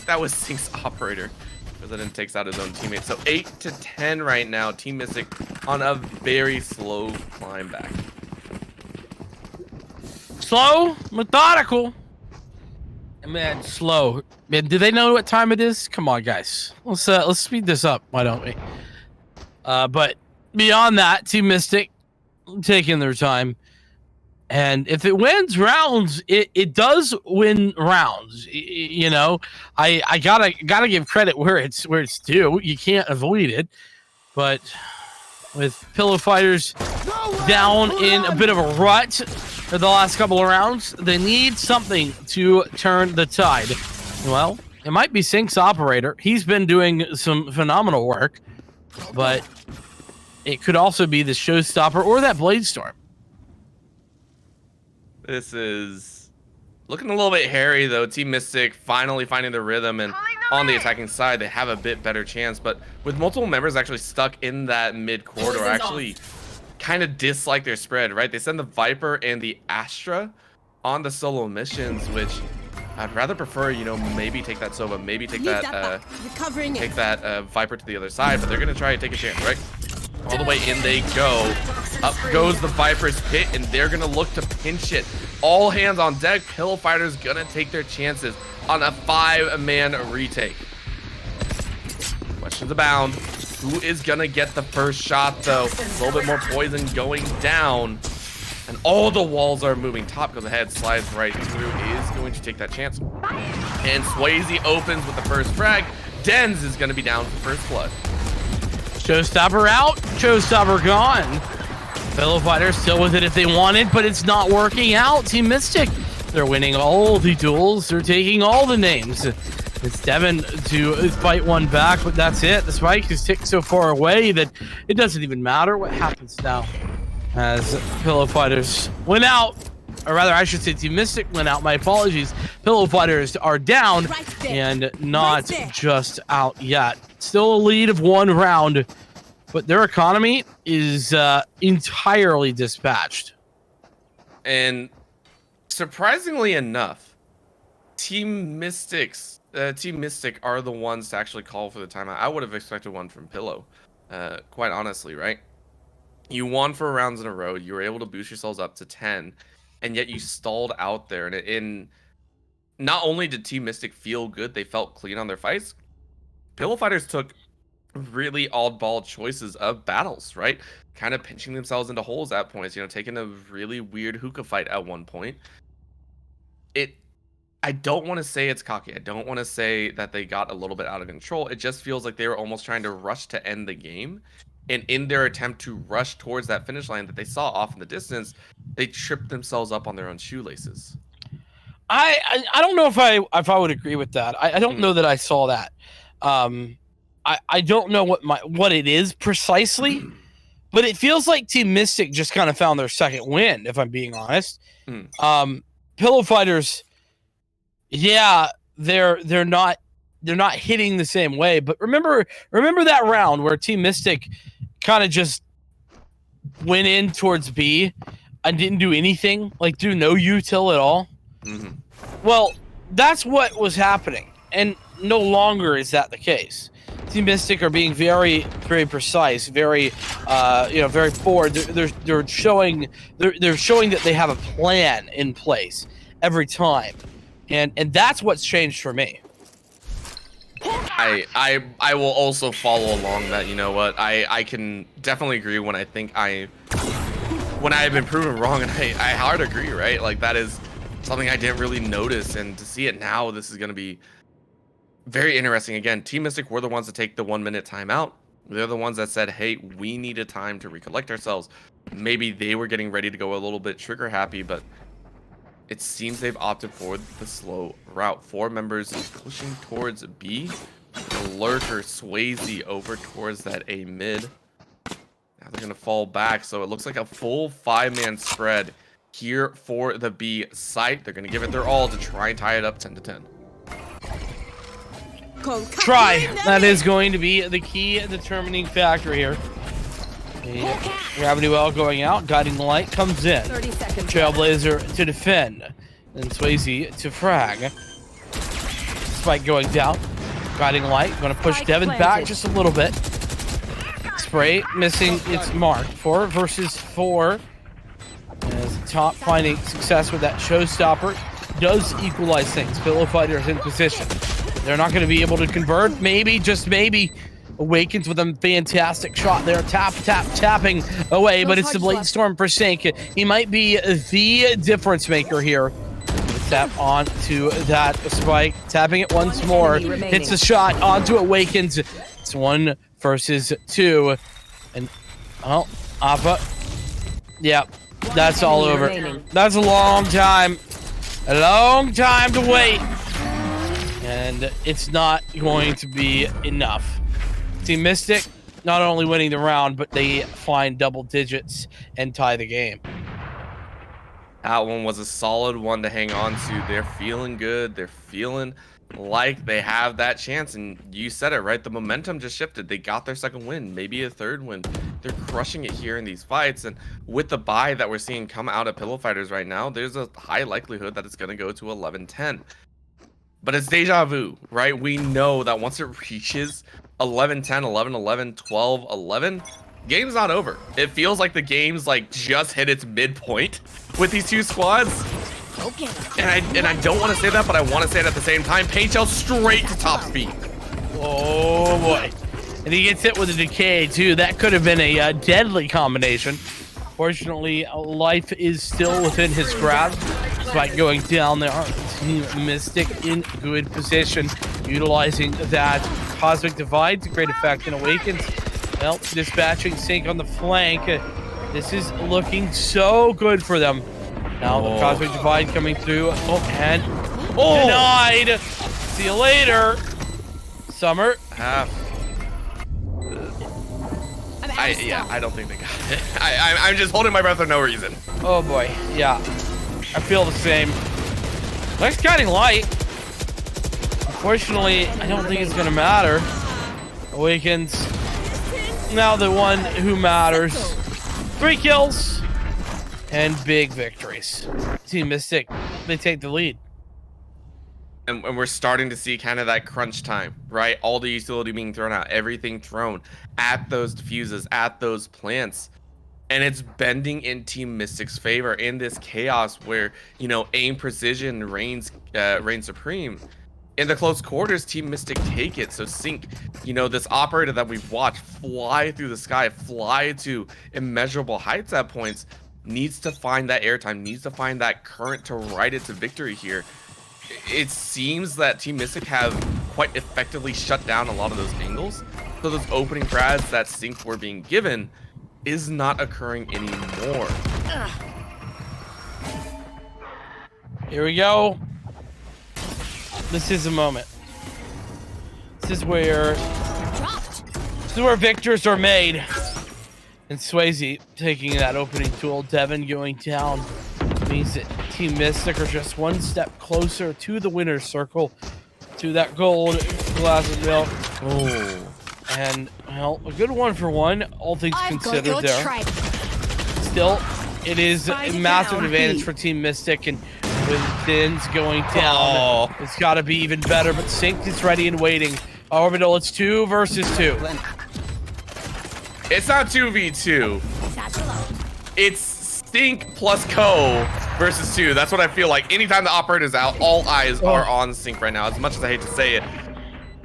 that was Sync's operator, because then takes out his own teammate. So 8-10 right now. Team Mystic on a very slow climb back. Slow, methodical. Man, slow. Man, do they know what time it is? Come on, guys. Let's speed this up. Why don't we? But beyond that, Team Mystic taking their time, and if it wins rounds, it does win rounds. You know, I gotta give credit where it's due. You can't avoid it. But with Pillow Fighters down in a bit of a rut, for the last couple of rounds. They need something to turn the tide. Well, it might be Sync's operator. He's been doing some phenomenal work, but it could also be the showstopper or that Blade Storm. This is looking a little bit hairy, though. Team Mystic finally finding the rhythm, and on the attacking side, they have a bit better chance. But with multiple members actually stuck in that mid corridor, actually kind of dislike their spread, right? They send the Viper and the Astra on the solo missions, which I'd rather prefer, you know, maybe take that Sova, maybe take that Viper to the other side, but they're gonna try to take a chance, right? All the way in they go. Up goes the Viper's pit, and they're gonna look to pinch it. All hands on deck. Pillow Fighter's gonna take their chances on a 5-man retake. Questions abound. Who is gonna get the first shot, though? A little bit more poison going down, and all the walls are moving. Top goes ahead, slides right through, is going to take that chance. And Swayze opens with the first frag. Denz is gonna be down for first blood. Showstopper out, Showstopper gone. Fellow Fighters still with it if they wanted, but it's not working out. Team Mystic, they're winning all the duels. They're taking all the names. It's Devin to fight one back, but that's it. The spike is ticked so far away that it doesn't even matter what happens now. As Pillow Fighters win out, or rather I should say Team Mystic win out, my apologies. Pillow Fighters are down and not just out yet. Still a lead of 1 round, but their economy is entirely dispatched. And surprisingly enough, Team Mystic are the ones to actually call for the timeout. I would have expected one from Pillow, quite honestly, right? You won 4 rounds in a row. You were able to boost yourselves up to 10, and yet you stalled out there. And not only did Team Mystic feel good, they felt clean on their fights. Pillow Fighters took really oddball choices of battles, right? Kind of pinching themselves into holes at points, you know, taking a really weird hookah fight at one point. I don't want to say it's cocky. I don't want to say that they got a little bit out of control. It just feels like they were almost trying to rush to end the game. And in their attempt to rush towards that finish line that they saw off in the distance, they tripped themselves up on their own shoelaces. I don't know if I would agree with that. I don't know that I saw that. I don't know what it is precisely, but it feels like Team Mystic just kind of found their second win, if I'm being honest. Pillow Fighters, yeah, they're not hitting the same way, but remember that round where Team Mystic kind of just went in towards B and didn't do anything, like do no util at all. Well, that's what was happening, and no longer is that the case. Team Mystic are being very, very precise, very, very forward. They're showing that they have a plan in place every time, and that's what's changed for me. I will also follow along that. You know what? I can definitely agree when I think when I've been proven wrong, and I hard agree, right? Like that is something I didn't really notice, and to see it now, this is going to be very interesting. Again, Team Mystic were the ones to take the 1-minute timeout. They're the ones that said, hey, we needed time to recollect ourselves. Maybe they were getting ready to go a little bit trigger happy, but it seems they've opted for the slow route. 4 members pushing towards B. The Lurker, Swayze over towards that A mid. Now they're going to fall back, so it looks like a full 5-man spread here for the B site. They're going to give it their all to try and tie it up 10-10. Try. That is going to be the key determining factor here. Gravity Well going out. Guiding Light comes in. Trailblazer to defend. And Swayze to frag. Spike going down. Guiding Light going to push Devin back just a little bit. Spray missing its mark. 4 versus 4. As Top finding success with that showstopper does equalize things. Pillow Fighters in position. They're not going to be able to convert. Maybe, just maybe. Awakens with a fantastic shot there. Tapping away, but it's the Blade Storm for Sync. He might be the difference maker here. Tap onto that spike. Tapping it once more. Hits the shot onto Awakens. It's 1 versus 2. And, oh, Appa. Yeah. that's all over. remaining. That's a long time. A long time to wait. And it's not going to be enough. Team Mystic not only winning the round, but they find double digits and tie the game. That one was a solid one to hang on to. They're feeling good. They're feeling like they have that chance. And you said it, right? The momentum just shifted. They got their second win, maybe a third win. They're crushing it here in these fights. And with the bye that we're seeing come out of Pillow Fighters right now, there's a high likelihood that it's going to go to 11-10. But it's deja vu, right? We know that once it reaches 11-10, 11-11, 12-11, game's not over. It feels like the game's like just hit its midpoint with these two squads. And I don't want to say that, but I want to say it at the same time. Paintshell straight to top speed. Oh boy. And he gets hit with a decay too. That could have been a deadly combination. Fortunately, life is still within his grasp. Despite going down there, Team Mystic in good position, utilizing that Cosmic Divide to great effect and Awakens. Well, dispatching Sync on the flank. This is looking so good for them. Now the Cosmic Divide coming through. And denied. See you later, Summer. I don't think they got it. I'm just holding my breath for no reason. Oh boy, yeah. I feel the same. Nice guiding light. Unfortunately, I don't think it's gonna matter. Awakens. Now the one who matters. 3 kills and big victories. Team Mystic, they take the lead. And we're starting to see kind of that crunch time, right? All the utility being thrown out, everything thrown at those diffuses, at those plants. And it's bending in Team Mystic's favor in this chaos where, you know, aim precision reigns supreme. In the close quarters, Team Mystic take it. So Sync, you know, this operator that we've watched fly through the sky, fly to immeasurable heights at points, needs to find that airtime, needs to find that current to ride it to victory here. It seems that Team Mystic have quite effectively shut down a lot of those angles. So those opening frags that Sync were being given is not occurring anymore. Here we go. This is a moment. This is where victors are made. And Swayze taking that opening tool. Devin going down means that Team Mystic are just one step closer to the winner's circle, to that gold glass of milk. Oh. And, well, a good 1-for-1, all things considered there. Still, it is a massive advantage for Team Mystic, and with Thins going down, it's got to be even better, but Sync is ready and waiting. Orbital, it's 2 versus 2. It's not 2v2. It's Sync plus Co versus 2. That's what I feel like. Anytime the operator's out, all eyes are on Sync right now. As much as I hate to say it,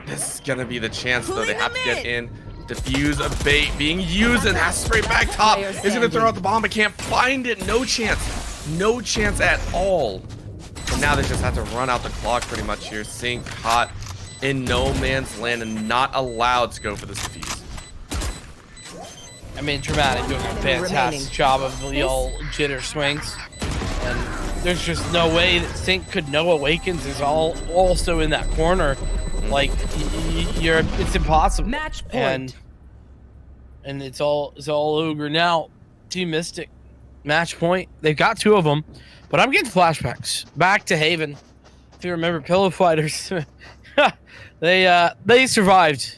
this is gonna be the chance though. They have to get in, defuse a bait being used, and has to spray back top. He's gonna throw out the bomb, but can't find it. No chance at all. And now they just have to run out the clock pretty much here. Sync caught in no man's land and not allowed to go for this defuse. I mean, Dramatic doing a fantastic job of the old jitter swings. And there's just no way that Sync could know Awakens is also in that corner. Like, it's impossible. Match point. And it's all ogre now. Team Mystic, match point. They've got 2 of them, but I'm getting flashbacks back to Haven. If you remember Pillow Fighters, they survived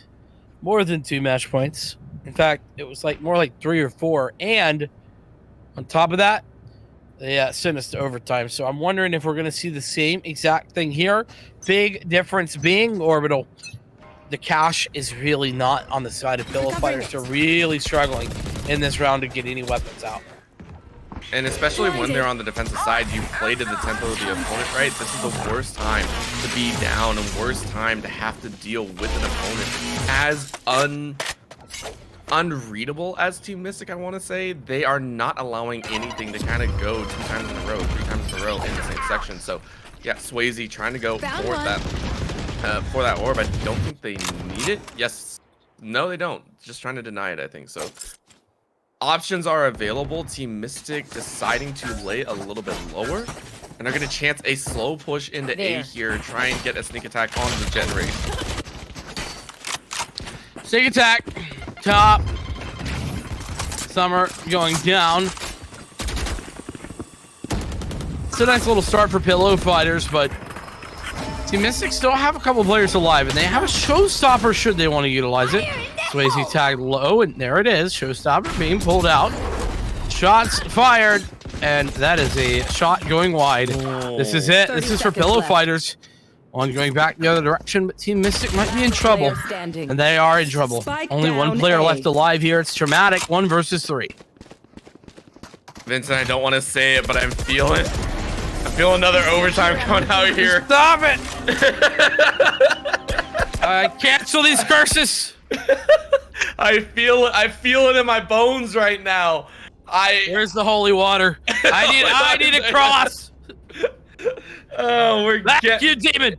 more than 2 match points. In fact, it was like more like 3 or 4. And on top of that, they sent us to overtime. So I'm wondering if we're going to see the same exact thing here. Big difference being, Orbital, the cash is really not on the side of Pillow Fighters. They're really struggling in this round to get any weapons out. And especially when they're on the defensive side, you play to the tempo of the opponent, right? This is the worst time to be down and worst time to have to deal with an opponent as unreadable as Team Mystic, I want to say. They are not allowing anything to kind of go 2 times in a row, 3 times in a row in the same section. So yeah, Swayze trying to go for that orb. I don't think they need it. Yes, no, they don't. Just trying to deny it, I think. So options are available. Team Mystic deciding to lay a little bit lower. And they're going to chance a slow push into A here. Try and get a sneak attack on the generation. Sneak attack. Top. Summer going down. It's a nice little start for Pillow Fighters, but Team Mystic still have a couple players alive, and they have a showstopper should they want to utilize it. Swayze tagged low, and there it is. Showstopper being pulled out. Shots fired, and that is a shot going wide. This is it. This is for Pillow Fighters. One going back the other direction, but Team Mystic might be in trouble. And they are in trouble. Only one player left alive here. It's dramatic. 1 versus 3. Vincent, I don't want to say it, but I feel another overtime coming out here. Stop it! Cancel these curses. I feel it in my bones right now. Where's the holy water? I need a cross. Oh, we're back, you demon.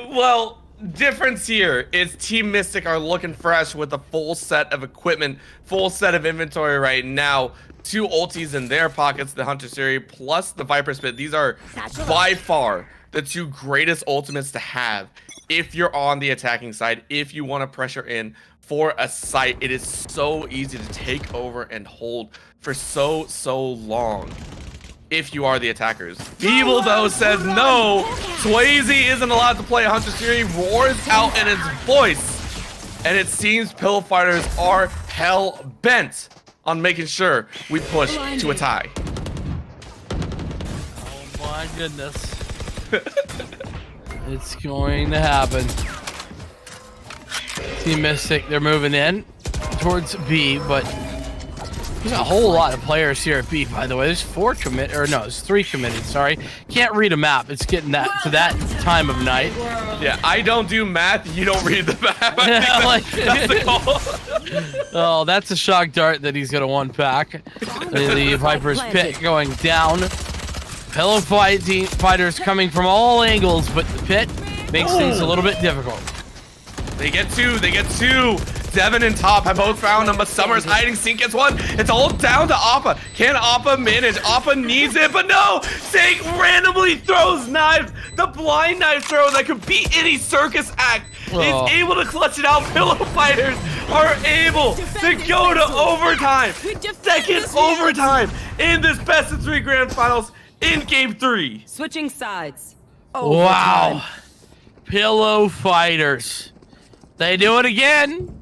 Well, difference here is Team Mystic are looking fresh with a full set of equipment, full set of inventory right now. 2 ultis in their pockets, the Hunter series plus the Viper Spit. These are by far the 2 greatest ultimates to have if you're on the attacking side, if you want to pressure in for a site. It is so easy to take over and hold for so long if you are the attackers. Feeble, though, says no. Swayze isn't allowed to play Hunter series, roars out in its voice. And it seems Pillow Fighters are hell-bent on making sure we push to a tie. Oh my goodness. It's going to happen. Team Mystic, they're moving in towards B, but there's a whole lot of players here at B, by the way. There's 3 committed, sorry. Can't read a map. It's getting to that time of night. Yeah, I don't do math. You don't read the map. That's the call. Oh, that's a shock dart that he's going to one-pack. The Viper's pit going down. Pillow Fighters coming from all angles, but the pit makes things a little bit difficult. They get 2. Devin and Top have both found him, but Summer's hiding. Sync gets 1. It's all down to Appa. Can Appa manage? Appa needs it, but no! Sync randomly throws knives. The blind knife throw that could beat any circus act is able to clutch it out. Pillow Fighters are able to go to overtime. Second overtime in this best of 3 grand finals in game 3. Switching sides. Wow. Pillow Fighters. They do it again.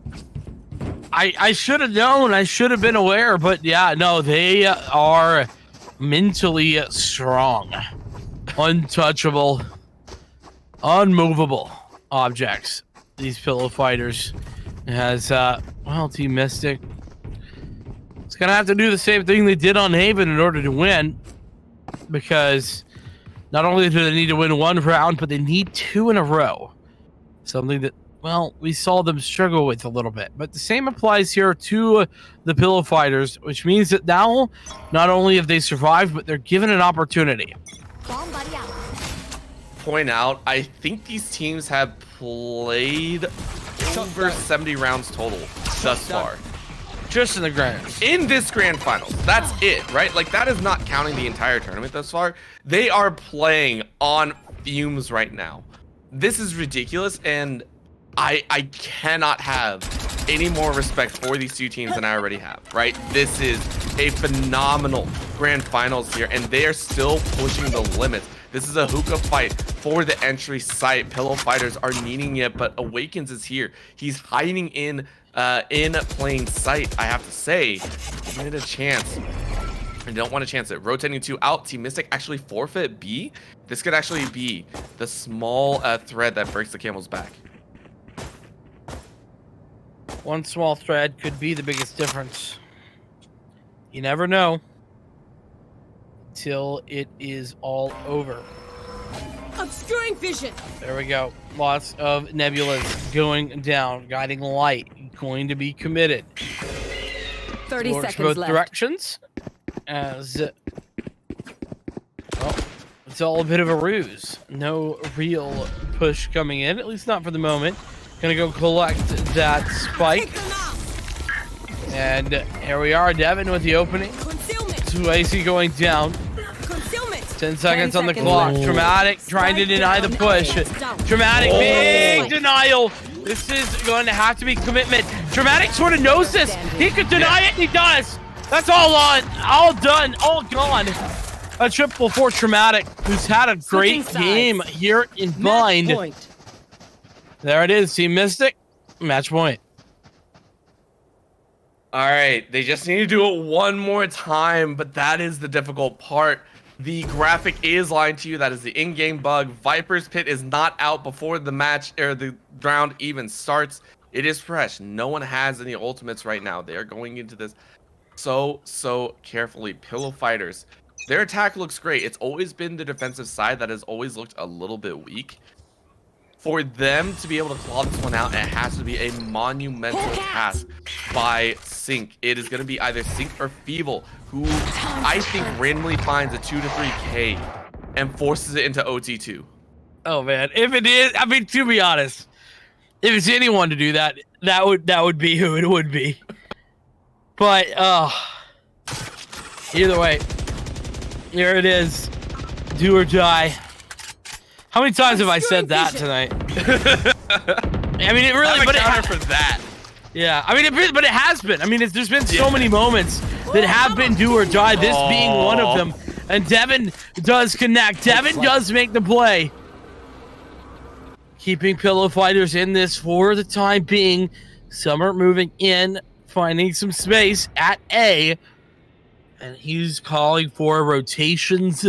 I should have known. I should have been aware. But yeah, no, they are mentally strong. Untouchable. Unmovable objects. These Pillow Fighters. As, well, Team Mystic. It's going to have to do the same thing they did on Haven in order to win. Because not only do they need to win 1 round, but they need 2 in a row. Something that, well, we saw them struggle with a little bit. But the same applies here to the Pillow Fighters, which means that now, not only have they survived, but they're given an opportunity. Point out, I think these teams have played over 70 rounds total thus far. Just in the grand. In this grand finals. That's it, right? Like, that is not counting the entire tournament thus far. They are playing on fumes right now. This is ridiculous, and I cannot have any more respect for these 2 teams than I already have, right? This is a phenomenal grand finals here, and they are still pushing the limits. This is a hookah fight for the entry site. Pillow Fighters are needing it, but Awakens is here. He's hiding in plain sight, I have to say. Give it a chance. I don't want to chance it. Rotating 2 out. Team Mystic actually forfeit B. This could actually be the small thread that breaks the camel's back. One small thread could be the biggest difference. You never know till it is all over. Obscuring vision. There we go. Lots of nebulas going down. Guiding light going to be committed. 30 Works seconds both left. directions. As well, it's all a bit of a ruse. No real push coming in, at least not for the moment. Gonna go collect that spike. And here we are, Devin with the opening. Swayze going down. 10 seconds on the clock. Dramatic trying to deny the push. Dramatic, big denial. This is going to have to be commitment. Dramatic sort of knows this. He could deny it, and he does. That's all on, all done, all gone. A triple for Dramatic, who's had a great game here in Blind. There it is, Team Mystic, match point. All right, they just need to do it one more time, but that is the difficult part. The graphic is lying to you. That is the in-game bug. Viper's Pit is not out before the match or the round even starts. It is fresh. No one has any ultimates right now. They are going into this so carefully. Pillow Fighters, their attack looks great. It's always been the defensive side that has always looked a little bit weak. For them to be able to claw this one out, it has to be a monumental task by Sync. It is going to be either Sync or Feeble, who I think randomly finds a 2 to 3K and forces it into OT2. Oh man, if it is, I mean, to be honest, if it's anyone to do that, that would be who it would be. But either way, here it is, do or die. How many times have I said that tonight? I mean, it really, but for that. Yeah, I mean, but it has been. I mean, there's been so many moments that have been do or die. This being one of them. And Devin does connect. Devin does make the play. Keeping Pillow Fighters in this for the time being. Summer moving in, finding some space at A. And he's calling for rotations.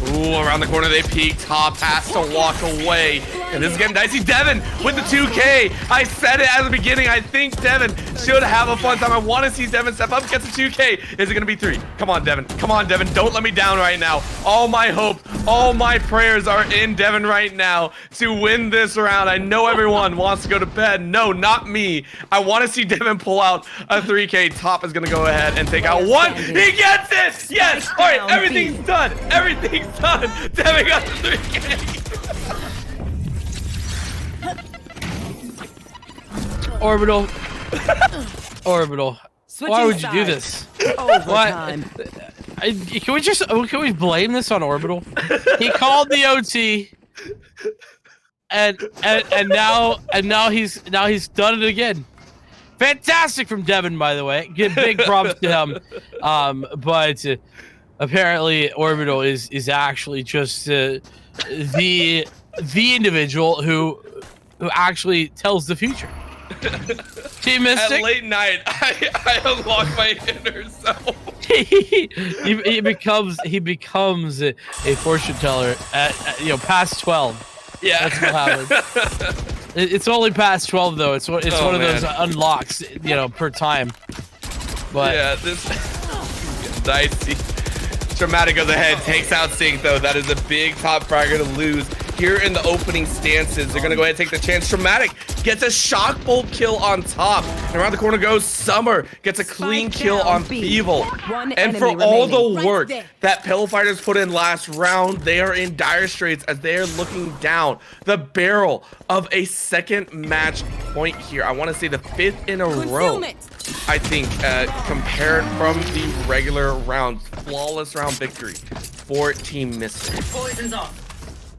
Ooh, around the corner they peek. Top has to walk away. And this is getting dicey. Devin with the 2K. I said it at the beginning. I think Devin should have a fun time. I want to see Devin step up, gets a 2K. Is it going to be 3? Come on, Devin. Come on, Devin. Don't let me down right now. All my hope, all my prayers are in Devin right now to win this round. I know everyone wants to go to bed. No, not me. I want to see Devin pull out a 3K. Top is going to go ahead and take out 1. He gets it! Yes! All right, everything's done. Everything's done. Devin got the 3K. Orbital. Why would you do this? What? Can we blame this on Orbital? He called the OT, and now he's done it again. Fantastic from Devin, by the way. Give big props to him. But apparently Orbital is actually just the individual who actually tells the future. Team Mystic. At late night, I unlock my inner self. he becomes a fortune teller at past 12. Yeah, that's what happens. It's only past 12 though. It's one of those unlocks, per time. But yeah, this dicey. Dramatic goes ahead, takes out Sync though. That is a big top fragger to lose. Here in the opening stances, they're gonna go ahead and take the chance. Dramatic gets a shock bolt kill on top. And around the corner goes Summer, gets a clean kill on Feeble. And for all the work that Pillow Fighters put in last round, they are in dire straits as they are looking down the barrel of a second match point here. I want to say the 5th in a row, I think, compared from the regular rounds. Flawless round victory for Team Mystic. Poison's off.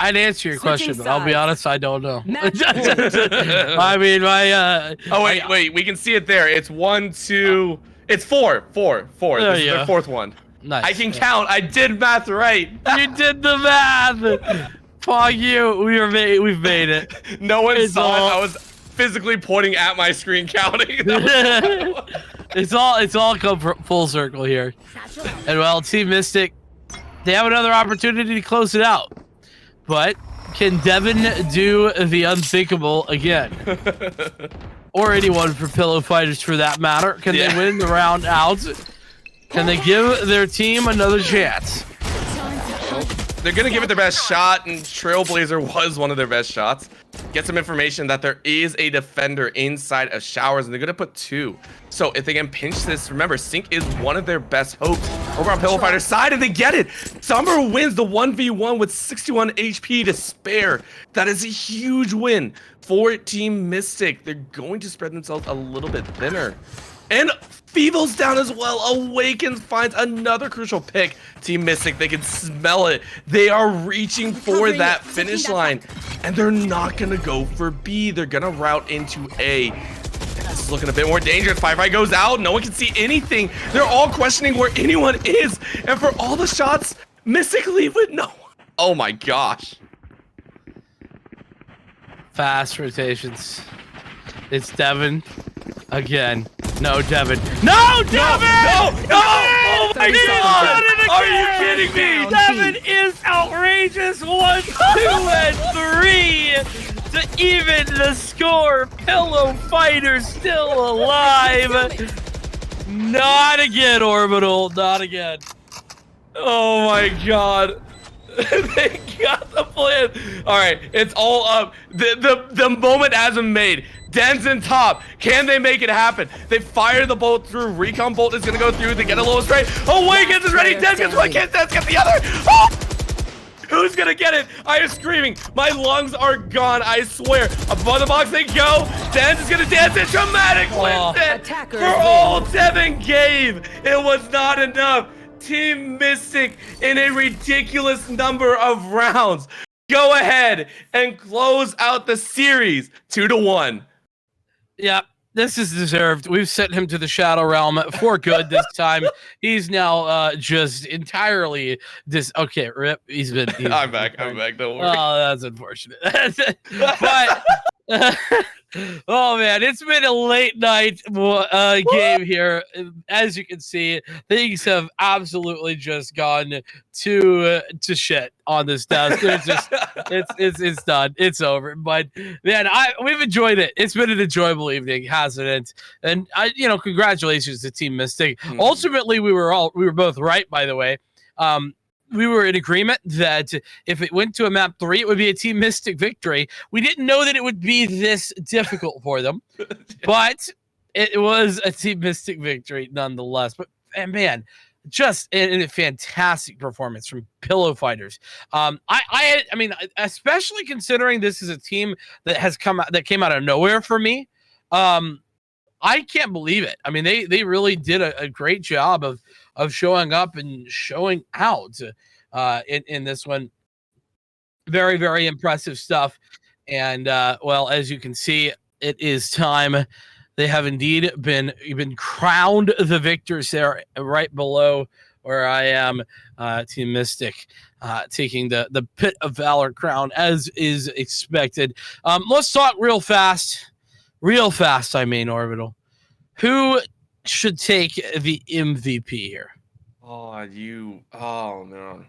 I'd answer your question, but I'll be honest, I don't know. I mean, my oh wait, we can see it there. It's 1, 2. It's 4. This is the 4th one. Nice. I can count. I did math right. You did the math. Fuck you. We've made it. No one saw it. I was physically pointing at my screen counting. It's all come full circle here. And well, Team Mystic, they have another opportunity to close it out. But can Devin do the unthinkable again? Or anyone for Pillow Fighters for that matter? Can they win the round out? Can they give their team another chance? They're going to give it their best shot, and Trailblazer was one of their best shots. Get some information that there is a defender inside of Showers, and they're going to put 2. So if they can pinch this, remember, Sync is one of their best hopes over on Pillow Fighter's side, and they get it. Summer wins the 1v1 with 61 HP to spare. That is a huge win for Team Mystic. They're going to spread themselves a little bit thinner. And Feeble's down as well. Awakens finds another crucial pick. Team Mystic, they can smell it. They are reaching for that finish line. And they're not going to go for B. They're going to route into A. This is looking a bit more dangerous. Firefight goes out. No one can see anything. They're all questioning where anyone is. And for all the shots, Mystic leave with no one. Oh my gosh. Fast rotations. It's Devin again. No, Devin. No, Devin! No! Oh my god! Are you kidding me? Devin is outrageous. 1, 2, and 3 to even the score. Pillow Fighter still alive. Not again, Orbital. Not again. Oh my god. They got the plan. All right, it's all up. The moment hasn't made. Den's in top. Can they make it happen? They fire the bolt through. Recon bolt is gonna go through. They get a little straight. Awakens is ready. Den gets one. Can't Den's get the other. Oh! Who's gonna get it? I am screaming. My lungs are gone. I swear. Above the box they go. Den's is gonna dance it. Dramatic wins it for all Devin gave. It was not enough. Team Mystic in a ridiculous number of rounds. Go ahead and close out the series 2-1. Yeah, this is deserved. We've sent him to the Shadow Realm for good this time. He's now just entirely okay, rip. I'm back. Don't worry. Oh, that's unfortunate. But oh man, it's been a late night game here. As you can see, things have absolutely just gone to shit on this desk. It's just it's done. It's over. But man, we've enjoyed it. It's been an enjoyable evening, hasn't it? And congratulations to Team Mystic. Ultimately, we were both right, by the way. We were in agreement that if it went to a map 3, it would be a Team Mystic victory. We didn't know that it would be this difficult for them, but it was a Team Mystic victory nonetheless. But man, just a fantastic performance from Pillow Fighters. I mean, especially considering this is a team that came out of nowhere for me. I can't believe it. I mean, they really did a great job of showing up and showing out in this one. Very, very impressive stuff. And well, as you can see, it is time. They have indeed been crowned the victors there, right below where I am. Team Mystic taking the Pit of Valor crown as is expected. Let's talk real fast. I mean, Orbital. Who should take the MVP here? Oh no.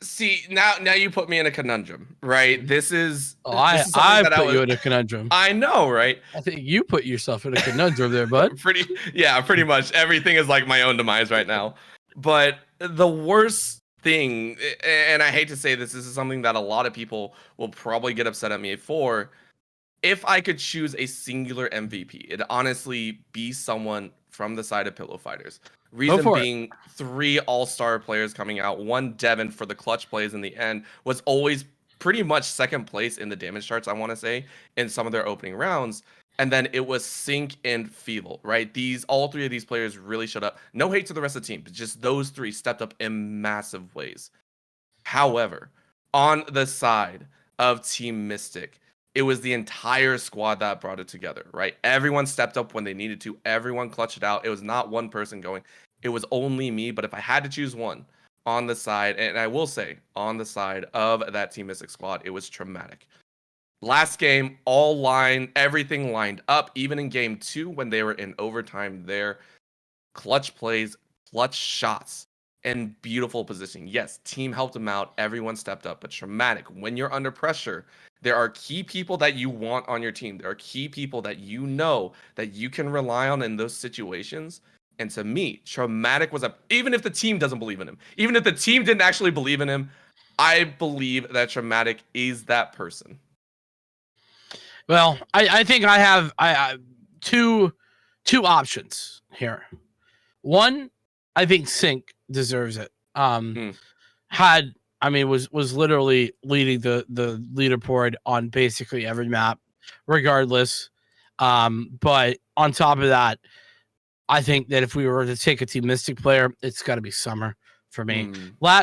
See, now you put me in a conundrum, right? This is I put you in a conundrum. I know, right? I think you put yourself in a conundrum there, bud. Pretty much. Everything is like my own demise right now. But the worst thing, and I hate to say this is something that a lot of people will probably get upset at me for. If I could choose a singular MVP, it'd honestly be someone from the side of Pillow Fighters. Reason being, 3 all-star players coming out. 1 Devin for the clutch plays in the end was always pretty much second place in the damage charts, I want to say, in some of their opening rounds. And then it was Sync and Feeble, right? All 3 of these players really showed up. No hate to the rest of the team, but just those 3 stepped up in massive ways. However, on the side of Team Mystic, it was the entire squad that brought it together, right? Everyone stepped up when they needed to. Everyone clutched it out. It was not one person going. It was only me. But if I had to choose one on the side, and I will say on the side of that Team Mystic squad, it was traumatic. Last game, everything lined up. Even in game 2, when they were in overtime there, clutch plays, clutch shots, and beautiful positioning. Yes, team helped them out. Everyone stepped up, but traumatic. When you're under pressure, there are key people that you want on your team. There are key people that you know that you can rely on in those situations. And to me, traumatic was even if the team doesn't believe in him, even if the team didn't actually believe in him, I believe that traumatic is that person. Well, I think I have two options here. One, I think Sync deserves it. Was literally leading the leaderboard on basically every map, regardless. But on top of that, I think that if we were to take a Team Mystic player, it's got to be Summer for me.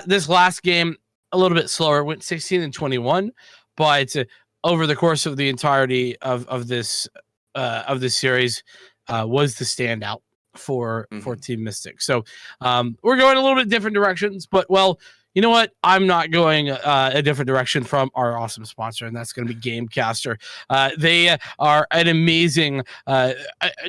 This last game, a little bit slower, went 16 and 21, but over the course of the entirety of this series, was the standout for Team Mystic. So we're going a little bit different directions, but well, you know what? I'm not going a different direction from our awesome sponsor, and that's going to be Gamecaster. They are an amazing,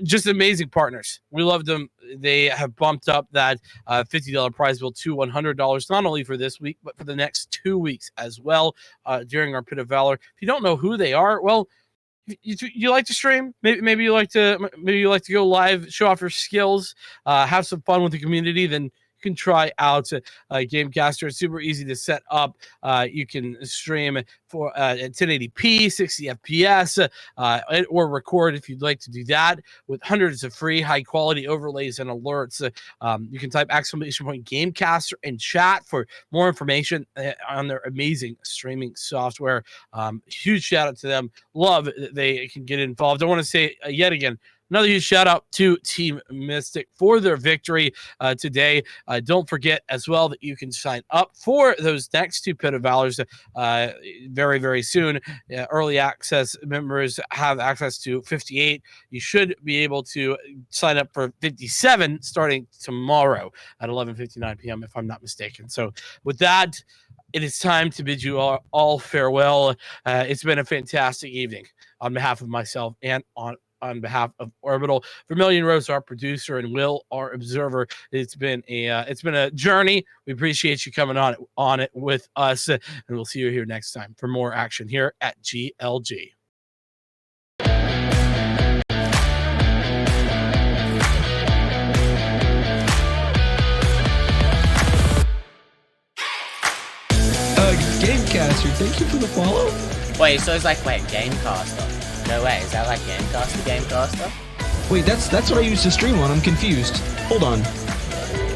just amazing partners. We love them. They have bumped up that $50 prize bill to $100, not only for this week, but for the next 2 weeks as well during our Pit of Valor. If you don't know who they are, well, you like to stream, maybe you like to go live, show off your skills, have some fun with the community, then you can try out Gamecaster. It's super easy to set up. You can stream for at 1080p, 60 FPS, or record if you'd like to do that with hundreds of free high quality overlays and alerts. You can type !Gamecaster in chat for more information on their amazing streaming software. Huge shout out to them. Love that they can get involved. I want to say yet again, another huge shout out to Team Mystic for their victory today. Don't forget as well that you can sign up for those next 2 Pit of Valors very, very soon. Early access members have access to 58. You should be able to sign up for 57 starting tomorrow at 11:59 p.m. if I'm not mistaken. So with that, it is time to bid you all farewell. It's been a fantastic evening on behalf of myself and on behalf of Orbital, Vermilion Rose, our producer, and Will, our observer. It's been a journey. We appreciate you coming on it with us, and we'll see you here next time for more action here at GLG. Gamecaster, thank you for the follow. Wait, so it's like, Gamecaster? No way, is that like Gamecaster? Wait, that's what I used to stream on. I'm confused. Hold on.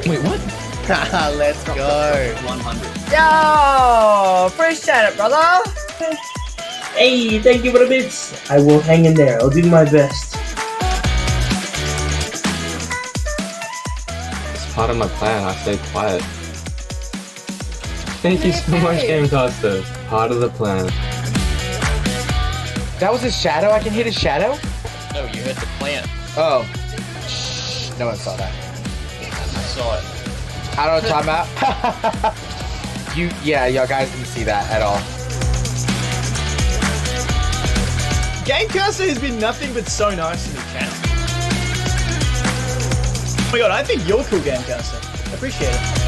Wait, what? Let's go. 100. Yo! Appreciate it, brother! Hey, thank you for the bits. I will hang in there. I'll do my best. It's part of my plan. I stay quiet. Thank you so much, Gamecaster. Part of the plan. That was a shadow? I can hit a shadow? No, you hit the plant. Oh. Shh. No one saw that. I saw it. I don't know, timeout. Y'all guys didn't see that at all. Gamecaster has been nothing but so nice in the chat. Oh my god, I think you're cool, Gamecaster. Appreciate it.